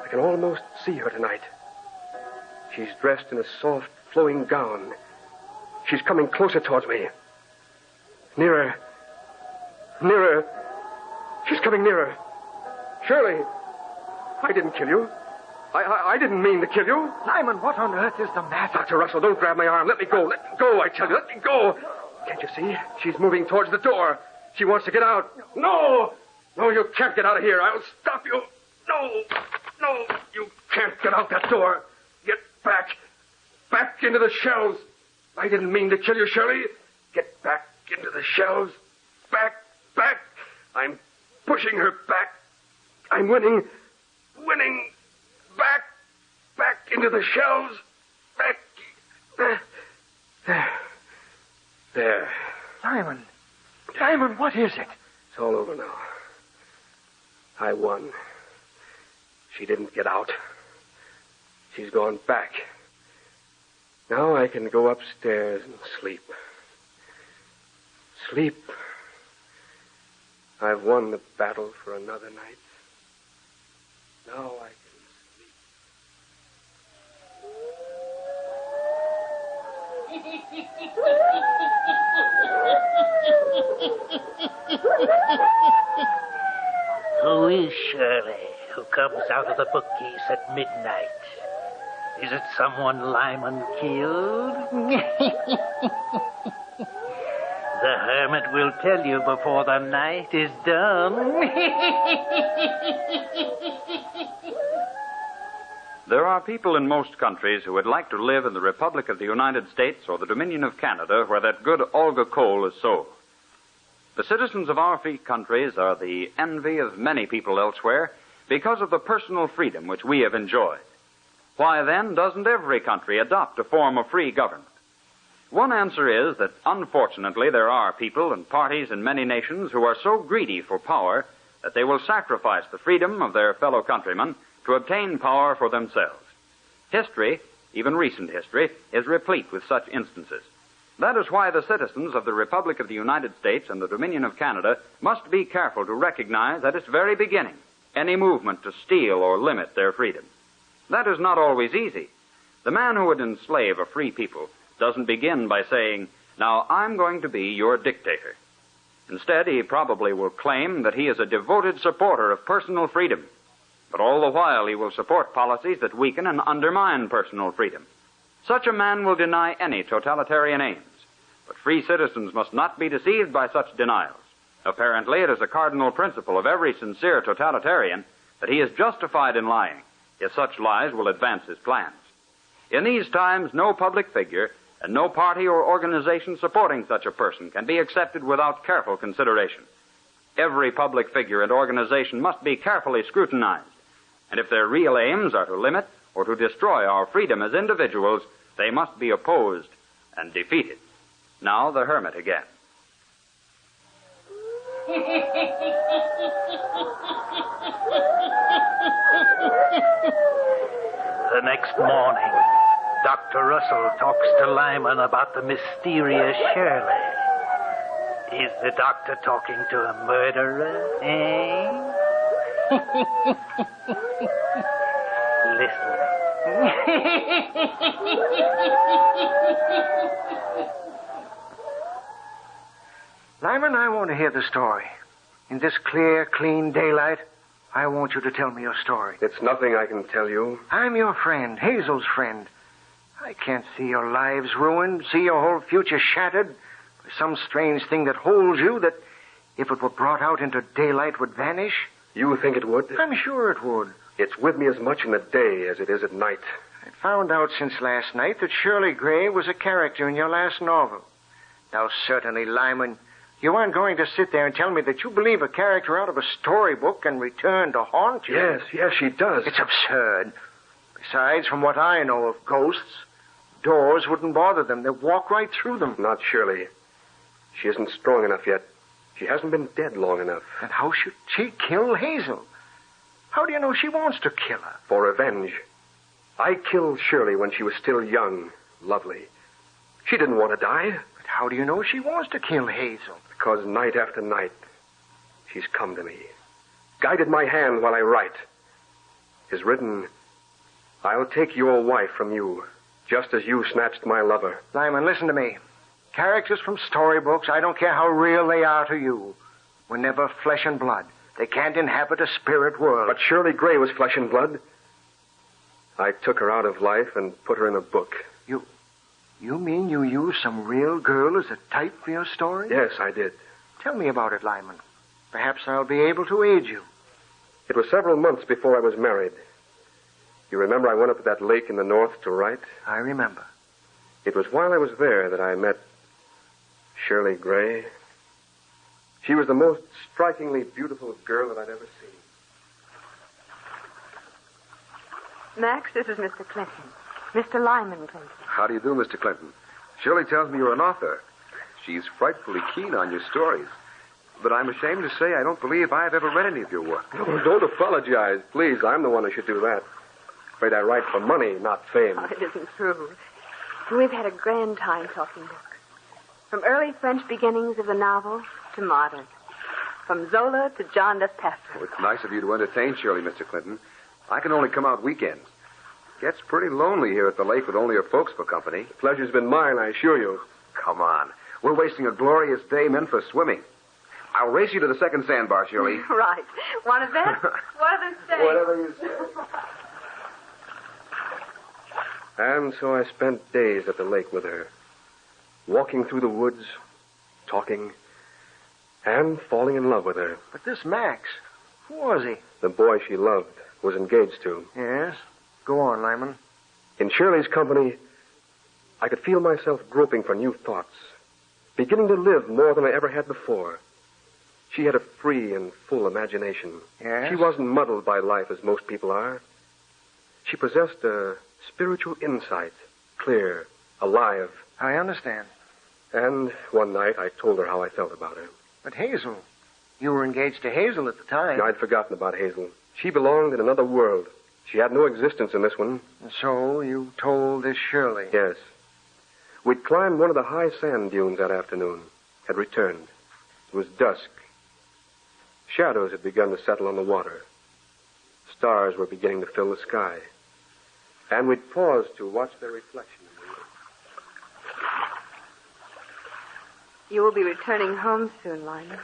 I can almost see her tonight. She's dressed in a soft, flowing gown. She's coming closer towards me. Nearer. Nearer. She's coming nearer. Shirley, I didn't kill you. I didn't mean to kill you. Lyman, what on earth is the matter? Dr. Russell, don't grab my arm. Let me go. Let me go, I tell you. Let me go. Can't you see? She's moving towards the door. She wants to get out. No! No, you can't get out of here. I'll stop you. No! No, you can't get out that door. Get back. Back into the shelves. I didn't mean to kill you, Shirley. Get back into the shelves. Back. I'm pushing her back. I'm winning. Back into the shelves. Back. There. Lyman, what is it? It's all over now. I won. She didn't get out. She's gone back. Now I can go upstairs and sleep. Sleep. I've won the battle for another night. Now I can Who is Shirley, who comes out of the bookcase at midnight? Is it someone Lyman killed? The Hermit will tell you before the night is done. There are people in most countries who would like to live in the Republic of the United States or the Dominion of Canada where that good Olga coal is sold. The citizens of our free countries are the envy of many people elsewhere because of the personal freedom which we have enjoyed. Why, then, doesn't every country adopt a form of free government? One answer is that, unfortunately, there are people and parties in many nations who are so greedy for power that they will sacrifice the freedom of their fellow countrymen to obtain power for themselves. History, even recent history, is replete with such instances. That is why the citizens of the Republic of the United States and the Dominion of Canada must be careful to recognize at its very beginning any movement to steal or limit their freedom. That is not always easy. The man who would enslave a free people doesn't begin by saying, "Now I'm going to be your dictator." Instead, he probably will claim that he is a devoted supporter of personal freedom. But all the while, he will support policies that weaken and undermine personal freedom. Such a man will deny any totalitarian aims. But free citizens must not be deceived by such denials. Apparently, it is a cardinal principle of every sincere totalitarian that he is justified in lying, if such lies will advance his plans. In these times, no public figure and no party or organization supporting such a person can be accepted without careful consideration. Every public figure and organization must be carefully scrutinized. And if their real aims are to limit or to destroy our freedom as individuals, they must be opposed and defeated. Now the Hermit again. The next morning, Dr. Russell talks to Lyman about the mysterious Shirley. Is the doctor talking to a murderer, eh? Listen. Lyman, I want to hear the story. In this clear, clean daylight, I want you to tell me your story. It's nothing I can tell you. I'm your friend, Hazel's friend. I can't see your lives ruined, see your whole future shattered by some strange thing that holds you that, if it were brought out into daylight, would vanish. You think it would? I'm sure it would. It's with me as much in the day as it is at night. I found out since last night that Shirley Gray was a character in your last novel. Now, certainly, Lyman, you aren't going to sit there and tell me that you believe a character out of a storybook can return to haunt you. Yes, she does. It's absurd. Besides, from what I know of ghosts, doors wouldn't bother them. They'd walk right through them. Not Shirley. She isn't strong enough yet. She hasn't been dead long enough. Then how should she kill Hazel? How do you know she wants to kill her? For revenge. I killed Shirley when she was still young, lovely. She didn't want to die. But how do you know she wants to kill Hazel? Because night after night, she's come to me, guided my hand while I write. Is written, I'll take your wife from you, just as you snatched my lover. Lyman, listen to me. Characters from storybooks, I don't care how real they are to you, were never flesh and blood. They can't inhabit a spirit world. But Shirley Gray was flesh and blood. I took her out of life and put her in a book. You mean you used some real girl as a type for your story? Yes, I did. Tell me about it, Lyman. Perhaps I'll be able to aid you. It was several months before I was married. You remember I went up to that lake in the north to write? I remember. It was while I was there that I met Shirley Gray. She was the most strikingly beautiful girl that I'd ever seen. Max, this is Mr. Clinton. Mr. Lyman Clinton. How do you do, Mr. Clinton? Shirley tells me you're an author. She's frightfully keen on your stories. But I'm ashamed to say I don't believe I've ever read any of your work. Oh, don't apologize. Please, I'm the one who should do that. Afraid I write for money, not fame. Oh, it isn't true. We've had a grand time talking books. From early French beginnings of the novel to modern. From Zola to John Des Pastres. Oh, it's nice of you to entertain Shirley, Mr. Clinton. I can only come out weekends. Gets pretty lonely here at the lake with only her folks for company. The pleasure's been mine, I assure you. Come on. We're wasting a glorious day meant for swimming. I'll race you to the second sandbar, Shirley. Right. Want to bet? What do they say? Whatever you say. And so I spent days at the lake with her, walking through the woods, talking, and falling in love with her. But this Max, who was he? The boy she loved, was engaged to. Yes? Go on, Lyman. In Shirley's company, I could feel myself groping for new thoughts, beginning to live more than I ever had before. She had a free and full imagination. Yes? She wasn't muddled by life as most people are. She possessed a spiritual insight, clear, alive. I understand. And one night I told her how I felt about her. But Hazel, you were engaged to Hazel at the time. I'd forgotten about Hazel. She belonged in another world. She had no existence in this one. And so you told this Shirley? Yes. We'd climbed one of the high sand dunes that afternoon, had returned. It was dusk. Shadows had begun to settle on the water. Stars were beginning to fill the sky. And we'd paused to watch their reflection in the lake. You will be returning home soon, Lyman.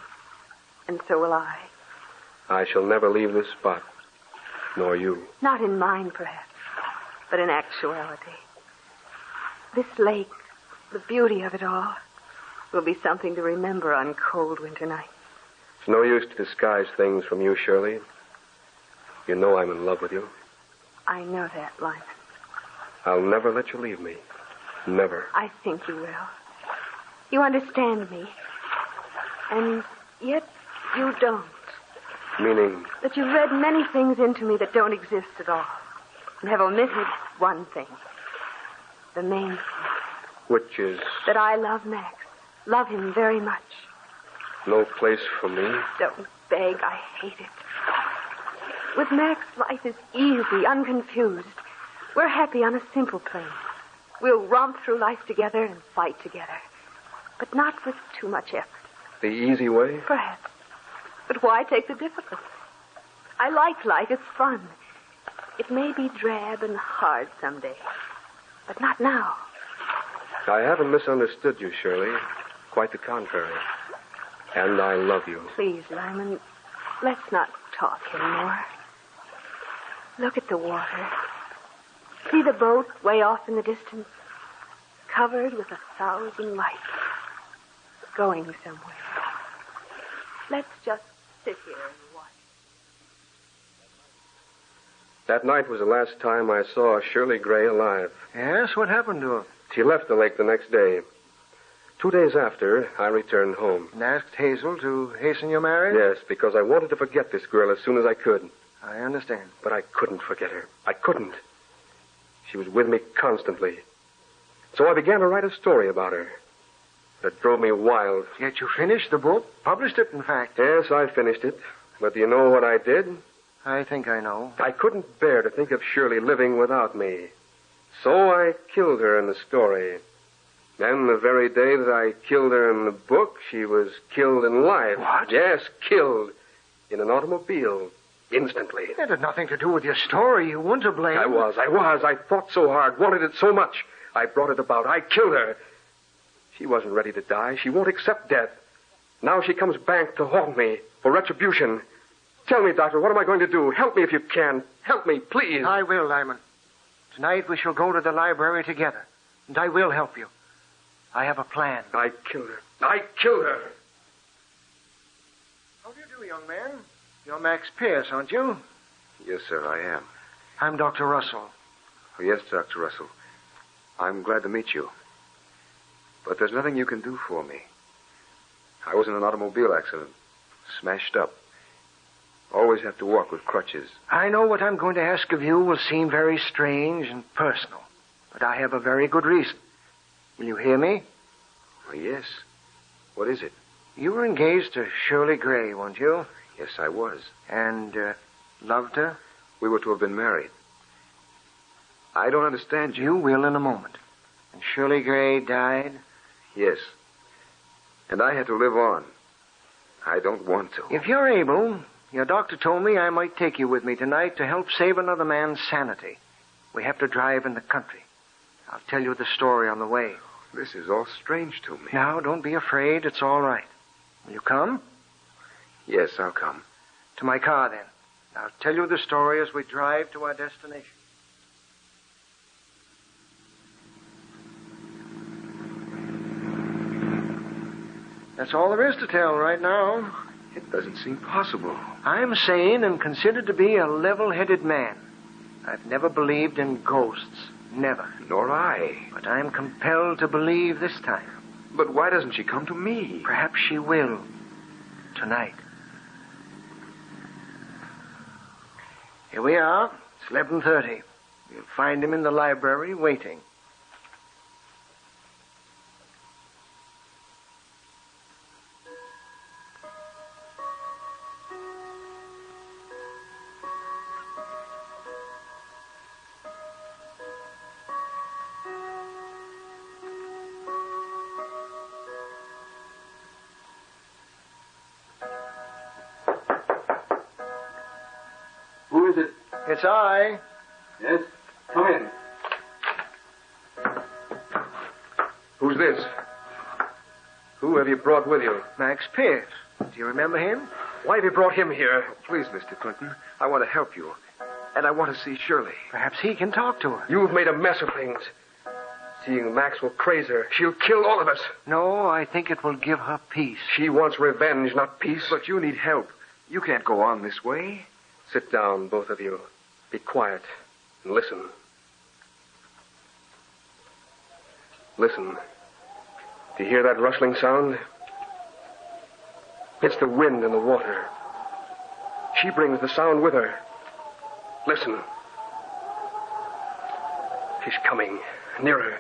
And so will I. I shall never leave this spot. Nor you. Not in mind, perhaps, but in actuality. This lake, the beauty of it all, will be something to remember on cold winter nights. It's no use to disguise things from you, Shirley. You know I'm in love with you. I know that, Lyman. I'll never let you leave me. Never. I think you will. You understand me. And yet you don't. Meaning? That you've read many things into me that don't exist at all. And have omitted one thing. The main thing. Which is? That I love Max. Love him very much. No place for me? Don't beg. I hate it. With Max, life is easy, unconfused. We're happy on a simple plane. We'll romp through life together and fight together. But not with too much effort. The easy way? Perhaps. But why take the difficult? I like life. It's fun. It may be drab and hard someday. But not now. I haven't misunderstood you, Shirley. Quite the contrary. And I love you. Please, Lyman, let's not talk anymore. Look at the water. See the boat way off in the distance, covered with 1,000 lights, going somewhere. Let's just sit here and watch. That night was the last time I saw Shirley Gray alive. Yes? What happened to her? She left the lake the next day. 2 days after, I returned home. And asked Hazel to hasten your marriage? Yes, because I wanted to forget this girl as soon as I could. I understand. But I couldn't forget her. I couldn't. She was with me constantly. So I began to write a story about her. It drove me wild. Yet you finished the book? Published it, in fact. Yes, I finished it. But do you know what I did? I think I know. I couldn't bear to think of Shirley living without me. So I killed her in the story. Then the very day that I killed her in the book, she was killed in life. What? Yes, killed. In an automobile. Instantly. That had nothing to do with your story. You weren't to blame. I was. I fought so hard, wanted it so much. I brought it about. I killed her. She wasn't ready to die. She won't accept death. Now she comes back to haunt me for retribution. Tell me, Doctor, what am I going to do? Help me if you can. Help me, please. I will, Lyman. Tonight we shall go to the library together, and I will help you. I have a plan. I killed her. I killed her. How do you do, young man? You're Max Pierce, aren't you? Yes, sir, I am. I'm Dr. Russell. Oh, yes, Dr. Russell. I'm glad to meet you. But there's nothing you can do for me. I was in an automobile accident. Smashed up. Always have to walk with crutches. I know what I'm going to ask of you will seem very strange and personal, but I have a very good reason. Will you hear me? Oh, yes. What is it? You were engaged to Shirley Gray, weren't you? Yes, I was. And loved her? We were to have been married. I don't understand you. You will in a moment. And Shirley Gray died? Yes. And I had to live on. I don't want to. If you're able, your doctor told me I might take you with me tonight to help save another man's sanity. We have to drive in the country. I'll tell you the story on the way. This is all strange to me. Now, don't be afraid. It's all right. Will you come? Yes, I'll come. To my car, then. I'll tell you the story as we drive to our destination. That's all there is to tell right now. It doesn't seem possible. I'm sane and considered to be a level-headed man. I've never believed in ghosts. Never. Nor I. But I'm compelled to believe this time. But why doesn't she come to me? Perhaps she will. Tonight. Here we are. It's 11:30. You'll find him in the library waiting. Who is it? It's I. Yes? Come in. Who's this? Who have you brought with you? Max Pierce. Do you remember him? Why have you brought him here? Please, Mr. Clinton, I want to help you. And I want to see Shirley. Perhaps he can talk to her. You've made a mess of things. Seeing Max will craze her. She'll kill all of us. No, I think it will give her peace. She wants revenge, not peace. But you need help. You can't go on this way. Sit down, both of you. Be quiet and listen. Listen. Do you hear that rustling sound? It's the wind and the water. She brings the sound with her. Listen. She's coming. Nearer.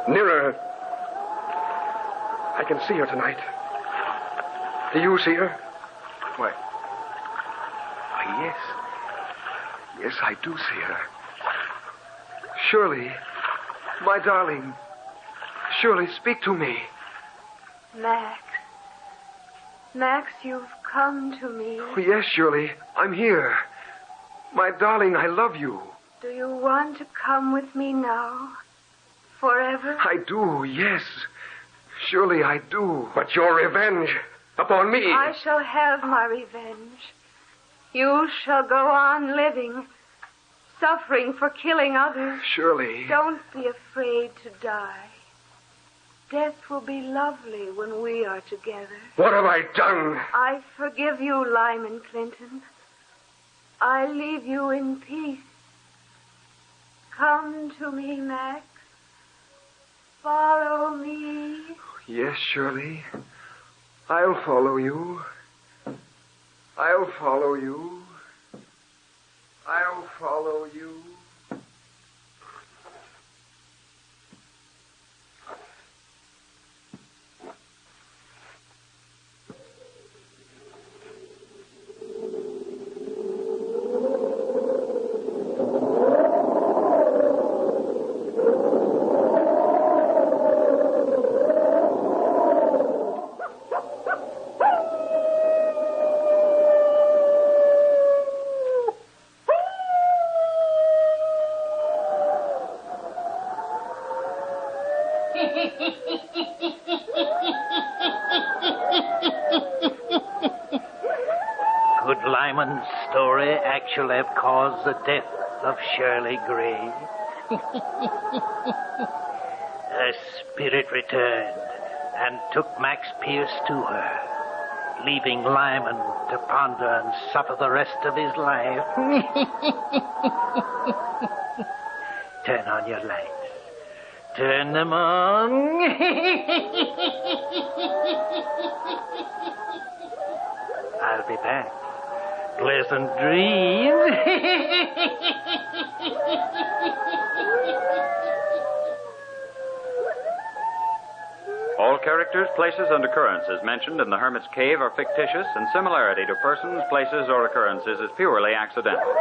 Nearer. I can see her tonight. Do you see her? Why, yes. Yes, I do see her. Shirley, my darling. Shirley, speak to me. Max. Max, you've come to me. Oh, yes, Shirley, I'm here. My darling, I love you. Do you want to come with me now? Forever? I do, yes. Surely I do. But your revenge upon me. I shall have my revenge. You shall go on living, suffering for killing others. Shirley. Don't be afraid to die. Death will be lovely when we are together. What have I done? I forgive you, Lyman Clinton. I leave you in peace. Come to me, Max. Follow me. Yes, Shirley. I'll follow you. I'll follow you. I'll follow you. Could Lyman's story actually have caused the death of Shirley Gray? Her spirit returned and took Max Pierce to her, leaving Lyman to ponder and suffer the rest of his life. Turn on your lights. Turn them on. I'll be back. Pleasant dreams. All characters, places, and occurrences mentioned in the Hermit's Cave are fictitious, and similarity to persons, places, or occurrences is purely accidental.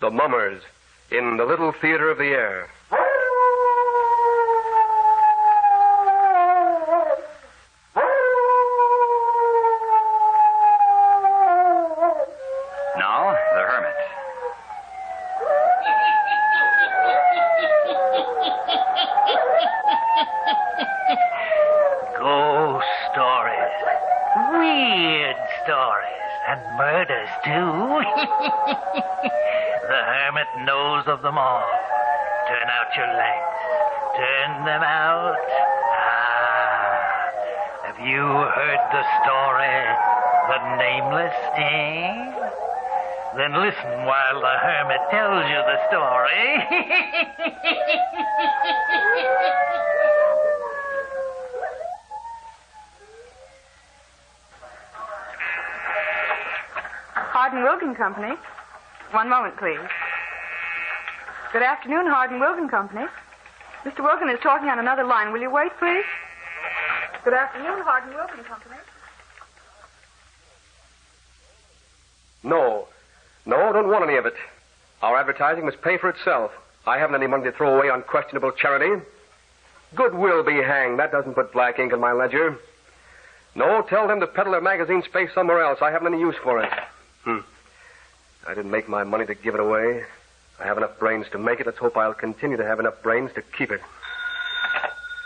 The Mummers in the Little Theater of the Air. Now, the Hermit. Ghost stories. Weird stories. And murders, too. The Hermit knows of them all. Turn out your lights. Turn them out. Have you heard the story, The Nameless, eh? Then listen while the Hermit tells you the story. Hardin Wilkin Company. One moment, please. Good afternoon, Hardin Wilkin Company. Mr. Wilkin is talking on another line. Will you wait, please? Good afternoon, Hardin Wilkin Company. No, don't want any of it. Our advertising must pay for itself. I haven't any money to throw away on questionable charity. Goodwill be hanged. That doesn't put black ink in my ledger. No, tell them to peddle their magazine space somewhere else. I haven't any use for it. I didn't make my money to give it away. I have enough brains to make it. Let's hope I'll continue to have enough brains to keep it.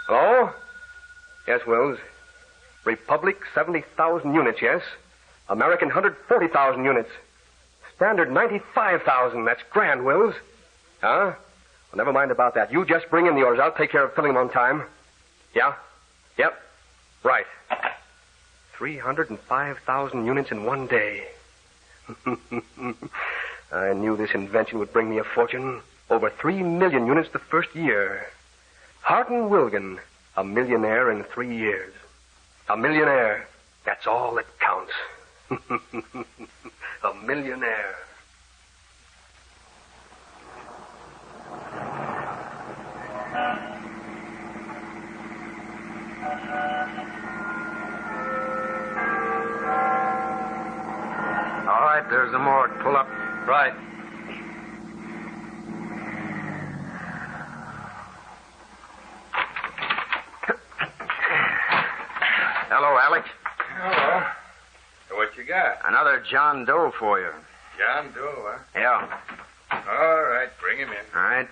Hello? Yes, Wills. Republic, 70,000 units, yes. American, 140,000 units. Standard, 95,000. That's grand, Wills. Huh? Well, never mind about that. You just bring in the orders. I'll take care of filling them on time. Yeah? Yep. Right. 305,000 units in one day. I knew this invention would bring me a fortune. Over 3 million units the first year. Hardin Wilkin, a millionaire in 3 years. A millionaire. That's all that counts. A millionaire. All right, there's the morgue. Pull up. Right. Hello, Alex. Hello. What you got? Another John Doe for you. John Doe, huh? Yeah. All right, bring him in. All right.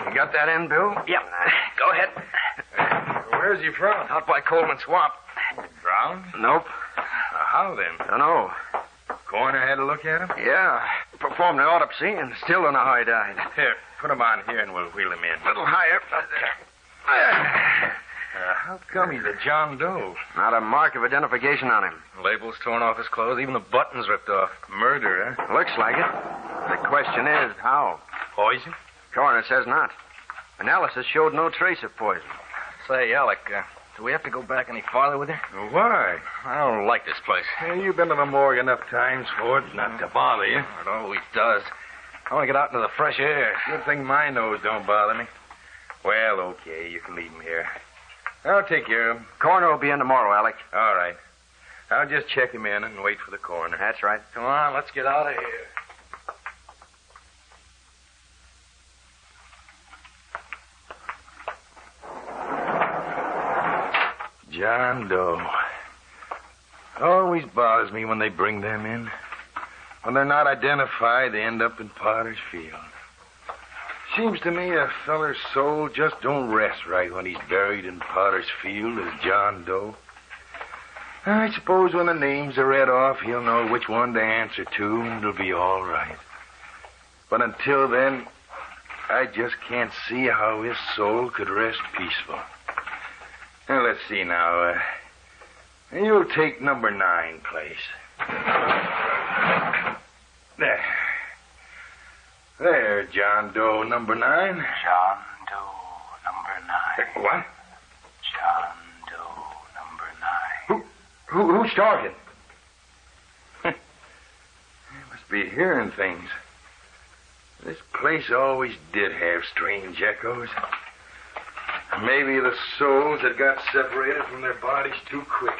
You got that in, Bill? Yep. Go ahead. Where's he from? Out by Coleman Swamp. Drowned? Nope. How then? Dunno. Coroner had a look at him? Yeah. Performed an autopsy and still don't know how he died. Here, put him on here and we'll wheel him in. A little higher. How come he's a John Doe? Not a mark of identification on him. Labels torn off his clothes, even the buttons ripped off. Murder, huh? Looks like it. The question is, how? Poison? Coroner says not. Analysis showed no trace of poison. Say, Alec, do we have to go back any farther with her? Why? I don't like this place. You've been to the morgue enough times for it not to bother you. It always does. I want to get out into the fresh air. Good thing my nose don't bother me. Well, okay, you can leave him here. I'll take care of him. Coroner will be in tomorrow, Alec. All right. I'll just check him in and wait for the coroner. That's right. Come on, let's get out of here. John Doe. Always bothers me when they bring them in. When they're not identified, they end up in Potter's Field. Seems to me a feller's soul just don't rest right when he's buried in Potter's Field as John Doe. I suppose when the names are read off, he'll know which one to answer to, and it'll be all right. But until then, I just can't see how his soul could rest peaceful. Now, let's see now. You'll take number 9 place. There. There, John Doe, number 9. John Doe, number 9. What? John Doe, number 9. Who's talking? I must be hearing things. This place always did have strange echoes. Maybe the souls had got separated from their bodies too quick.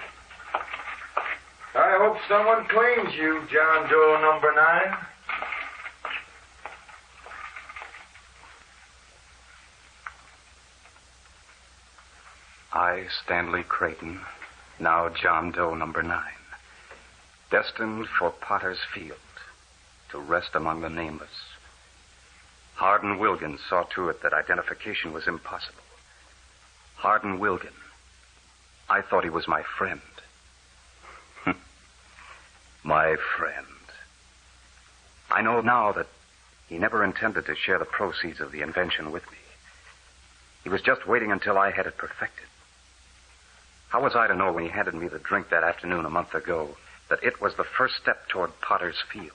I hope someone claims you, John Doe, number 9. I, Stanley Creighton, now John Doe, number 9, destined for Potter's Field, to rest among the nameless. Hardin Wilgan saw to it that identification was impossible. Hardin Wilgan. I thought he was my friend. My friend. I know now that he never intended to share the proceeds of the invention with me. He was just waiting until I had it perfected. How was I to know when he handed me the drink that afternoon a month ago that it was the first step toward Potter's Field?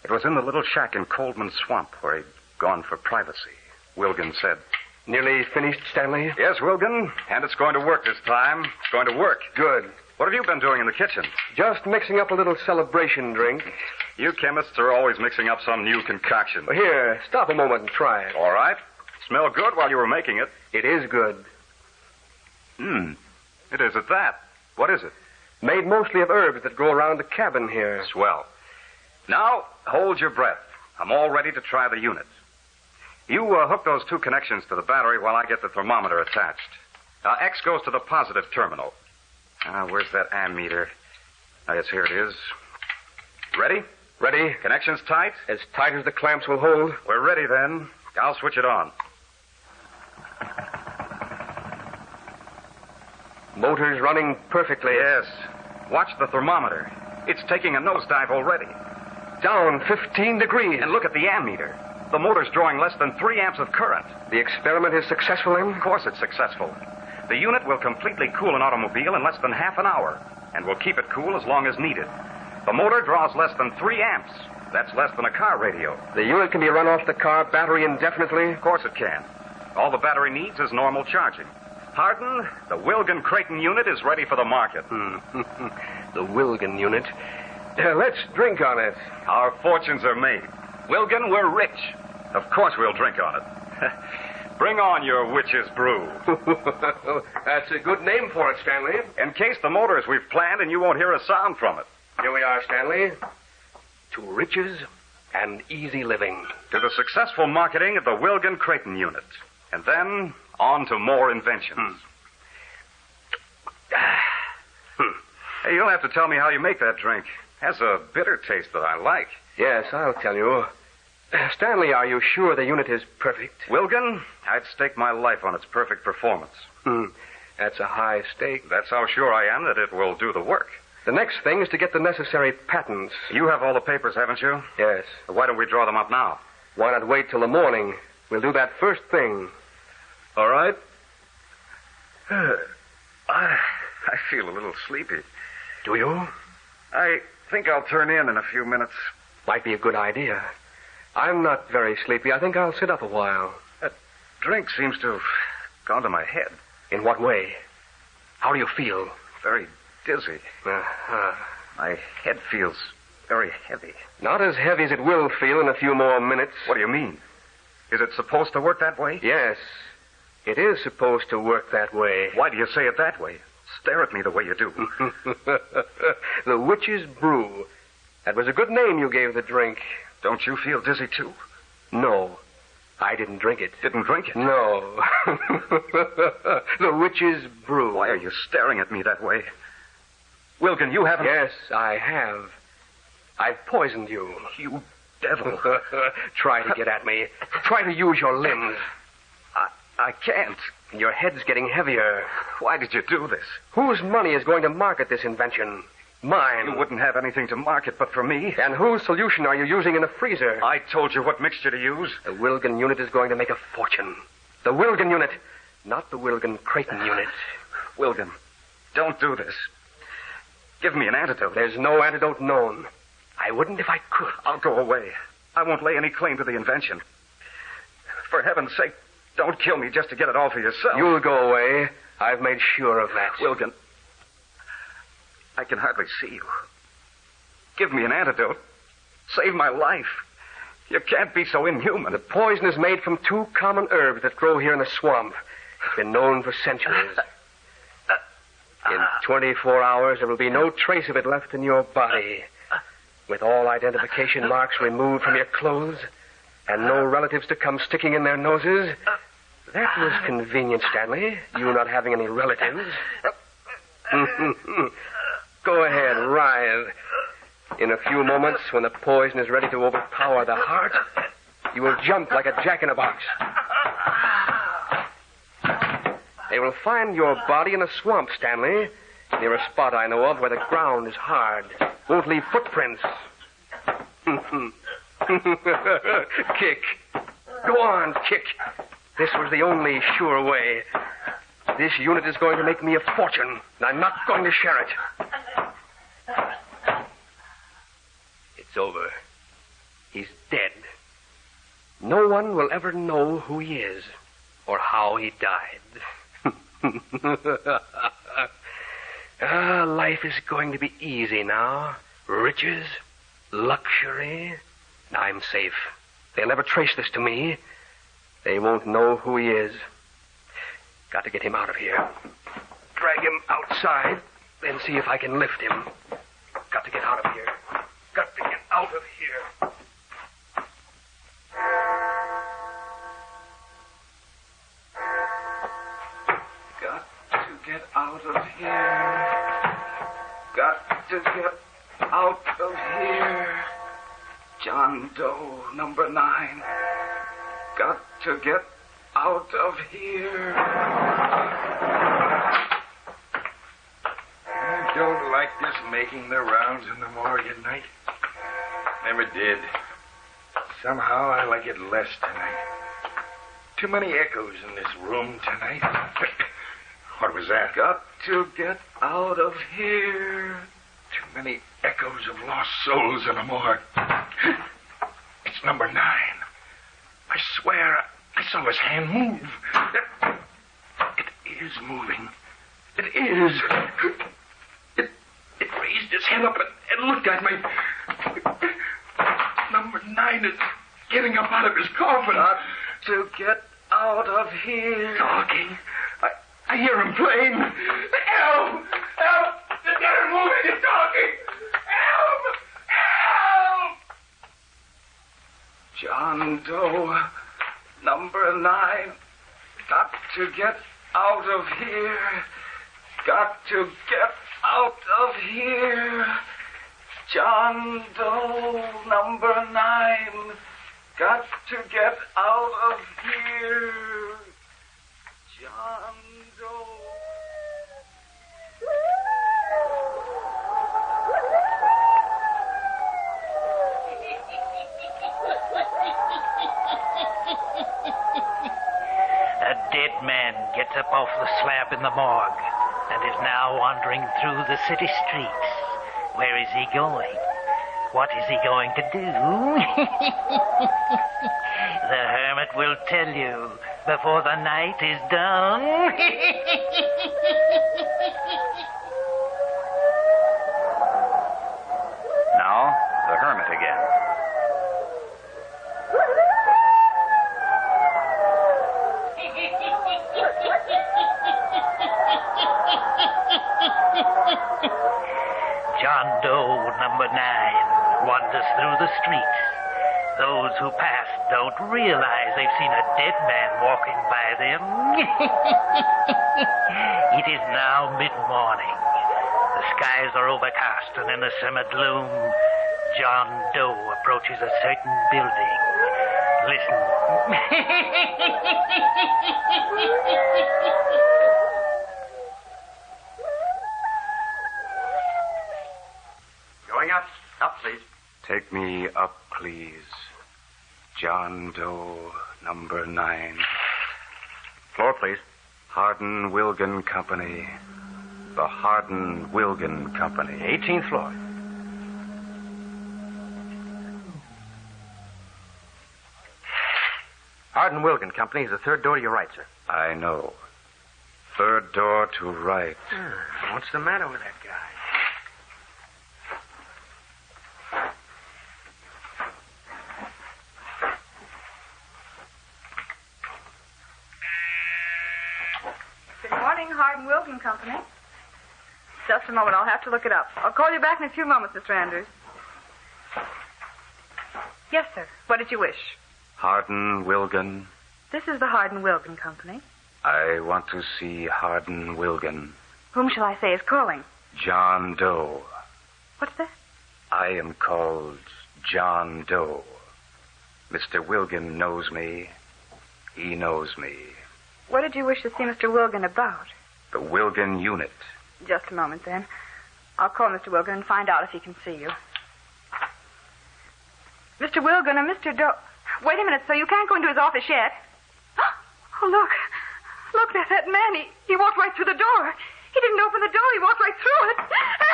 It was in the little shack in Coleman Swamp where he'd gone for privacy. Wilgan said. Nearly finished, Stanley? Yes, Wilgan. And it's going to work this time. It's going to work. Good. What have you been doing in the kitchen? Just mixing up a little celebration drink. You chemists are always mixing up some new concoction. Here, stop a moment and try it. All right. Smelled good while you were making it. It is good. It is at that. What is it? Made mostly of herbs that grow around the cabin here. Swell. Now, hold your breath. I'm all ready to try the unit. You hook those 2 connections to the battery while I get the thermometer attached. X goes to the positive terminal. Where's that ammeter? Yes, here it is. Ready? Ready. Connections tight? As tight as the clamps will hold. We're ready, then. I'll switch it on. Motor's running perfectly. Yes. Watch the thermometer. It's taking a nosedive already. Down 15 degrees. And look at the ammeter. The motor's drawing less than 3 amps of current. The experiment is successful, then? Of course it's successful. The unit will completely cool an automobile in less than half an hour, and will keep it cool as long as needed. The motor draws less than 3 amps. That's less than a car radio. The unit can be run off the car battery indefinitely? Of course it can. All the battery needs is normal charging. Hardin, the Wilgan Creighton unit is ready for the market. The Wilgan unit. Let's drink on it. Our fortunes are made. Wilgan, we're rich. Of course we'll drink on it. Bring on your witch's brew. That's a good name for it, Stanley. Encase the motor as we've planned, and you won't hear a sound from it. Here we are, Stanley. To riches and easy living. To the successful marketing of the Wilgan Creighton unit. And then on to more inventions. Hey, you'll have to tell me how you make that drink. Has a bitter taste that I like. Yes, I'll tell you. Stanley, are you sure the unit is perfect? Wilkin, I'd stake my life on its perfect performance. That's a high stake. That's how sure I am that it will do the work. The next thing is to get the necessary patents. You have all the papers, haven't you? Yes. Why don't we draw them up now? Why not wait till the morning? We'll do that first thing. All right. I feel a little sleepy. Do you? I think I'll turn in a few minutes. Might be a good idea. I'm not very sleepy. I think I'll sit up a while. That drink seems to have gone to my head. In what way? How do you feel? Very dizzy. My head feels very heavy. Not as heavy as it will feel in a few more minutes. What do you mean? Is it supposed to work that way? Yes. It is supposed to work that way. Why do you say it that way? Stare at me the way you do. The Witch's Brew. That was a good name you gave the drink. Don't you feel dizzy, too? No. I didn't drink it. Didn't drink it? No. The Witch's Brew. Why are you staring at me that way? Wilkin, you haven't... Yes, I have. I've poisoned you. You devil. Try to get at me. Try to use your limbs. I can't. Your head's getting heavier. Why did you do this? Whose money is going to market this invention? Mine. You wouldn't have anything to market but for me. And whose solution are you using in the freezer? I told you what mixture to use. The Wilkin unit is going to make a fortune. The Wilkin unit, not the Wilkin-Creighton unit. Wilkin, don't do this. Give me an antidote. There's no antidote known. I wouldn't if I could. I'll go away. I won't lay any claim to the invention. For heaven's sake, don't kill me just to get it all for yourself. You'll go away. I've made sure of that. Wilkin, I can hardly see you. Give me an antidote. Save my life. You can't be so inhuman. The poison is made from 2 common herbs that grow here in the swamp. It's been known for centuries. In 24 hours, there will be no trace of it left in your body. With all identification marks removed from your clothes and no relatives to come sticking in their noses. That was convenient, Stanley. You not having any relatives. Go ahead, writhe. In a few moments, when the poison is ready to overpower the heart, you will jump like a jack-in-a-box. They will find your body in a swamp, Stanley, near a spot I know of where the ground is hard. Won't leave footprints. Kick. Go on, kick. This was the only sure way. This unit is going to make me a fortune, and I'm not going to share it. It's over. He's dead. No one will ever know who he is or how he died. Life is going to be easy now. Riches, luxury. I'm safe. They'll never trace this to me. They won't know who he is. Got to get him out of here. Drag him outside, then see if I can lift him. Got to get out of here. Got to get out of here. Got to get out of here. Got to get out of here. John Doe, number 9. Got to get out of here. I don't like this making the rounds in the morgue at night. Never did. Somehow I like it less tonight. Too many echoes in this room tonight. What was that? Got to get out of here. Too many echoes of lost souls in a morgue. It's number 9. I swear I saw his hand move. It is moving. It is. It raised his head up and looked at me. Number 9 is getting up out of his coffin. Got to get out of here. Talking. I hear him plain. Help! Help! The dead moving and talking. Help! Help! John Doe, number 9. Got to get out of here. Got to get out of here. John Doe, number 9. Got to get out of here. John Doe. A dead man gets up off the slab in the morgue and is now wandering through the city streets. Where is he going? What is he going to do? The hermit will tell you before the night is done. Now, the hermit again. John Doe, number 9, wanders through the streets. Those who pass don't realize they've seen a dead man walking by them. It is now mid-morning. The skies are overcast, and in the summer gloom, John Doe approaches a certain building. Listen. Going up. Up, please. Take me up, please. John Doe, number 9. Floor, please. Hardin Wilgan Company. The Hardin Wilgan Company. 18th floor. Hardin Wilgan Company is the third door to your right, sir. I know. Third door to right. What's the matter with that guy? Good morning, Hardin Wilgan Company. Just a moment. I'll have to look it up. I'll call you back in a few moments, Mr. Andrews. Yes, sir. What did you wish? Hardin Wilgan. This is the Hardin Wilgan Company. I want to see Hardin Wilgan. Whom shall I say is calling? John Doe. What's that? I am called John Doe. Mr. Wilgan knows me. He knows me. What did you wish to see Mr. Wilgan about? The Wilgan unit. Just a moment, then. I'll call Mr. Wilgan and find out if he can see you. Mr. Wilgan and Mr. Doe... Wait a minute, sir. You can't go into his office yet. Oh, look. Look, there's that man. He walked right through the door. He didn't open the door. He walked right through it.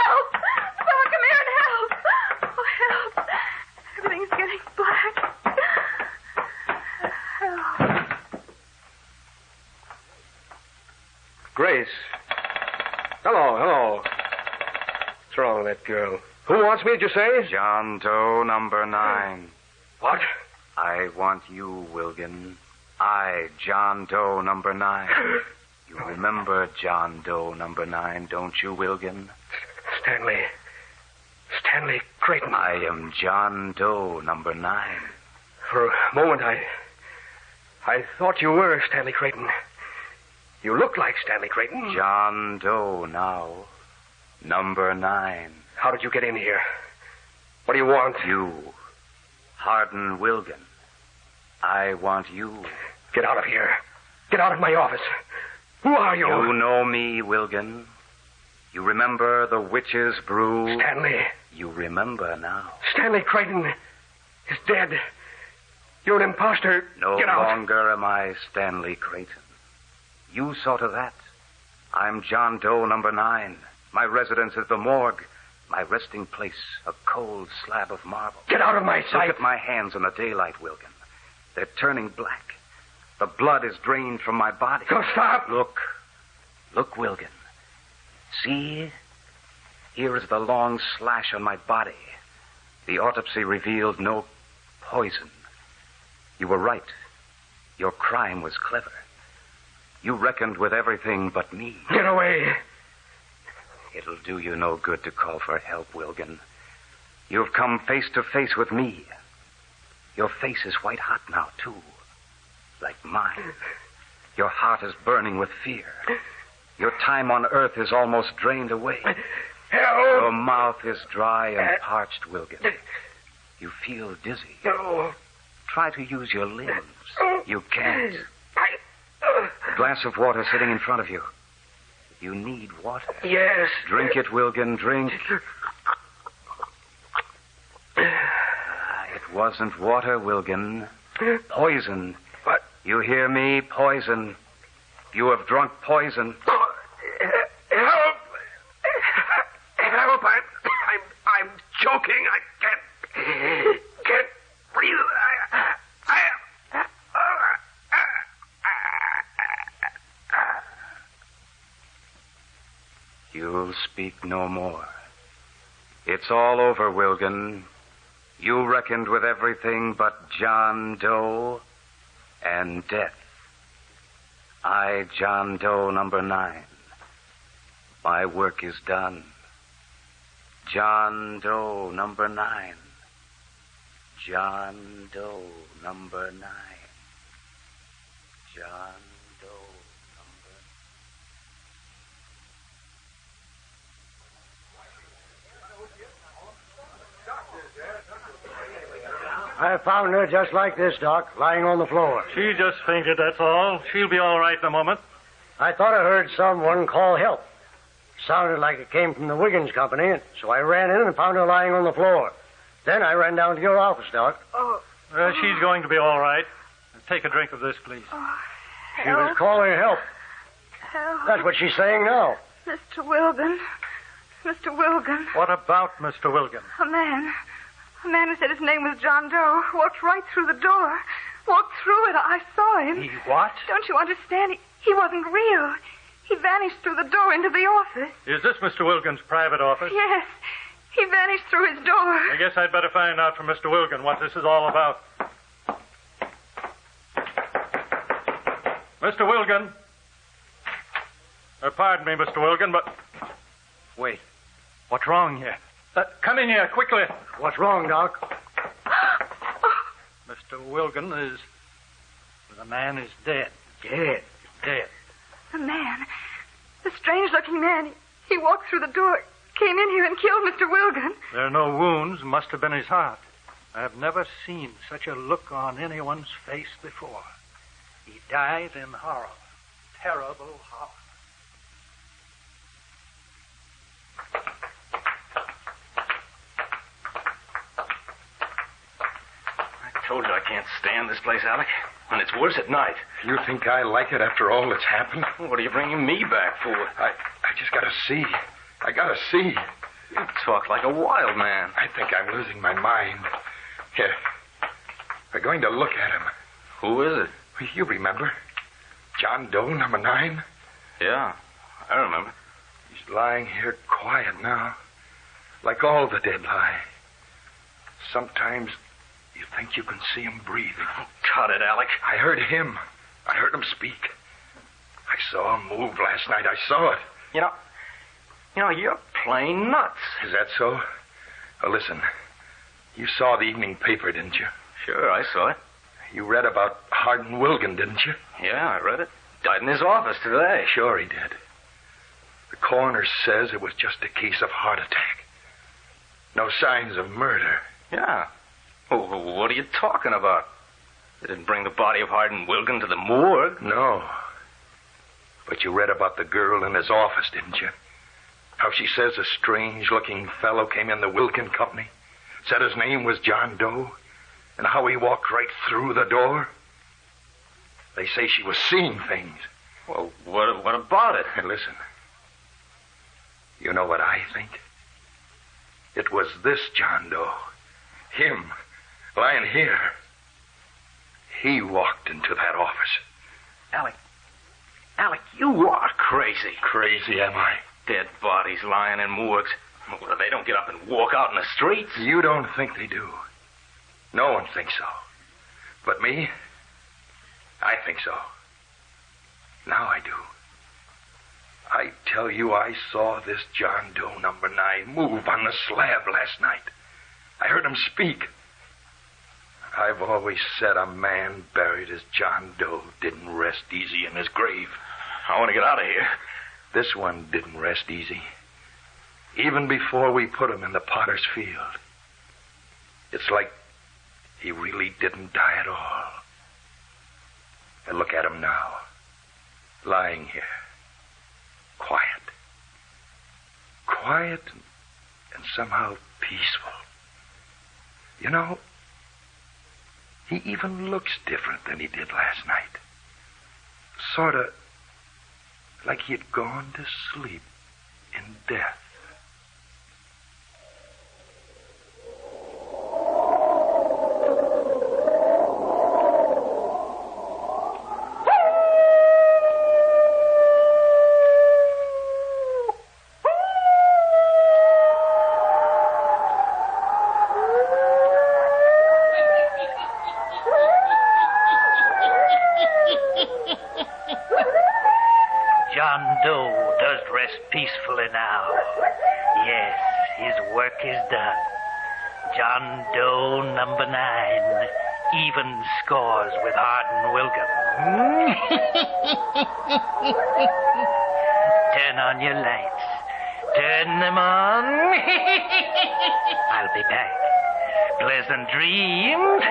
Help! Someone come here and help. Oh, help. Everything's getting black. Help. Grace. Hello. What's wrong with that girl? Who wants me, did you say? John Doe, number 9. What? I want you, Wilgan. I, John Doe, number 9. You remember John Doe, number 9, don't you, Wilgan? Stanley Creighton. I am John Doe, number 9. For a moment, I thought you were Stanley Creighton. You look like Stanley Creighton. John Doe now. Number 9. How did you get in here? What do you want? You. Hardin Wilgan. I want you. Get out of here. Get out of my office. Who are you? You know me, Wilgan. You remember the witch's brew? Stanley. You remember now. Stanley Creighton is dead. You're an imposter. No Get out. longer am I Stanley Creighton. You saw to that. I'm John Doe, number 9. My residence is the morgue. My resting place, a cold slab of marble. Get out of my sight. Look at my hands in the daylight, Wilgan. They're turning black. The blood is drained from my body. Go stop. Look, Wilgan. See? Here is the long slash on my body. The autopsy revealed no poison. You were right. Your crime was clever. You reckoned with everything but me. Get away. It'll do you no good to call for help, Wilgan. You've come face to face with me. Your face is white hot now, too. Like mine. Your heart is burning with fear. Your time on Earth is almost drained away. Help! Your mouth is dry and parched, Wilgan. You feel dizzy. No. Try to use your limbs. You can't. A glass of water sitting in front of you. You need water. Yes. Drink it, Wilgan, drink. It wasn't water, Wilgan. Poison. What? You hear me? Poison. You have drunk poison. Help! Help! I'm choking. I can't breathe. You'll speak no more. It's all over, Wilgan. You reckoned with everything but John Doe and death. I, John Doe, number 9. My work is done. John Doe, number 9. John Doe, number 9. John Doe, I found her just like this, Doc, lying on the floor. She just fainted, that's all. She'll be all right in a moment. I thought I heard someone call help. Sounded like it came from the Wiggins Company, so I ran in and found her lying on the floor. Then I ran down to your office, Doc. She's going to be all right. Take a drink of this, please. She was calling help. Help. That's what she's saying now. Mr. Wilgan. Mr. Wilgan. What about Mr. Wilgan? A man who said his name was John Doe walked right through the door. Walked through it. I saw him. He what? Don't you understand? He wasn't real. He vanished through the door into the office. Is this Mr. Wilgan's private office? Yes. He vanished through his door. I guess I'd better find out from Mr. Wilgan what this is all about. Mr. Wilgan. Pardon me, Mr. Wilgan, but... Wait. What's wrong here? Come in here, quickly. What's wrong, Doc? Mr. Wilgan is... The man is dead. Dead? Dead. The man. The strange-looking man. He walked through the door, came in here and killed Mr. Wilgan. There are no wounds. Must have been his heart. I have never seen such a look on anyone's face before. He died in horror. Terrible horror. I told you I can't stand this place, Alec. And it's worse at night. You think I like it after all that's happened? What are you bringing me back for? I just gotta see. I gotta see. You talk like a wild man. I think I'm losing my mind. Here. We're going to look at him. Who is it? You remember? John Doe, number 9? Yeah, I remember. He's lying here quiet now. Like all the dead lie. Sometimes you think you can see him breathing. Cut it, Alec. I heard him. I heard him speak. I saw him move last night. I saw it. You know, you're plain nuts. Is that so? Well, listen. You saw the evening paper, didn't you? Sure, I saw it. You read about Hardin Wilgan, didn't you? Yeah, I read it. Died in his office today. Sure he did. The coroner says it was just a case of heart attack. No signs of murder. Yeah. Oh, what are you talking about? They didn't bring the body of Hardin Wilgan to the morgue. No. But you read about the girl in his office, didn't you? How she says a strange-looking fellow came in the Wilgan Company, said his name was John Doe, and how he walked right through the door. They say she was seeing things. Well, what about it? And listen. You know what I think? It was this John Doe. Him, lying here. He walked into that office. Alec, you are crazy. Crazy, am I? Dead bodies lying in morgues. Well, they don't get up and walk out in the streets. You don't think they do. No one thinks so. But me, I think so. Now I do. I tell you, I saw this John Doe number 9 move on the slab last night. I heard him speak. I've always said a man buried as John Doe didn't rest easy in his grave. I want to get out of here. This one didn't rest easy. even before we put him in the potter's field. It's like he really didn't die at all. And look at him now, lying here, quiet. Quiet and somehow peaceful. You know, he even looks different than he did last night. Sort of like he had gone to sleep in death. John Doe does rest peacefully now. Yes, his work is done. John Doe number 9 even scores with Hardin Wilkin. Turn on your lights. Turn them on. I'll be back. Pleasant dreams.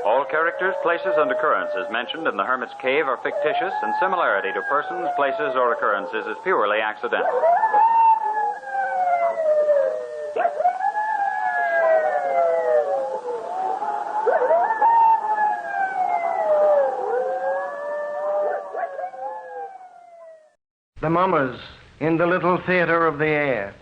All characters, places, and occurrences mentioned in the Hermit's Cave are fictitious, and similarity to persons, places, or occurrences is purely accidental. The Mummers in the Little Theater of the Air.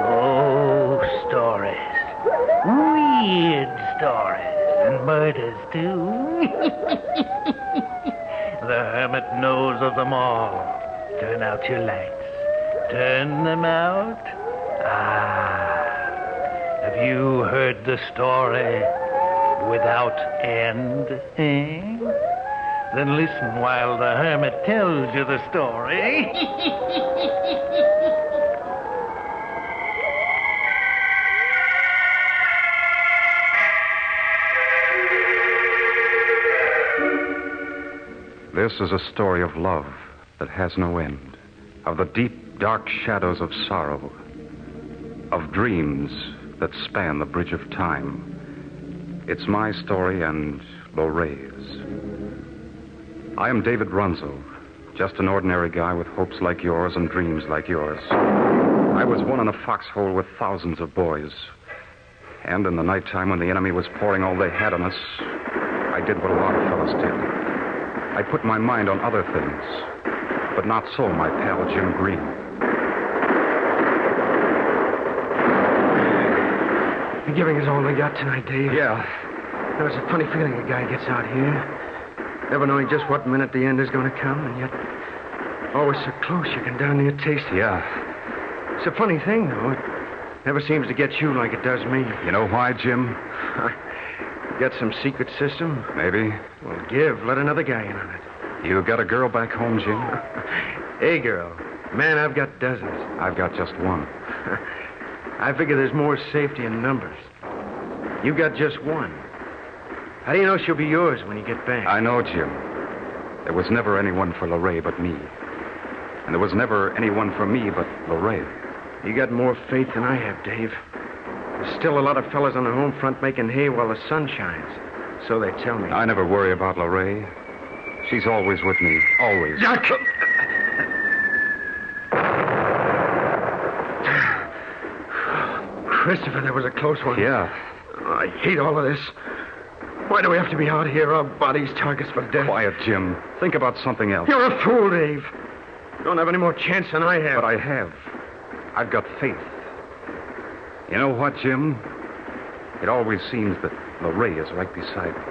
Oh, stories. Weird stories. And murders, too. The Hermit knows of them all. Turn out your lights. Turn them out. Have you heard the story without end, eh? Then listen while the Hermit tells you the story. This is a story of love that has no end, of the deep, dark shadows of sorrow, of dreams that span the bridge of time. It's my story and Lorraine's. I am David Runzel, just an ordinary guy with hopes like yours and dreams like yours. I was one in a foxhole with thousands of boys. And in the nighttime when the enemy was pouring all they had on us, I did what a lot of fellows did. I put my mind on other things, but not so my pal Jim Green. You're giving us all we got tonight, Dave. Yeah. There's a funny feeling a guy gets out here, never knowing just what minute the end is going to come, and yet always so close you can darn near taste it. Yeah. It's a funny thing, though. It never seems to get you like it does me. You know why, Jim? Got some secret system? Maybe. Well, let another guy in on it. You got a girl back home, Jim? A girl. Man, I've got dozens. I've got just one. I figure there's more safety in numbers. You got just one. How do you know she'll be yours when you get back? I know, Jim. There was never anyone for Lorraine but me. And there was never anyone for me but Lorraine. You got more faith than I have, Dave. There's still a lot of fellas on the home front making hay while the sun shines. So they tell me. I never worry about Lorraine. She's always with me. Always. Christopher, that was a close one. Yeah. Oh, I hate all of this. Why do we have to be out here, our bodies targets for death? Quiet, Jim. Think about something else. You're a fool, Dave. You don't have any more chance than I have. But I have. I've got faith. You know what, Jim? It always seems that Lorraine is right beside me.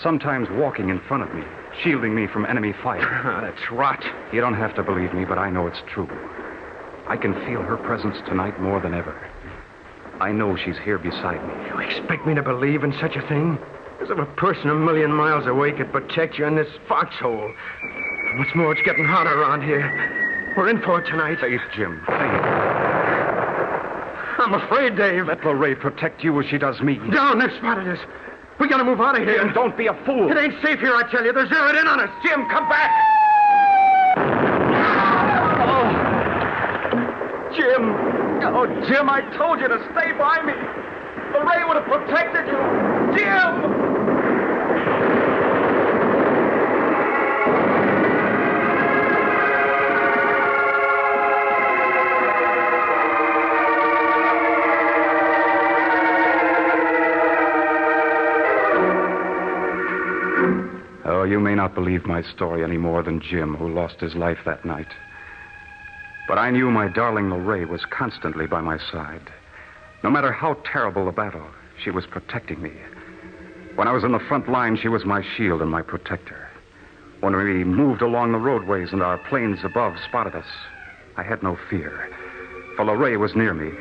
Sometimes walking in front of me, shielding me from enemy fire. That's rot. You don't have to believe me, but I know it's true. I can feel her presence tonight more than ever. I know she's here beside me. You expect me to believe in such a thing? As if a person a million miles away could protect you in this foxhole. What's more, it's getting hotter around here. We're in for it tonight. Faith, Jim, faith. I'm afraid, Dave. Let Lorraine protect you as she does me. Down, they've spotted us. We gotta move out of here. Jim, don't be a fool. It ain't safe here, I tell you. They're zeroed in on us. Jim, come back! Jim! Oh, Jim, I told you to stay by me. Lorraine would have protected you. Jim! Oh, you may not believe my story any more than Jim, who lost his life that night. But I knew my darling Lorraine was constantly by my side. No matter how terrible the battle, she was protecting me. When I was in the front line, she was my shield and my protector. When we moved along the roadways and our planes above spotted us, I had no fear, for Lorraine was near me.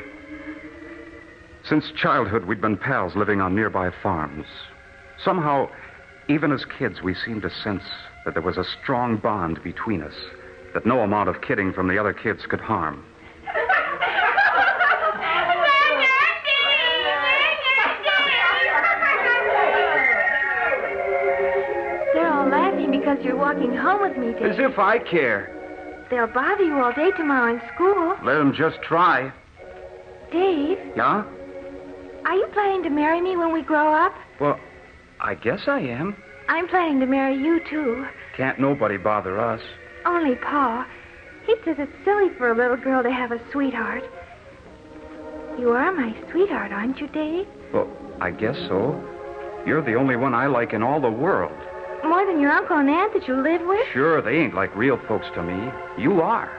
Since childhood, we'd been pals living on nearby farms. Somehow, even as kids, we seemed to sense that there was a strong bond between us that no amount of kidding from the other kids could harm. They're all laughing because you're walking home with me, Dave. As if I care. They'll bother you all day tomorrow in school. Let them just try. Dave, Yeah? are you planning to marry me when we grow up? Well, I guess I am. I'm planning to marry you, too. Can't nobody bother us. Only Pa. He says it's silly for a little girl to have a sweetheart. You are my sweetheart, aren't you, Dave? Well, I guess so. You're the only one I like in all the world. More than your uncle and aunt that you live with? Sure, they ain't like real folks to me. You are.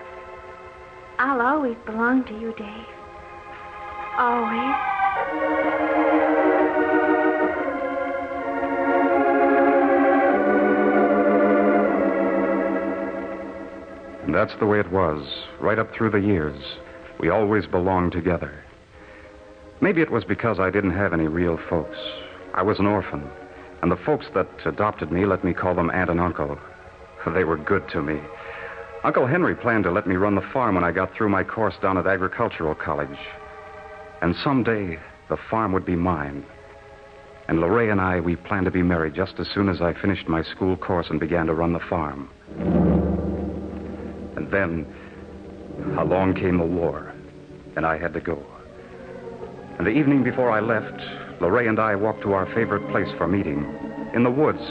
I'll always belong to you, Dave. Always. And that's the way it was, right up through the years. We always belonged together. Maybe it was because I didn't have any real folks. I was an orphan, and the folks that adopted me let me call them aunt and uncle. They were good to me. Uncle Henry planned to let me run the farm when I got through my course down at agricultural college. And someday, the farm would be mine. And Lorraine and I, we planned to be married just as soon as I finished my school course and began to run the farm. And then, along came the war, and I had to go. And the evening before I left, Lorraine and I walked to our favorite place for meeting, in the woods,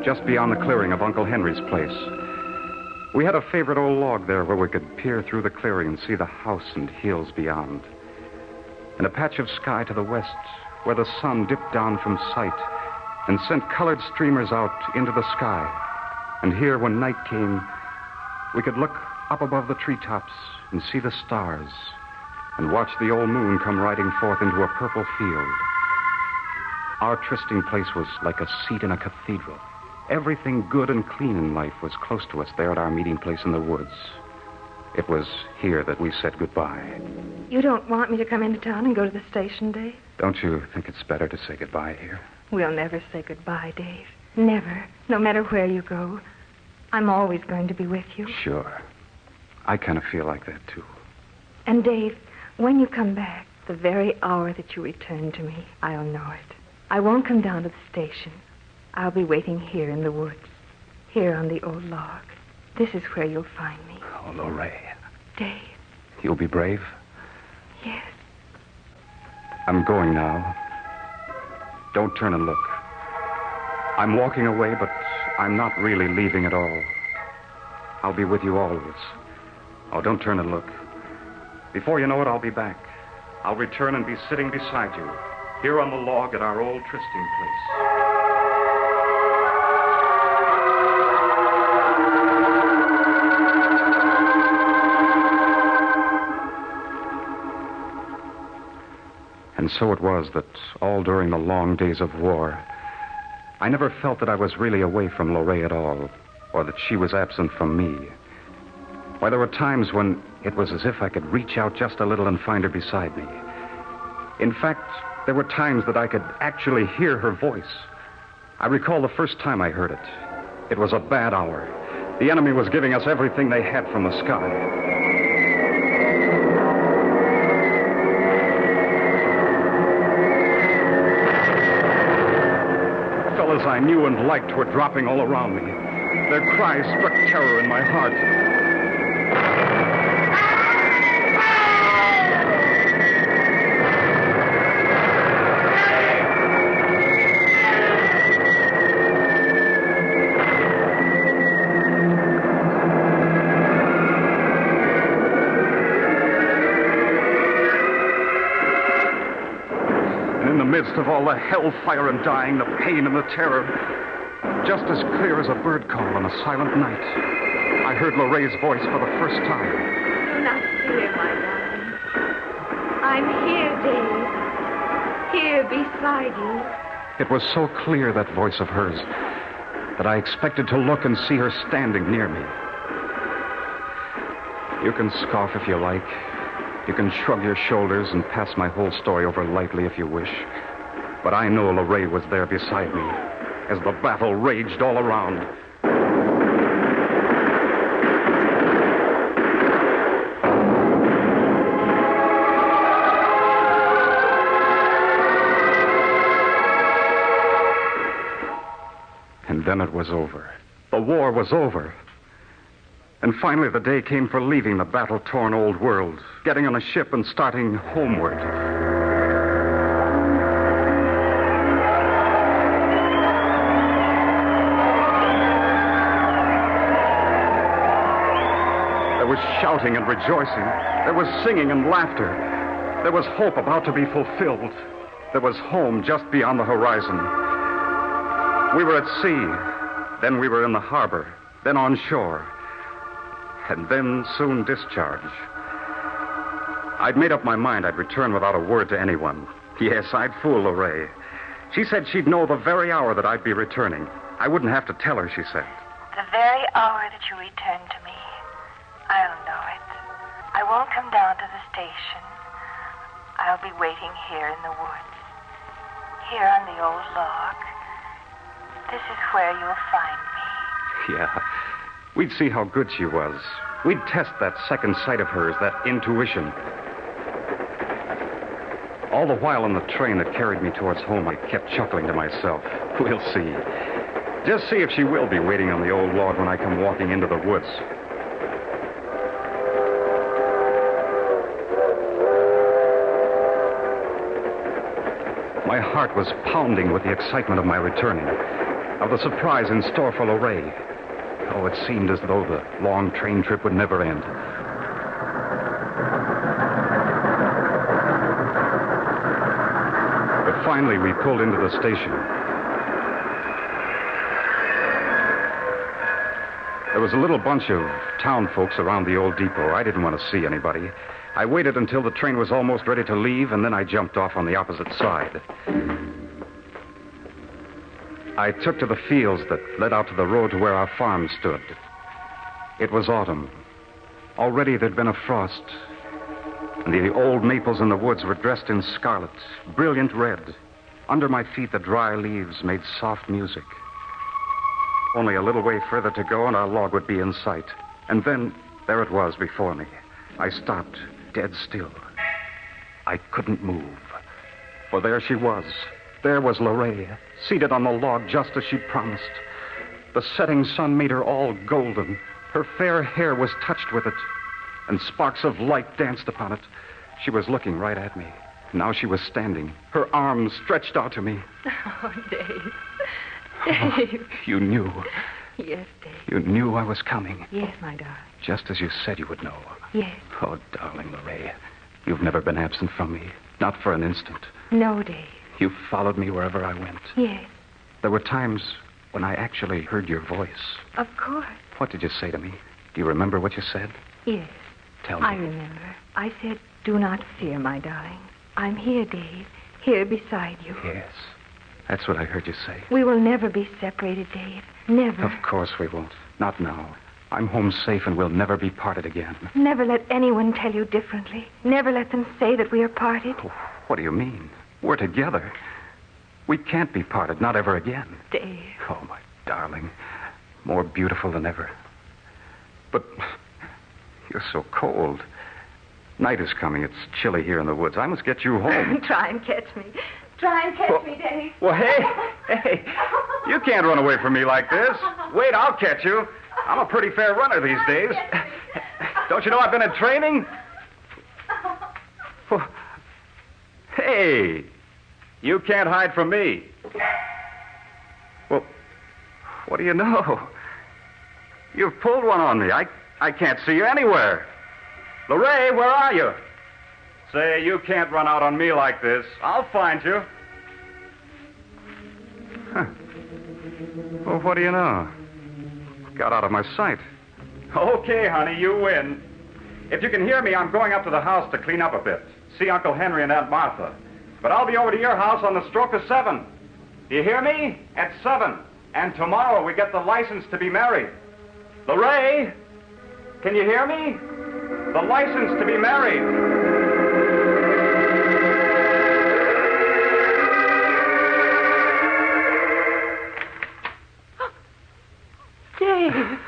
just beyond the clearing of Uncle Henry's place. We had a favorite old log there where we could peer through the clearing and see the house and hills beyond. And a patch of sky to the west where the sun dipped down from sight and sent colored streamers out into the sky. And here, when night came, we could look up above the treetops and see the stars and watch the old moon come riding forth into a purple field. Our trysting place was like a seat in a cathedral. Everything good and clean in life was close to us there at our meeting place in the woods. It was here that we said goodbye. You don't want me to come into town and go to the station, Dave? Don't you think it's better to say goodbye here? We'll never say goodbye, Dave. Never. No matter where you go. I'm always going to be with you. Sure. I kind of feel like that, too. And, Dave, when you come back, the very hour that you return to me, I'll know it. I won't come down to the station. I'll be waiting here in the woods, here on the old log. This is where you'll find me. Oh, Lorraine. Dave. You'll be brave? Yes. I'm going now. Don't turn and look. I'm walking away, but I'm not really leaving at all. I'll be with you always. Oh, don't turn and look. Before you know it, I'll be back. I'll return and be sitting beside you, here on the log at our old trysting place. And so it was that all during the long days of war, I never felt that I was really away from Lorraine at all, or that she was absent from me. Why, there were times when it was as if I could reach out just a little and find her beside me. In fact, there were times that I could actually hear her voice. I recall the first time I heard it. It was a bad hour. The enemy was giving us everything they had from the sky. Fellas I knew and liked were dropping all around me. Their cries struck terror in my heart. In the midst of all the hellfire and dying, the pain and the terror, just as clear as a bird call on a silent night, I heard Lorraine's voice for the first time. Do not fear, my darling. I'm here, Dave. Here beside you. It was so clear, that voice of hers, that I expected to look and see her standing near me. You can scoff if you like. You can shrug your shoulders and pass my whole story over lightly if you wish. But I know Lorraine was there beside me as the battle raged all around. And then it was over. The war was over. And finally the day came for leaving the battle-torn old world, getting on a ship and starting homeward. There was shouting and rejoicing. There was singing and laughter. There was hope about to be fulfilled. There was home just beyond the horizon. We were at sea. Then we were in the harbor. Then on shore. And then soon discharge. I'd made up my mind I'd return without a word to anyone. Yes, I'd fool Lorraine. She said she'd know the very hour that I'd be returning. I wouldn't have to tell her, she said. The very hour that you return to me, I'll know it. I won't come down to the station. I'll be waiting here in the woods. Here on the old log. This is where you'll find me. Yeah. We'd see how good she was. We'd test that second sight of hers, that intuition. All the while on the train that carried me towards home, I kept chuckling to myself. We'll see. Just see if she will be waiting on the old log when I come walking into the woods. My heart was pounding with the excitement of my returning, of the surprise in store for Lorraine. Oh, it seemed as though the long train trip would never end. But finally, we pulled into the station. There was a little bunch of town folks around the old depot. I didn't want to see anybody. I waited until the train was almost ready to leave, and then I jumped off on the opposite side. I took to the fields that led out to the road to where our farm stood. It was autumn. Already there'd been a frost, and the old maples in the woods were dressed in scarlet, brilliant red. Under my feet, the dry leaves made soft music. Only a little way further to go, and our log would be in sight. And then, there it was before me. I stopped, dead still. I couldn't move, for there she was. There was Lorraine, seated on the log just as she promised. The setting sun made her all golden. Her fair hair was touched with it, and sparks of light danced upon it. She was looking right at me. Now she was standing, her arms stretched out to me. Oh, Dave. Oh, you knew. Yes, Dave. You knew I was coming. Yes, my darling. Just as you said you would know. Yes. Oh, darling Lorraine, you've never been absent from me. Not for an instant. No, Dave. You followed me wherever I went. Yes. There were times when I actually heard your voice. Of course. What did you say to me? Do you remember what you said? Yes. Tell me. I remember. I said, do not fear, my darling. I'm here, Dave. Here beside you. Yes. That's what I heard you say. We will never be separated, Dave. Never. Of course we won't. Not now. I'm home safe and we'll never be parted again. Never let anyone tell you differently. Never let them say that we are parted. Oh, what do you mean? We're together. We can't be parted, not ever again. Dave. Oh, my darling. More beautiful than ever. But you're so cold. Night is coming. It's chilly here in the woods. I must get you home. Try and catch me. Try and catch me, Dave. Well, hey. You can't run away from me like this. Wait, I'll catch you. I'm a pretty fair runner these days. Don't you know I've been in training? Well, hey, you can't hide from me. Well, what do you know? You've pulled one on me. I can't see you anywhere. Lorraine, where are you? Say, you can't run out on me like this. I'll find you. Huh. Well, what do you know? Got out of my sight. Okay, honey, you win. If you can hear me, I'm going up to the house to clean up a bit. See Uncle Henry and Aunt Martha. But I'll be over to your house on the stroke of 7. Do you hear me? At 7. And tomorrow we get the license to be married. Lorraine, can you hear me? The license to be married. Dave.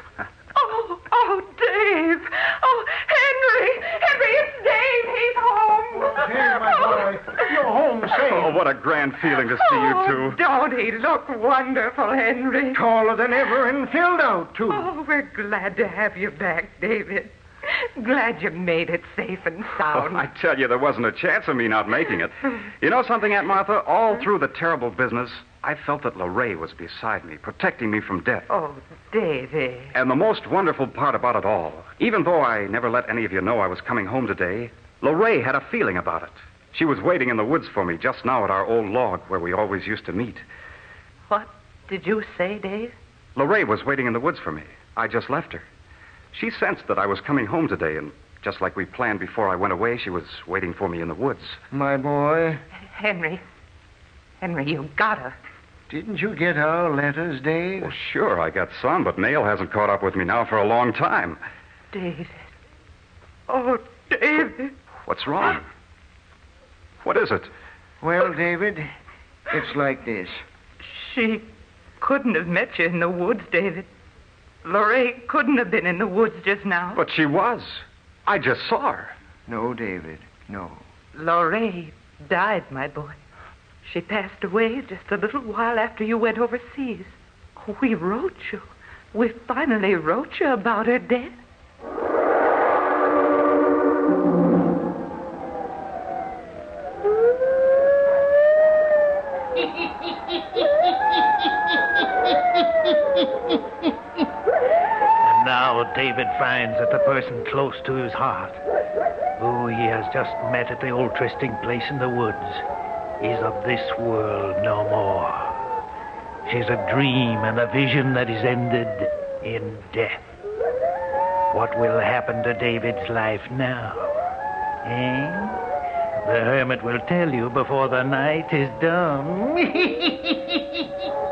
Oh, Dave. Oh, Henry. Henry, it's Dave. He's home. Here, my boy. You're home safe. Oh, what a grand feeling to see you two. Don't he look wonderful, Henry? Taller than ever and filled out, too. Oh, we're glad to have you back, David. Glad you made it safe and sound. Oh, I tell you, there wasn't a chance of me not making it. You know something, Aunt Martha? All through the terrible business, I felt that Lorraine was beside me, protecting me from death. Oh, David. And the most wonderful part about it all, even though I never let any of you know I was coming home today, Lorraine had a feeling about it. She was waiting in the woods for me just now at our old log where we always used to meet. What did you say, Dave? Lorraine was waiting in the woods for me. I just left her. She sensed that I was coming home today, and just like we planned before I went away, she was waiting for me in the woods. My boy. Henry, you gotta. Didn't you get our letters, Dave? Well, sure, I got some, but Mail hasn't caught up with me now for a long time. David. Oh, David. What's wrong? What is it? Well, David, it's like this. She couldn't have met you in the woods, David. Lorraine couldn't have been in the woods just now. But she was. I just saw her. No, David, no. Lorraine died, my boy. She passed away just a little while after you went overseas. We wrote you. We finally wrote you about her death. And now David finds that the person close to his heart, who he has just met at the old trysting place in the woods, is of this world no more. She's a dream and a vision that is ended in death. What will happen to David's life now? The hermit will tell you before the night is done.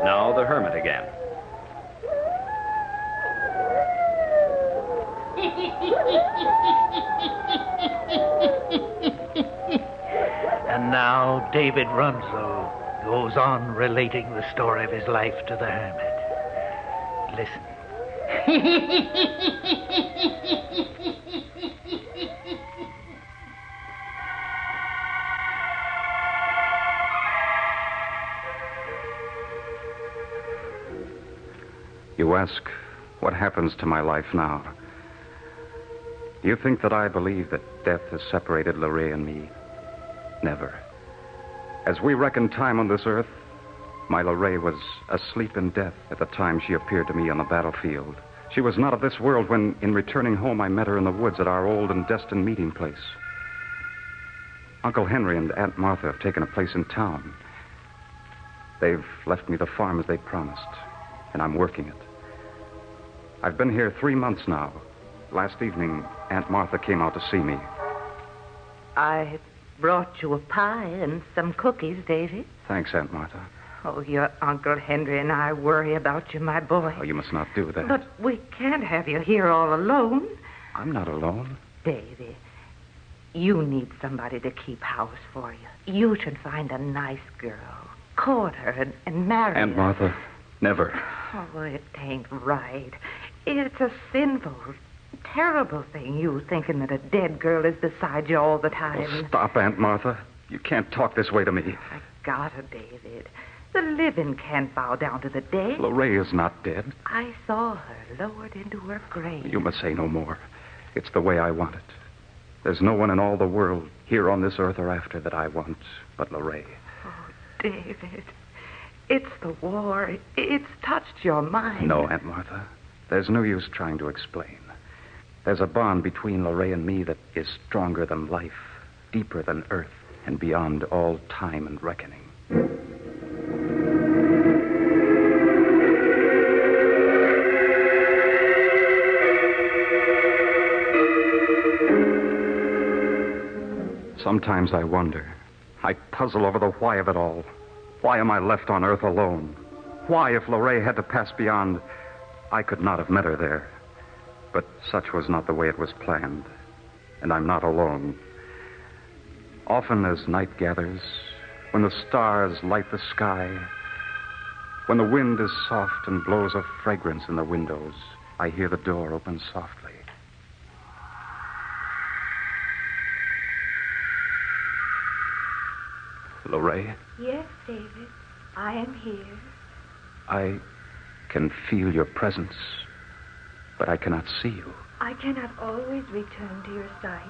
Now the hermit again. And now David Runzel goes on relating the story of his life to the hermit. Listen. You ask, what happens to my life now? Do you think that I believe that death has separated Lorraine and me? Never. As we reckon time on this earth, my Lorraine was asleep in death at the time she appeared to me on the battlefield. She was not of this world when, in returning home, I met her in the woods at our old and destined meeting place. Uncle Henry and Aunt Martha have taken a place in town. They've left me the farm as they promised, and I'm working it. I've been here 3 months now. Last evening, Aunt Martha came out to see me. I brought you a pie and some cookies, David. Thanks, Aunt Martha. Oh, your Uncle Henry and I worry about you, my boy. Oh, you must not do that. But we can't have you here all alone. I'm not alone. David, you need somebody to keep house for you. You should find a nice girl. court her and marry Aunt her. Martha, never. Oh, it ain't right. It's a sinful, terrible thing, you thinking that a dead girl is beside you all the time. Oh, stop, Aunt Martha. You can't talk this way to me. I gotta, David. The living can't bow down to the dead. Lorraine is not dead. I saw her lowered into her grave. You must say no more. It's the way I want it. There's no one in all the world, here on this earth or after, that I want but Lorraine. Oh, David. It's the war. It's touched your mind. No, Aunt Martha. There's no use trying to explain. There's a bond between Lorraine and me that is stronger than life, deeper than earth, and beyond all time and reckoning. Sometimes I wonder. I puzzle over the why of it all. Why am I left on Earth alone? Why, if Lorraine had to pass beyond, I could not have met her there. But such was not the way it was planned. And I'm not alone. Often as night gathers, when the stars light the sky, when the wind is soft and blows a fragrance in the windows, I hear the door open softly. Lorraine, Yes, David. I am here. I can feel your presence, but I cannot see you. I cannot always return to your sight,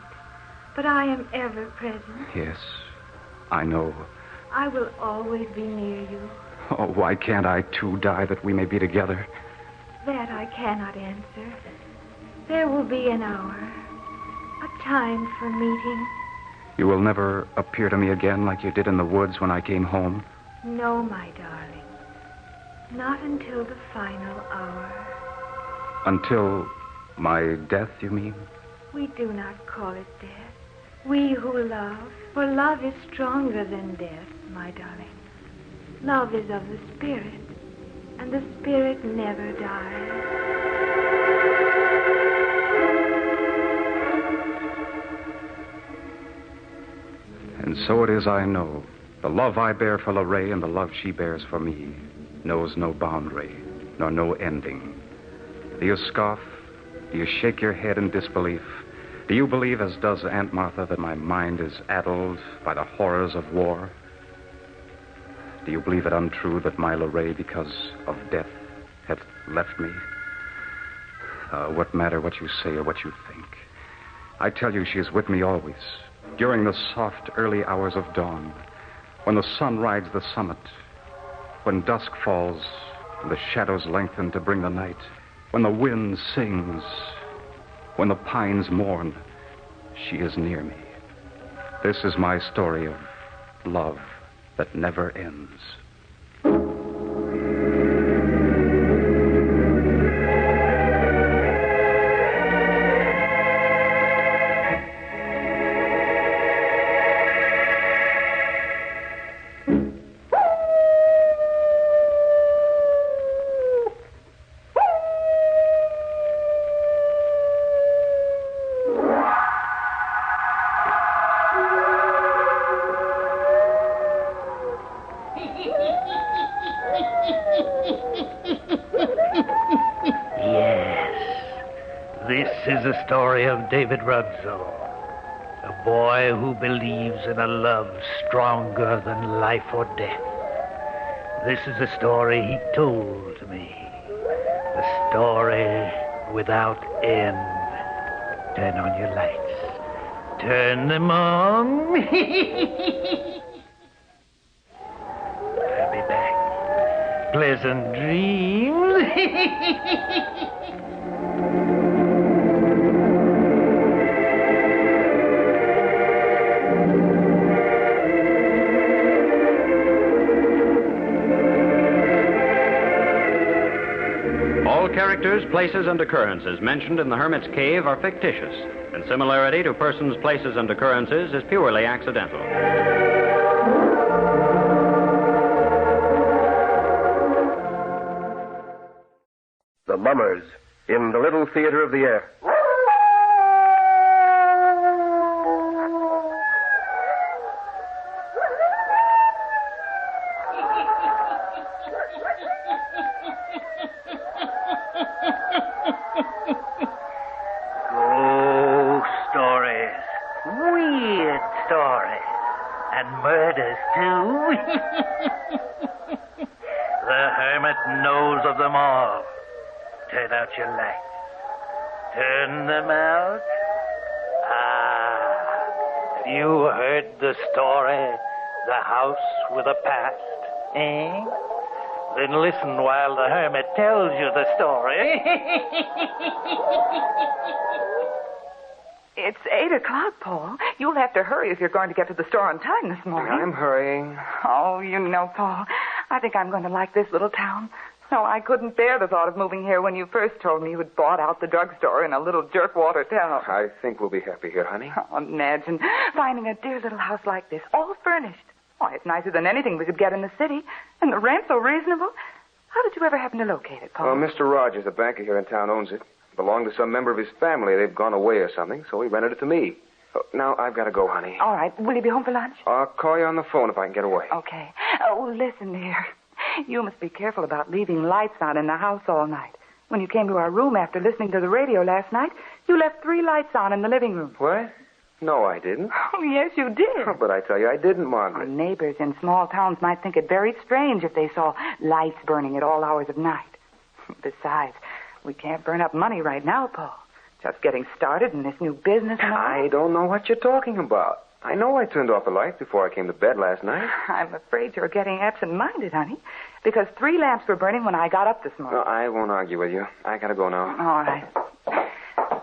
but I am ever present. Yes, I know. I will always be near you. Oh, why can't I, too, die that we may be together? That I cannot answer. There will be an hour, a time for meeting. You will never appear to me again like you did in the woods when I came home? No, my darling. Not until the final hour. Until my death, you mean? We do not call it death. We who love, for love is stronger than death, my darling. Love is of the spirit, and the spirit never dies. And so it is I know. The love I bear for Lorraine and the love she bears for me knows no boundary, nor no ending. Do you scoff? Do you shake your head in disbelief? Do you believe, as does Aunt Martha, that my mind is addled by the horrors of war? Do you believe it untrue that my Lorraine, because of death, hath left me? What matter what you say or what you think? I tell you she is with me always, during the soft early hours of dawn, when the sun rides the summit, when dusk falls and the shadows lengthen to bring the night, when the wind sings, when the pines mourn, she is near me. This is my story of love that never ends. This is the story of David Rudsell, a boy who believes in a love stronger than life or death. This is the story he told to me, a story without end. Turn on your lights. Turn them on. I'll be back. Pleasant dreams. All characters, places, and occurrences mentioned in the Hermit's cave are fictitious, and similarity to persons, places, and occurrences is purely accidental. The Mummers in the Little Theater of the Air. The Hermit knows of them all. Turn out your lights. Turn them out. Have you heard the story? The house with a past, eh? Then listen while the Hermit tells you the story. It's 8 o'clock, Paul. You'll have to hurry if you're going to get to the store on time this morning. I'm hurrying. Oh, you know, Paul, I think I'm going to like this little town. No, I couldn't bear the thought of moving here when you first told me you had bought out the drugstore in a little jerkwater town. I think we'll be happy here, honey. Oh, imagine finding a dear little house like this, all furnished. Why, it's nicer than anything we could get in the city. And the rent so reasonable. How did you ever happen to locate it, Paul? Well, Mr. Rogers, the banker here in town, owns it. It belonged to some member of his family. They've gone away or something, so he rented it to me. Now, I've got to go, honey. All right. Will you be home for lunch? I'll call you on the phone if I can get away. Okay. Oh, listen, dear. You must be careful about leaving lights on in the house all night. When you came to our room after listening to the radio last night, you left 3 lights on in the living room. What? No, I didn't. Oh, yes, you did. But I tell you, I didn't, Margaret. Our neighbors in small towns might think it very strange if they saw lights burning at all hours of night. Besides, we can't burn up money right now, Paul. Just getting started in this new business and all. I don't know what you're talking about. I know I turned off the lights before I came to bed last night. I'm afraid you're getting absent-minded, honey, because 3 lamps were burning when I got up this morning. No, I won't argue with you. I gotta go now. All right.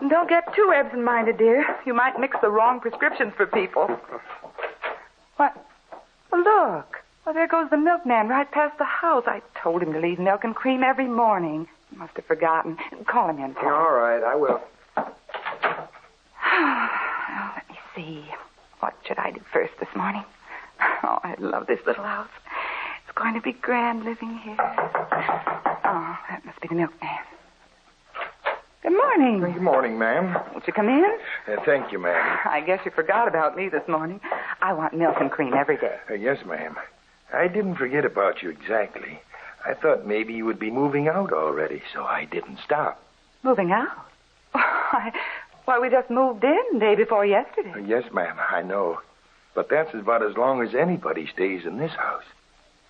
Don't get too absent-minded, dear. You might mix the wrong prescriptions for people. What? Well, look. Well, there goes the milkman right past the house. I told him to leave milk and cream every morning. He must have forgotten. Call him in, Paul. Yeah, all right, I will. Oh, let me see. What should I do first this morning? Oh, I love this little house. It's going to be grand living here. Oh, that must be the milkman. Good morning. Good morning, ma'am. Won't you come in? Thank you, ma'am. I guess you forgot about me this morning. I want milk and cream every day. Yes, ma'am. I didn't forget about you exactly. I thought maybe you would be moving out already, so I didn't stop. Moving out? Why, we just moved in the day before yesterday. Yes, ma'am, I know. But that's about as long as anybody stays in this house.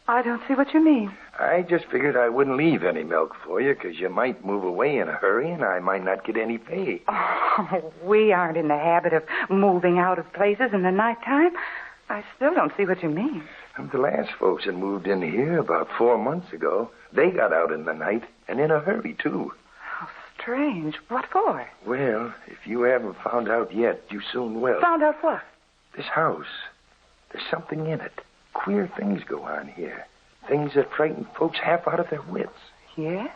I don't see what you mean. I just figured I wouldn't leave any milk for you because you might move away in a hurry and I might not get any pay. Oh, we aren't in the habit of moving out of places in the nighttime. I still don't see what you mean. The last folks that moved in here about 4 months ago, they got out in the night and in a hurry, too. How strange. What for? Well, if you haven't found out yet, you soon will. Found out what? This house. There's something in it. Queer things go on here. Things that frighten folks half out of their wits. Yes?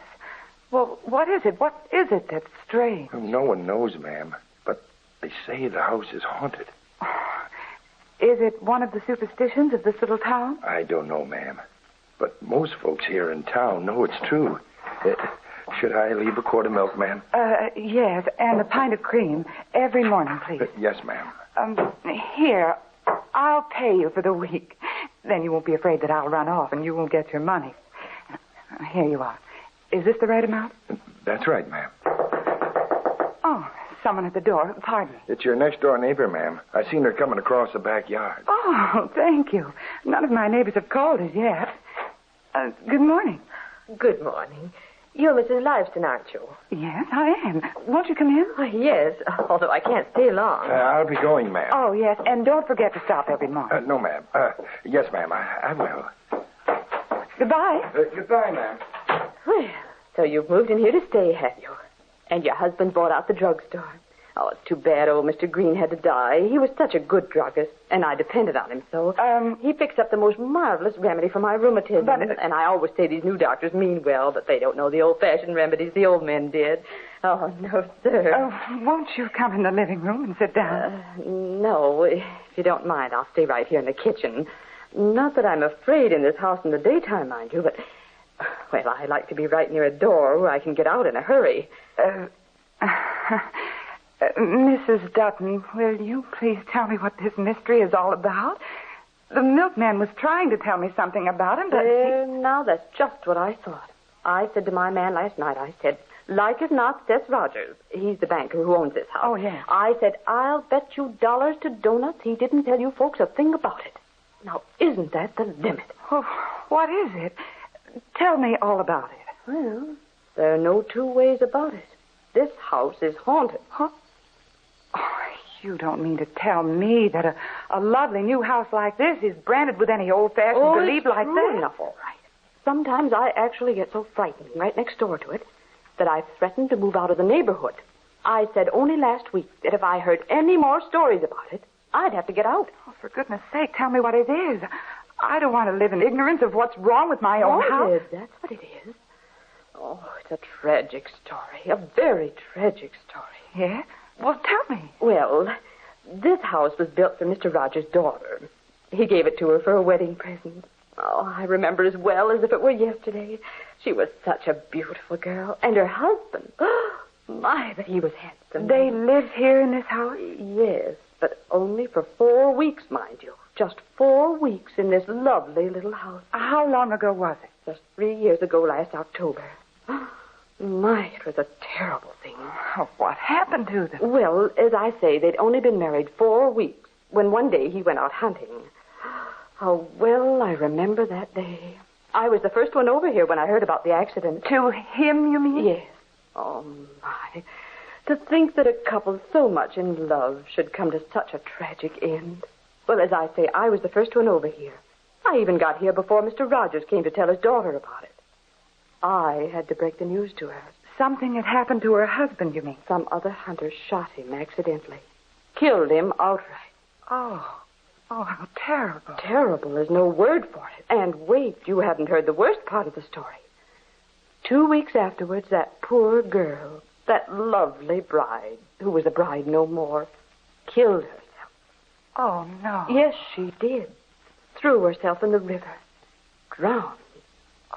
Well, what is it? What is it that's strange? No one knows, ma'am. But they say the house is haunted. Is it one of the superstitions of this little town? I don't know, ma'am. But most folks here in town know it's true. Should I leave a quart of milk, ma'am? Yes, and a pint of cream every morning, please. Yes, ma'am. Here, I'll pay you for the week. Then you won't be afraid that I'll run off and you won't get your money. Here you are. Is this the right amount? That's right, ma'am. Oh, someone at the door. Pardon me. It's your next-door neighbor, ma'am. I seen her coming across the backyard. Oh, thank you. None of my neighbors have called as yet. Good morning. Good morning. You're Mrs. Liveston, aren't you? Yes, I am. Won't you come in? Yes, although I can't stay long. I'll be going, ma'am. Oh, yes, and don't forget to stop every morning. No, ma'am. Yes, ma'am, I will. Goodbye. Goodbye, ma'am. Well, so you've moved in here to stay, have you? And your husband bought out the drugstore. Oh, it's too bad old Mr. Green had to die. He was such a good druggist, and I depended on him so. He fixed up the most marvelous remedy for my rheumatism. And I always say these new doctors mean well, but they don't know the old-fashioned remedies the old men did. Oh, no, sir. Oh, won't you come in the living room and sit down? No, if you don't mind, I'll stay right here in the kitchen. Not that I'm afraid in this house in the daytime, mind you, but, well, I like to be right near a door where I can get out in a hurry. Mrs. Dutton, will you please tell me what this mystery is all about? The milkman was trying to tell me something about him, but... Now, that's just what I thought. I said to my man last night, I said, like as not, Seth Rogers. He's the banker who owns this house. Oh, yes. I said, I'll bet you dollars to donuts he didn't tell you folks a thing about it. Now, isn't that the limit? Oh, what is it? Tell me all about it. Well, there are no two ways about it. This house is haunted. Huh? Oh, you don't mean to tell me that a lovely new house like this is branded with any old-fashioned belief like that? Enough, all right. Sometimes I actually get so frightened right next door to it that I threatened to move out of the neighborhood. I said only last week that if I heard any more stories about it, I'd have to get out. Oh, for goodness sake, tell me what it is. I don't want to live in ignorance of what's wrong with my own house. That's what it is. Oh, it's a tragic story. A very tragic story. Yeah? Well, tell me. Well, this house was built for Mr. Rogers' daughter. He gave it to her for a wedding present. Oh, I remember as well as if it were yesterday. She was such a beautiful girl. And her husband. My, but he was handsome. They live here in this house? Yes, but only for 4 weeks, mind you. Just 4 weeks in this lovely little house. How long ago was it? Just 3 years ago last October. My, it was a terrible thing. Oh, what happened to them? Well, as I say, they'd only been married 4 weeks when one day he went out hunting. Oh, well, I remember that day. I was the first one over here when I heard about the accident. To him, you mean? Yes. Oh, my. To think that a couple so much in love should come to such a tragic end. Well, as I say, I was the first one over here. I even got here before Mr. Rogers came to tell his daughter about it. I had to break the news to her. Something had happened to her husband, you mean? Some other hunter shot him accidentally. Killed him outright. Oh, how terrible. Terrible is no word for it. And wait, you haven't heard the worst part of the story. 2 weeks afterwards, that poor girl, that lovely bride, who was a bride no more, killed herself. Oh, no. Yes, she did. Threw herself in the river. Drowned.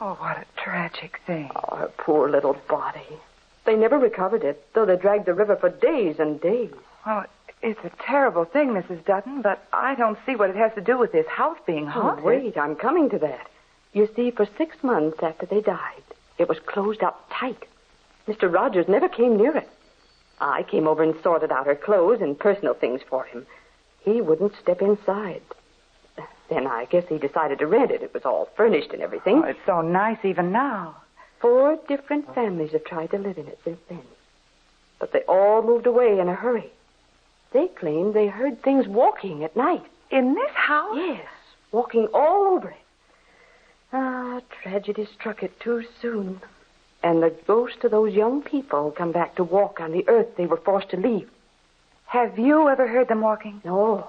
Oh, what a tragic thing. Oh, her poor little body. They never recovered it, though they dragged the river for days and days. Well, it's a terrible thing, Mrs. Dutton, but I don't see what it has to do with this house being haunted. Oh, wait, I'm coming to that. You see, for 6 months after they died, it was closed up tight. Mr. Rogers never came near it. I came over and sorted out her clothes and personal things for him. He wouldn't step inside. Then I guess he decided to rent it. It was all furnished and everything. Oh, it's so nice even now. 4 different families have tried to live in it since then. But they all moved away in a hurry. They claimed they heard things walking at night. In this house? Yes, walking all over it. Tragedy struck it too soon. And the ghosts of those young people come back to walk on the earth they were forced to leave. Have you ever heard them walking? No,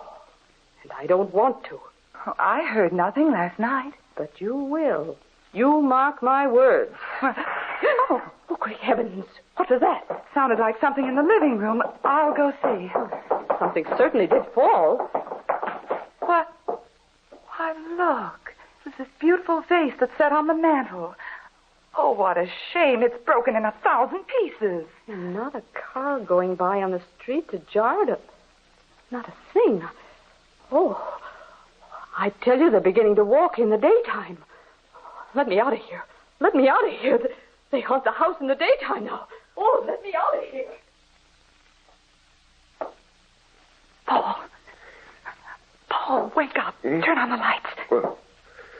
and I don't want to. Oh, I heard nothing last night. But you will. You mark my words. Oh, great heavens. What was that? Sounded like something in the living room. I'll go see. Something certainly did fall. What? Why, look. It was this beautiful vase that sat on the mantel. Oh, what a shame. It's broken in 1,000 pieces. And not a car going by on the street to jar it up. Not a thing. Oh, I tell you, they're beginning to walk in the daytime. Let me out of here. Let me out of here. They haunt the house in the daytime now. Oh, let me out of here. Paul, wake up. Turn on the lights. Well,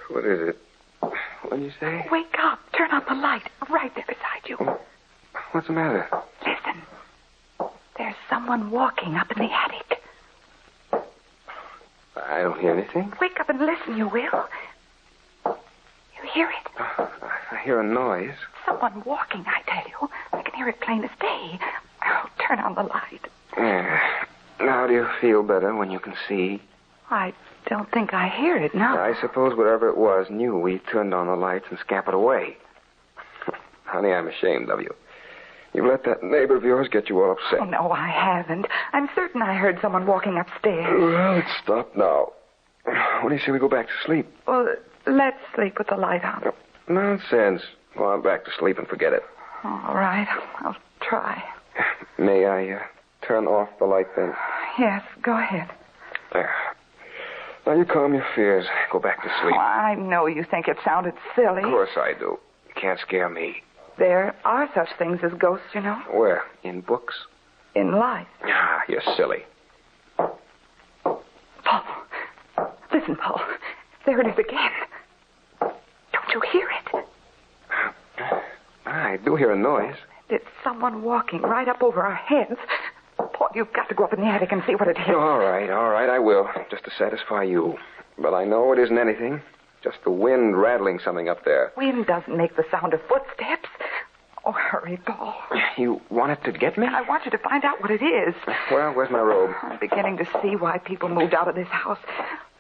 what is it? What did you say? Wake up. Turn on the light. Right there beside you. What's the matter? Listen. There's someone walking up in the attic. I don't hear anything. Wake up and listen, you will. You hear it? I hear a noise. Someone walking, I tell you. I can hear it plain as day. Oh, turn on the light. Now do you feel better when you can see? I don't think I hear it now. I suppose whatever it was knew we turned on the lights and scampered away. Honey, I'm ashamed of you. You let that neighbor of yours get you all upset. Oh, no, I haven't. I'm certain I heard someone walking upstairs. Well, it's stopped now. What do you say we go back to sleep? Well, let's sleep with the light on. Nonsense. Go on back to sleep and forget it. All right. I'll try. May I turn off the light then? Yes, go ahead. There. Now you calm your fears. Go back to sleep. Oh, I know you think it sounded silly. Of course I do. You can't scare me. There are such things as ghosts, you know. Where? In books? In life. Ah, you're silly. Paul. Listen, Paul. There it is again. Don't you hear it? I do hear a noise. There's someone walking right up over our heads. Paul, you've got to go up in the attic and see what it is. All right, I will, just to satisfy you. But I know it isn't anything. Just the wind rattling something up there. Wind doesn't make the sound of footsteps. Oh, hurry, Paul. You wanted to get me? I want you to find out what it is. Well, where's my robe? I'm beginning to see why people moved out of this house.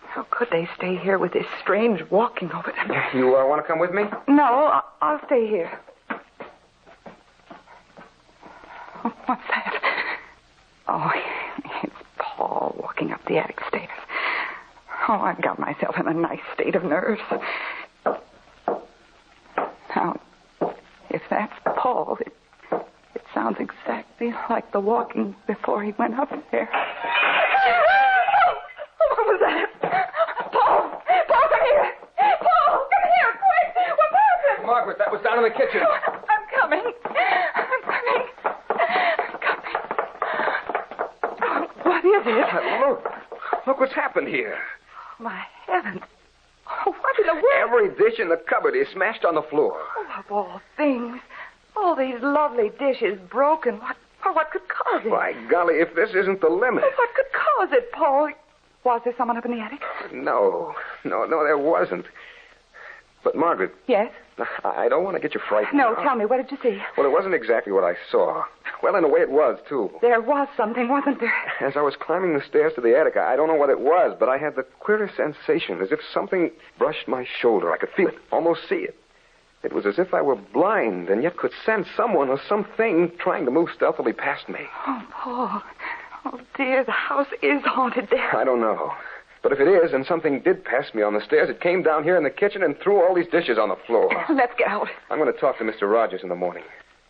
How could they stay here with this strange walking over them? You want to come with me? No, I'll stay here. Oh, what's that? Oh, it's Paul walking up the attic stairs. Oh, I've got myself in a nice state of nerves. Now, if that's Paul, it sounds exactly like the walking before he went up there. What was that? Paul! Paul, come here! Paul, come here, quick! What happened? Margaret, that was down in the kitchen. I'm coming. What is it? Look what's happened here. My heavens. Oh, what in the world? Every dish in the cupboard is smashed on the floor. Oh, of all things. All these lovely dishes broken. What could cause it? By golly, if this isn't the limit. What could cause it, Paul? Was there someone up in the attic? No, there wasn't. But, Margaret. Yes? I don't want to get you frightened. No, tell me, what did you see? Well, it wasn't exactly what I saw. Well, in a way it was, too. There was something, wasn't there? As I was climbing the stairs to the attic, I don't know what it was, but I had the queerest sensation, as if something brushed my shoulder. I could feel it, almost see it. It was as if I were blind and yet could sense someone or something trying to move stealthily past me. Oh, Paul. Oh, dear, the house is haunted there. I don't know. But if it is, and something did pass me on the stairs, it came down here in the kitchen and threw all these dishes on the floor. Let's get out. I'm going to talk to Mr. Rogers in the morning.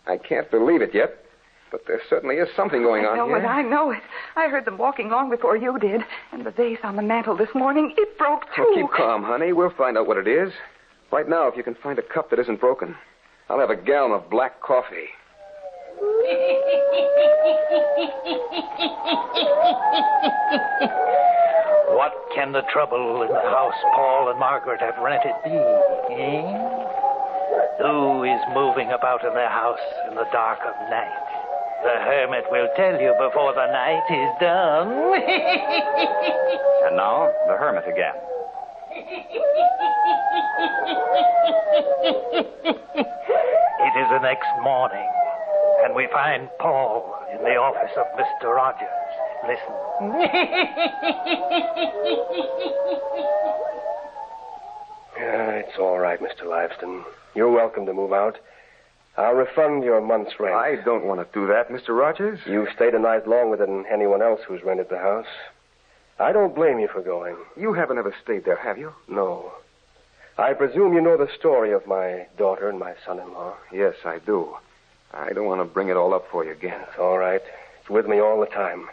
I can't believe it yet, but there certainly is something going on here. I know it. I heard them walking long before you did. And the vase on the mantel this morning, it broke, too. Well, keep calm, honey. We'll find out what it is. Right now, if you can find a cup that isn't broken, I'll have a gallon of black coffee. What can the trouble in the house Paul and Margaret have rented be, eh? Who is moving about in their house in the dark of night? The hermit will tell you before the night is done. And now, the hermit again. It is the next morning, and we find Paul in the office of Mr. Rogers. Listen. It's all right, Mr. Liveston. You're welcome to move out. I'll refund your month's rent. I don't want to do that, Mr. Rogers. You've stayed a night longer than anyone else who's rented the house. I don't blame you for going. You haven't ever stayed there, have you? No. I presume you know the story of my daughter and my son-in-law. Yes, I do. I don't want to bring it all up for you again. It's all right. It's with me all the time.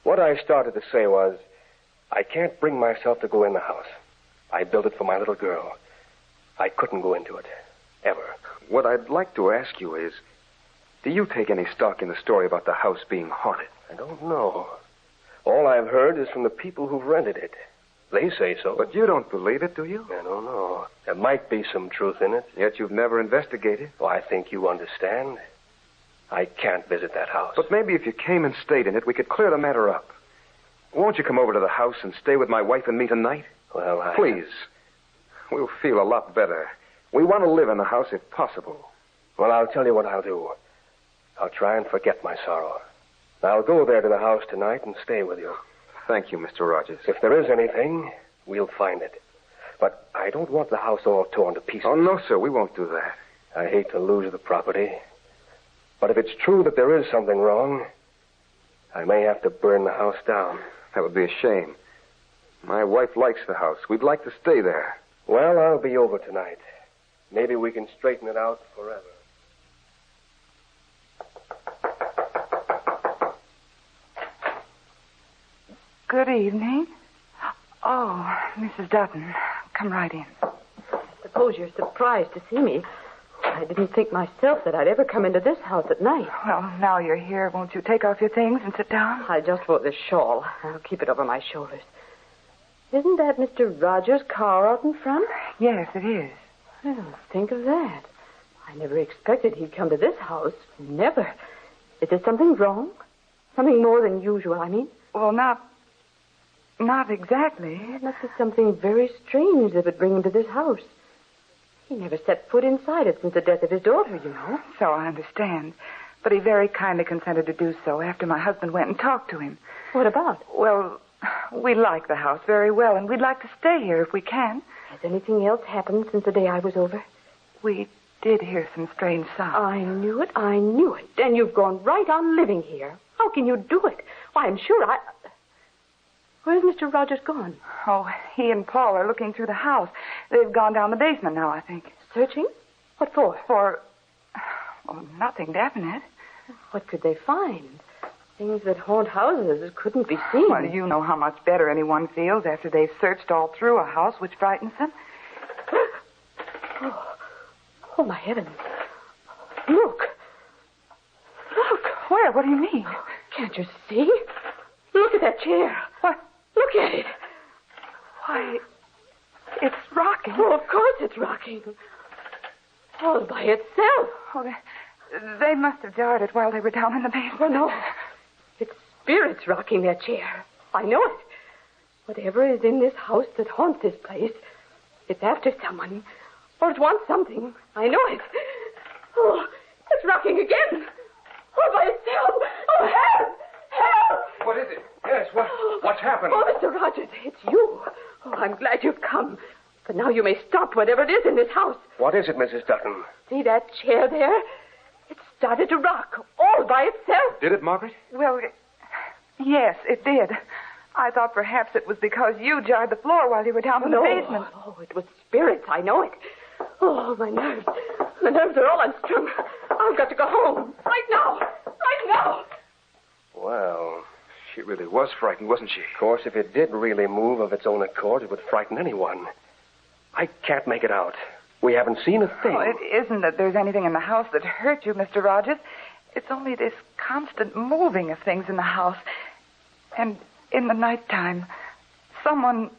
What I started to say was, I can't bring myself to go in the house. I built it for my little girl. I couldn't go into it. Ever. What I'd like to ask you is, do you take any stock in the story about the house being haunted? I don't know. All I've heard is from the people who've rented it. They say so. But you don't believe it, do you? I don't know. There might be some truth in it. Yet you've never investigated. Oh, I think you understand. I can't visit that house. But maybe if you came and stayed in it, we could clear the matter up. Won't you come over to the house and stay with my wife and me tonight? Well, Please. We'll feel a lot better. We want to live in the house if possible. Well, I'll tell you what I'll do. I'll try and forget my sorrow. I'll go there to the house tonight and stay with you. Thank you, Mr. Rogers. If there is anything, we'll find it. But I don't want the house all torn to pieces. Oh, no, sir. We won't do that. I hate to lose the property. But if it's true that there is something wrong, I may have to burn the house down. That would be a shame. My wife likes the house. We'd like to stay there. Well, I'll be over tonight. Maybe we can straighten it out forever. Good evening. Oh, Mrs. Dutton. Come right in. Suppose you're surprised to see me. I didn't think myself that I'd ever come into this house at night. Well, now you're here, won't you take off your things and sit down? I just wore this shawl. I'll keep it over my shoulders. Isn't that Mr. Rogers' car out in front? Yes, it is. Well, think of that. I never expected he'd come to this house. Never. Is there something wrong? Something more than usual, I mean? Well, not exactly. It must be something very strange that would bring him to this house. He never set foot inside it since the death of his daughter, you know. So I understand. But he very kindly consented to do so after my husband went and talked to him. What about? Well, we like the house very well, and we'd like to stay here if we can. Has anything else happened since the day I was over? We did hear some strange sounds. I knew it. And you've gone right on living here. How can you do it? Why, I'm sure Where's Mr. Rogers gone? Oh, he and Paul are looking through the house. They've gone down the basement now, I think. Searching? What for? Nothing definite. What could they find? Things that haunt houses couldn't be seen. Well, you know how much better anyone feels after they've searched all through a house, which frightens them. Oh, my heavens. Look. Where? What do you mean? Can't you see? Look at that chair. What? Look at it. Why, it's rocking. Oh, of course it's rocking. All by itself. Oh, they must have jarred it while they were down in the basement. Oh, no. It's spirits rocking that chair. I know it. Whatever is in this house that haunts this place, it's after someone, or it wants something. I know it. Oh, it's rocking again. All by itself. Oh, help! Help! What is it? Yes, what's happened? Oh, Mr. Rogers, it's you. Oh, I'm glad you've come. But now you may stop whatever it is in this house. What is it, Mrs. Dutton? See that chair there? It started to rock all by itself. Did it, Margaret? Well, yes, it did. I thought perhaps it was because you jarred the floor while you were down in the basement. Oh, it was spirits. I know it. Oh, my nerves. The nerves are all unstrung. I've got to go home. Right now. Right now. Well, she really was frightened, wasn't she? Of course, if it did really move of its own accord, it would frighten anyone. I can't make it out. We haven't seen a thing. Oh, it isn't that there's anything in the house that hurt you, Mr. Rogers. It's only this constant moving of things in the house. And in the nighttime, someone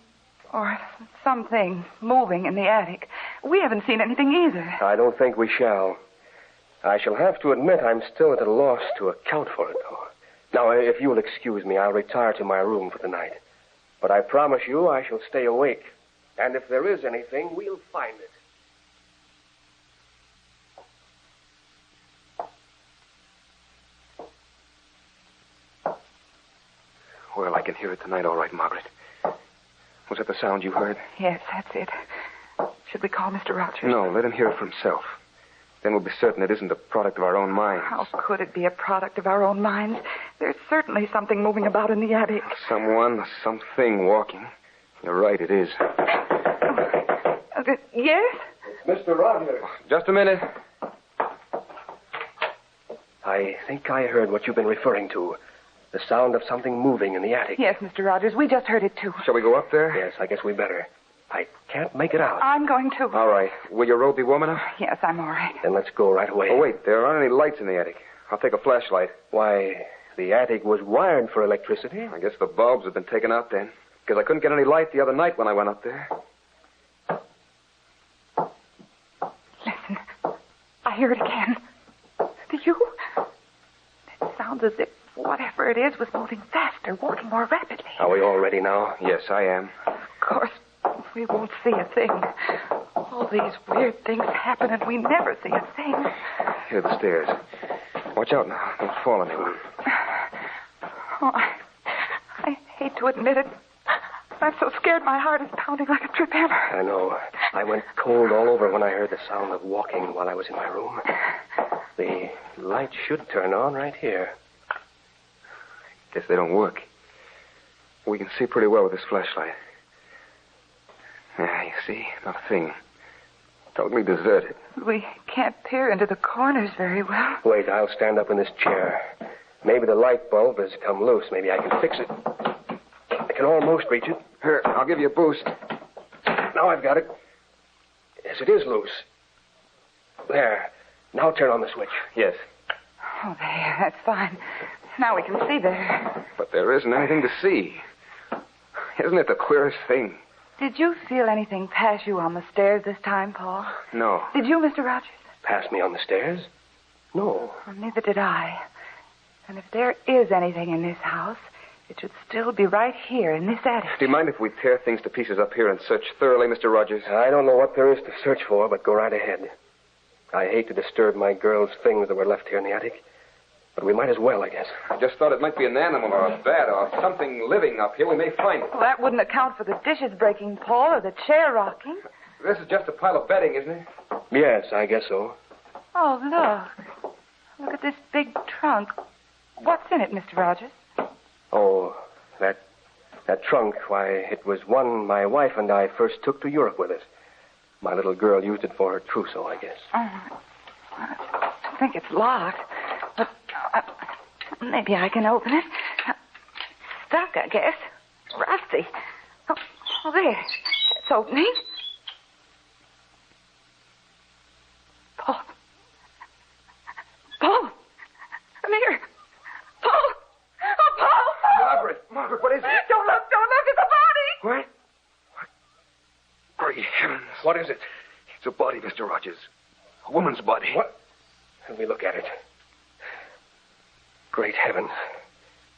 or something moving in the attic. We haven't seen anything either. I don't think we shall. I shall have to admit I'm still at a loss to account for it, though. Now, if you'll excuse me, I'll retire to my room for the night. But I promise you I shall stay awake. And if there is anything, we'll find it. Well, I can hear it tonight, all right, Margaret. Was that the sound you heard? Yes, that's it. Should we call Mr. Rogers? No, let him hear it for himself. Then we'll be certain it isn't a product of our own minds. How could it be a product of our own minds? There's certainly something moving about in the attic. Someone, something walking. You're right, it is. Yes? Mr. Rogers. Just a minute. I think I heard what you've been referring to. The sound of something moving in the attic. Yes, Mr. Rogers. We just heard it, too. Shall we go up there? Yes, I guess we better. I can't make it out. I'm going to. All right. Will your robe be warm enough? Yes, I'm all right. Then let's go right away. Oh, wait. There aren't any lights in the attic. I'll take a flashlight. Why, the attic was wired for electricity. I guess the bulbs have been taken out then. Because I couldn't get any light the other night when I went up there. Listen. I hear it again. Do you? It sounds as if whatever it is was moving faster, walking more rapidly. Are we all ready now? Yes, I am. Of course, we won't see a thing. All these weird things happen and we never see a thing. Here are the stairs. Watch out now. Don't fall on anyone. Oh, I hate to admit it. I'm so scared my heart is pounding like a trip hammer. I know. I went cold all over when I heard the sound of walking while I was in my room. The light should turn on right here. Guess they don't work. We can see pretty well with this flashlight. Yeah, you see? Not a thing. Totally deserted. We can't peer into the corners very well. Wait, I'll stand up in this chair. Maybe the light bulb has come loose. Maybe I can fix it. I can almost reach it. Here, I'll give you a boost. Now I've got it. Yes, it is loose. There. Now turn on the switch. Yes. Oh, there. That's fine. Now we can see there. But there isn't anything to see. Isn't it the queerest thing? Did you feel anything pass you on the stairs this time, Paul? No. Did you, Mr. Rogers? Pass me on the stairs? No. Well, neither did I. And if there is anything in this house, it should still be right here in this attic. Do you mind if we tear things to pieces up here and search thoroughly, Mr. Rogers? I don't know what there is to search for, but go right ahead. I hate to disturb my girl's things that were left here in the attic, but we might as well, I guess. I just thought it might be an animal or a bat or something living up here. We may find it. Well, that wouldn't account for the dishes breaking, Paul, or the chair rocking. This is just a pile of bedding, isn't it? Yes, I guess so. Oh, look. Look at this big trunk. What's in it, Mr. Rogers? Oh, that trunk, why, it was one my wife and I first took to Europe with us. My little girl used it for her trousseau, I guess. Oh, I think it's locked, but maybe I can open it. Stuck, I guess. Rusty. Oh, there. It's opening. Paul. Paul. Come here. Paul. Oh, Paul. Margaret, what is it? Don't look. It's a body. What? Great heavens. What is it? It's a body, Mr. Rogers. A woman's body. What? Let me look at it. Great heavens.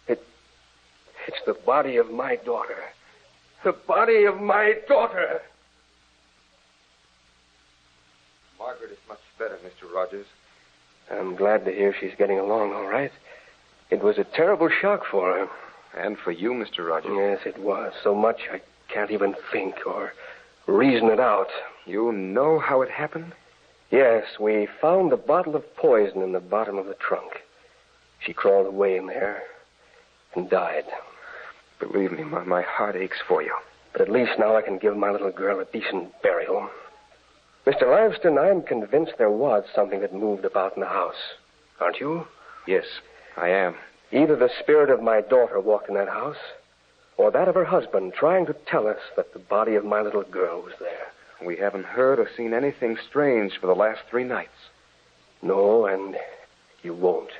It's the body of my daughter. The body of my daughter. Margaret is much better, Mr. Rogers. I'm glad to hear she's getting along all right. It was a terrible shock for her. And for you, Mr. Rogers. Yes, it was. So much I can't even think or reason it out. You know how it happened? Yes, we found a bottle of poison in the bottom of the trunk. She crawled away in there and died. Believe me, my heart aches for you. But at least now I can give my little girl a decent burial. Mr. Liveston, I'm convinced there was something that moved about in the house. Aren't you? Yes, I am. Either the spirit of my daughter walked in that house, or that of her husband trying to tell us that the body of my little girl was there. We haven't heard or seen anything strange for the last 3 nights. No, and you won't.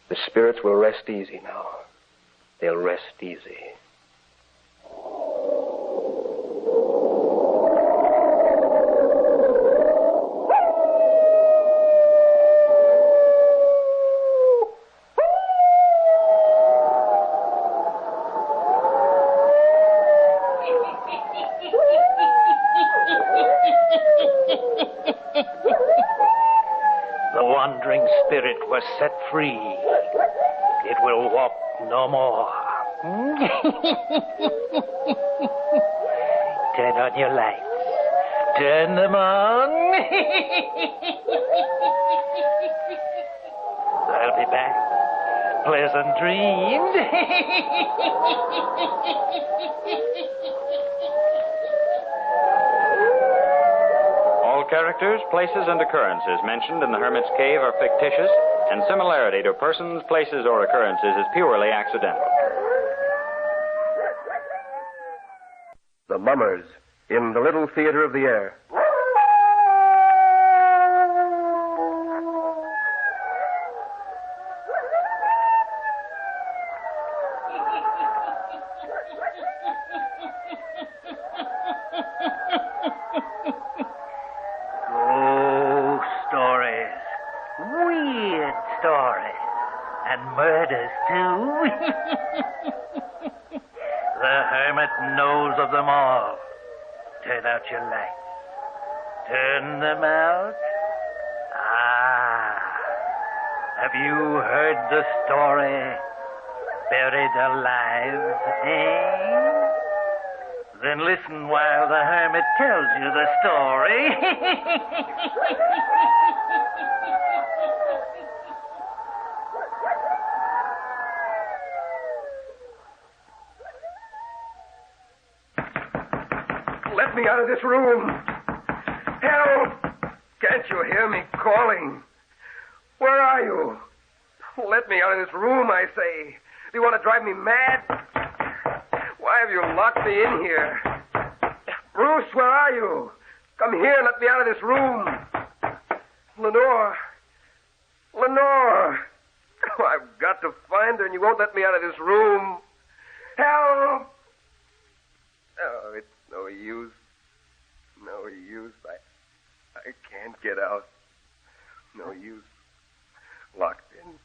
The spirits will rest easy now. They'll rest easy. The wandering spirit was set free. It will walk no more. Turn on your lights. Turn them on. I'll be back. Pleasant dreams. All characters, places, and occurrences mentioned in the Hermit's Cave are fictitious, and similarity to persons, places, or occurrences is purely accidental. The Mummers in the Little Theater of the Air. Ghost stories. Weird stories. And murders, too. The Hermit knows of them all. Turn out your lights. Turn them out. Have you heard the story? Buried alive, eh? Then listen while the Hermit tells you the story. Let me out of this room. Help! Can't you hear me calling? Where are you? Let me out of this room, I say. Do you want to drive me mad? Why have you locked me in here? Bruce, where are you? Come here and let me out of this room. Lenore. Lenore. Oh, I've got to find her, and you won't let me out of this room. Help! use. No use. I can't get out. No use. Locked in.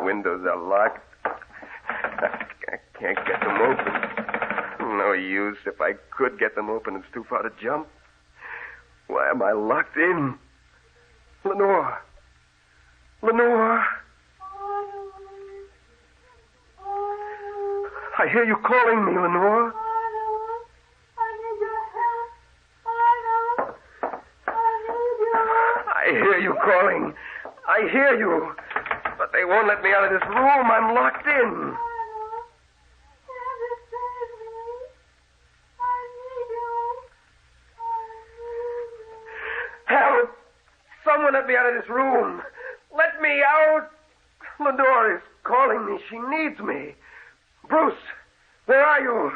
Windows are locked. I can't get them open. No use. If I could get them open, it's too far to jump. Why am I locked in? Lenore. Lenore. I hear you calling me, Lenore. I hear you calling. I hear you. But they won't let me out of this room. I'm locked in. Help! Someone let me out of this room. Let me out. Lenore is calling me. She needs me. Bruce, where are you?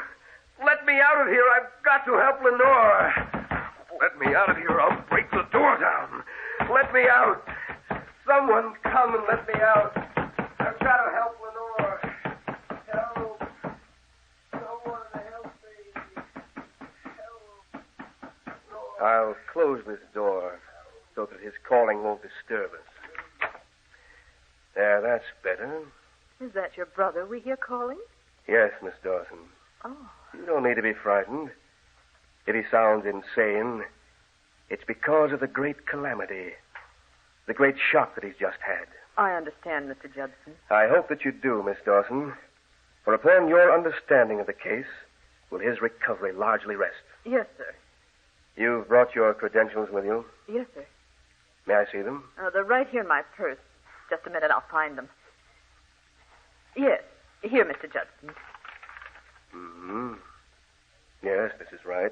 Let me out of here. I've got to help Lenore. Let me out of here. I'll break the door down. Let me out. Someone come and let me out. I've got to help Lenore. Help. Someone help me. Help. Lenore. I'll close this door so that his calling won't disturb us. There, that's better. Is that your brother we hear calling? Yes, Miss Dawson. Oh. You don't need to be frightened. If he sounds insane, it's because of the great calamity, the great shock that he's just had. I understand, Mr. Judson. I hope that you do, Miss Dawson, for upon your understanding of the case will his recovery largely rest. Yes, sir. You've brought your credentials with you? Yes, sir. May I see them? They're right here in my purse. Just a minute, I'll find them. Yes. Here, Mr. Judson. Mm-hmm. Yes, this is right.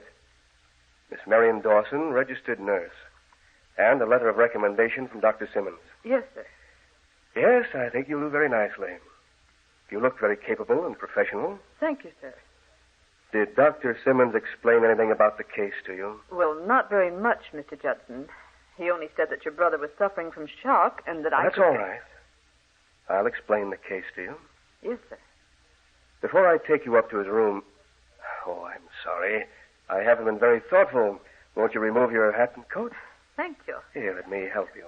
Miss Marion Dawson, registered nurse. And a letter of recommendation from Dr. Simmons. Yes, sir. Yes, I think you'll do very nicely. You look very capable and professional. Thank you, sir. Did Dr. Simmons explain anything about the case to you? Well, not very much, Mr. Judson. He only said that your brother was suffering from shock and that That's all right. I'll explain the case to you. Yes, sir. Before I take you up to his room... Oh, I'm sorry. I haven't been very thoughtful. Won't you remove your hat and coat? Thank you. Here, let me help you.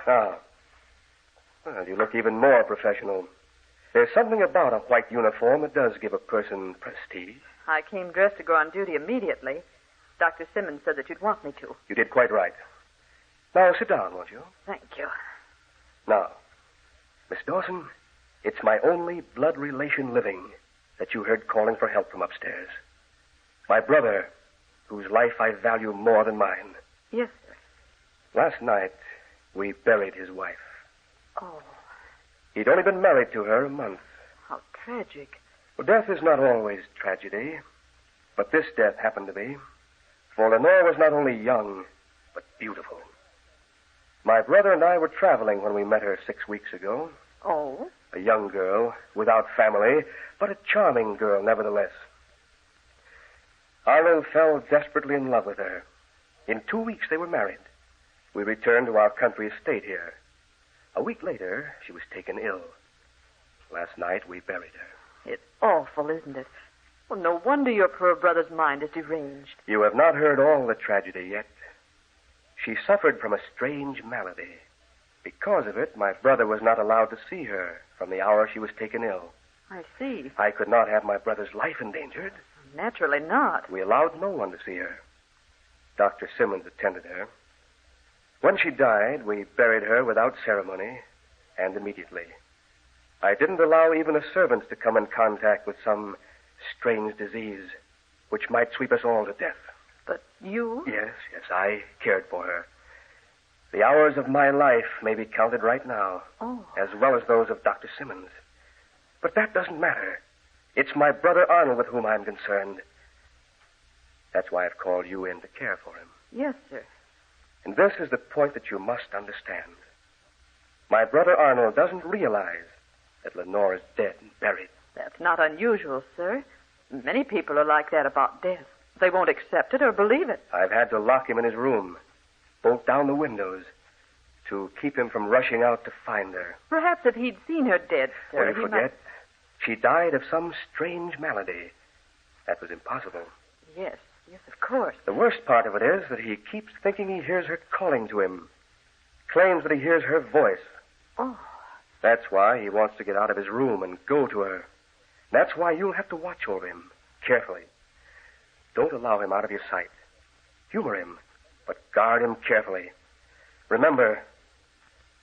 Now, well, you look even more professional. There's something about a white uniform that does give a person prestige. I came dressed to go on duty immediately. Dr. Simmons said that you'd want me to. You did quite right. Now, sit down, won't you? Thank you. Now, Miss Dawson, it's my only blood relation living that you heard calling for help from upstairs. My brother, whose life I value more than mine. Yes, sir. Last night, we buried his wife. Oh. He'd only been married to her a month. How tragic. Well, death is not always tragedy, but this death happened to be. For Lenore was not only young, but beautiful. My brother and I were traveling when we met her 6 weeks ago. Oh? A young girl, without family, but a charming girl nevertheless. Arnold fell desperately in love with her. In 2 weeks they were married. We returned to our country estate here. A week later, she was taken ill. Last night, we buried her. It's awful, isn't it? Well, no wonder your poor brother's mind is deranged. You have not heard all the tragedy yet. She suffered from a strange malady. Because of it, my brother was not allowed to see her from the hour she was taken ill. I see. I could not have my brother's life endangered. Naturally not. We allowed no one to see her. Dr. Simmons attended her. When she died, we buried her without ceremony and immediately. I didn't allow even the servants to come in contact with some strange disease which might sweep us all to death. But you? Yes, I cared for her. The hours of my life may be counted right now, as well as those of Dr. Simmons. But that doesn't matter. It's my brother Arnold with whom I'm concerned. That's why I've called you in to care for him. Yes, sir. And this is the point that you must understand. My brother Arnold doesn't realize that Lenore is dead and buried. That's not unusual, sir. Many people are like that about death. They won't accept it or believe it. I've had to lock him in his room, bolt down the windows, to keep him from rushing out to find her. Perhaps if he'd seen her dead, sir, You forget, she died of some strange malady That was impossible. Yes, of course. The worst part of it is that he keeps thinking he hears her calling to him. Claims that he hears her voice. Oh. That's why he wants to get out of his room and go to her. That's why you'll have to watch over him, carefully. Don't allow him out of your sight. Humor him, but guard him carefully. Remember,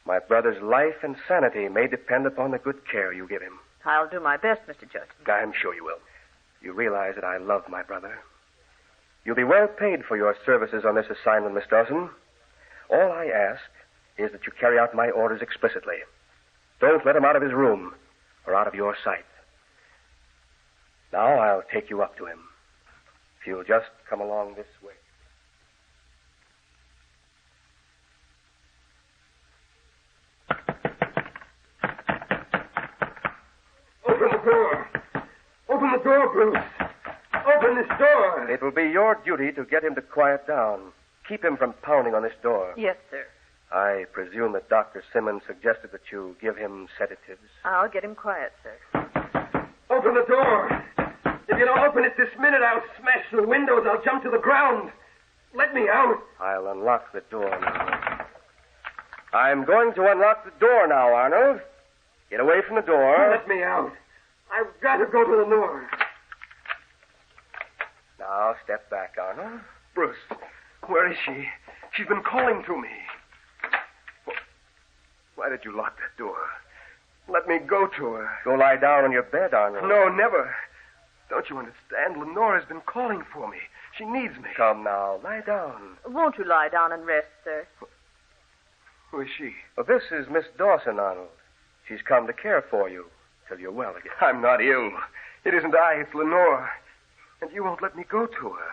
my brother's life and sanity may depend upon the good care you give him. I'll do my best, Mr. Judson. I'm sure you will. You realize that I love my brother. You'll be well paid for your services on this assignment, Miss Dawson. All I ask is that you carry out my orders explicitly. Don't let him out of his room or out of your sight. Now I'll take you up to him. If you'll just come along this way. Open the door. Open the door, Bruce. Open this door. It will be your duty to get him to quiet down. Keep him from pounding on this door. Yes, sir. I presume that Dr. Simmons suggested that you give him sedatives. I'll get him quiet, sir. Open the door. If you don't open it this minute, I'll smash the windows. I'll jump to the ground. Let me out. I'll unlock the door now. I'm going to unlock the door now, Arnold. Get away from the door. Let me out. I've got to go to the north. Now, step back, Arnold. Bruce, where is she? She's been calling to me. Why did you lock that door? Let me go to her. Go lie down on your bed, Arnold. No, never. Don't you understand? Lenore's been calling for me. She needs me. Come now, lie down. Won't you lie down and rest, sir? Who is she? Well, this is Miss Dawson, Arnold. She's come to care for you till you're well again. I'm not ill. It isn't I, it's Lenore. And you won't let me go to her.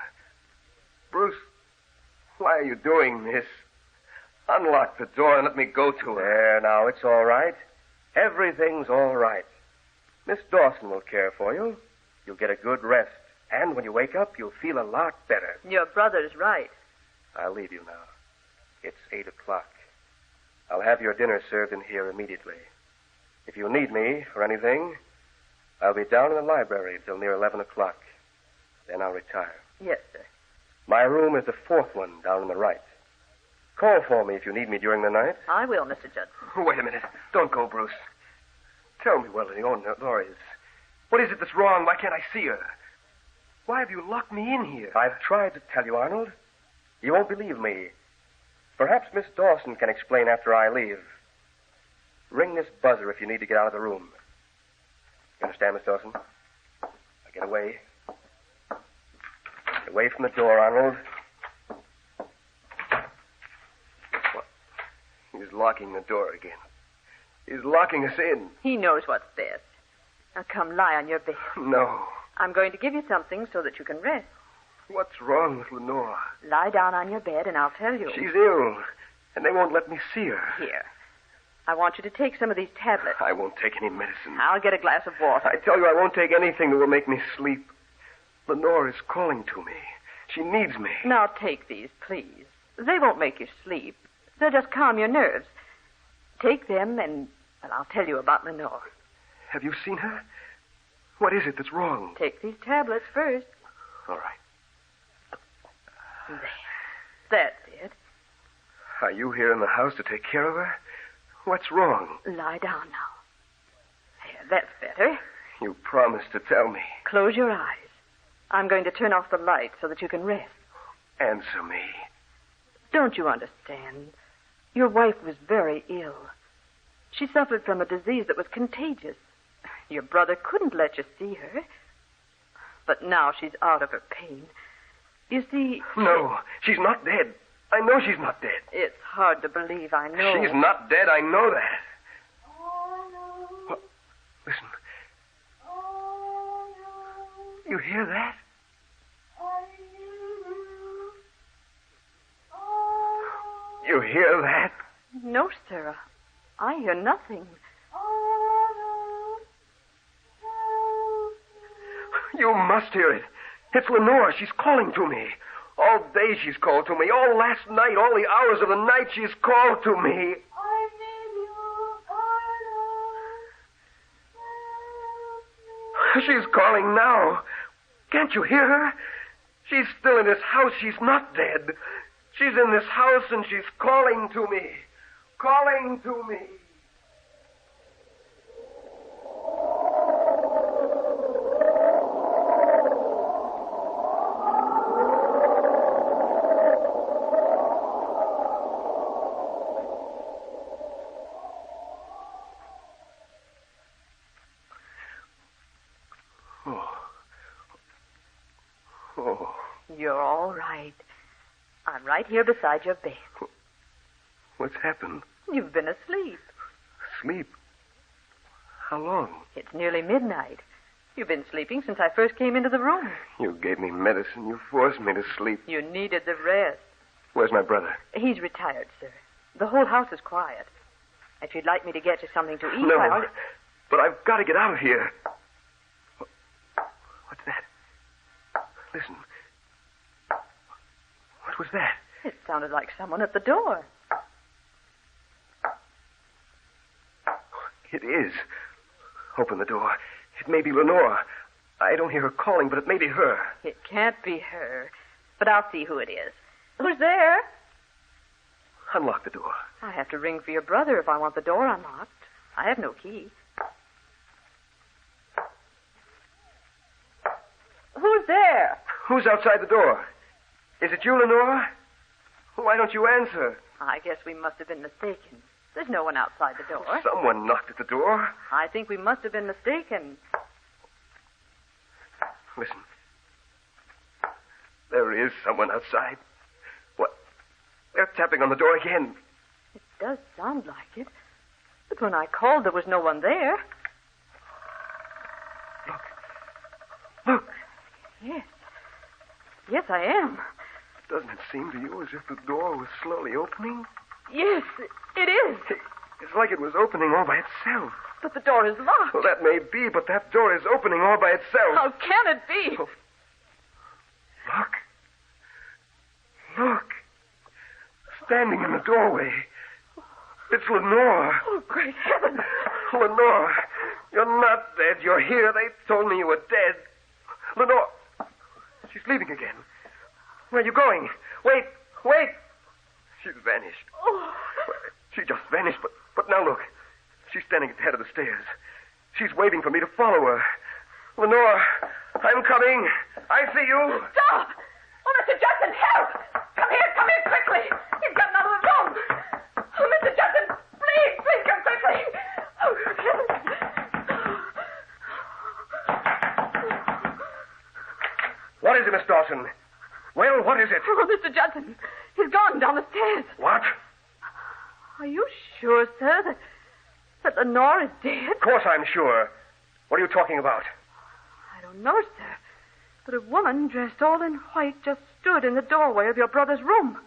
Bruce, why are you doing this? Unlock the door and let me go to her. There, now, it's all right. Everything's all right. Miss Dawson will care for you. You'll get a good rest. And when you wake up, you'll feel a lot better. Your brother's right. I'll leave you now. It's 8 o'clock. I'll have your dinner served in here immediately. If you need me for anything, I'll be down in the library till near 11 o'clock. Then I'll retire. Yes, sir. My room is the fourth one down on the right. Call for me if you need me during the night. I will, Mr. Judson. Wait a minute. Don't go, Bruce. Tell me where Lenore is. What is it that's wrong? Why can't I see her? Why have you locked me in here? I've tried to tell you, Arnold. You won't believe me. Perhaps Miss Dawson can explain after I leave. Ring this buzzer if you need to get out of the room. You understand, Miss Dawson? Now get away. Get away from the door, Arnold. What? He's locking the door again. He's locking us in. He knows what's best. Now come lie on your bed. No. I'm going to give you something so that you can rest. What's wrong with Lenore? Lie down on your bed and I'll tell you. She's ill, and they won't let me see her. Here. I want you to take some of these tablets. I won't take any medicine. I'll get a glass of water. I tell you, I won't take anything that will make me sleep. Lenore is calling to me. She needs me. Now take these, please. They won't make you sleep. They'll just calm your nerves. Take them and I'll tell you about Lenore. Have you seen her? What is it that's wrong? Take these tablets first. All right. There. That's it. Are you here in the house to take care of her? What's wrong? Lie down now. There, that's better. You promised to tell me. Close your eyes. I'm going to turn off the light so that you can rest. Answer me. Don't you understand? Your wife was very ill. She suffered from a disease that was contagious. Your brother couldn't let you see her. But now she's out of her pain. You see... No, she's not dead. I know she's not dead. It's hard to believe, I know. She's not dead, I know that. What? Listen. You hear that? You hear that? No, Sarah. I hear nothing. You must hear it. It's Lenore. She's calling to me. All day she's called to me. All last night, all the hours of the night she's called to me. She's calling now. Can't you hear her? She's still in this house. She's not dead. She's in this house and she's calling to me. Calling to me. You're all right. I'm right here beside your bed. What's happened? You've been asleep. Sleep? How long? It's nearly midnight. You've been sleeping since I first came into the room. You gave me medicine. You forced me to sleep. You needed the rest. Where's my brother? He's retired, sir. The whole house is quiet. If you'd like me to get you something to eat, No, but I've got to get out of here. What's that? Listen. What was that? It sounded like someone at the door. It is. Open the door. It may be Lenore. I don't hear her calling, but it may be her. It can't be her. But I'll see who it is. Who's there? Unlock the door. I have to ring for your brother if I want the door unlocked. I have no key. Who's there? Who's outside the door? Is it you, Lenore? Why don't you answer? I guess we must have been mistaken. There's no one outside the door. Someone knocked at the door. I think we must have been mistaken. Listen. There is someone outside. What? They're tapping on the door again. It does sound like it. But when I called, there was no one there. Look. Yes. Yes, I am. Doesn't it seem to you as if the door was slowly opening? Yes, it is. It's like it was opening all by itself. But the door is locked. Well, that may be, but that door is opening all by itself. How can it be? Oh. Look. Standing in the doorway. It's Lenore. Oh, great heavens. Lenore, you're not dead. You're here. They told me you were dead. Lenore. She's leaving again. Where are you going? Wait. She's vanished. Oh. She just vanished, but now look. She's standing at the head of the stairs. She's waving for me to follow her. Lenore, I'm coming. I see you. Stop! Oh, Mr. Judson, help! Come here quickly! He's gotten out of the room! Oh, Mr. Judson, please come quickly! Oh, What is it, Miss Dawson? Well, what is it? Oh, Mr. Judson, he's gone down the stairs. What? Are you sure, sir, that Lenore is dead? Of course I'm sure. What are you talking about? I don't know, sir. But a woman dressed all in white just stood in the doorway of your brother's room.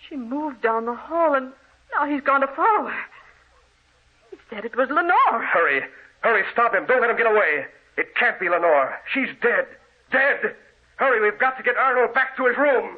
She moved down the hall, and now he's gone to follow her. He said it was Lenore. Hurry, stop him. Don't let him get away. It can't be Lenore. She's dead. Dead! Hurry, we've got to get Arnold back to his room.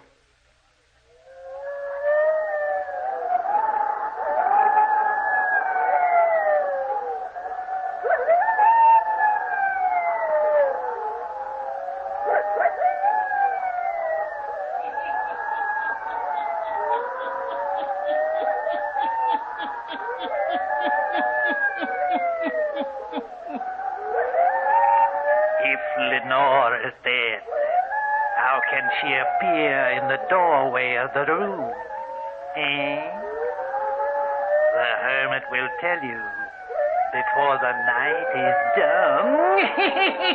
If Lenore is dead, how can she appear in the doorway of the room? The Hermit will tell you before the night is done.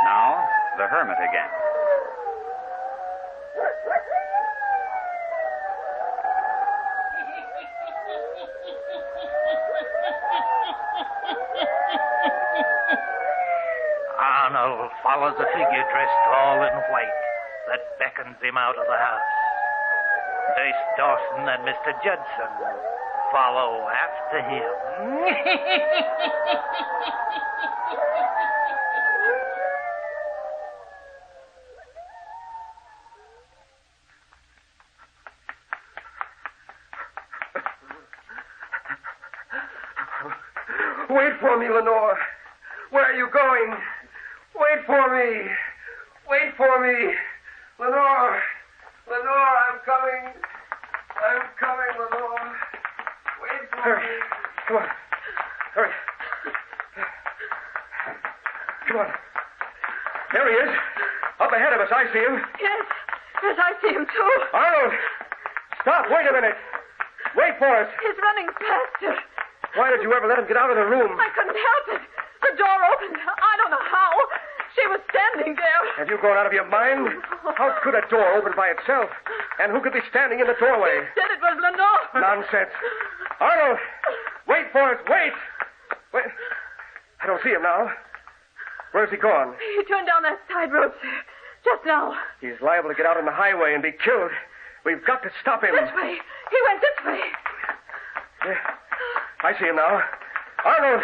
Now, the Hermit again. Arnold follows a figure dressed all in white that beckons him out of the house. Miss Dawson and Mr. Judson follow after him. Wait for me, Lenore. Where are you going? Wait for me. Wait for me. Lenore. Lenore, I'm coming. I'm coming, Lenore. Wait for me. Come on. Hurry. Come on. There he is. Up ahead of us. I see him. Yes. Yes, I see him too. Arnold! Stop. Wait a minute. Wait for us. He's running faster. Why did you ever let him get out of the room? I couldn't help it. The door opened. I don't know how. She was standing there. Have you gone out of your mind? How could a door open by itself? And who could be standing in the doorway? He said it was Lenore. Nonsense. Arnold! Wait for us. Wait! Wait. I don't see him now. Where's he gone? He turned down that side road, sir. Just now. He's liable to get out on the highway and be killed. We've got to stop him. This way. He went this way. Yeah. I see him now. Arnold,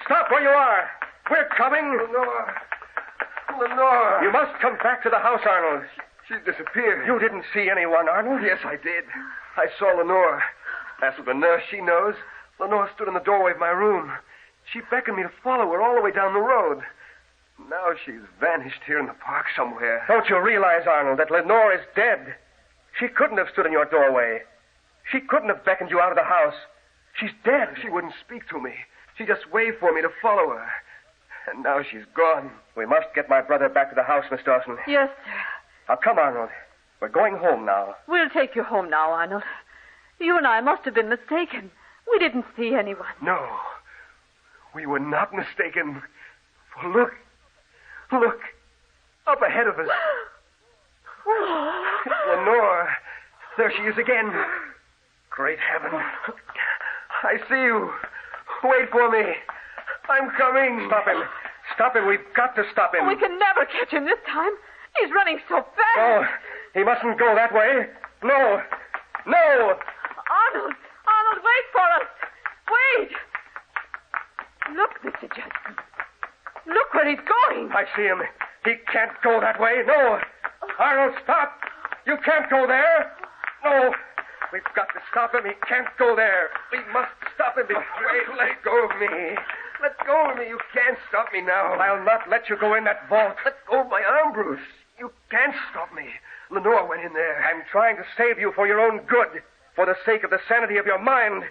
stop where you are. We're coming. Lenore. Lenore. You must come back to the house, Arnold. She disappeared. You didn't see anyone, Arnold? Yes, I did. I saw Lenore. Asked the nurse. She knows. Lenore stood in the doorway of my room. She beckoned me to follow her all the way down the road. Now she's vanished here in the park somewhere. Don't you realize, Arnold, that Lenore is dead? She couldn't have stood in your doorway. She couldn't have beckoned you out of the house. She's dead. She wouldn't speak to me. She just waved for me to follow her. And now she's gone. We must get my brother back to the house, Miss Dawson. Yes, sir. Now, come, Arnold. We're going home now. We'll take you home now, Arnold. You and I must have been mistaken. We didn't see anyone. No. We were not mistaken. For look. Look. Up ahead of us. Lenore. There she is again. Great heaven. I see you. Wait for me. I'm coming. Stop him. Stop him. We've got to stop him. We can never catch him this time. He's running so fast. Oh, he mustn't go that way. No. No. Arnold. Arnold, wait for us. Wait. Look, Mr. Judson. Look where he's going. I see him. He can't go that way. No. Arnold, stop. You can't go there. No. We've got to stop him. He can't go there. We must stop him. Wait, let go of me. Let go of me. You can't stop me now. I'll not let you go in that vault. Let go of my arm, Bruce. You can't stop me. Lenore went in there. I'm trying to save you for your own good, for the sake of the sanity of your mind.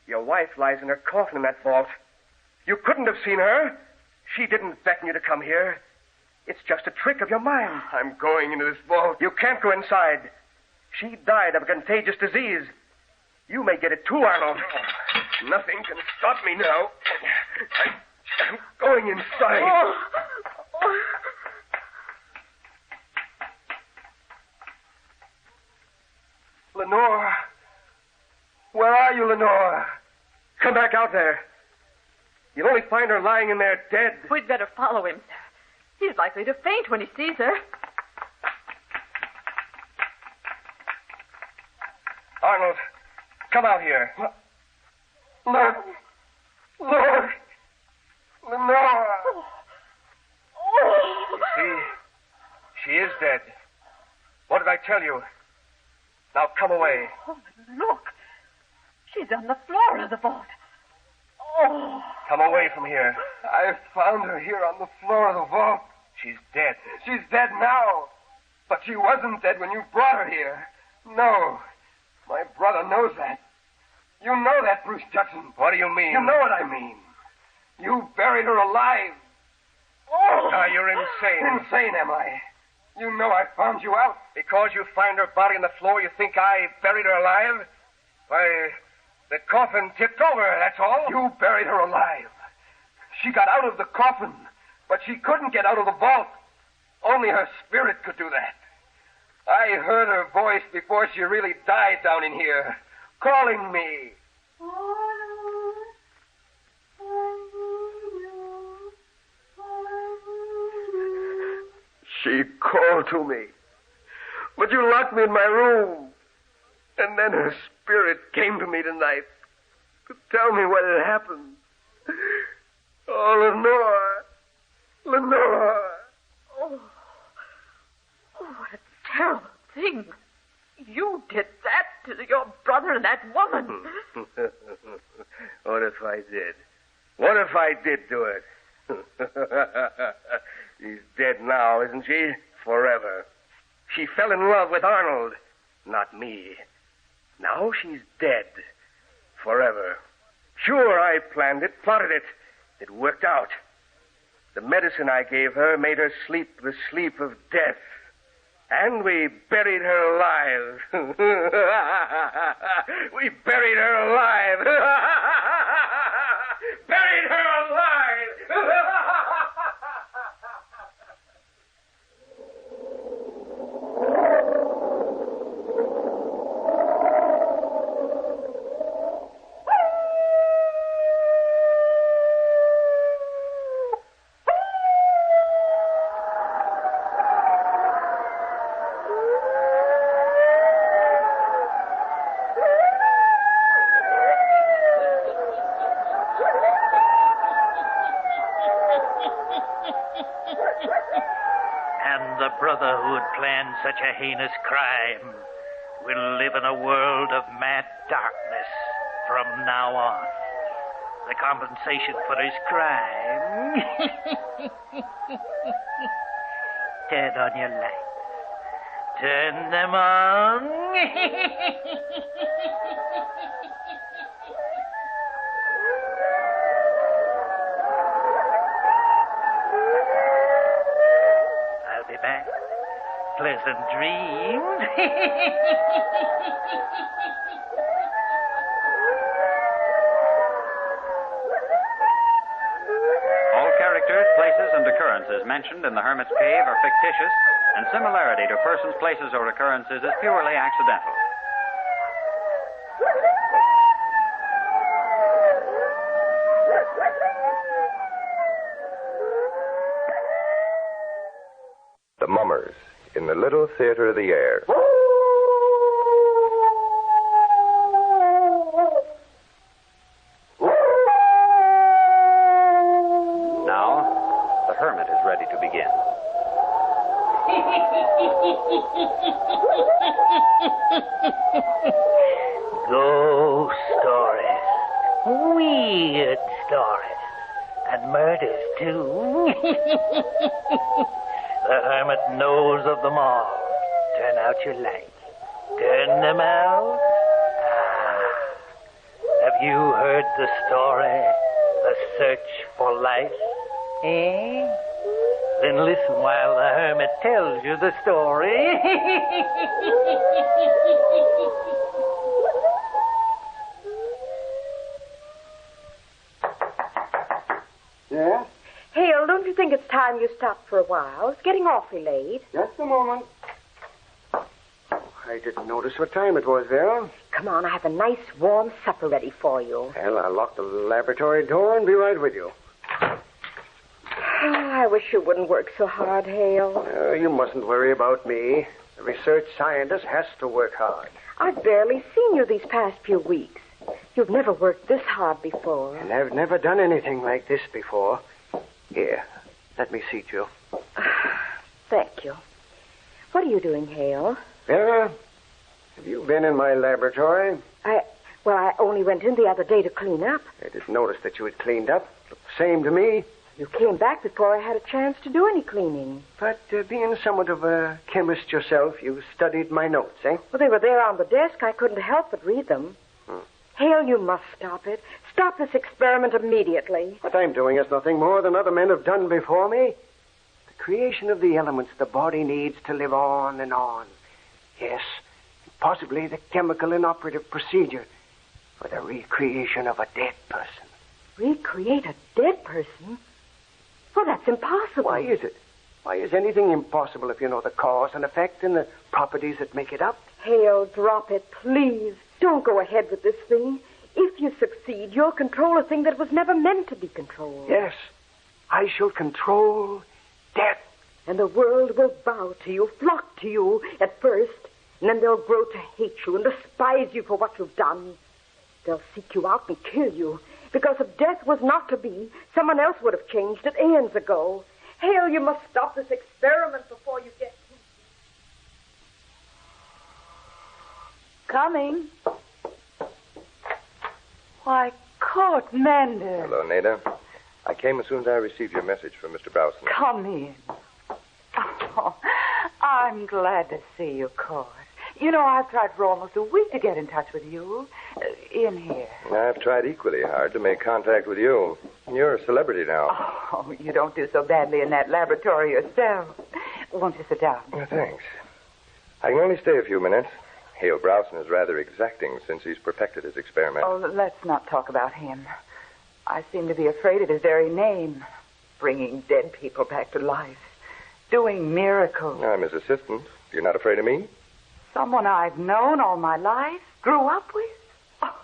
Your wife lies in her coffin in that vault. You couldn't have seen her. She didn't beckon you to come here. It's just a trick of your mind. I'm going into this vault. You can't go inside. She died of a contagious disease. You may get it too, Arnold. Nothing can stop me now. I'm going inside. Oh. Lenore. Where are you, Lenore? Come back out there. You'll only find her lying in there dead. We'd better follow him, sir. He's likely to faint when he sees her. Arnold, come out here. Look. Lord. Lenore. You see, she is dead. What did I tell you? Now come away. Oh, look. She's on the floor of the vault. Oh. Come away from here. I found her here on the floor of the vault. She's dead. She's dead now. But she wasn't dead when you brought her here. No. My brother knows that. You know that, Bruce Judson. What do you mean? You know what I mean. You buried her alive. Oh! Now, you're insane. Insane, am I? You know I found you out. Because you find her body on the floor, you think I buried her alive? Why, the coffin tipped over, that's all. You buried her alive. She got out of the coffin, but she couldn't get out of the vault. Only her spirit could do that. I heard her voice before she really died down in here, calling me. She called to me, but you locked me in my room. And then her spirit came to me tonight to tell me what had happened. Oh, Lenore. Lenore. Oh, what a terrible thing. You did that to your brother and that woman. What if I did? What if I did do it? She's dead now, isn't she? Forever. She fell in love with Arnold, not me. Now she's dead. Forever. Sure, I planned it, plotted it. It worked out. The medicine I gave her made her sleep the sleep of death. And we buried her alive. We buried her alive. Buried her alive. The brother who had planned such a heinous crime will live in a world of mad darkness from now on. The compensation for his crime. Turn on your lights. Turn them on. Be back. Pleasant dreams. All characters, places, and occurrences mentioned in the Hermit's Cave are fictitious, and similarity to persons, places, or occurrences is purely accidental. The Mummers, in the Little Theater of the Air. Now, the Hermit is ready to begin. Ghost stories. Weird stories. And murders, too. The Hermit knows of them all. Turn out your lights. Turn them out. Have you heard the story? The search for life? Eh? Then listen while the Hermit tells you the story. Yeah? Hale, don't you think it's time you stopped for a while? It's getting awfully late. Just a moment. I didn't notice what time it was, Vera. Come on, I have a nice warm supper ready for you. Well, I'll lock the laboratory door and be right with you. Oh, I wish you wouldn't work so hard, Hale. You mustn't worry about me. The research scientist has to work hard. I've barely seen you these past few weeks. You've never worked this hard before. And I've never done anything like this before. Here, let me seat you. Thank you. What are you doing, Hale? Vera, have you been in my laboratory? I only went in the other day to clean up. I didn't notice that you had cleaned up. Looked the same to me. You came back before I had a chance to do any cleaning. But being somewhat of a chemist yourself, you studied my notes, eh? Well, they were there on the desk. I couldn't help but read them. Hale, you must stop it. Stop this experiment immediately. What I'm doing is nothing more than other men have done before me. The creation of the elements the body needs to live on and on. Yes, possibly the chemical and operative procedure for the recreation of a dead person. Recreate a dead person? Well, that's impossible. Why is it? Why is anything impossible if you know the cause and effect and the properties that make it up? Hale, drop it, please. Don't go ahead with this thing. If you succeed, you'll control a thing that was never meant to be controlled. Yes, I shall control death. And the world will bow to you, flock to you at first, and then they'll grow to hate you and despise you for what you've done. They'll seek you out and kill you, because if death was not to be, someone else would have changed it eons ago. Hale, you must stop this experiment before you get... Coming. Why, Court Mander. Hello, Nada. I came as soon as I received your message from Mr. Browson. Come in. Oh, I'm glad to see you, Court. You know, I've tried for almost a week to get in touch with you. In here. I've tried equally hard to make contact with you. You're a celebrity now. Oh, you don't do so badly in that laboratory yourself. Won't you sit down? Well, thanks. I can only stay a few minutes. Hale Browson is rather exacting since he's perfected his experiment. Oh, let's not talk about him. I seem to be afraid of his very name. Bringing dead people back to life. Doing miracles. I'm his assistant. You're not afraid of me? Someone I've known all my life, grew up with. Oh,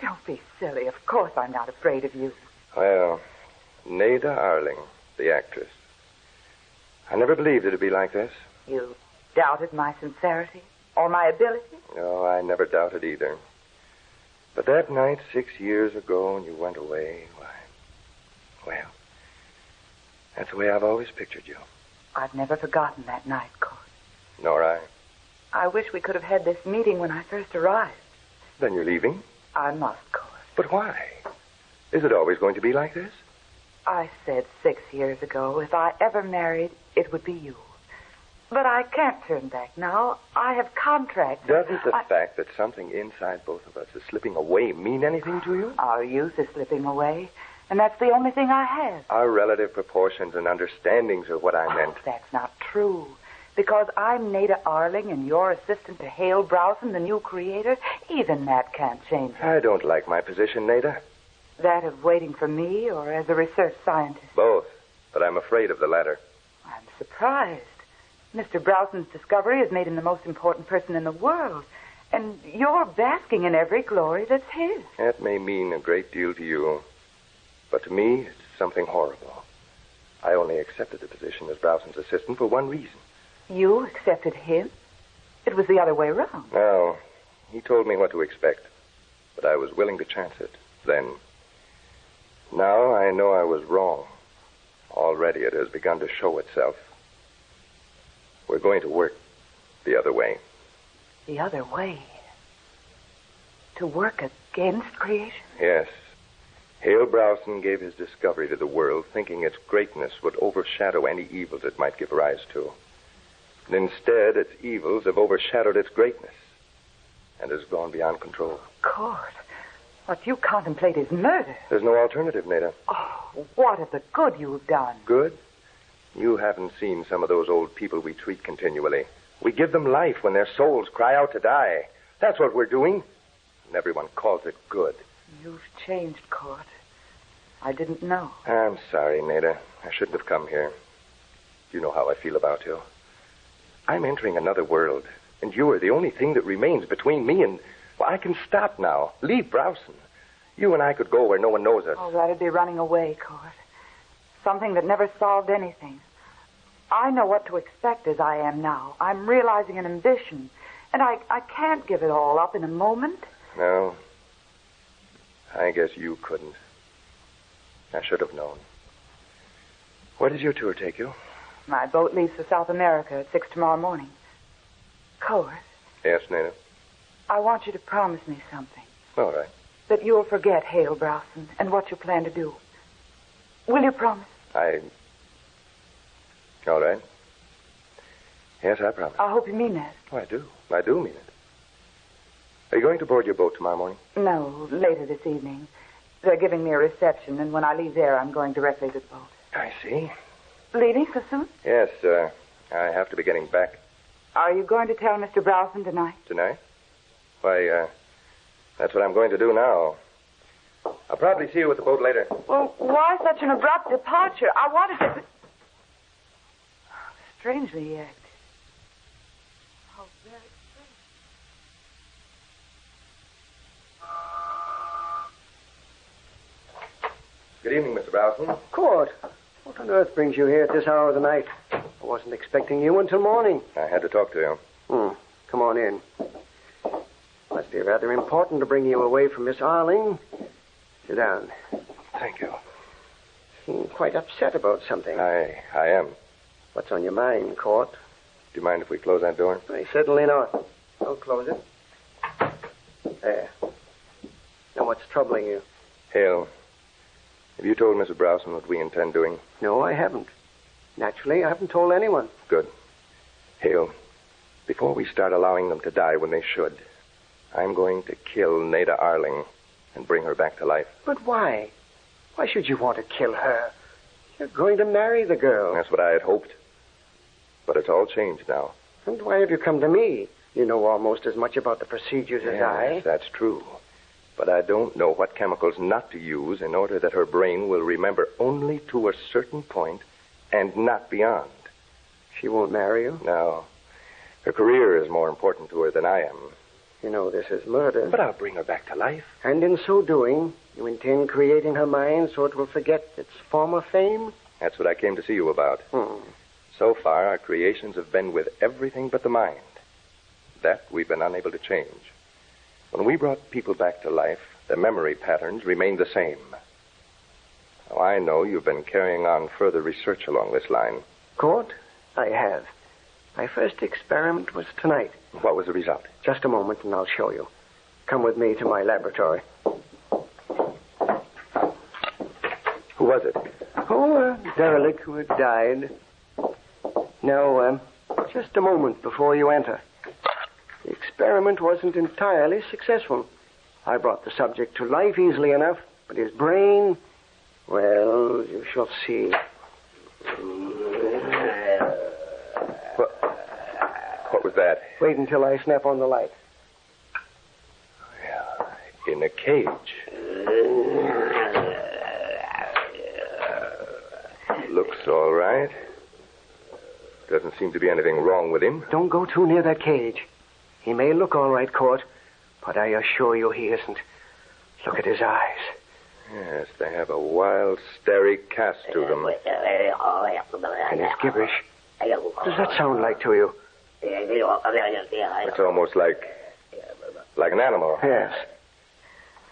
don't be silly. Of course I'm not afraid of you. Well, Nada Arling, the actress. I never believed it'd be like this. You doubted my sincerity or my ability? No, I never doubted either. But that night 6 years ago when you went away, well, that's the way I've always pictured you. I've never forgotten that night, Court. Nor I. I wish we could have had this meeting when I first arrived. Then you're leaving? I must, Court. But why? Is it always going to be like this? I said 6 years ago, if I ever married, it would be you. But I can't turn back now. I have contracts. Doesn't the fact that something inside both of us is slipping away mean anything to you? Our youth is slipping away, and that's the only thing I have. Our relative proportions and understandings are what I meant. That's not true. Because I'm Nada Arling and your assistant to Hale Browson, the new creator, even that can't change it. I don't like my position, Nada. That of waiting for me or as a research scientist? Both, but I'm afraid of the latter. I'm surprised. Mr. Browson's discovery has made him the most important person in the world, and you're basking in every glory that's his. That may mean a great deal to you, but to me, it's something horrible. I only accepted the position as Browson's assistant for one reason. You accepted him? It was the other way around. No, he told me what to expect, but I was willing to chance it then. Now I know I was wrong. Already it has begun to show itself. We're going to work the other way. The other way? To work against creation? Yes. Hale Browson gave his discovery to the world thinking its greatness would overshadow any evils it might give rise to. And instead, its evils have overshadowed its greatness and has gone beyond control. Court, what you contemplate is murder. There's no alternative, Nada. Oh, what of the good you've done? Good? You haven't seen some of those old people we treat continually. We give them life when their souls cry out to die. That's what we're doing. And everyone calls it good. You've changed, Court. I didn't know. I'm sorry, Nada. I shouldn't have come here. You know how I feel about you. I'm entering another world, and you are the only thing that remains between me and... Well, I can stop now. Leave Browson. You and I could go where no one knows us. Oh, that'd be running away, Court. Something that never solved anything. I know what to expect as I am now. I'm realizing an ambition, and I can't give it all up in a moment. No. I guess you couldn't. I should have known. Where does your tour take you? My boat leaves for South America at 6 tomorrow morning. Court. Yes, Nada. I want you to promise me something. All right. That you'll forget Hale Browson and what you plan to do. Will you promise? All right. Yes, I promise. I hope you mean that. Oh, I do. I do mean it. Are you going to board your boat tomorrow morning? No, later this evening. They're giving me a reception, and when I leave there, I'm going directly to the boat. I see. Leaving so soon? Yes, I have to be getting back. Are you going to tell Mr. Browson tonight? Tonight? Why, that's what I'm going to do now. I'll probably see you at the boat later. Well, why such an abrupt departure? I wanted to... Strangely he acted. How very strange. Good evening, Mr. Browson. Court, what on earth brings you here at this hour of the night? I wasn't expecting you until morning. I had to talk to you. Come on in. Must be rather important to bring you away from Miss Arling. Sit down. Thank you. Seem quite upset about something. I am. What's on your mind, Court? Do you mind if we close that door? Certainly not. I'll close it. There. Now, what's troubling you? Hale, have you told Mrs. Browson what we intend doing? No, I haven't. Naturally, I haven't told anyone. Good. Hale, before we start allowing them to die when they should, I'm going to kill Nada Arling and bring her back to life. But why? Why should you want to kill her? You're going to marry the girl. That's what I had hoped. But it's all changed now. And why have you come to me? You know almost as much about the procedures as I. Yes, that's true. But I don't know what chemicals not to use in order that her brain will remember only to a certain point and not beyond. She won't marry you? No. Her career is more important to her than I am. You know this is murder. But I'll bring her back to life. And in so doing, you intend creating her mind so it will forget its former fame? That's what I came to see you about. So far, our creations have been with everything but the mind. That we've been unable to change. When we brought people back to life, their memory patterns remained the same. Now, I know you've been carrying on further research along this line. Court, I have. My first experiment was tonight. What was the result? Just a moment, and I'll show you. Come with me to my laboratory. Who was it? Oh, a derelict who had died. Now, just a moment before you enter. The experiment wasn't entirely successful. I brought the subject to life easily enough, but his brain, well, you shall see. What was that? Wait until I snap on the light. In a cage. Looks all right. Doesn't seem to be anything wrong with him. Don't go too near that cage. He may look all right, Court, but I assure you he isn't. Look at his eyes. Yes, they have a wild, starry cast to them. And his gibberish. What does that sound like to you? It's almost like an animal. Yes.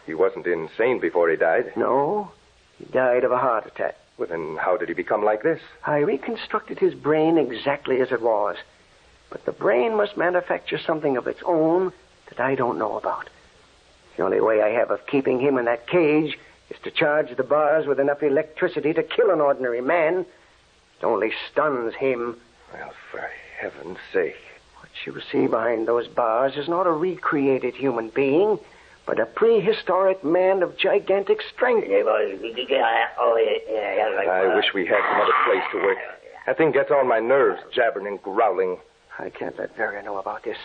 He wasn't insane before he died. No, he died of a heart attack. Well, then how did he become like this? I reconstructed his brain exactly as it was. But the brain must manufacture something of its own that I don't know about. The only way I have of keeping him in that cage is to charge the bars with enough electricity to kill an ordinary man. It only stuns him. Well, for heaven's sake. What you see behind those bars is not a recreated human being, but a prehistoric man of gigantic strength. I wish we had some other place to work. That thing gets on my nerves, jabbering and growling. I can't let Vera know about this.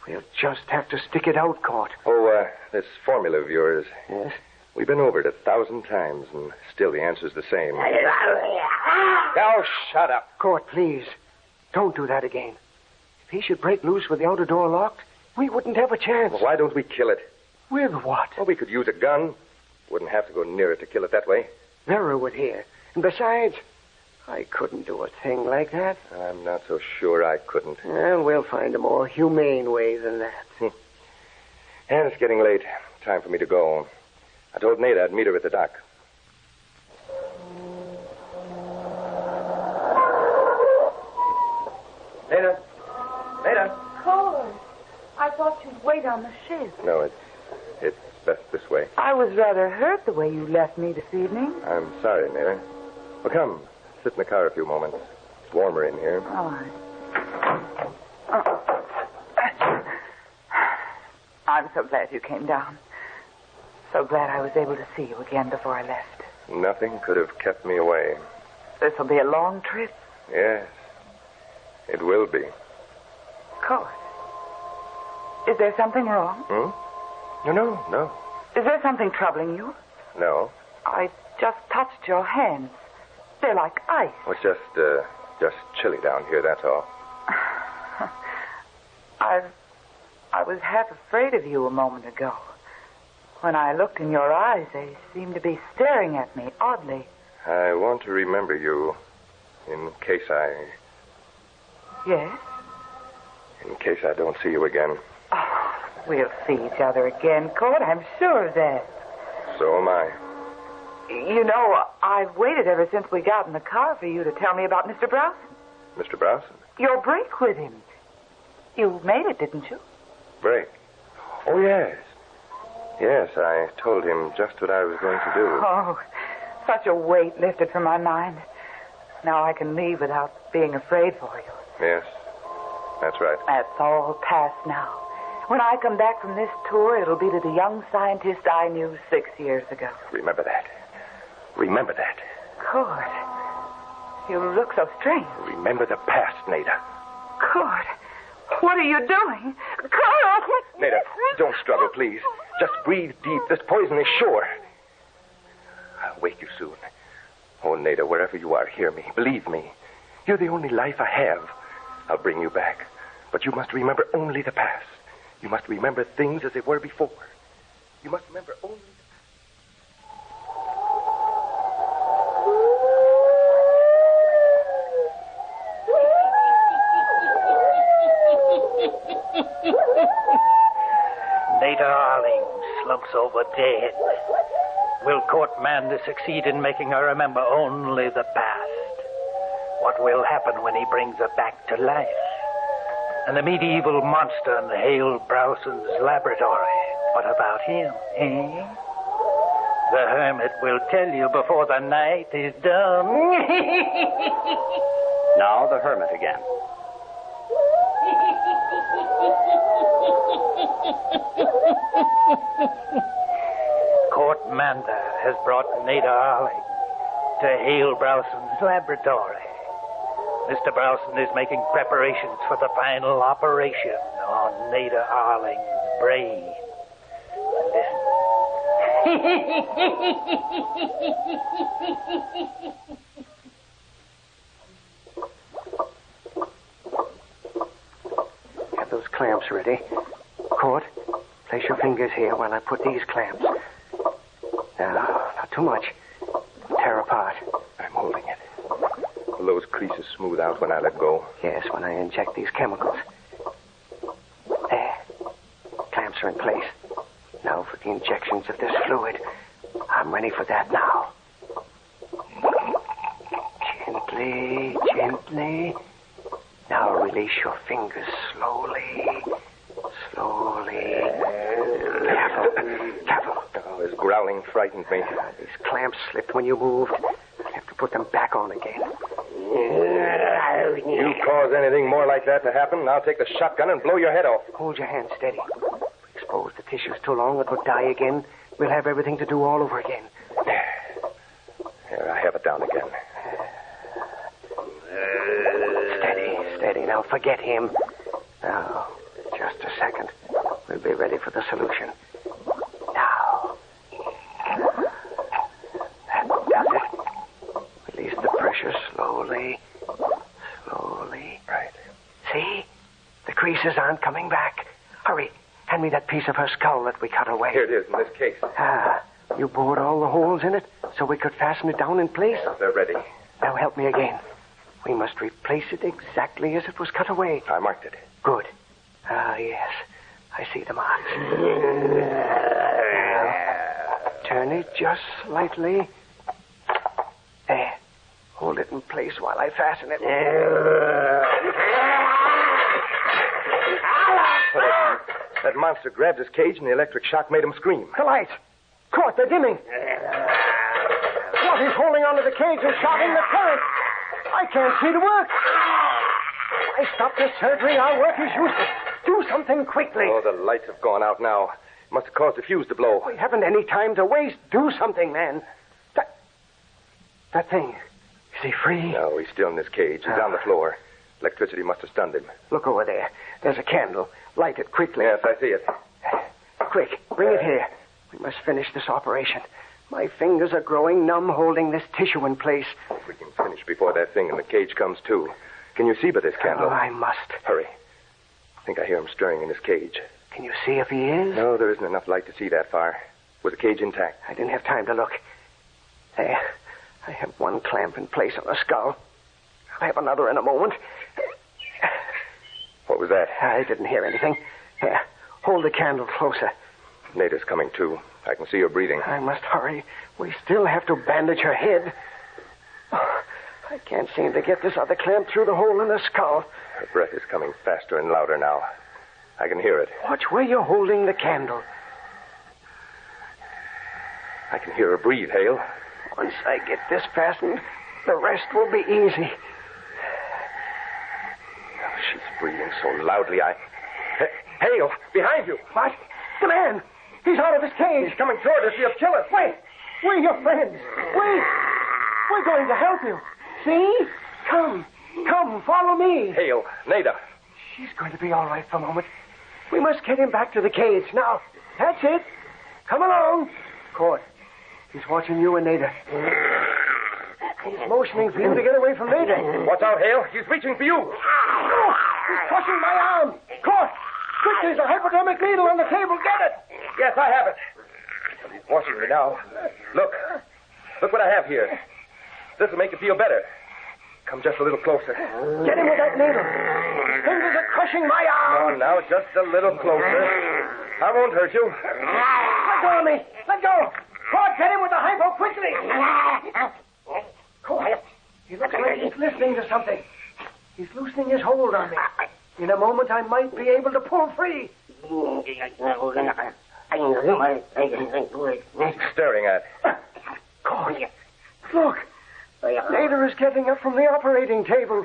We'll just have to stick it out, Court. Oh, this formula of yours. Yes? We've been over it 1,000 times, and still the answer's the same. Now, shut up. Court, please. Don't do that again. If he should break loose with the outer door locked, we wouldn't have a chance. Well, why don't we kill it? With what? Well, we could use a gun. Wouldn't have to go near it to kill it that way. Vera would hear. And besides, I couldn't do a thing like that. I'm not so sure I couldn't. Well, we'll find a more humane way than that. And it's getting late. Time for me to go. I told Nada I'd meet her at the dock. Nada. Cole, I thought you'd wait on the ship. No, it's best this way. I was rather hurt the way you left me this evening. I'm sorry, Nada. Well, come. Sit in the car a few moments. It's warmer in here. All right. I'm so glad you came down. So glad I was able to see you again before I left. Nothing could have kept me away. This will be a long trip. Yes, it will be. Of course. Is there something wrong? No. Is there something troubling you? No. I just touched your hands. They're like ice. Well, it's just chilly down here, that's all. I was half afraid of you a moment ago. When I looked in your eyes, they seemed to be staring at me oddly. I want to remember you in case Yes? In case I don't see you again. Oh, we'll see each other again, Court. I'm sure of that. So am I. You know, I've waited ever since we got in the car for you to tell me about Mr. Browson. Mr. Browson? Your break with him. You made it, didn't you? Break? Oh, yes. Yes, I told him just what I was going to do. Oh, such a weight lifted from my mind. Now I can leave without being afraid for you. Yes, that's right. That's all past now. When I come back from this tour, it'll be to the young scientist I knew 6 years ago. Remember that. Remember that. Cord, you look so strange. Remember the past, Nada. Cord, what are you doing? Cord! Nada, don't struggle, please. Just breathe deep. This poison is sure. I'll wake you soon. Oh, Nada, wherever you are, hear me. Believe me. You're the only life I have. I'll bring you back. But you must remember only the past. You must remember things as they were before. You must remember only... Nada Arling slumps over dead. Will Court Mander succeed in making her remember only the past? What will happen when he brings her back to life? And the medieval monster in Hale Browson's laboratory, what about him, eh? The Hermit will tell you before the night is done. Now the Hermit again. Court Mander has brought Nada Arling to Hale Browson's laboratory. Mr. Browson is making preparations for the final operation on Nada Arling's brain. Have those clamps ready. Court, place your fingers here while I put these clamps. Now, not too much. Tear apart. I'm holding it. Will those creases smooth out when I let go? Yes, when I inject these chemicals. There. Clamps are in place. Now for the injections of this fluid. I'm ready for that now. Gently, gently. Now release your fingers slowly. Slowly. Careful. Careful. Oh, his growling frightened me. These clamps slipped when you moved. I have to put them back on again. You cause anything more like that to happen, and I'll take the shotgun and blow your head off. Hold your hand steady. If we expose the tissues too long, it will die again. We'll have everything to do all over again. Here, I have it down again. Steady, steady. Now forget him. Now, just a second. We'll be ready for the solution. Now. That does it. Release the pressure slowly. Slowly. Right. See? The creases aren't coming back. Hurry. Hand me that piece of her skull that we cut away. Here it is, in this case. Ah, you bored all the holes in it so we could fasten it down in place? Yes, they're ready. Now help me again. We must replace it exactly as it was cut away. I marked it. Good. Ah, yes. I see the marks. Now, turn it just slightly. There. Hold it in place while I fasten it. That monster grabbed his cage, and the electric shock made him scream. The lights. Court, they're dimming. What? He's holding onto the cage and shouting the current. I can't see to work. I stopped the surgery. Our work is useless. Do something quickly. Oh, the lights have gone out now. It must have caused the fuse to blow. We haven't any time to waste. Do something, man. That thing. Is he free? No, he's still in his cage. He's on the floor. Electricity must have stunned him. Look over there. There's a candle. Light it quickly. Yes, I see it. Quick, bring it here. We must finish this operation. My fingers are growing numb holding this tissue in place. If we can finish before that thing in the cage comes to. Can you see by this candle? Oh, I must. Hurry. I think I hear him stirring in his cage. Can you see if he is? No, there isn't enough light to see that far. Was the cage intact? I didn't have time to look. There. I have one clamp in place on the skull. I'll have another in a moment. What was that? I didn't hear anything. Here, hold the candle closer. Nada's coming too. I can see her breathing. I must hurry. We still have to bandage her head. Oh, I can't seem to get this other clamp through the hole in the skull. Her breath is coming faster and louder now. I can hear it. Watch where you're holding the candle. I can hear her breathe, Hale. Once I get this fastened, the rest will be easy. She's breathing so loudly, Hale, behind you. What? The man! He's out of his cage. He's coming toward us. He'll kill us. Wait! We're your friends. We're going to help you. See? Come, follow me. Hale, Nada. She's going to be all right for a moment. We must get him back to the cage. Now, that's it. Come along. Court, he's watching you and Nada. He's motioning for you to get away from Nada. Watch out, Hale. He's reaching for you. Oh, he's crushing my arm. Court, quick, there's a hypodermic needle on the table. Get it. Yes, I have it. He's watching me now. Look what I have here. This will make you feel better. Come just a little closer. Get him with that needle. His fingers are crushing my arm. Now, just a little closer. I won't hurt you. Let go of me. Let go. Court, get him with the hypo quickly. Court, he looks like he's listening to something. He's loosening his hold on me. In a moment, I might be able to pull free. Staring at. Court, look. Nada is getting up from the operating table.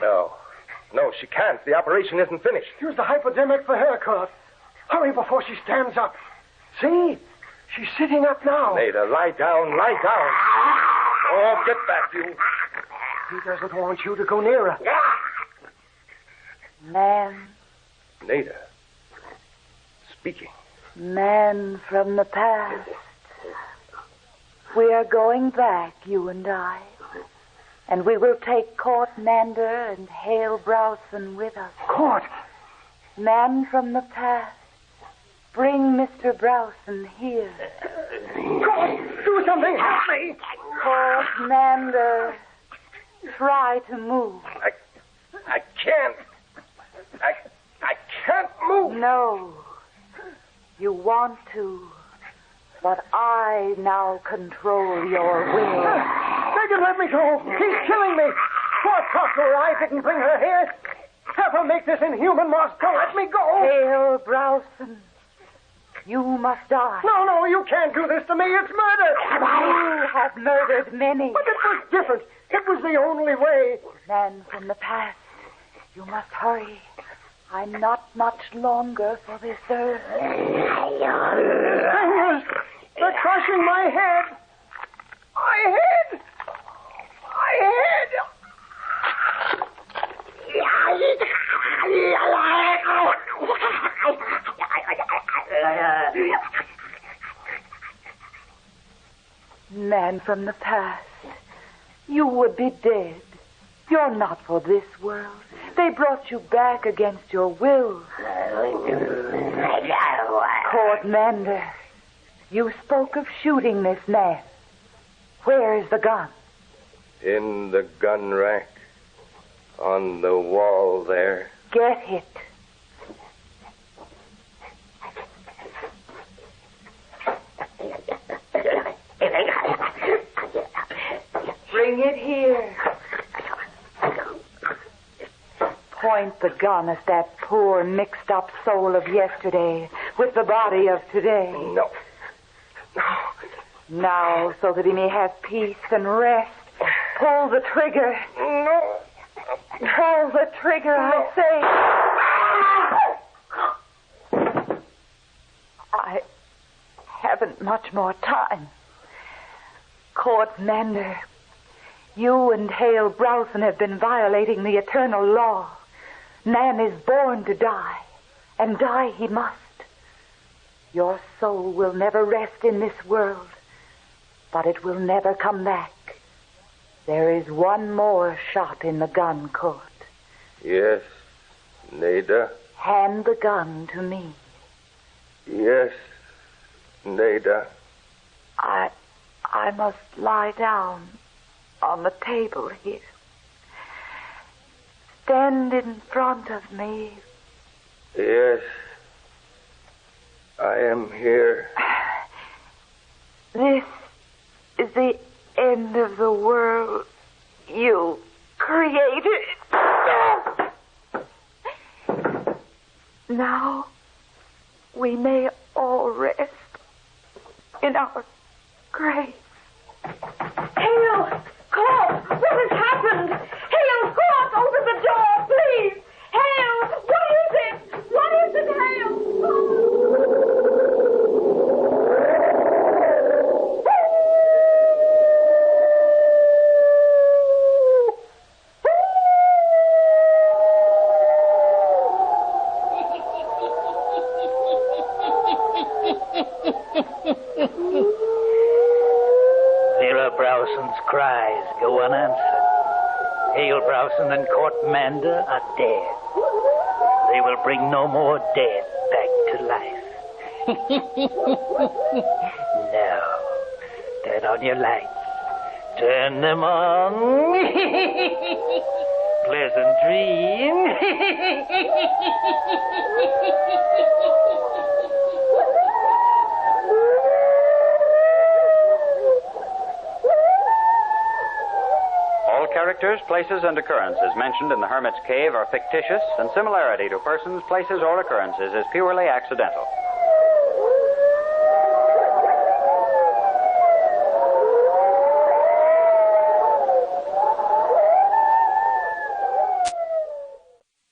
No, she can't. The operation isn't finished. Use the hypodermic for her, Court. Hurry before she stands up. See? She's sitting up now. Nada, lie down. Oh, get back, you. He doesn't want you to go near her. Man. Nada. Speaking. Man from the past. We are going back, you and I. And we will take Court Mander and Hale Browson with us. Court! Man from the past. Bring Mr. Browson here. Court, do something. Help me. Court Mander, try to move. I can't. I can't move. No. You want to. But I now control your will. They can let me go. He's killing me. Court, talk to her. I didn't bring her here. Have her make this inhuman monster. Let me go. Hale Browson, you must die. No, you can't do this to me. It's murder. You have murdered many. But it was different. It was the only way. Man from the past, you must hurry. I'm not much longer for this earth. Fingers, they're crushing my head. My head. Man from the past, you would be dead. You're not for this world. They brought you back against your will. Court Mander, you spoke of shooting this man. Where is the gun? In the gun rack. On the wall there. Get it. Bring it here. Point the gun at that poor, mixed-up soul of yesterday with the body of today. No. Now, so that he may have peace and rest, pull the trigger. No. Pull the trigger, I say. I haven't much more time. Court Mander, you and Hale Browson have been violating the eternal law. Man is born to die, and die he must. Your soul will never rest in this world, but it will never come back. There is one more shot in the gun, Court. Yes, Nada. Hand the gun to me. Yes, Nada. I must lie down on the table here. Stand in front of me. Yes, I am here. This is the end of the world you created. Now we may all rest in our Gray. Hale! Claude! What has happened? Hale, Claude, open the door, please! Hale! What is it? What is it, Hale? Vera Browson's cries go unanswered. Hale Browson and Court Mander are dead. They will bring no more dead back to life. Now, turn on your lights. Turn them on. Pleasant dream. All characters, places, and occurrences mentioned in the Hermit's Cave are fictitious, and similarity to persons, places, or occurrences is purely accidental.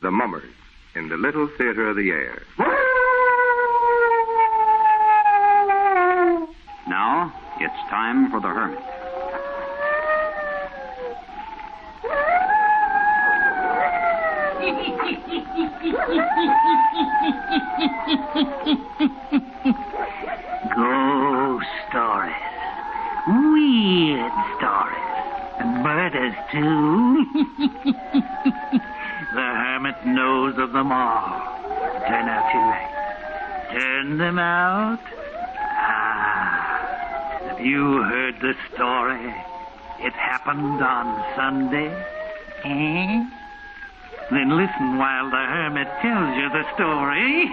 The Mummers in the Little Theater of the Air. Now, it's time for the Hermit. Ghost stories. Weird stories. And murders, too. The Hermit knows of them all. Turn out your lights. Turn them out. Have you heard the story? It happened on Sunday. Eh? Then listen while the Hermit tells you the story.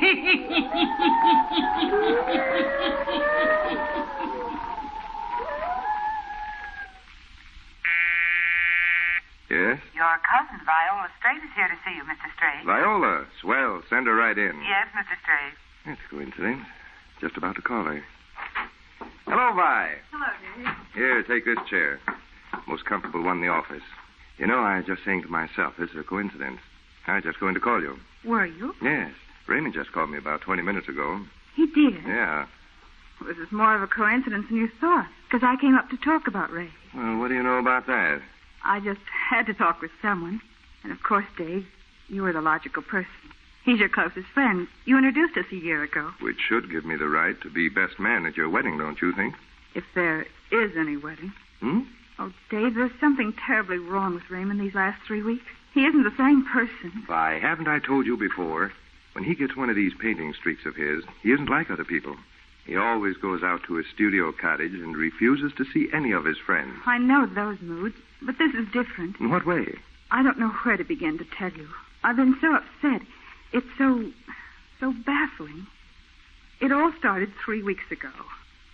Yes? Your cousin, Viola Straight, is here to see you, Mr. Straight. Viola. Swell. Send her right in. Yes, Mr. Straight. That's a coincidence. Just about to call her. Hello, Vi. Hello, dear. Here, take this chair. Most comfortable one in the office. You know, I was just saying to myself, this is a coincidence. I was just going to call you. Were you? Yes. Raymond just called me about 20 minutes ago. He did? Yeah. Well, this is more of a coincidence than you thought, because I came up to talk about Ray. Well, what do you know about that? I just had to talk with someone. And, of course, Dave, you were the logical person. He's your closest friend. You introduced us a year ago. Which should give me the right to be best man at your wedding, don't you think? If there is any wedding. Hmm? Oh, Dave, there's something terribly wrong with Raymond these last 3 weeks. He isn't the same person. Why, haven't I told you before? When he gets one of these painting streaks of his, he isn't like other people. He always goes out to his studio cottage and refuses to see any of his friends. I know those moods, but this is different. In what way? I don't know where to begin to tell you. I've been so upset. It's so baffling. It all started 3 weeks ago.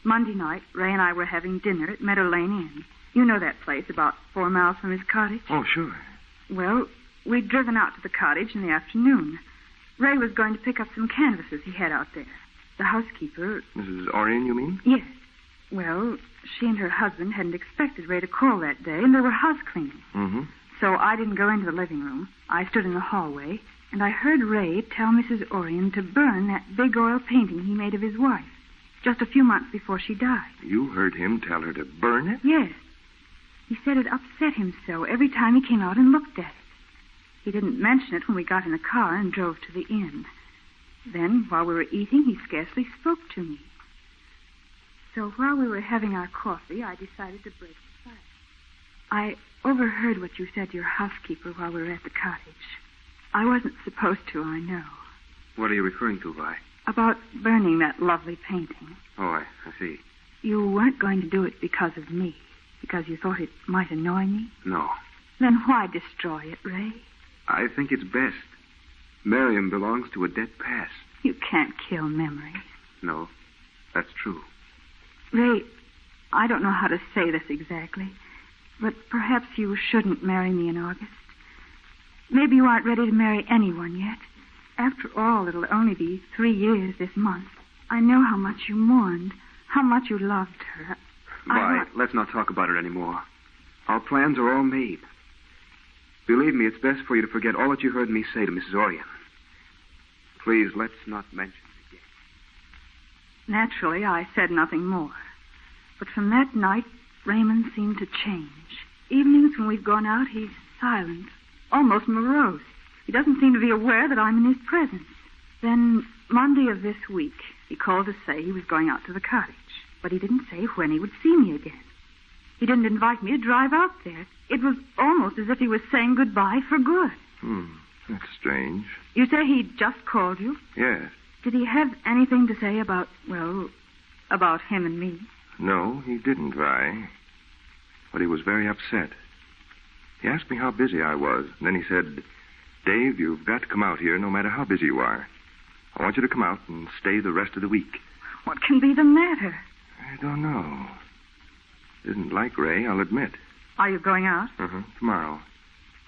Monday night, Ray and I were having dinner at Meadow Lane Inn. You know that place about 4 miles from his cottage? Oh, sure. Well, we'd driven out to the cottage in the afternoon. Ray was going to pick up some canvases he had out there. The housekeeper... Mrs. Orion, you mean? Yes. Well, she and her husband hadn't expected Ray to call that day, and they were house cleaning. Mm-hmm. So I didn't go into the living room. I stood in the hallway, and I heard Ray tell Mrs. Orion to burn that big oil painting he made of his wife, just a few months before she died. You heard him tell her to burn it? Yes. He said it upset him so every time he came out and looked at it. He didn't mention it when we got in the car and drove to the inn. Then, while we were eating, he scarcely spoke to me. So while we were having our coffee, I decided to break the silence. I overheard what you said to your housekeeper while we were at the cottage. I wasn't supposed to, I know. What are you referring to, Vi? About burning that lovely painting. Oh, I see. You weren't going to do it because of me, because you thought it might annoy me? No. Then why destroy it, Ray? I think it's best. Miriam belongs to a dead past. You can't kill memories. No, that's true. Ray, I don't know how to say this exactly, but perhaps you shouldn't marry me in August. Maybe you aren't ready to marry anyone yet. After all, it'll only be 3 years this month. I know how much you mourned, how much you loved her. Vi, let's not talk about it anymore. Our plans are all made. Believe me, it's best for you to forget all that you heard me say to Mrs. Orion. Please, let's not mention it again. Naturally, I said nothing more. But from that night, Raymond seemed to change. Evenings when we've gone out, he's silent, almost morose. He doesn't seem to be aware that I'm in his presence. Then, Monday of this week, he called to say he was going out to the cottage. But he didn't say when he would see me again. He didn't invite me to drive out there. It was almost as if he was saying goodbye for good. That's strange. You say he just called you? Yes. Did he have anything to say about him and me? No, he didn't, Vi. But he was very upset. He asked me how busy I was. And then he said, Dave, you've got to come out here no matter how busy you are. I want you to come out and stay the rest of the week. What can be the matter? I don't know. Didn't like Ray, I'll admit. Are you going out? Tomorrow.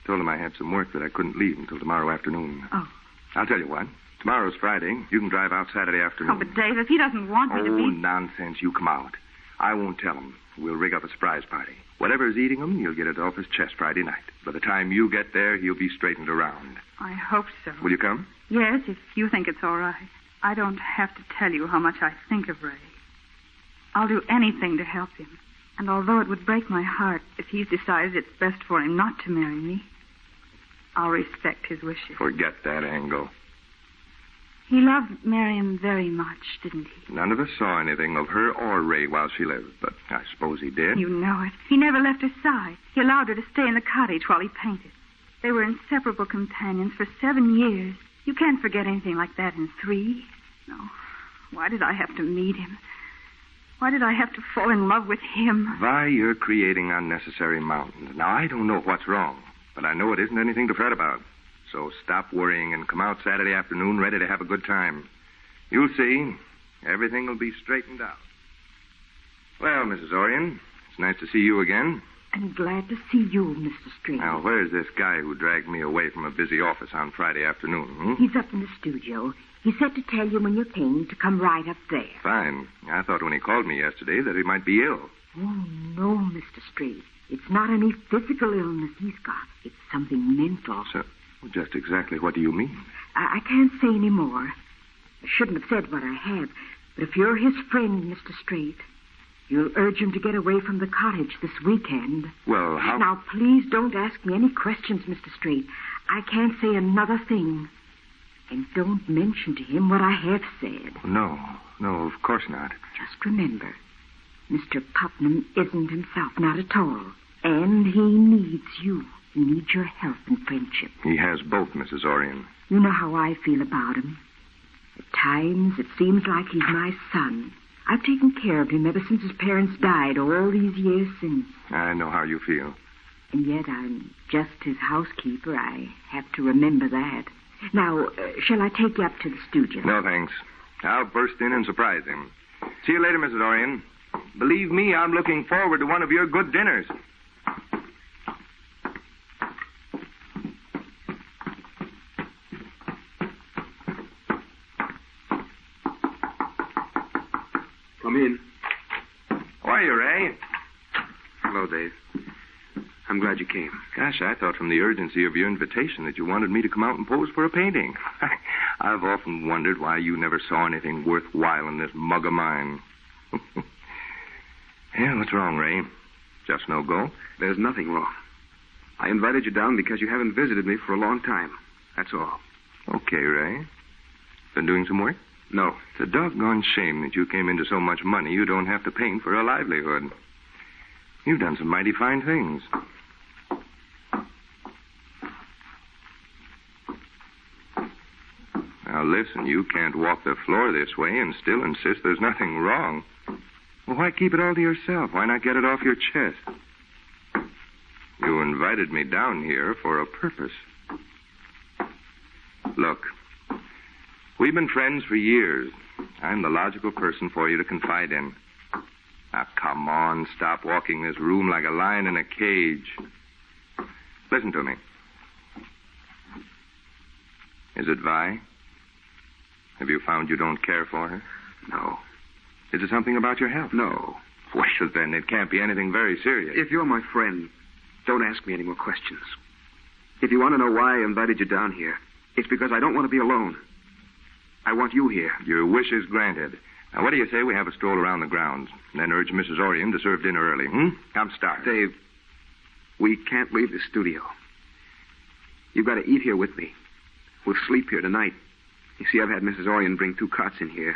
Told him I had some work that I couldn't leave until tomorrow afternoon. Oh. I'll tell you what. Tomorrow's Friday. You can drive out Saturday afternoon. Oh, but Dave, if he doesn't want me to be... Oh, nonsense. You come out. I won't tell him. We'll rig up a surprise party. Whatever's eating him, you'll get it off his chest Friday night. By the time you get there, he'll be straightened around. I hope so. Will you come? Yes, if you think it's all right. I don't have to tell you how much I think of Ray. I'll do anything to help him. And although it would break my heart if he decides it's best for him not to marry me, I'll respect his wishes. Forget that angle. He loved Miriam very much, didn't he? None of us saw anything of her or Ray while she lived, but I suppose he did. You know it. He never left her side. He allowed her to stay in the cottage while he painted. They were inseparable companions for 7 years. You can't forget anything like that in 3. No. Why did I have to meet him? Why did I have to fall in love with him? Vi, you're creating unnecessary mountains. Now, I don't know what's wrong, but I know it isn't anything to fret about. So stop worrying and come out Saturday afternoon ready to have a good time. You'll see. Everything will be straightened out. Well, Mrs. Orion, it's nice to see you again. I'm glad to see you, Mr. String. Now, where's this guy who dragged me away from a busy office on Friday afternoon? He's up in the studio. He said to tell you when you're painting to come right up there. Fine. I thought when he called me yesterday that he might be ill. Oh, no, Mr. Strait. It's not any physical illness he's got. It's something mental. So, just exactly what do you mean? I can't say any more. I shouldn't have said what I have. But if you're his friend, Mr. Strait, you'll urge him to get away from the cottage this weekend. Well, how... Now, please don't ask me any questions, Mr. Strait. I can't say another thing. And don't mention to him what I have said. No, of course not. Just remember, Mr. Putnam isn't himself, not at all. And he needs you. He needs your help and friendship. He has both, Mrs. Orion. You know how I feel about him. At times, it seems like he's my son. I've taken care of him ever since his parents died all these years since. I know how you feel. And yet I'm just his housekeeper. I have to remember that. Now, shall I take you up to the studio? No, thanks. I'll burst in and surprise him. See you later, Mrs. Orion. Believe me, I'm looking forward to one of your good dinners. Come in. How are you, Ray? Hello, Dave. I'm glad you came. Gosh, I thought from the urgency of your invitation that you wanted me to come out and pose for a painting. I've often wondered why you never saw anything worthwhile in this mug of mine. Yeah, what's wrong, Ray? Just no go? There's nothing wrong. I invited you down because you haven't visited me for a long time. That's all. Okay, Ray. Been doing some work? No. It's a doggone shame that you came into so much money you don't have to paint for a livelihood. You've done some mighty fine things. Now, listen, you can't walk the floor this way and still insist there's nothing wrong. Well, why keep it all to yourself? Why not get it off your chest? You invited me down here for a purpose. Look, we've been friends for years. I'm the logical person for you to confide in. Now, come on, stop walking this room like a lion in a cage. Listen to me. Is it Vi? Have you found you don't care for her? No. Is it something about your health? No. Well, then it can't be anything very serious. If you're my friend, don't ask me any more questions. If you want to know why I invited you down here, it's because I don't want to be alone. I want you here. Your wish is granted. Now, what do you say we have a stroll around the grounds and then urge Mrs. Orion to serve dinner early, I'm starved. Dave, we can't leave the studio. You've got to eat here with me. We'll sleep here tonight. You see, I've had Mrs. Orion bring 2 cots in here.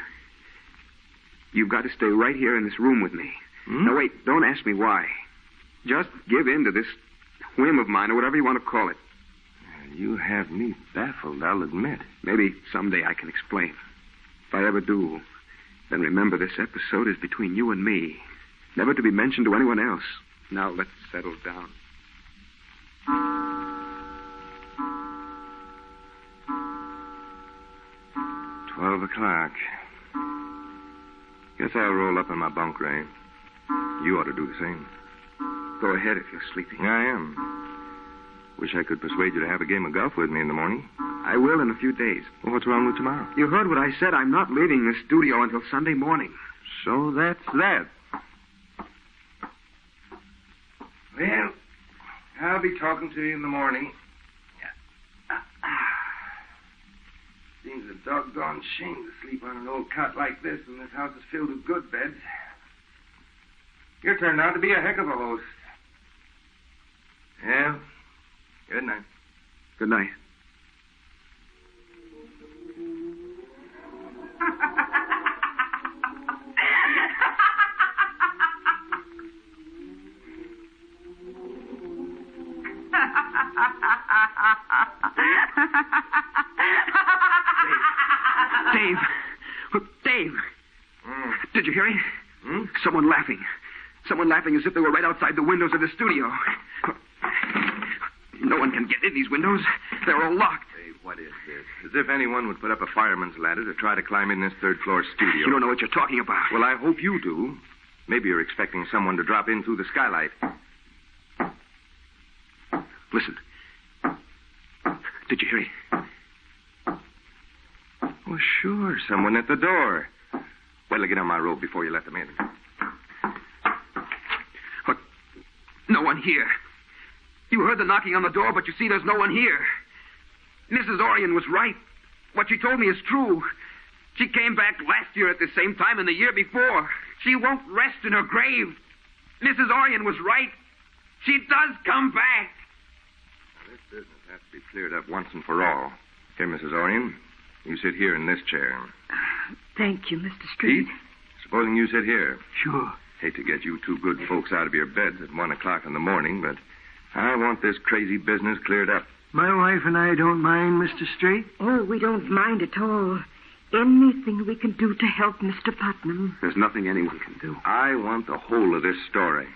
You've got to stay right here in this room with me. Now, wait, don't ask me why. Just give in to this whim of mine, or whatever you want to call it. You have me baffled, I'll admit. Maybe someday I can explain. If I ever do, then remember this episode is between you and me. Never to be mentioned to anyone else. Now let's settle down. $12. Guess I'll roll up in my bunk, Ray. You ought to do the same. Go ahead if you're sleepy. I am. Wish I could persuade you to have a game of golf with me in the morning. I will in a few days. Well, what's wrong with tomorrow? You heard what I said. I'm not leaving the studio until Sunday morning. So that's that. Well, I'll be talking to you in the morning. Seems a doggone shame to sleep on an old cot like this when this house is filled with good beds. You turned out to be a heck of a host. Yeah. Good night. Good night. Dave. Did you hear it? Someone laughing. Someone laughing as if they were right outside the windows of the studio. No one can get in these windows. They're all locked. Hey, what is this? As if anyone would put up a fireman's ladder to try to climb in this third-floor studio. You don't know what you're talking about. Well, I hope you do. Maybe you're expecting someone to drop in through the skylight. Listen. Did you hear it? Well, sure. Someone at the door. Wait till I get on my robe before you let them in. What? No one here. You heard the knocking on the door, but you see there's no one here. Mrs. Orion was right. What she told me is true. She came back last year at the same time and the year before. She won't rest in her grave. Mrs. Orion was right. She does come back. This business has to be cleared up once and for all. Here, Mrs. Orion, you sit here in this chair. Thank you, Mr. Street. Pete, supposing you sit here. Sure. Hate to get you 2 good folks out of your beds at 1 o'clock in the morning, but I want this crazy business cleared up. My wife and I don't mind, Mr. Straight. Oh, we don't mind at all. Anything we can do to help Mr. Putnam. There's nothing anyone can do. I want the whole of this story.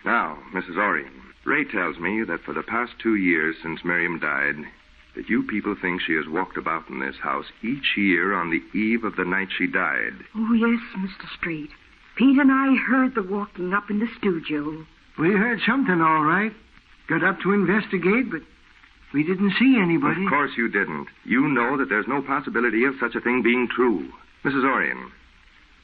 Now, Mrs. Orion, Ray tells me that for the past 2 years since Miriam died, that you people think she has walked about in this house each year on the eve of the night she died. Oh, yes, Mr. Straight. Pete and I heard the walking up in the studio. We heard something, all right. Got up to investigate, but we didn't see anybody. Of course you didn't. You know that there's no possibility of such a thing being true. Mrs. Orion,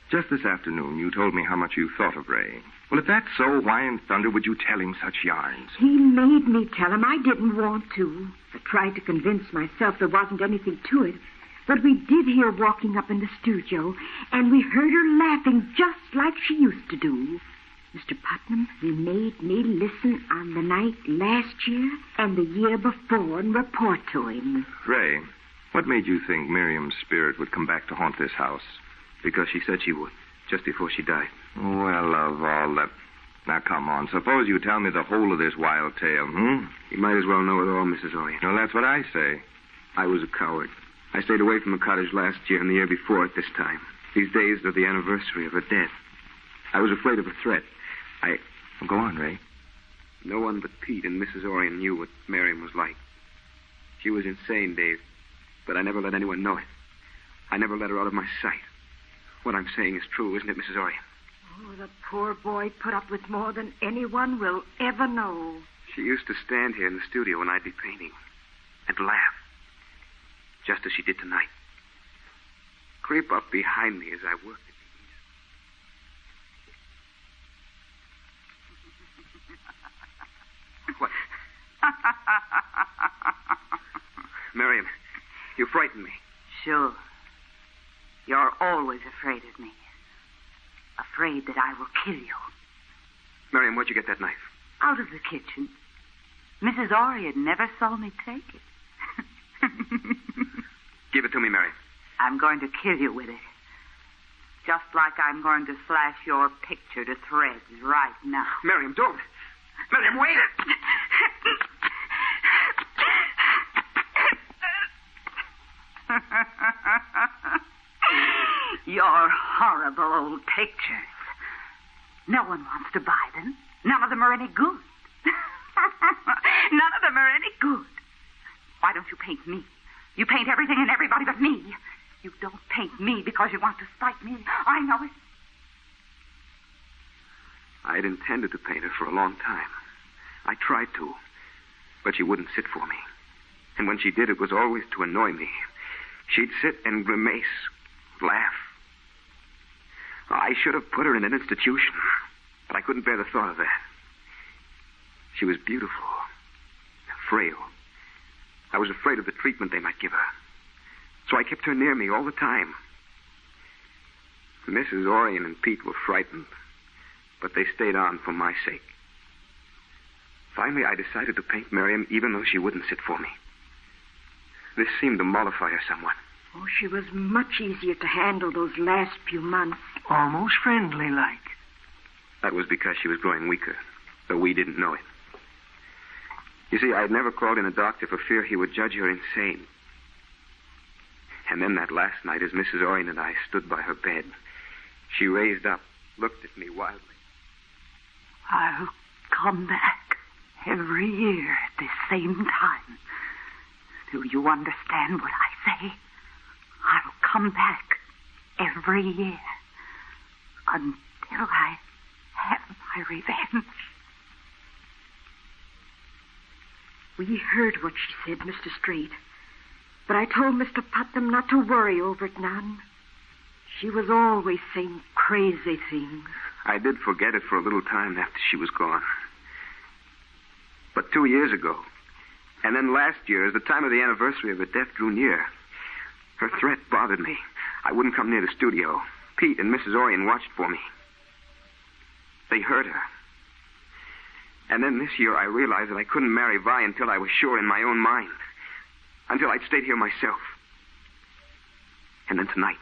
just this afternoon you told me how much you thought of Ray. Well, if that's so, why in thunder would you tell him such yarns? He made me tell him. I didn't want to. I tried to convince myself there wasn't anything to it. But we did hear walking up in the studio, and we heard her laughing just like she used to do. Mr. Putnam, he made me listen on the night last year and the year before and report to him. Ray, what made you think Miriam's spirit would come back to haunt this house? Because she said she would, just before she died. Well, of all that... Now, come on. Suppose you tell me the whole of this wild tale, You might as well know it all, Mrs. Orion. Well, that's what I say. I was a coward. I stayed away from the cottage last year and the year before at this time. These days are the anniversary of her death. I was afraid of a threat. Well, go on, Ray. No one but Pete and Mrs. Orion knew what Miriam was like. She was insane, Dave, but I never let anyone know it. I never let her out of my sight. What I'm saying is true, isn't it, Mrs. Orion? Oh, the poor boy put up with more than anyone will ever know. She used to stand here in the studio when I'd be painting and laugh, just as she did tonight. Creep up behind me as I worked. You frighten me. Sure. You're always afraid of me. Afraid that I will kill you. Miriam, where'd you get that knife? Out of the kitchen. Mrs. Orion never saw me take it. Give it to me, Miriam. I'm going to kill you with it. Just like I'm going to slash your picture to threads right now. Miriam, don't. Miriam, wait. Your horrible old pictures. No one wants to buy them. None of them are any good. None of them are any good. Why don't you paint me? You paint everything and everybody but me. You don't paint me because you want to spite me. I know it. I'd intended to paint her for a long time. I tried to, but she wouldn't sit for me. And when she did, it was always to annoy me. She'd sit and grimace, laugh. I should have put her in an institution, but I couldn't bear the thought of that. She was beautiful, frail. I was afraid of the treatment they might give her. So I kept her near me all the time. Mrs. Orion and Pete were frightened, but they stayed on for my sake. Finally, I decided to paint Miriam even though she wouldn't sit for me. This seemed to mollify her somewhat. Oh, she was much easier to handle those last few months. Almost friendly-like. That was because she was growing weaker, though we didn't know it. You see, I had never called in a doctor for fear he would judge her insane. And then that last night, as Mrs. Orion and I stood by her bed, she raised up, looked at me wildly. I'll come back every year at this same time. Do you understand what I say? I'll come back every year until I have my revenge. We heard what she said, Mr. Straight. But I told Mr. Putnam not to worry over it none. She was always saying crazy things. I did forget it for a little time after she was gone. But 2 years ago, and then last year, as the time of the anniversary of her death drew near, her threat bothered me. I wouldn't come near the studio. Pete and Mrs. Orion watched for me. They heard her. And then this year I realized that I couldn't marry Vi until I was sure in my own mind. Until I'd stayed here myself. And then tonight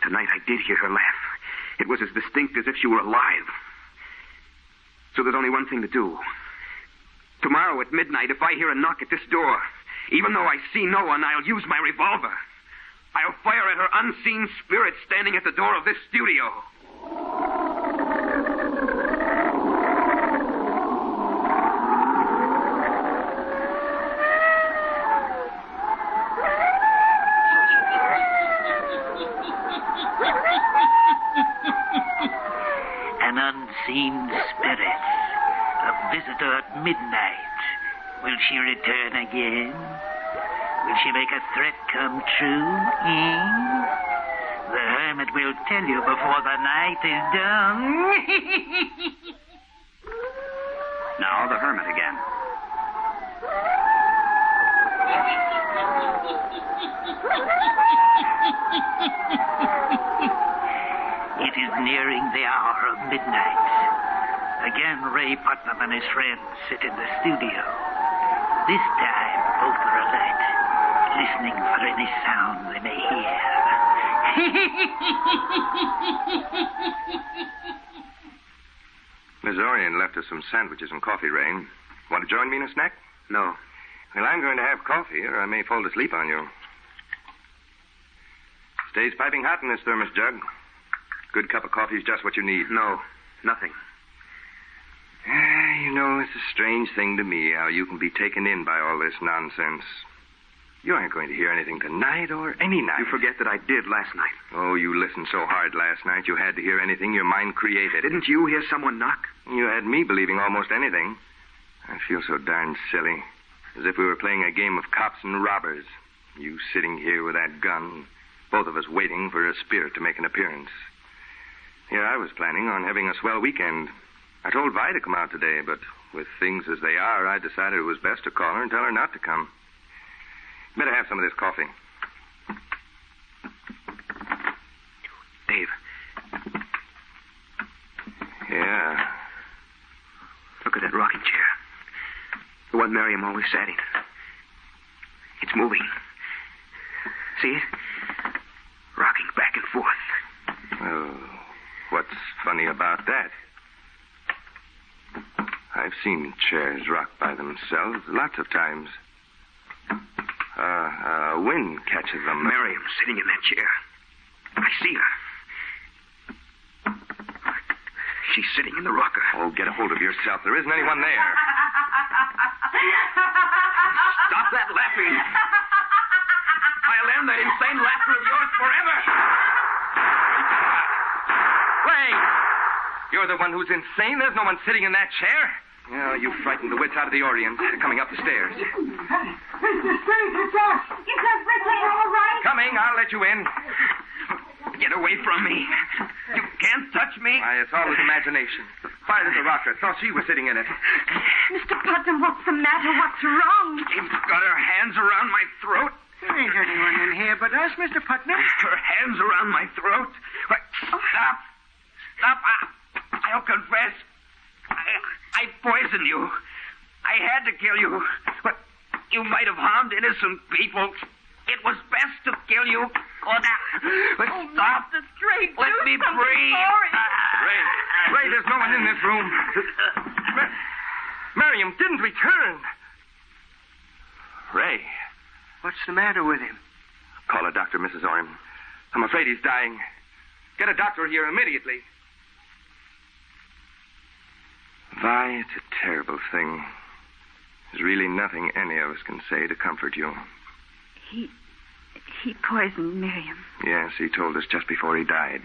I did hear her laugh. It was as distinct as if she were alive. So there's only one thing to do. Tomorrow at midnight, if I hear a knock at this door, even though I see no one, I'll use my revolver. I'll fire at her unseen spirit standing at the door of this studio. An unseen spirit, a visitor at midnight. Will she return again? Will she make a threat come true? The Hermit will tell you before the night is done. Now the Hermit again. It is nearing the hour of midnight. Again, Ray Putnam and his friends sit in the studio. This time, both are alert, listening for any sound they may hear. Miss Orion left us some sandwiches and coffee, Ray. Want to join me in a snack? No. Well, I'm going to have coffee, or I may fall asleep on you. Stays piping hot in this thermos jug. Good cup of coffee is just what you need. No, nothing. You know, it's a strange thing to me how you can be taken in by all this nonsense. You aren't going to hear anything tonight or any night. You forget that I did last night. Oh, you listened so hard last night you had to hear anything your mind created. Didn't you hear someone knock? You had me believing almost anything. I feel so darn silly. As if we were playing a game of cops and robbers. You sitting here with that gun, both of us waiting for a spirit to make an appearance. Here I was planning on having a swell weekend. I told Vi to come out today, but with things as they are, I decided it was best to call her and tell her not to come. Better have some of this coffee. Dave. Yeah. Look at that rocking chair. The one Miriam always sat in. It's moving. See it? Rocking back and forth. Well, what's funny about that? I've seen chairs rock by themselves lots of times. Wind catches them. Miriam sitting in that chair. I see her. She's sitting in the rocker. Oh, get a hold of yourself. There isn't anyone there. Stop that laughing. I'll end that insane laughter of yours forever. Ray! You're the one who's insane. There's no one sitting in that chair. Oh, you frightened the wits out of the Orient. They're coming up the stairs. Mr. Strange, it's us. Is everything all right? Coming. I'll let you in. Get away from me. You can't touch me. Why, it's all his imagination. Fired at the rocker. Thought she was sitting in it. Mr. Putnam, what's the matter? What's wrong? She's got her hands around my throat. There ain't anyone in here but us, Mr. Putnam. Her hands around my throat. Stop. Stop. I'll confess. I poisoned you. I had to kill you. But you might have harmed innocent people. It was best to kill you. But stop. Mr. Strange, let me breathe. Ray, there's no one in this room. Miriam didn't return. Ray. What's the matter with him? Call a doctor, Mrs. Orrin. I'm afraid he's dying. Get a doctor here immediately. Vi, it's a terrible thing. There's really nothing any of us can say to comfort you. He poisoned Miriam. Yes, he told us just before he died.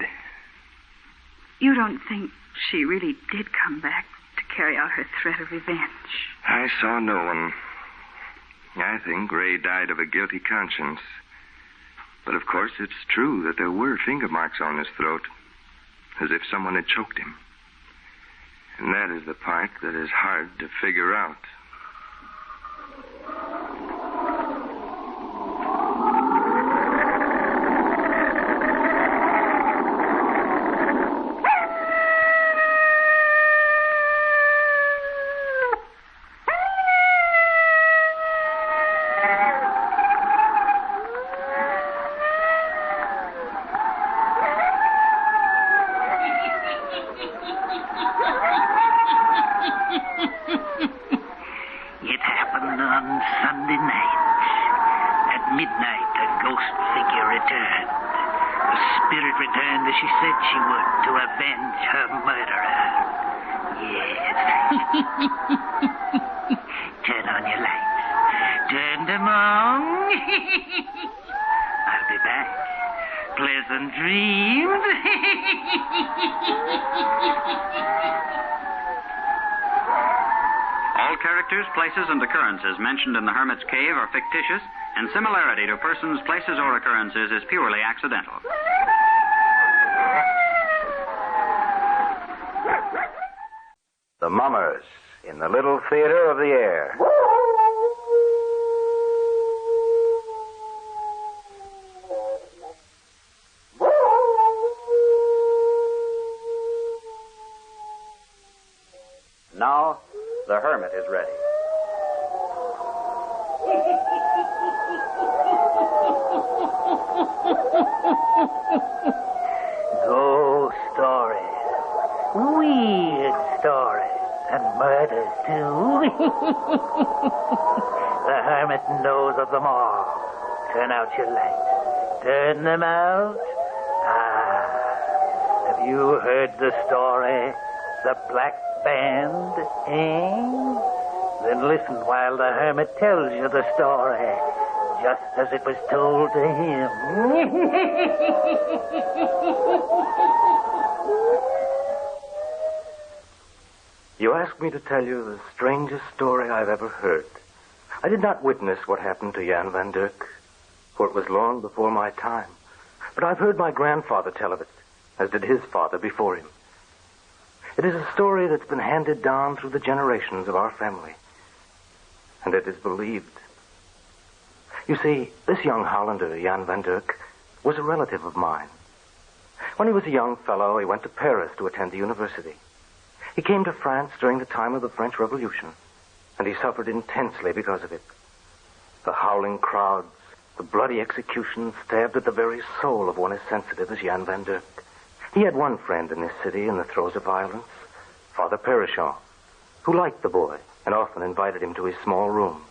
You don't think she really did come back to carry out her threat of revenge? I saw no one. I think Ray died of a guilty conscience. But of course, it's true that there were finger marks on his throat, as if someone had choked him. And that is the part that is hard to figure out. It happened on Sunday night. At midnight, a ghost figure returned. The spirit returned as she said she would to avenge her murderer. Yes. Turn on your lights. Turn them on. I'll be back. Pleasant dreams. All characters, places, and occurrences mentioned in the Hermit's Cave are fictitious, and similarity to persons, places, or occurrences is purely accidental. The Mummers in the Little Theater of the Air. Now, the Hermit is ready. Ghost stories. Weird stories. And murders, too. The Hermit knows of them all. Turn out your lights. Turn them out. Have you heard the story? The Black Band, eh? Then listen while the Hermit tells you the story, just as it was told to him. You asked me to tell you the strangest story I've ever heard. I did not witness what happened to Jan van Dirk, for it was long before my time. But I've heard my grandfather tell of it, as did his father before him. It is a story that's been handed down through the generations of our family. And it is believed. You see, this young Hollander, Jan van Dirk, was a relative of mine. When he was a young fellow, he went to Paris to attend the university. He came to France during the time of the French Revolution, and he suffered intensely because of it. The howling crowds, the bloody executions stabbed at the very soul of one as sensitive as Jan van Dirk. He had one friend in this city in the throes of violence, Father Perichon, who liked the boy and often invited him to his small rooms.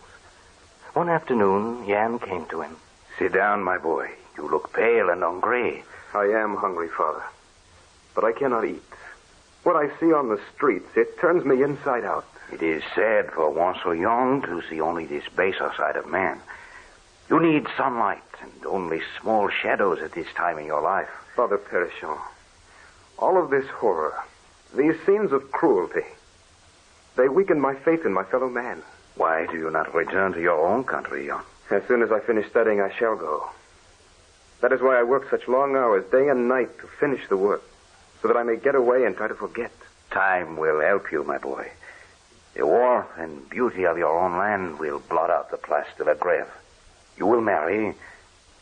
One afternoon, Jan came to him. Sit down, my boy. You look pale and hungry. I am hungry, Father. But I cannot eat. What I see on the streets, it turns me inside out. It is sad for one so young to see only this baser side of man. You need sunlight and only small shadows at this time in your life. Father Perichon, all of this horror, these scenes of cruelty, they weaken my faith in my fellow man. Why do you not return to your own country, Jan? As soon as I finish studying, I shall go. That is why I work such long hours, day and night, to finish the work, so that I may get away and try to forget. Time will help you, my boy. The warmth and beauty of your own land will blot out the Place de la Grève. You will marry,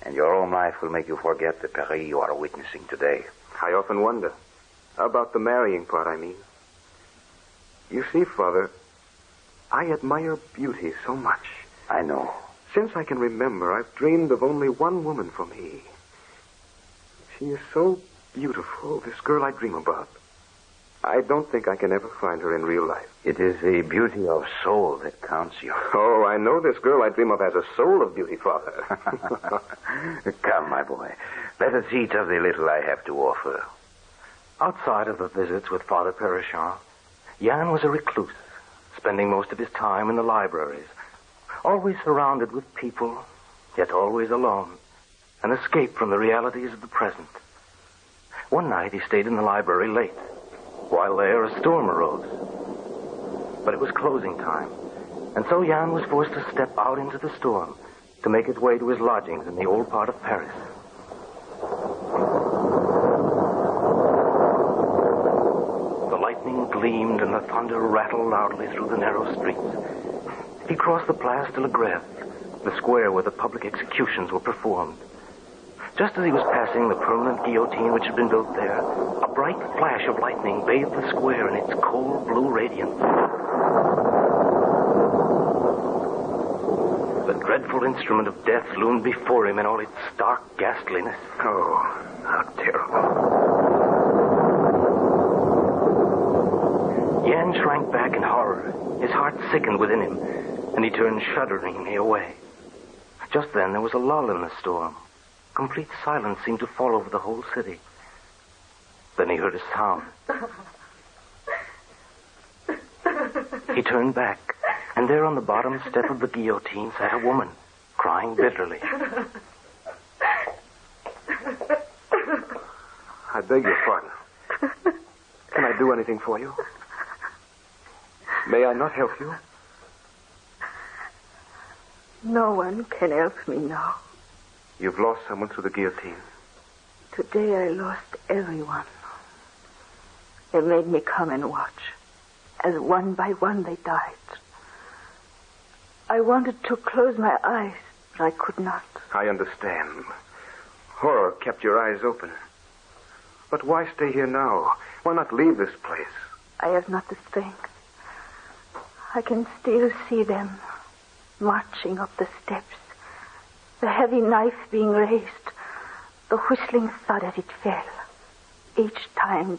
and your own life will make you forget the peril you are witnessing today. I often wonder. About the marrying part, I mean. You see, Father, I admire beauty so much. I know. Since I can remember, I've dreamed of only one woman for me. She is so beautiful, this girl I dream about. I don't think I can ever find her in real life. It is the beauty of soul that counts you. Oh, I know this girl I dream of has a soul of beauty, Father. Come, my boy. Let us eat of the little I have to offer. Outside of the visits with Father Perichon, Jan was a recluse, spending most of his time in the libraries, always surrounded with people, yet always alone, an escape from the realities of the present. One night he stayed in the library late. While there, a storm arose. But it was closing time, and so Jan was forced to step out into the storm to make his way to his lodgings in the old part of Paris. The lightning gleamed and the thunder rattled loudly through the narrow streets. He crossed the Place de la Grève, the square where the public executions were performed. Just as he was passing the permanent guillotine which had been built there, a bright flash of lightning bathed the square in its cold blue radiance. The dreadful instrument of death loomed before him in all its stark ghastliness. Oh, how terrible. Jan shrank back in horror. His heart sickened within him, and he turned shudderingly away. Just then there was a lull in the storm. Complete silence seemed to fall over the whole city. Then he heard a sound. He turned back, and there on the bottom step of the guillotine sat a woman, crying bitterly. I beg your pardon. Can I do anything for you? May I not help you? No one can help me now. You've lost someone through the guillotine. Today I lost everyone. They made me come and watch, as one by one they died. I wanted to close my eyes, but I could not. I understand. Horror kept your eyes open. But why stay here now? Why not leave this place? I have not the strength. I can still see them marching up the steps. The heavy knife being raised, the whistling thud as it fell, each time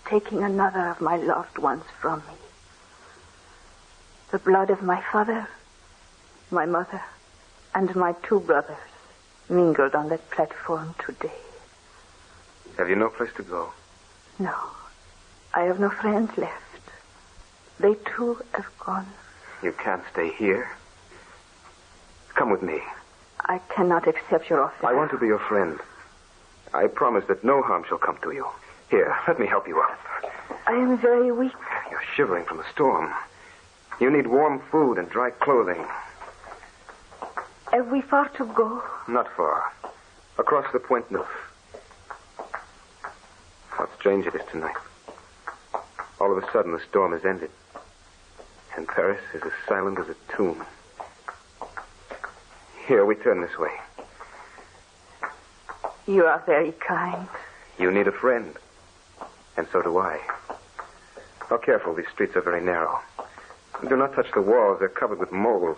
taking another of my loved ones from me. The blood of my father, my mother, and my two brothers mingled on that platform today. Have you no place to go? No, I have no friends left. They too have gone. You can't stay here. Come with me. I cannot accept your offer. I want to be your friend. I promise that no harm shall come to you. Here, let me help you up. I am very weak. You're shivering from the storm. You need warm food and dry clothing. Have we far to go? Not far. Across the Point Neuf. How strange it is tonight. All of a sudden, the storm has ended. And Paris is as silent as a tomb. Here, we turn this way. You are very kind. You need a friend. And so do I. Now, careful. These streets are very narrow. Do not touch the walls. They're covered with mold.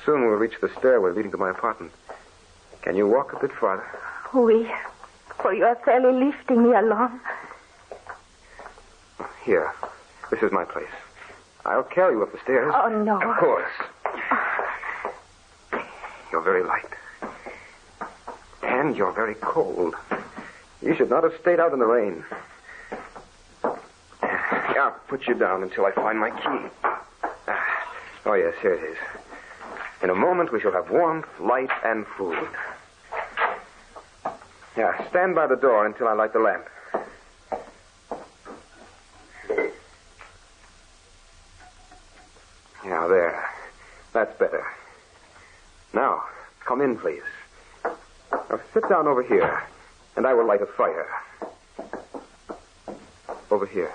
Soon we'll reach the stairway leading to my apartment. Can you walk a bit farther? Oui, for you are fairly lifting me along. Here. This is my place. I'll carry you up the stairs. Oh, no. Of course. You're very light. And you're very cold. You should not have stayed out in the rain. I'll put you down until I find my key. Oh, yes, here it is. In a moment, we shall have warmth, light, and food. Yeah, stand by the door until I light the lamp. Yeah, there. That's better. Now, come in, please. Now, sit down over here, and I will light a fire. Over here.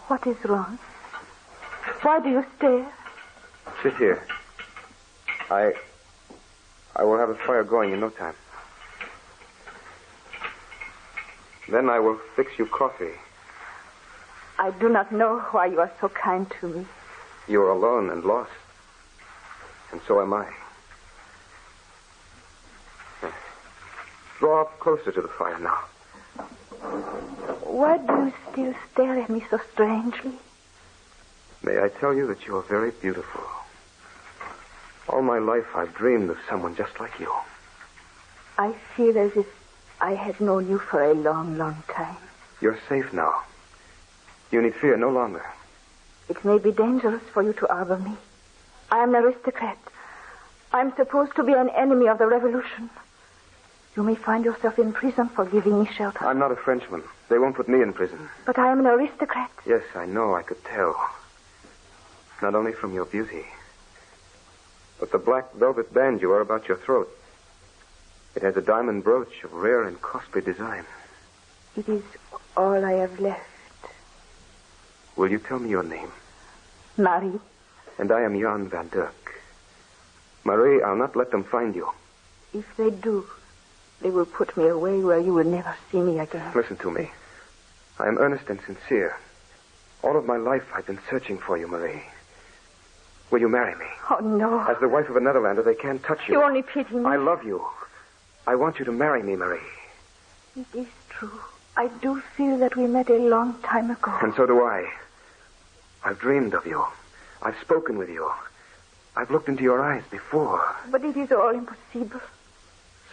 What is wrong? Why do you stare? Sit here. I will have a fire going in no time. Then I will fix you coffee. I do not know why you are so kind to me. You are alone and lost. And so am I. Draw up closer to the fire now. Why do you still stare at me so strangely? May I tell you that you are very beautiful. All my life I've dreamed of someone just like you. I feel as if I had known you for a long, long time. You're safe now. You need fear no longer. It may be dangerous for you to arbor me. I am an aristocrat. I'm supposed to be an enemy of the revolution. You may find yourself in prison for giving me shelter. I'm not a Frenchman. They won't put me in prison. But I am an aristocrat. Yes, I know. I could tell. Not only from your beauty, but the black velvet band you wear about your throat. It has a diamond brooch of rare and costly design. It is all I have left. Will you tell me your name? Marie. And I am Jan van Dirk. Marie, I'll not let them find you. If they do, they will put me away where you will never see me again. Listen to me. I am earnest and sincere. All of my life I've been searching for you, Marie. Will you marry me? Oh, no. As the wife of a Netherlander, they can't touch you. You only pity me. I love you. I want you to marry me, Marie. It is true. I do feel that we met a long time ago. And so do I. I've dreamed of you. I've spoken with you. I've looked into your eyes before. But it is all impossible.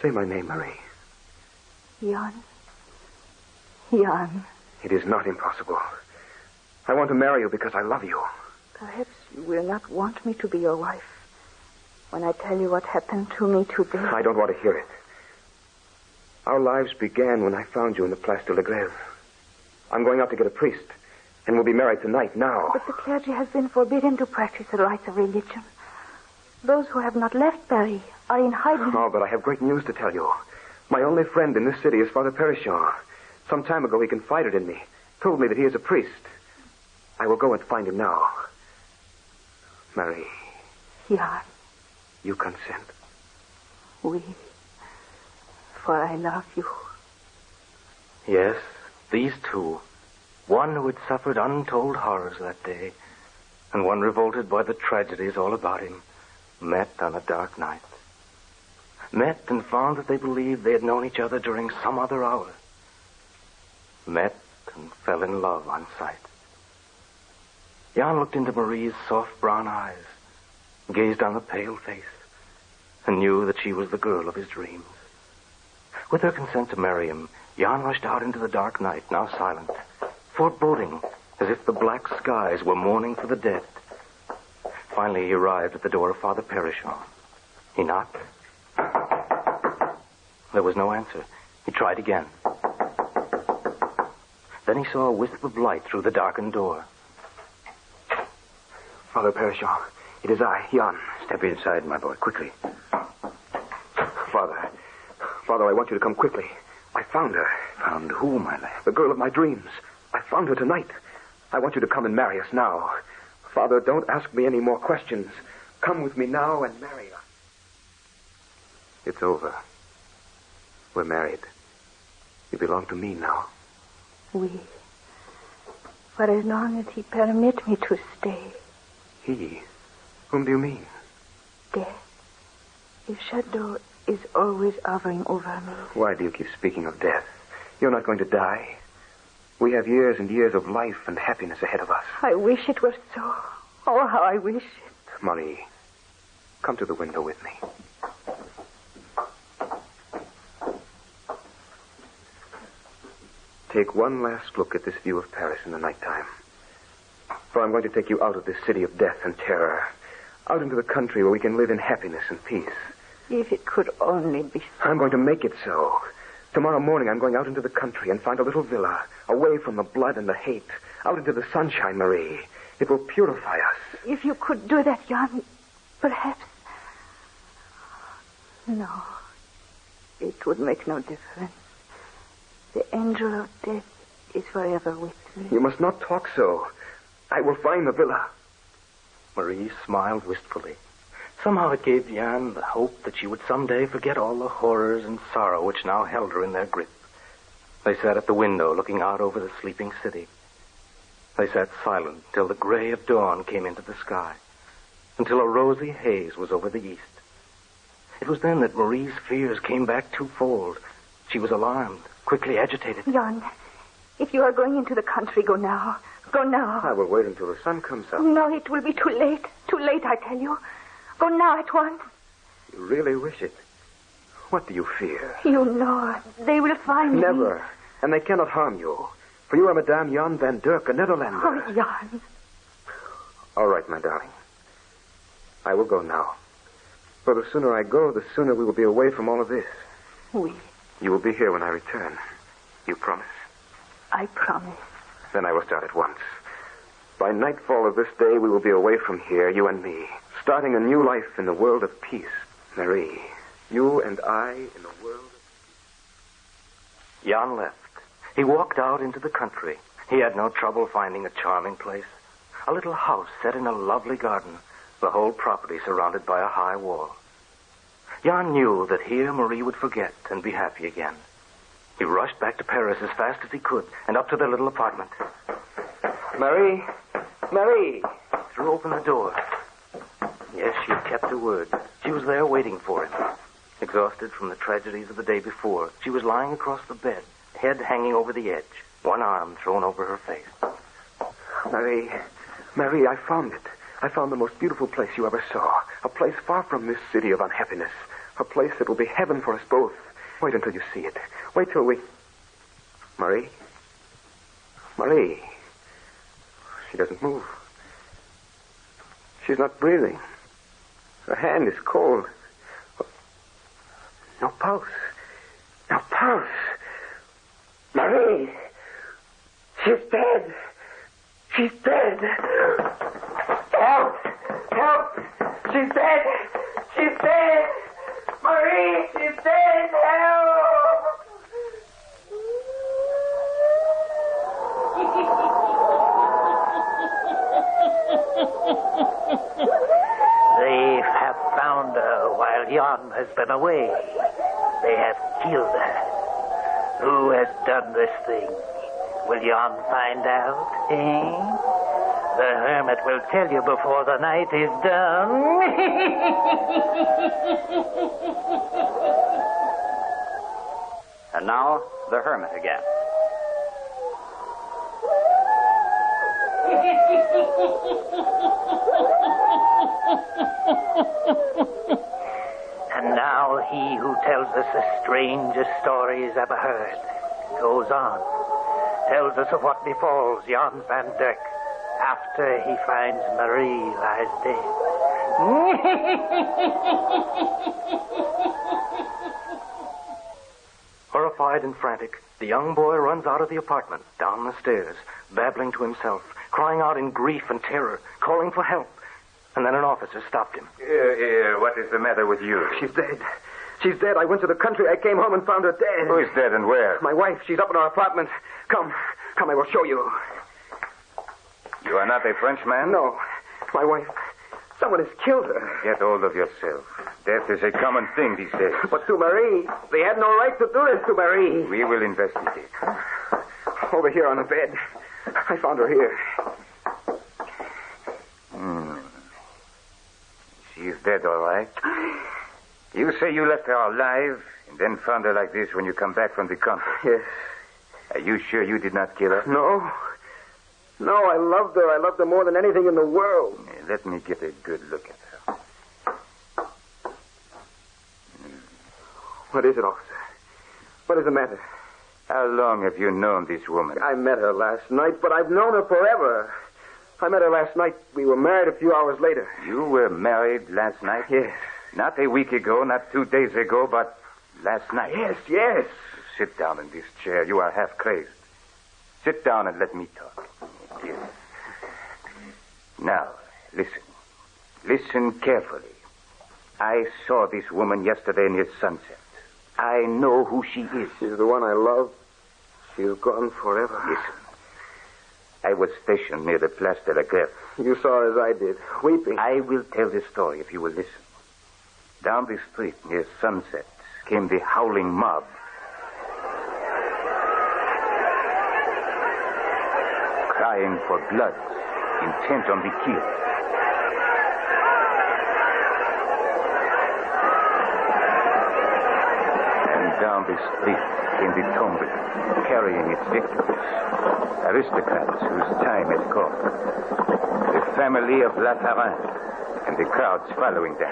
Say my name, Marie. Jan. Jan. It is not impossible. I want to marry you because I love you. Perhaps you will not want me to be your wife when I tell you what happened to me today. I don't want to hear it. Our lives began when I found you in the Place de la Grève. I'm going out to get a priest, and we'll be married tonight, now. But the clergy has been forbidden to practice the rites of religion. Those who have not left Paris are in hiding. Oh, but I have great news to tell you. My only friend in this city is Father Perichon. Some time ago he confided in me, told me that he is a priest. I will go and find him now. Marie. Jan. You consent? Oui. For I love you. Yes, these two. One who had suffered untold horrors that day, and one revolted by the tragedies all about him, met on a dark night. Met and found that they believed they had known each other during some other hour. Met and fell in love on sight. Jan looked into Marie's soft brown eyes, gazed on the pale face, and knew that she was the girl of his dreams. With her consent to marry him, Jan rushed out into the dark night, now silent, foreboding, as if the black skies were mourning for the dead. Finally, he arrived at the door of Father Perichon. He knocked. There was no answer. He tried again. Then he saw a wisp of light through the darkened door. Father Perichon, it is I, Jan. Step inside, my boy, quickly. Father, I want you to come quickly. I found her. Found who, my lad? The girl of my dreams. I found her tonight. I want you to come and marry us now. Father, don't ask me any more questions. come with me now and marry us. It's over. We're married. You belong to me now. We. For as long as he permit me to stay. He? Whom do you mean? Death. His shadow is always hovering over me. Why do you keep speaking of death? You're not going to die. We have years and years of life and happiness ahead of us. I wish it were so. Oh, how I wish it. Marie, come to the window with me. Take one last look at this view of Paris in the nighttime. For I'm going to take you out of this city of death and terror, out into the country where we can live in happiness and peace. If it could only be so. I'm going to make it so. Tomorrow morning I'm going out into the country and find a little villa, away from the blood and the hate, out into the sunshine, Marie. It will purify us. If you could do that, Jan, perhaps... No. It would make no difference. The angel of death is forever with me. You must not talk so. I will find the villa. Marie smiled wistfully. Somehow it gave Jan the hope that she would someday forget all the horrors and sorrow which now held her in their grip. They sat at the window looking out over the sleeping city. They sat silent till the gray of dawn came into the sky, until a rosy haze was over the east. It was then that Marie's fears came back twofold. She was alarmed, quickly agitated. Jan, if you are going into the country, go now. Go now. I will wait until the sun comes up. No, it will be too late. Too late, I tell you. Go now at once. You really wish it? What do you fear? You know, they will find me. Never. And they cannot harm you. For you are Madame Jan van Dirk, a Netherlander. Oh, Jan. All right, my darling. I will go now. For the sooner I go, the sooner we will be away from all of this. Oui. You will be here when I return. You promise? I promise. Then I will start at once. By nightfall of this day, we will be away from here, you and me, starting a new life in the world of peace. Marie, you and I in the world of peace. Jan left. He walked out into the country. He had no trouble finding a charming place. A little house set in a lovely garden, the whole property surrounded by a high wall. Jan knew that here Marie would forget and be happy again. He rushed back to Paris as fast as he could and up to their little apartment. Marie! Marie! Threw open the door. Yes, she had kept her word. She was there waiting for him. Exhausted from the tragedies of the day before, she was lying across the bed, head hanging over the edge, one arm thrown over her face. Marie, I found it. I found the most beautiful place you ever saw. A place far from this city of unhappiness. A place that will be heaven for us both. Wait until you see it. Wait till we... Marie? Marie. She doesn't move. She's not breathing. Her hand is cold. No pulse. No pulse. Marie! She's dead. She's dead. Help! Help! She's dead. She's dead. Marie, she's dead. Help! They have found her while Jan has been away. They have killed her. Who has done this thing? Will Jan find out, eh? The Hermit will tell you before the night is done. And now, the Hermit again. And now he who tells us the strangest stories ever heard goes on, tells us of what befalls Jan van Dirk after he finds Marie lies dead. Horrified and frantic, the young boy runs out of the apartment, down the stairs, babbling to himself, crying out in grief and terror, calling for help. And then an officer stopped him. Here, what is the matter with you? She's dead. She's dead. I went to the country. I came home and found her dead. Who is dead and where? My wife. She's up in our apartment. Come, I will show you. You are not a Frenchman? No. My wife. Someone has killed her. Get hold of yourself. Death is a common thing these days. But to Marie, they had no right to do this to Marie. We will investigate. Over here on the bed. I found her here. She is dead, all right. You say you left her alive and then found her like this when you come back from the country? Yes. Are you sure you did not kill her? No. No, I loved her. I loved her more than anything in the world. Let me get a good look at her. What is it, officer? What is the matter? How long have you known this woman? I met her last night, but I've known her forever. I met her last night. We were married a few hours later. You were married last night? Yes. Not a week ago, not 2 days ago, but last night. Yes. Sit down in this chair. You are half crazed. Sit down and let me talk. Yes. Now, listen. Listen carefully. I saw this woman yesterday near sunset. I know who she is. She's the one I love. She's gone forever. Listen. I was stationed near the Place de la Grève. You saw her as I did, weeping. I will tell the story if you will listen. Down the street near sunset came the howling mob. Crying for blood, intent on the kill. And down the street came the tomb, carrying its victims. Aristocrats whose time has come. The family of Lafarin and the crowds following them.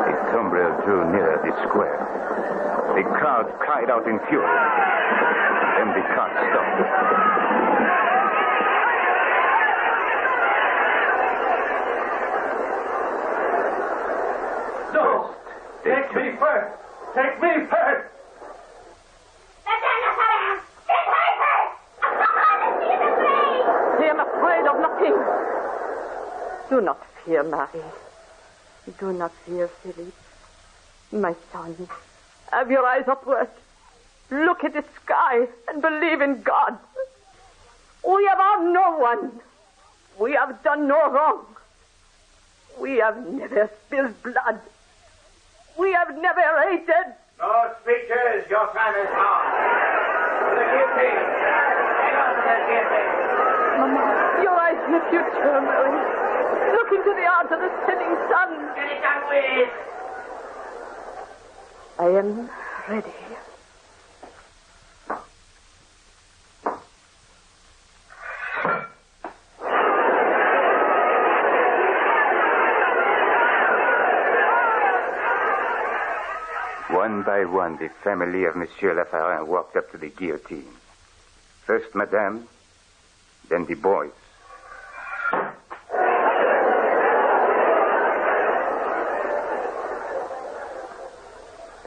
The tumbril drew nearer the square. The crowd cried out in fury. Then the cart stopped. No! Take me first! Take me first! I am afraid of nothing. Do not fear, Marie. Do not fear, Philippe. My son, have your eyes upward. Look at the sky and believe in God. We have harmed no one. We have done no wrong. We have never spilled blood. We have never hated. No speeches. Your time is gone. To the guillotine. Hang on to that guillotine. Mama, your eyes in the future, Mary. Look into the eyes of the setting sun. Get it done with. I am ready. One by one, the family of Monsieur Lafarin walked up to the guillotine. First Madame, then the boys.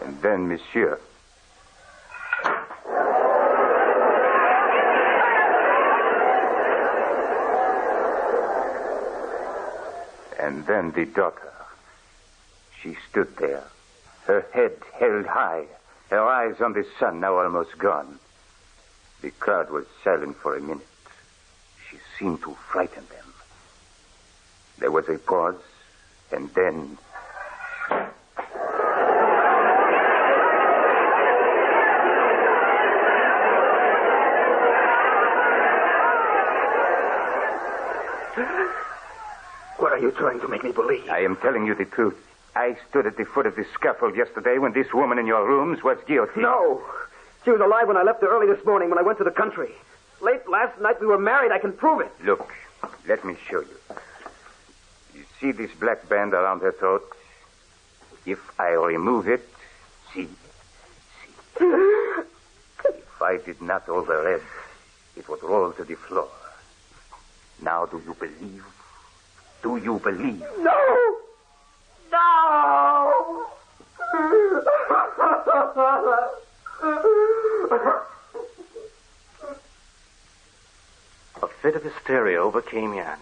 And then Monsieur. And then the daughter. She stood there, her head held high, her eyes on the sun, now almost gone. The crowd was silent for a minute. She seemed to frighten them. There was a pause, and then... What are you trying to make me believe? I am telling you the truth. I stood at the foot of the scaffold yesterday when this woman in your rooms was guillotined. No. She was alive when I left her early this morning when I went to the country. Late last night we were married. I can prove it. Look, let me show you. You see this black band around her throat? If I remove it, see. If I did not hold the red, it would roll to the floor. Now do you believe? Do you believe? No! No! A fit of hysteria overcame Jan.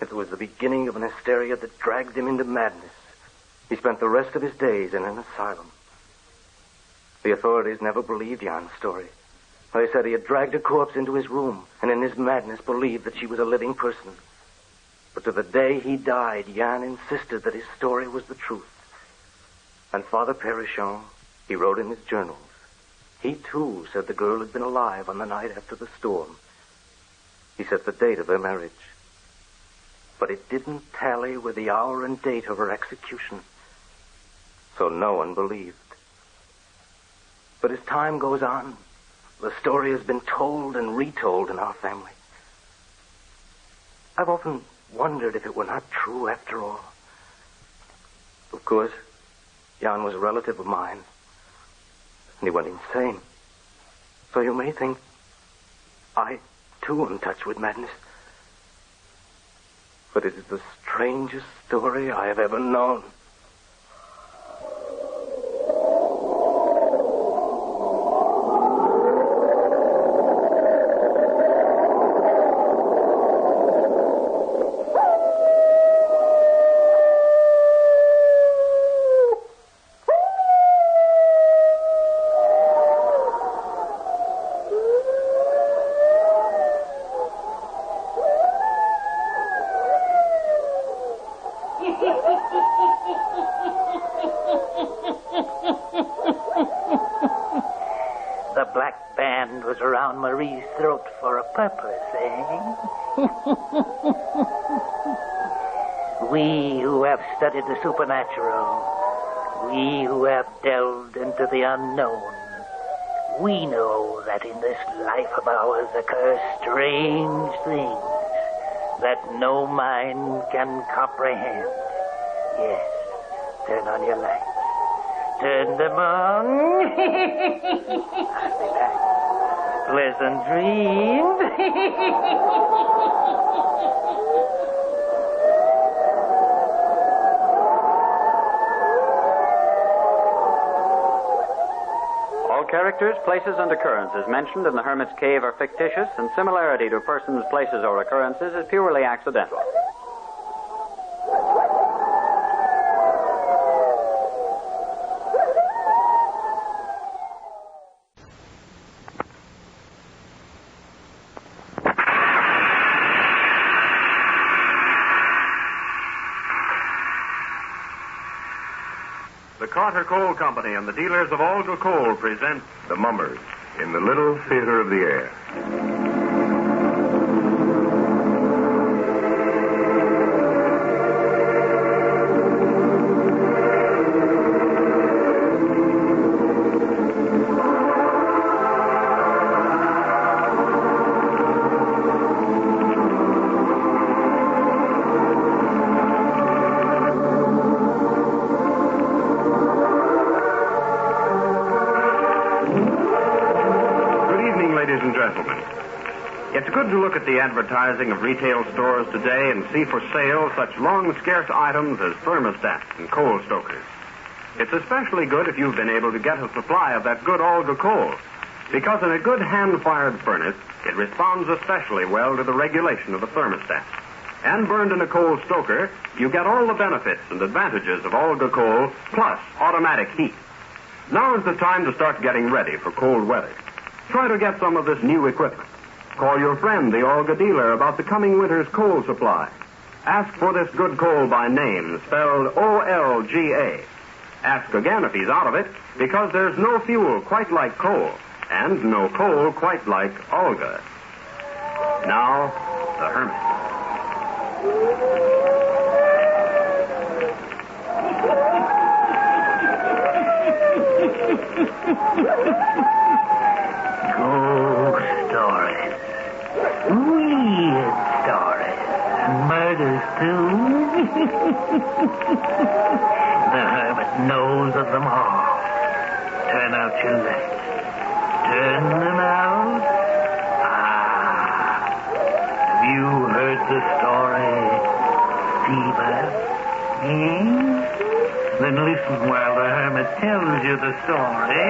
It was the beginning of an hysteria that dragged him into madness. He spent the rest of his days in an asylum. The authorities never believed Jan's story. They said he had dragged a corpse into his room and in his madness believed that she was a living person. But to the day he died, Jan insisted that his story was the truth. And Father Perichon, he wrote in his journals, he too said the girl had been alive on the night after the storm. He set the date of their marriage. But it didn't tally with the hour and date of her execution. So no one believed. But as time goes on, the story has been told and retold in our family. I've often wondered if it were not true after all. Of course, Jan was a relative of mine, and he went insane. So you may think I, too, am touched with madness. But it is the strangest story I have ever known. The black band was around Marie's throat for a purpose, eh? We who have studied the supernatural, we who have delved into the unknown, we know that in this life of ours occur strange things that no mind can comprehend. Yes, turn on your lights. Turn them on. I'll be back. Pleasant dreams. All characters, places, and occurrences mentioned in the Hermit's Cave are fictitious, and similarity to persons, places, or occurrences is purely accidental. The Carter Coal Company and the dealers of Olga Coal present The Mummers in the Little Theater of the Air. It's good to look at the advertising of retail stores today and see for sale such long, scarce items as thermostats and coal stokers. It's especially good if you've been able to get a supply of that good Olga coal, because in a good hand-fired furnace, it responds especially well to the regulation of the thermostat. And burned in a coal stoker, you get all the benefits and advantages of Olga coal, plus automatic heat. Now is the time to start getting ready for cold weather. Try to get some of this new equipment. Call your friend, the Olga dealer, about the coming winter's coal supply. Ask for this good coal by name, spelled O-L-G-A. Ask again if he's out of it, because there's no fuel quite like coal, and no coal quite like Olga. Now, the Hermit. Ghost stories. Weird stories. Murders, too. The Hermit knows of them all. Turn out your lights. Turn them out. Have you heard the story, Fever? Then listen while the Hermit tells you the story.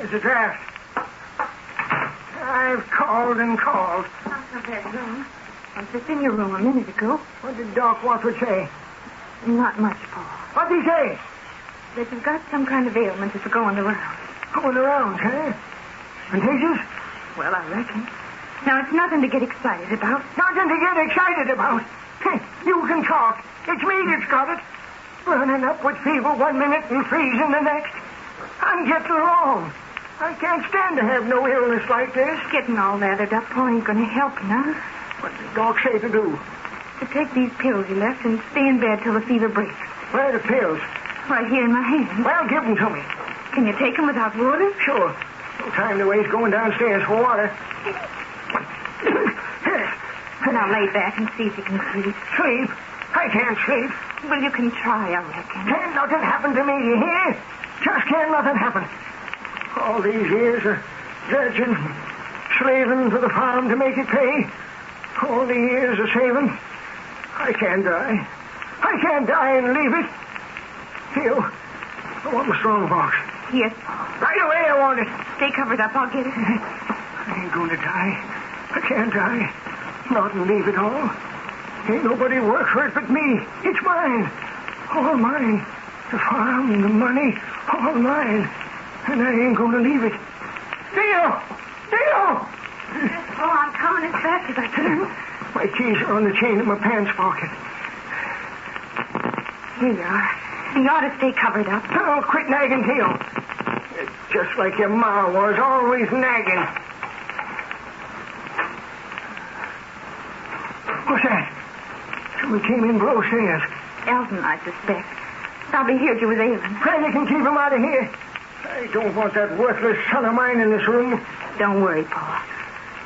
There's a draft. I've called and called. Out of that room. I was just in your room a minute ago. What did Doc Watford say? Not much, Paul. What'd he say? That you've got some kind of ailment that's going around. Going around, huh? Contagious? Well, I reckon. Now, it's nothing to get excited about. Nothing to get excited about. You can talk. It's me that's got it. Running up with fever 1 minute and freezing the next. I'm getting along. I can't stand to have no illness like this. Getting all lathered up, Paul, ain't going to help none. What did the doc say to do? To take these pills you left and stay in bed till the fever breaks. Where are the pills? Right here in my hand. Well, give them to me. Can you take them without water? Sure. No time to waste going downstairs for water. Now lay back and see if you can sleep. Sleep? I can't sleep. Well, you can try, I reckon. Can't nothing happen to me, you hear? Just can't nothing happen. All these years of dredging, slaving for the farm to make it pay. All the years of saving. I can't die. I can't die and leave it. Theo, I want my strong box. Yes. Right away, I want it. Stay covered up. I'll get it. I ain't going to die. I can't die. Not and leave it all. Ain't nobody work for it but me. It's mine. All mine. The farm, the money, all mine. And I ain't going to leave it. Theo! Theo! Oh, I'm coming as fast as I can. My keys are on the chain in my pants pocket. Here you are. You ought to stay covered up. Oh, quit nagging, Theo. It's just like your ma was, always nagging. What's that? Someone came in below stairs. Elton, I suspect. Probably heard you was ailing. Granny can keep him out of here. I don't want that worthless son of mine in this room. Don't worry, Paul.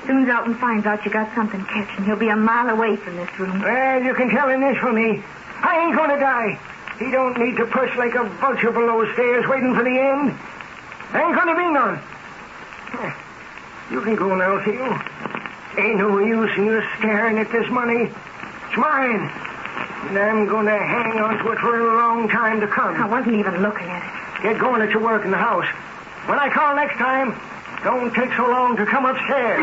As soon as Elton finds out you got something catching, he'll be a mile away from this room. Well, you can tell him this for me. I ain't going to die. He don't need to push like a vulture below stairs waiting for the end. Ain't going to be none. You can go now, Theo. Ain't no use in you staring at this money. It's mine. And I'm going to hang on to it for a long time to come. I wasn't even looking at it. Get going at your work in the house. When I call next time, don't take so long to come upstairs.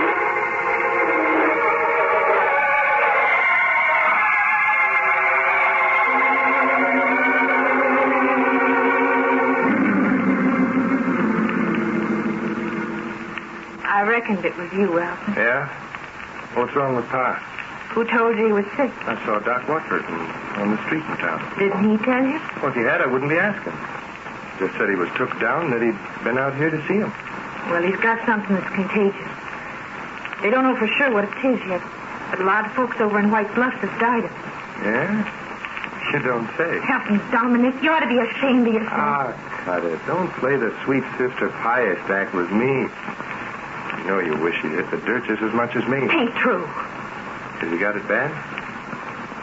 I reckoned it was you, Elton. Yeah? What's wrong with Pa? Who told you he was sick? I saw Doc Watford on the street in town. Didn't he tell you? Well, if he had, I wouldn't be asking. Just said he was took down, that he'd been out here to see him. Well, he's got something that's contagious. They don't know for sure what it is yet, but a lot of folks over in White Bluff have died of it. Yeah? You don't say. Captain Dominic, you ought to be ashamed of yourself. Ah, cut it. Don't play the sweet sister pious act with me. You know you wish he'd hit the dirt just as much as me. It ain't true. Has he got it bad?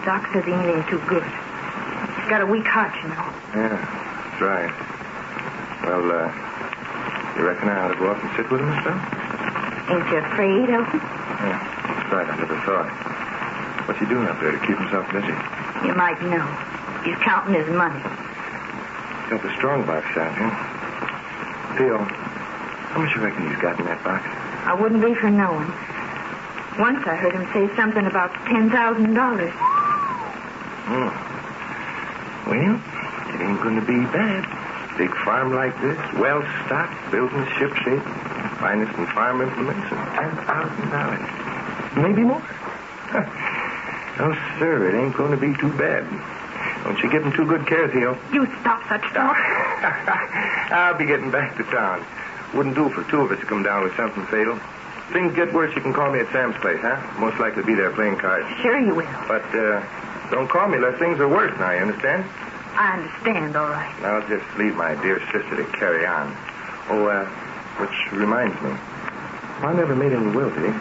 Doc says he ain't too good. He's got a weak heart, you know. Yeah, that's right. Well, you reckon I ought to go up and sit with him or so? Ain't you afraid, Elton? Yeah, that's right. I never thought. What's he doing up there to keep himself busy? You might know. He's counting his money. He's got the strong box out here. Theo, how much you reckon he's got in that box? I wouldn't be for knowing. Once I heard him say something about $10,000. Hmm. Well, it ain't going to be bad. Big farm like this, well stocked, building shipshape, finest in farm implements, and $10,000. Maybe more. No, sir, it ain't going to be too bad. Don't you give him too good care, Theo. You stop such talk. I'll be getting back to town. Wouldn't do for two of us to come down with something fatal. If things get worse, you can call me at Sam's place, huh? Most likely be there playing cards. Sure you will. But, don't call me unless things are worse now, you understand? I understand, all right. I'll just leave my dear sister to carry on. Oh, which reminds me. I never made any will, did he?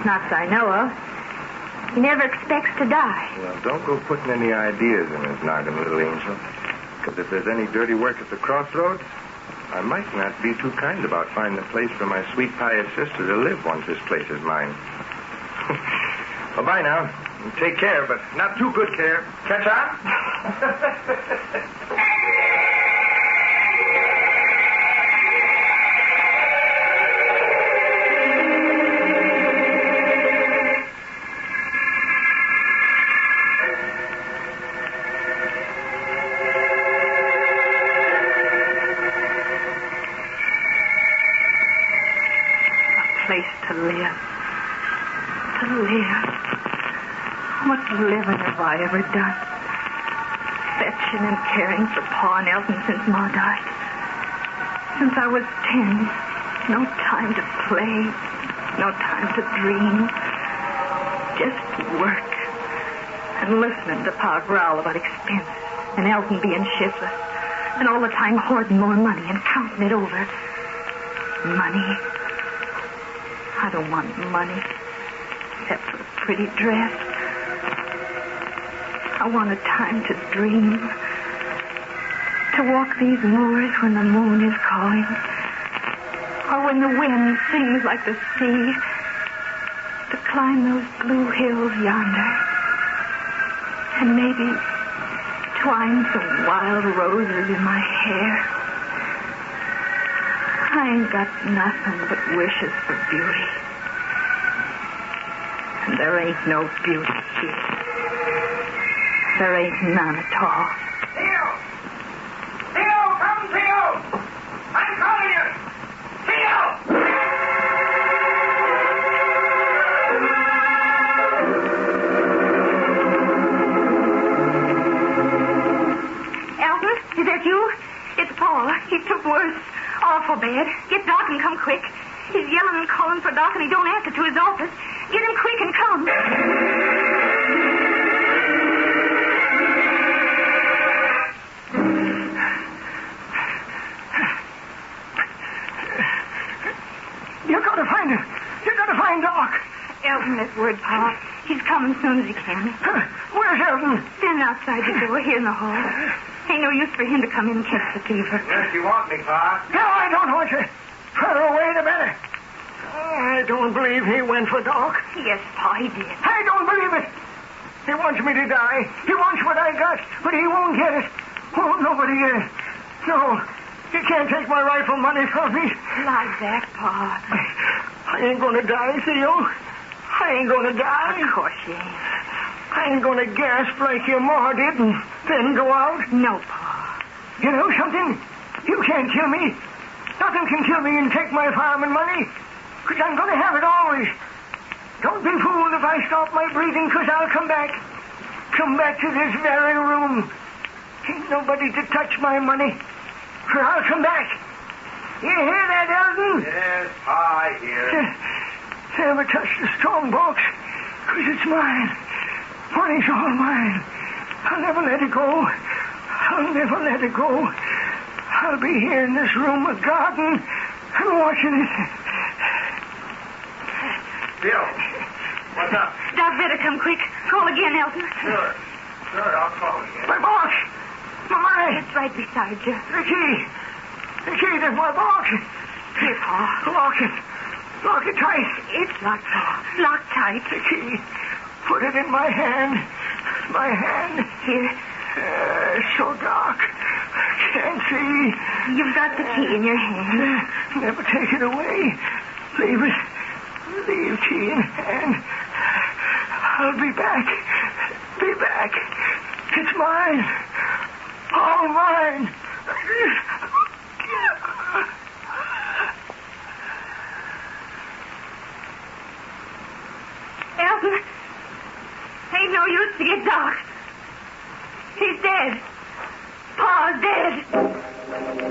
Not that I know of. He never expects to die. Well, don't go putting any ideas in his noggin, little angel. Because if there's any dirty work at the crossroads, I might not be too kind about finding a place for my sweet pious sister to live once this place is mine. Well, bye now. Take care, but not too good care. Catch on? I ever done. Fetching and caring for Pa and Elton since Ma died. Since I was 10. No time to play. No time to dream. Just work. And listening to Pa growl about expenses. And Elton being shiftless. And all the time hoarding more money and counting it over. Money. I don't want money. Except for a pretty dress. I want a time to dream. To walk these moors when the moon is calling. Or when the wind sings like the sea. To climb those blue hills yonder. And maybe twine some wild roses in my hair. I ain't got nothing but wishes for beauty. And there ain't no beauty here. There ain't none at all. Theo! Theo, come, Theo! I'm calling you! Theo! Elton, is that you? It's Paul. He took worse. Awful bad. Get Doc and come quick. He's yelling and calling for Doc and he don't answer to his office. Get him quick and come. You gotta find him. You gotta find Doc. Elton, this word, Pa. He's coming as soon as he can. Where's Elton? Standing outside the door here in the hall. Ain't no use for him to come in and catch the fever. Yes, you want me, Pa? No, I don't want you. Further away, the better. I don't believe he went for Doc. Yes, Pa, he did. I don't believe it. He wants me to die. He wants what I got, but he won't get it. Oh, nobody get it. No, you can't take my rifle money from me. Lie back, Pa. I ain't gonna die, Theo. I ain't gonna die. Of course you ain't. I ain't gonna gasp like your ma did and then go out. No, Pa. You know something? You can't kill me. Nothing can kill me and take my farm and money. Because I'm going to have it always. Don't be fooled if I stop my breathing, because I'll come back. Come back to this very room. Ain't nobody to touch my money. For I'll come back. You hear that, Elton? Yes, Pa, I hear. Never touch the strong box, because it's mine. Money's all mine. I'll never let it go. I'll never let it go. I'll be here in this room, a garden, and watching it. Bill, what's up? Doc better come quick. Call again, Elton. Sure, I'll call again. My box! My... It's right beside you. The key! The key to my box! Here, Pa. Lock it. Lock it tight. It's locked, Pa. Locked tight. The key. Put it in my hand. My hand. Here. So dark. Can't see. You've got the key in your hand. Never take it away. Leave it. Leave key in hand. I'll be back. Be back. It's mine. All mine. Elton, ain't no use to get Doc. He's dead. Pa's dead.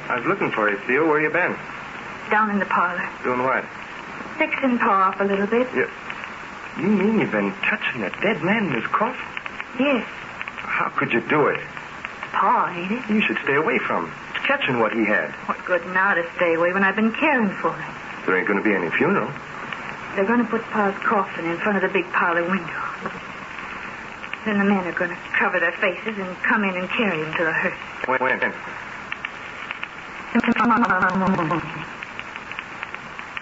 I was looking for you, Theo. Where you been? Down in the parlor. Doing what? Fixing Pa up a little bit. You mean you've been touching a dead man in his coffin? Yes. How could you do it? Pa, ain't it? You should stay away from him. It's catching what he had. What good now to stay away when I've been caring for him? There ain't going to be any funeral. They're going to put Pa's coffin in front of the big parlor window. Then the men are going to cover their faces and come in and carry him to the hearse. When?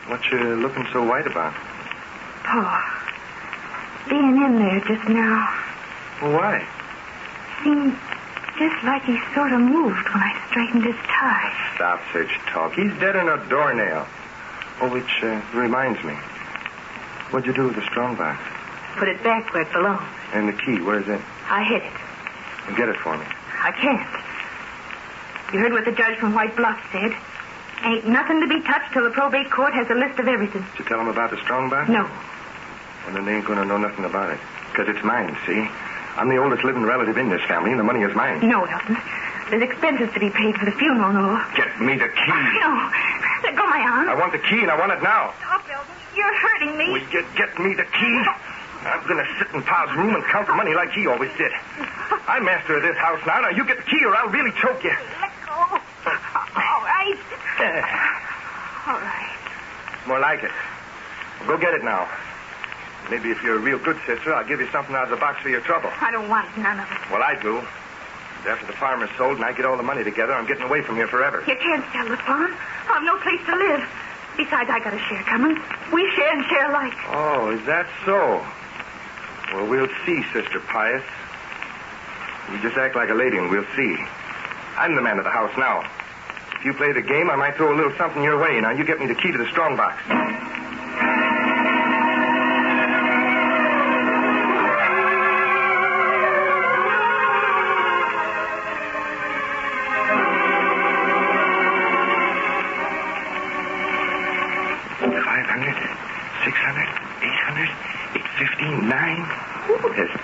What you looking so white about? Pa, being in there just now Well, why? seemed just like he sort of moved when I straightened his tie. Stop such talk. He's dead in a doornail. Oh, which reminds me. What'd you do with the strong box? Put it back where it belongs. And the key, where's it? I hid it. And get it for me. I can't. You heard what the judge from White Bluff said. Ain't nothing to be touched till the probate court has a list of everything. Did you tell them about the strong box? No. Well, then they ain't going to know nothing about it. Because it's mine, see? I'm the oldest living relative in this family, and the money is mine. No, Elton. There's expenses to be paid for the funeral and all. Get me the key. No. Let go my arm. I want the key, and I want it now. Stop, Elton. You're hurting me. Will you get me the key? I'm going to sit in Pa's room and count the money like he always did. I'm master of this house now. Now, you get the key or I'll really choke you. Let go. All right. All right. More like it. Well, go get it now. Maybe if you're a real good sister, I'll give you something out of the box for your trouble. I don't want none of it. Well, I do. After the farmer's sold and I get all the money together, I'm getting away from here forever. You can't sell the farm. I have no place to live. Besides, I got a share coming. We share and share alike. Oh, is that so? Well, we'll see, Sister Pius. You just act like a lady and we'll see. I'm the man of the house now. If you play the game, I might throw a little something your way. Now, you get me the key to the strong box.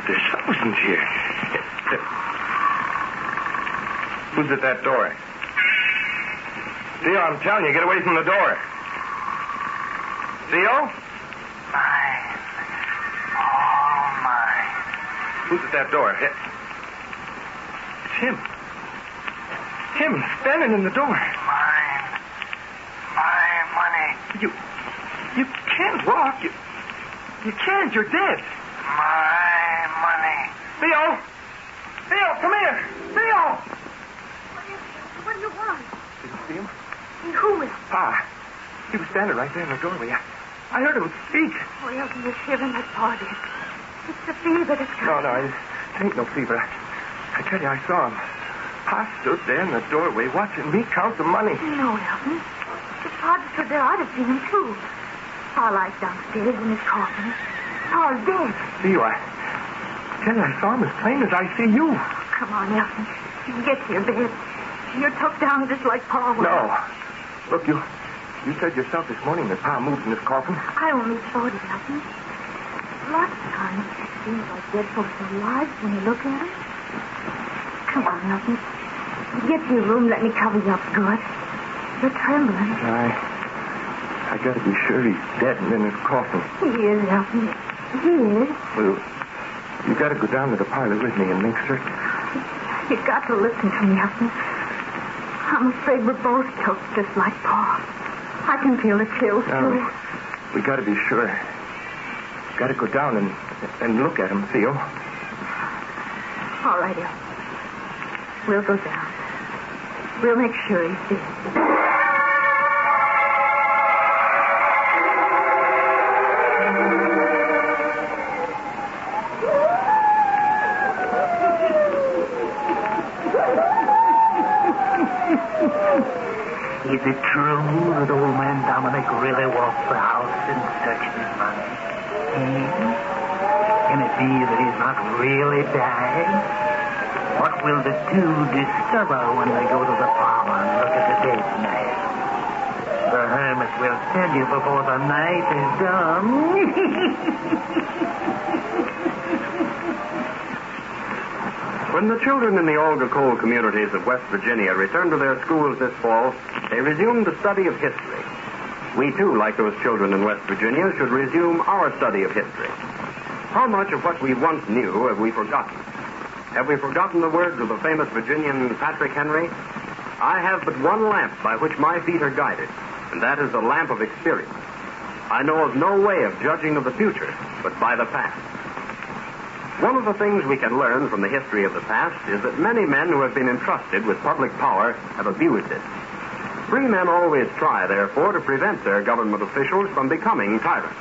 There's thousands here. Who's at that door? Theo, I'm telling you, get away from the door. Theo? Mine. All mine. Who's at that door? It's him. Him, standing in the door. Mine. My money. You can't walk. You can't. You're dead. My money. Theo! Theo, come here! Theo! What do you want? Did you see him? Who is? Pa. He was standing right there in the doorway. I heard him speak. Oh, Elton, you're shivering that party. It's the fever that's coming. No, it ain't no fever. I tell you, I saw him. Pa stood there in the doorway watching me count the money. No, Elton. If Father stood there, I'd have seen him, too. Pa lies downstairs in his coffin. Pa's dead. Theo, I tell you, I saw him as plain as I see you. Come on, Elton. Get to your bed. You're tucked down just like Pa was. No. Look, you said yourself this morning that Pa moved in his coffin. I only thought it, Elton. Lots of times it seems like dead folks are alive when you look at them. Come on, Elton. Get to your room. Let me cover you up good. You're trembling. I gotta be sure he's dead and in his coffin. He is, Elton. He is. Well, you gotta go down to the parlor with me and make certain. You've got to listen to me, Elton. I'm afraid we're both choked just like Pa. I can feel the chills, too. We gotta be sure. Gotta go down and look at him, Theo. All right, Elton. We'll go down. We'll make sure he's dead. Is it true that old man Dominic really walked the house in search of his money? Can it be that he's not really died? What will the two discover when they go to the farm and look at the dead man? The hermit will tell you before the night is done. When the children in the Olga coal communities of West Virginia returned to their schools this fall, they resumed the study of history. We, too, like those children in West Virginia, should resume our study of history. How much of what we once knew have we forgotten? Have we forgotten the words of the famous Virginian Patrick Henry? I have but one lamp by which my feet are guided, and that is the lamp of experience. I know of no way of judging of the future but by the past. One of the things we can learn from the history of the past is that many men who have been entrusted with public power have abused it. Free men always try, therefore, to prevent their government officials from becoming tyrants.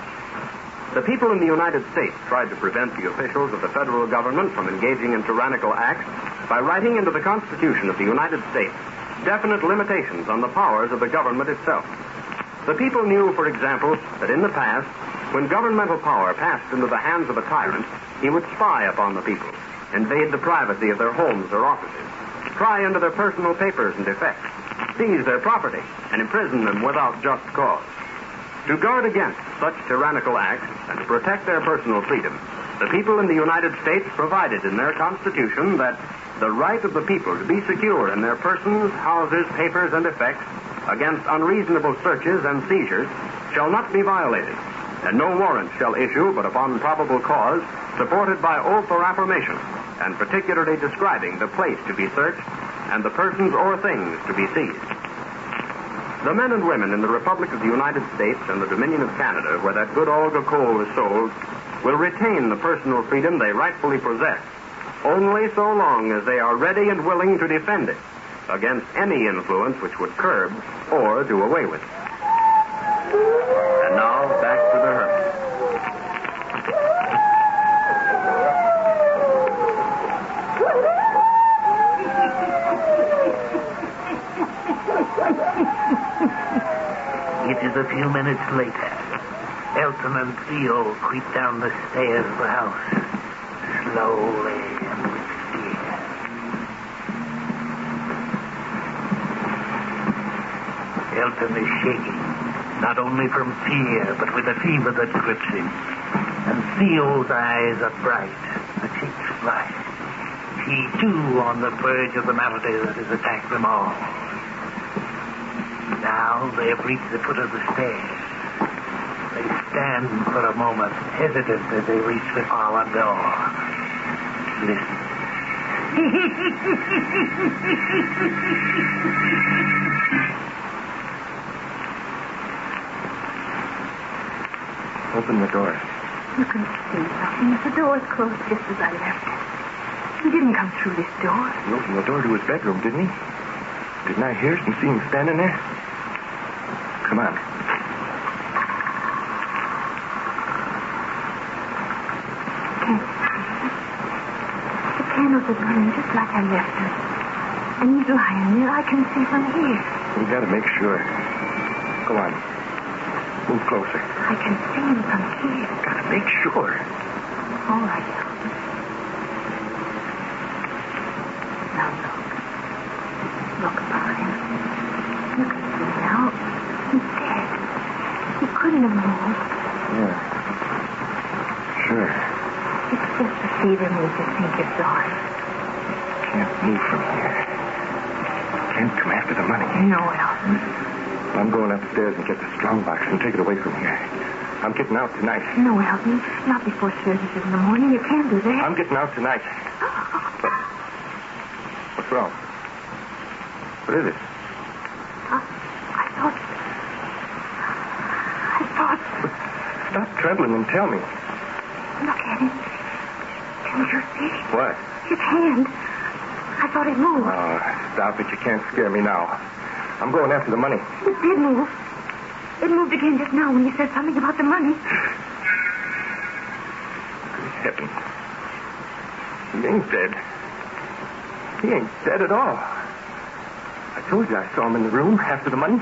The people in the United States tried to prevent the officials of the federal government from engaging in tyrannical acts by writing into the Constitution of the United States definite limitations on the powers of the government itself. The people knew, for example, that in the past, when governmental power passed into the hands of a tyrant, he would spy upon the people, invade the privacy of their homes or offices, pry into their personal papers and effects, seize their property, and imprison them without just cause. To guard against such tyrannical acts and to protect their personal freedom, the people in the United States provided in their Constitution that the right of the people to be secure in their persons, houses, papers, and effects against unreasonable searches and seizures shall not be violated, and no warrant shall issue but upon probable cause, supported by oath or affirmation, and particularly describing the place to be searched and the persons or things to be seized. The men and women in the Republic of the United States and the Dominion of Canada, where that good Olga coal is sold, will retain the personal freedom they rightfully possess, only so long as they are ready and willing to defend it against any influence which would curb or do away with it. And now, back to the Hermit. It is a few minutes later. Elton and Theo creep down the stairs of the house, slowly and with fear. Elton is shaking, not only from fear, but with a fever that grips him. And Theo's eyes are bright, the cheeks flush. He, too, on the verge of the malady that has attacked them all. Now they have reached the foot of the stairs. They stand for a moment, hesitant as they reach the parlor door. Listen. Open the door. You can see nothing. The door is closed just as I left it. He didn't come through this door. He opened the door to his bedroom, didn't he? Didn't I hear and see him standing there? Come on. The candles are burning just like I left them. And he's lying there. I can see from here. We gotta make sure. Go on. Move closer. I can see him from here. Gotta make sure. All right. Now look. Look about him. You can see now. He's dead. He couldn't have moved. Yeah. Sure. It's just the fever made you think you saw him. Can't move from here. Can't come after the money. No, Elton. I'm going upstairs and get the strong box and take it away from here. I'm getting out tonight. No, Elton. Not before services in the morning. You can't do that. I'm getting out tonight. What's wrong? What is it? I thought... Stop trembling and tell me. Look at him. Can you see? What? His hand. I thought it moved. Oh, stop it. You can't scare me now. I'm going after the money. It did move. It moved again just now when you said something about the money. Good heavens. He ain't dead. He ain't dead at all. I told you I saw him in the room after the money.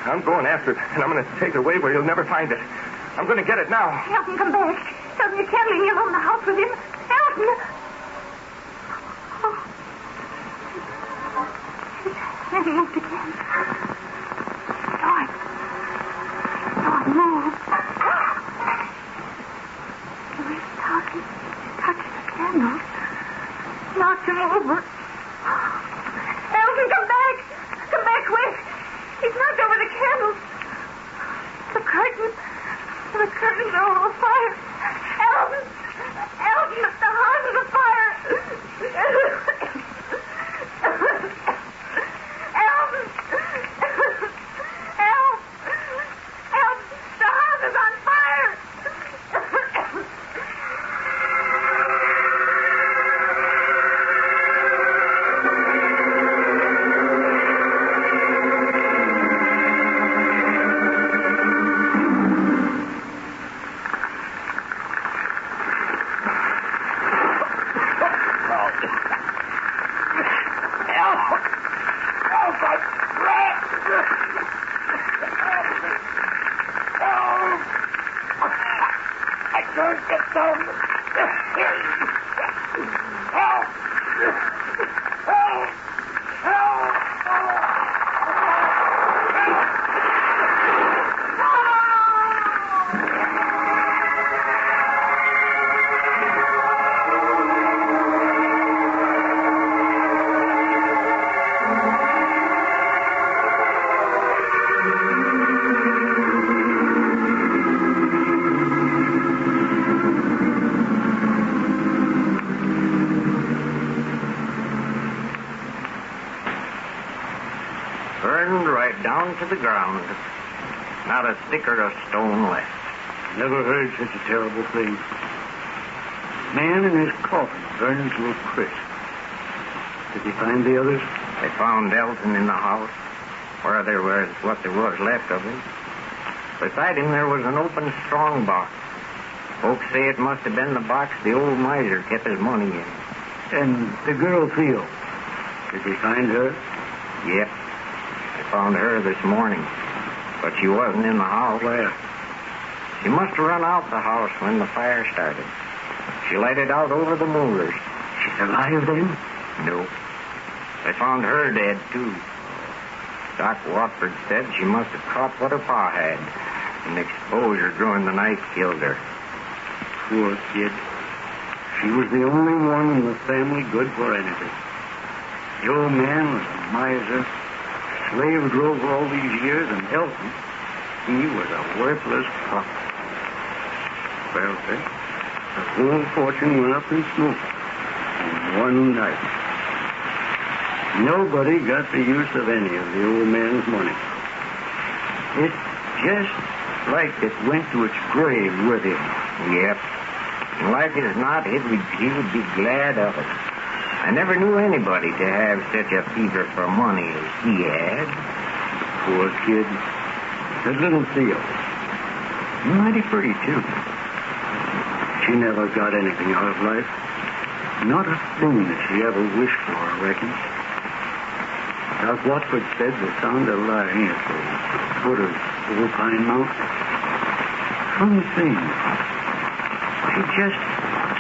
I'm going after it, and I'm going to take it away where he'll never find it. I'm going to get it now. Elton, come back. Elton, you can't leave me alone in the house with him. Elton! He moved again. Saw it move. He touched the candles. Knocked him over. Elton, come back. Come back quick. He's knocked over the candles. The curtains are all afire. Elton, the house is afire. Help! Help! Burned right down to the ground. Not a stick or a stone left. Never heard such a terrible thing. Man in his coffin burned to a crisp. Did he find the others? They found Elton in the house, where there was what there was left of him. Beside him there was an open strong box. Folks say it must have been the box the old miser kept his money in. And the girl Theo, did they find her? Yep. They found her this morning, but she wasn't in the house. Where? She must have run out the house when the fire started. She let it out over the moors. She's alive then? No. They found her dead, too. Doc Watford said she must have caught what her pa had, and the exposure during the night killed her. Poor kid. She was the only one in the family good for anything. The old man was a miser, slaved over all these years, and Elton, he was a worthless pup. Well, sir, the whole fortune went up in smoke in one night. Nobody got the use of any of the old man's money. It's just like it went to its grave with him. Yep. And like as not, he would be glad of it. I never knew anybody to have such a fever for money as he had. Poor kid. His little Theo. Mighty pretty, too. She never got anything out of life. Not a thing that she ever wished for, I reckon. Doc Watford said they found her lying at the foot of Old Pine Mountain. Funny thing. She just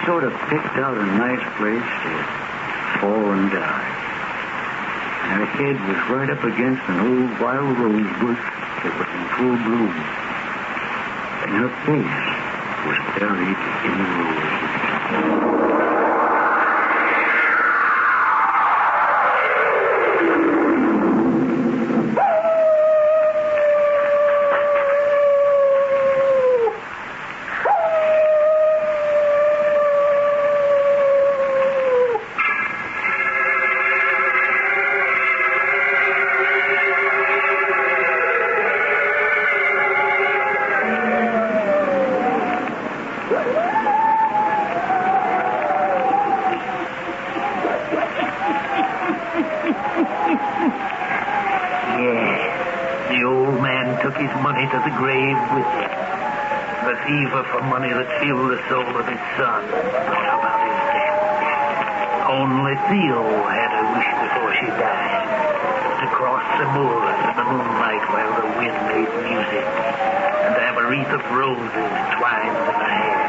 sort of picked out a nice place to fall and die. And her head was right up against an old wild rose bush that was in full bloom. And her face was buried in the roses. For money that filled the soul of his son. Thought about his death. Only Theo had a wish before she died. To cross the moors in the moonlight while the wind made music. And to have a wreath of roses twined in her hair.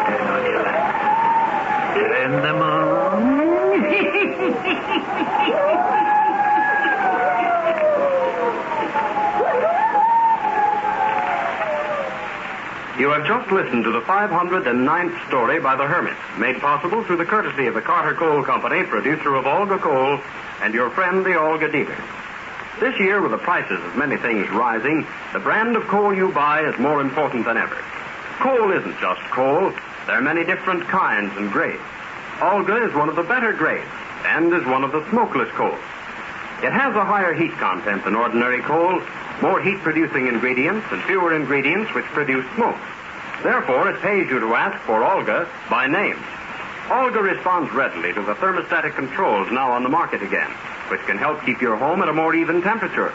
Turn on your light. Turn them on. You have just listened to the 509th story by the Hermit, made possible through the courtesy of the Carter Coal Company, producer of Olga Coal, and your friend, the Olga dealer. This year, with the prices of many things rising, the brand of coal you buy is more important than ever. Coal isn't just coal. There are many different kinds and grades. Olga is one of the better grades, and is one of the smokeless coals. It has a higher heat content than ordinary coal, more heat-producing ingredients, and fewer ingredients which produce smoke. Therefore, it pays you to ask for Olga by name. Olga responds readily to the thermostatic controls now on the market again, which can help keep your home at a more even temperature.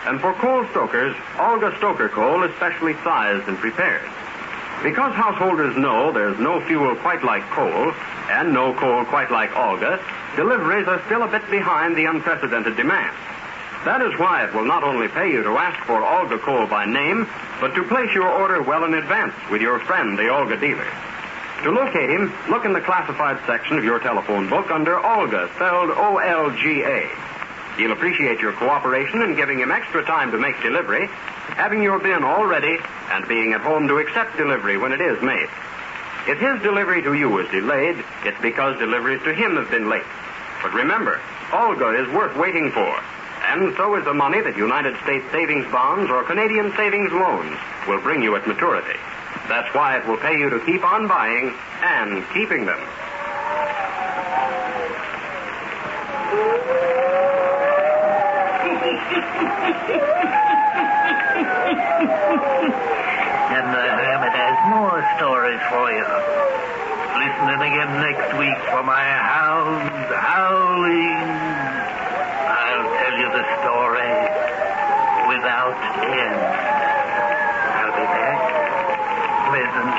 And for coal stokers, Olga Stoker Coal is specially sized and prepared. Because householders know there's no fuel quite like coal, and no coal quite like Olga, deliveries are still a bit behind the unprecedented demand. That is why it will not only pay you to ask for Olga Coal by name, but to place your order well in advance with your friend, the Olga dealer. To locate him, look in the classified section of your telephone book under Olga, spelled O-L-G-A. He'll appreciate your cooperation in giving him extra time to make delivery, having your bin all ready, and being at home to accept delivery when it is made. If his delivery to you is delayed, it's because deliveries to him have been late. But remember, Olga is worth waiting for. And so is the money that United States savings bonds or Canadian savings loans will bring you at maturity. That's why it will pay you to keep on buying and keeping them. And the Hermit has more stories for you. Listen in again next week for my hounds howling. I'll tell you the story without end. I'll be back. Pleasant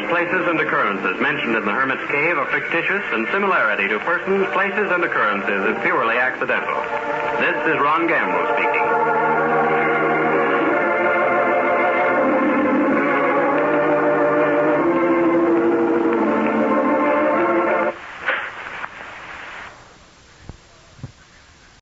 Places and occurrences mentioned in the Hermit's Cave are fictitious, and similarity to persons, places, and occurrences is purely accidental. This is Ron Gamble speaking.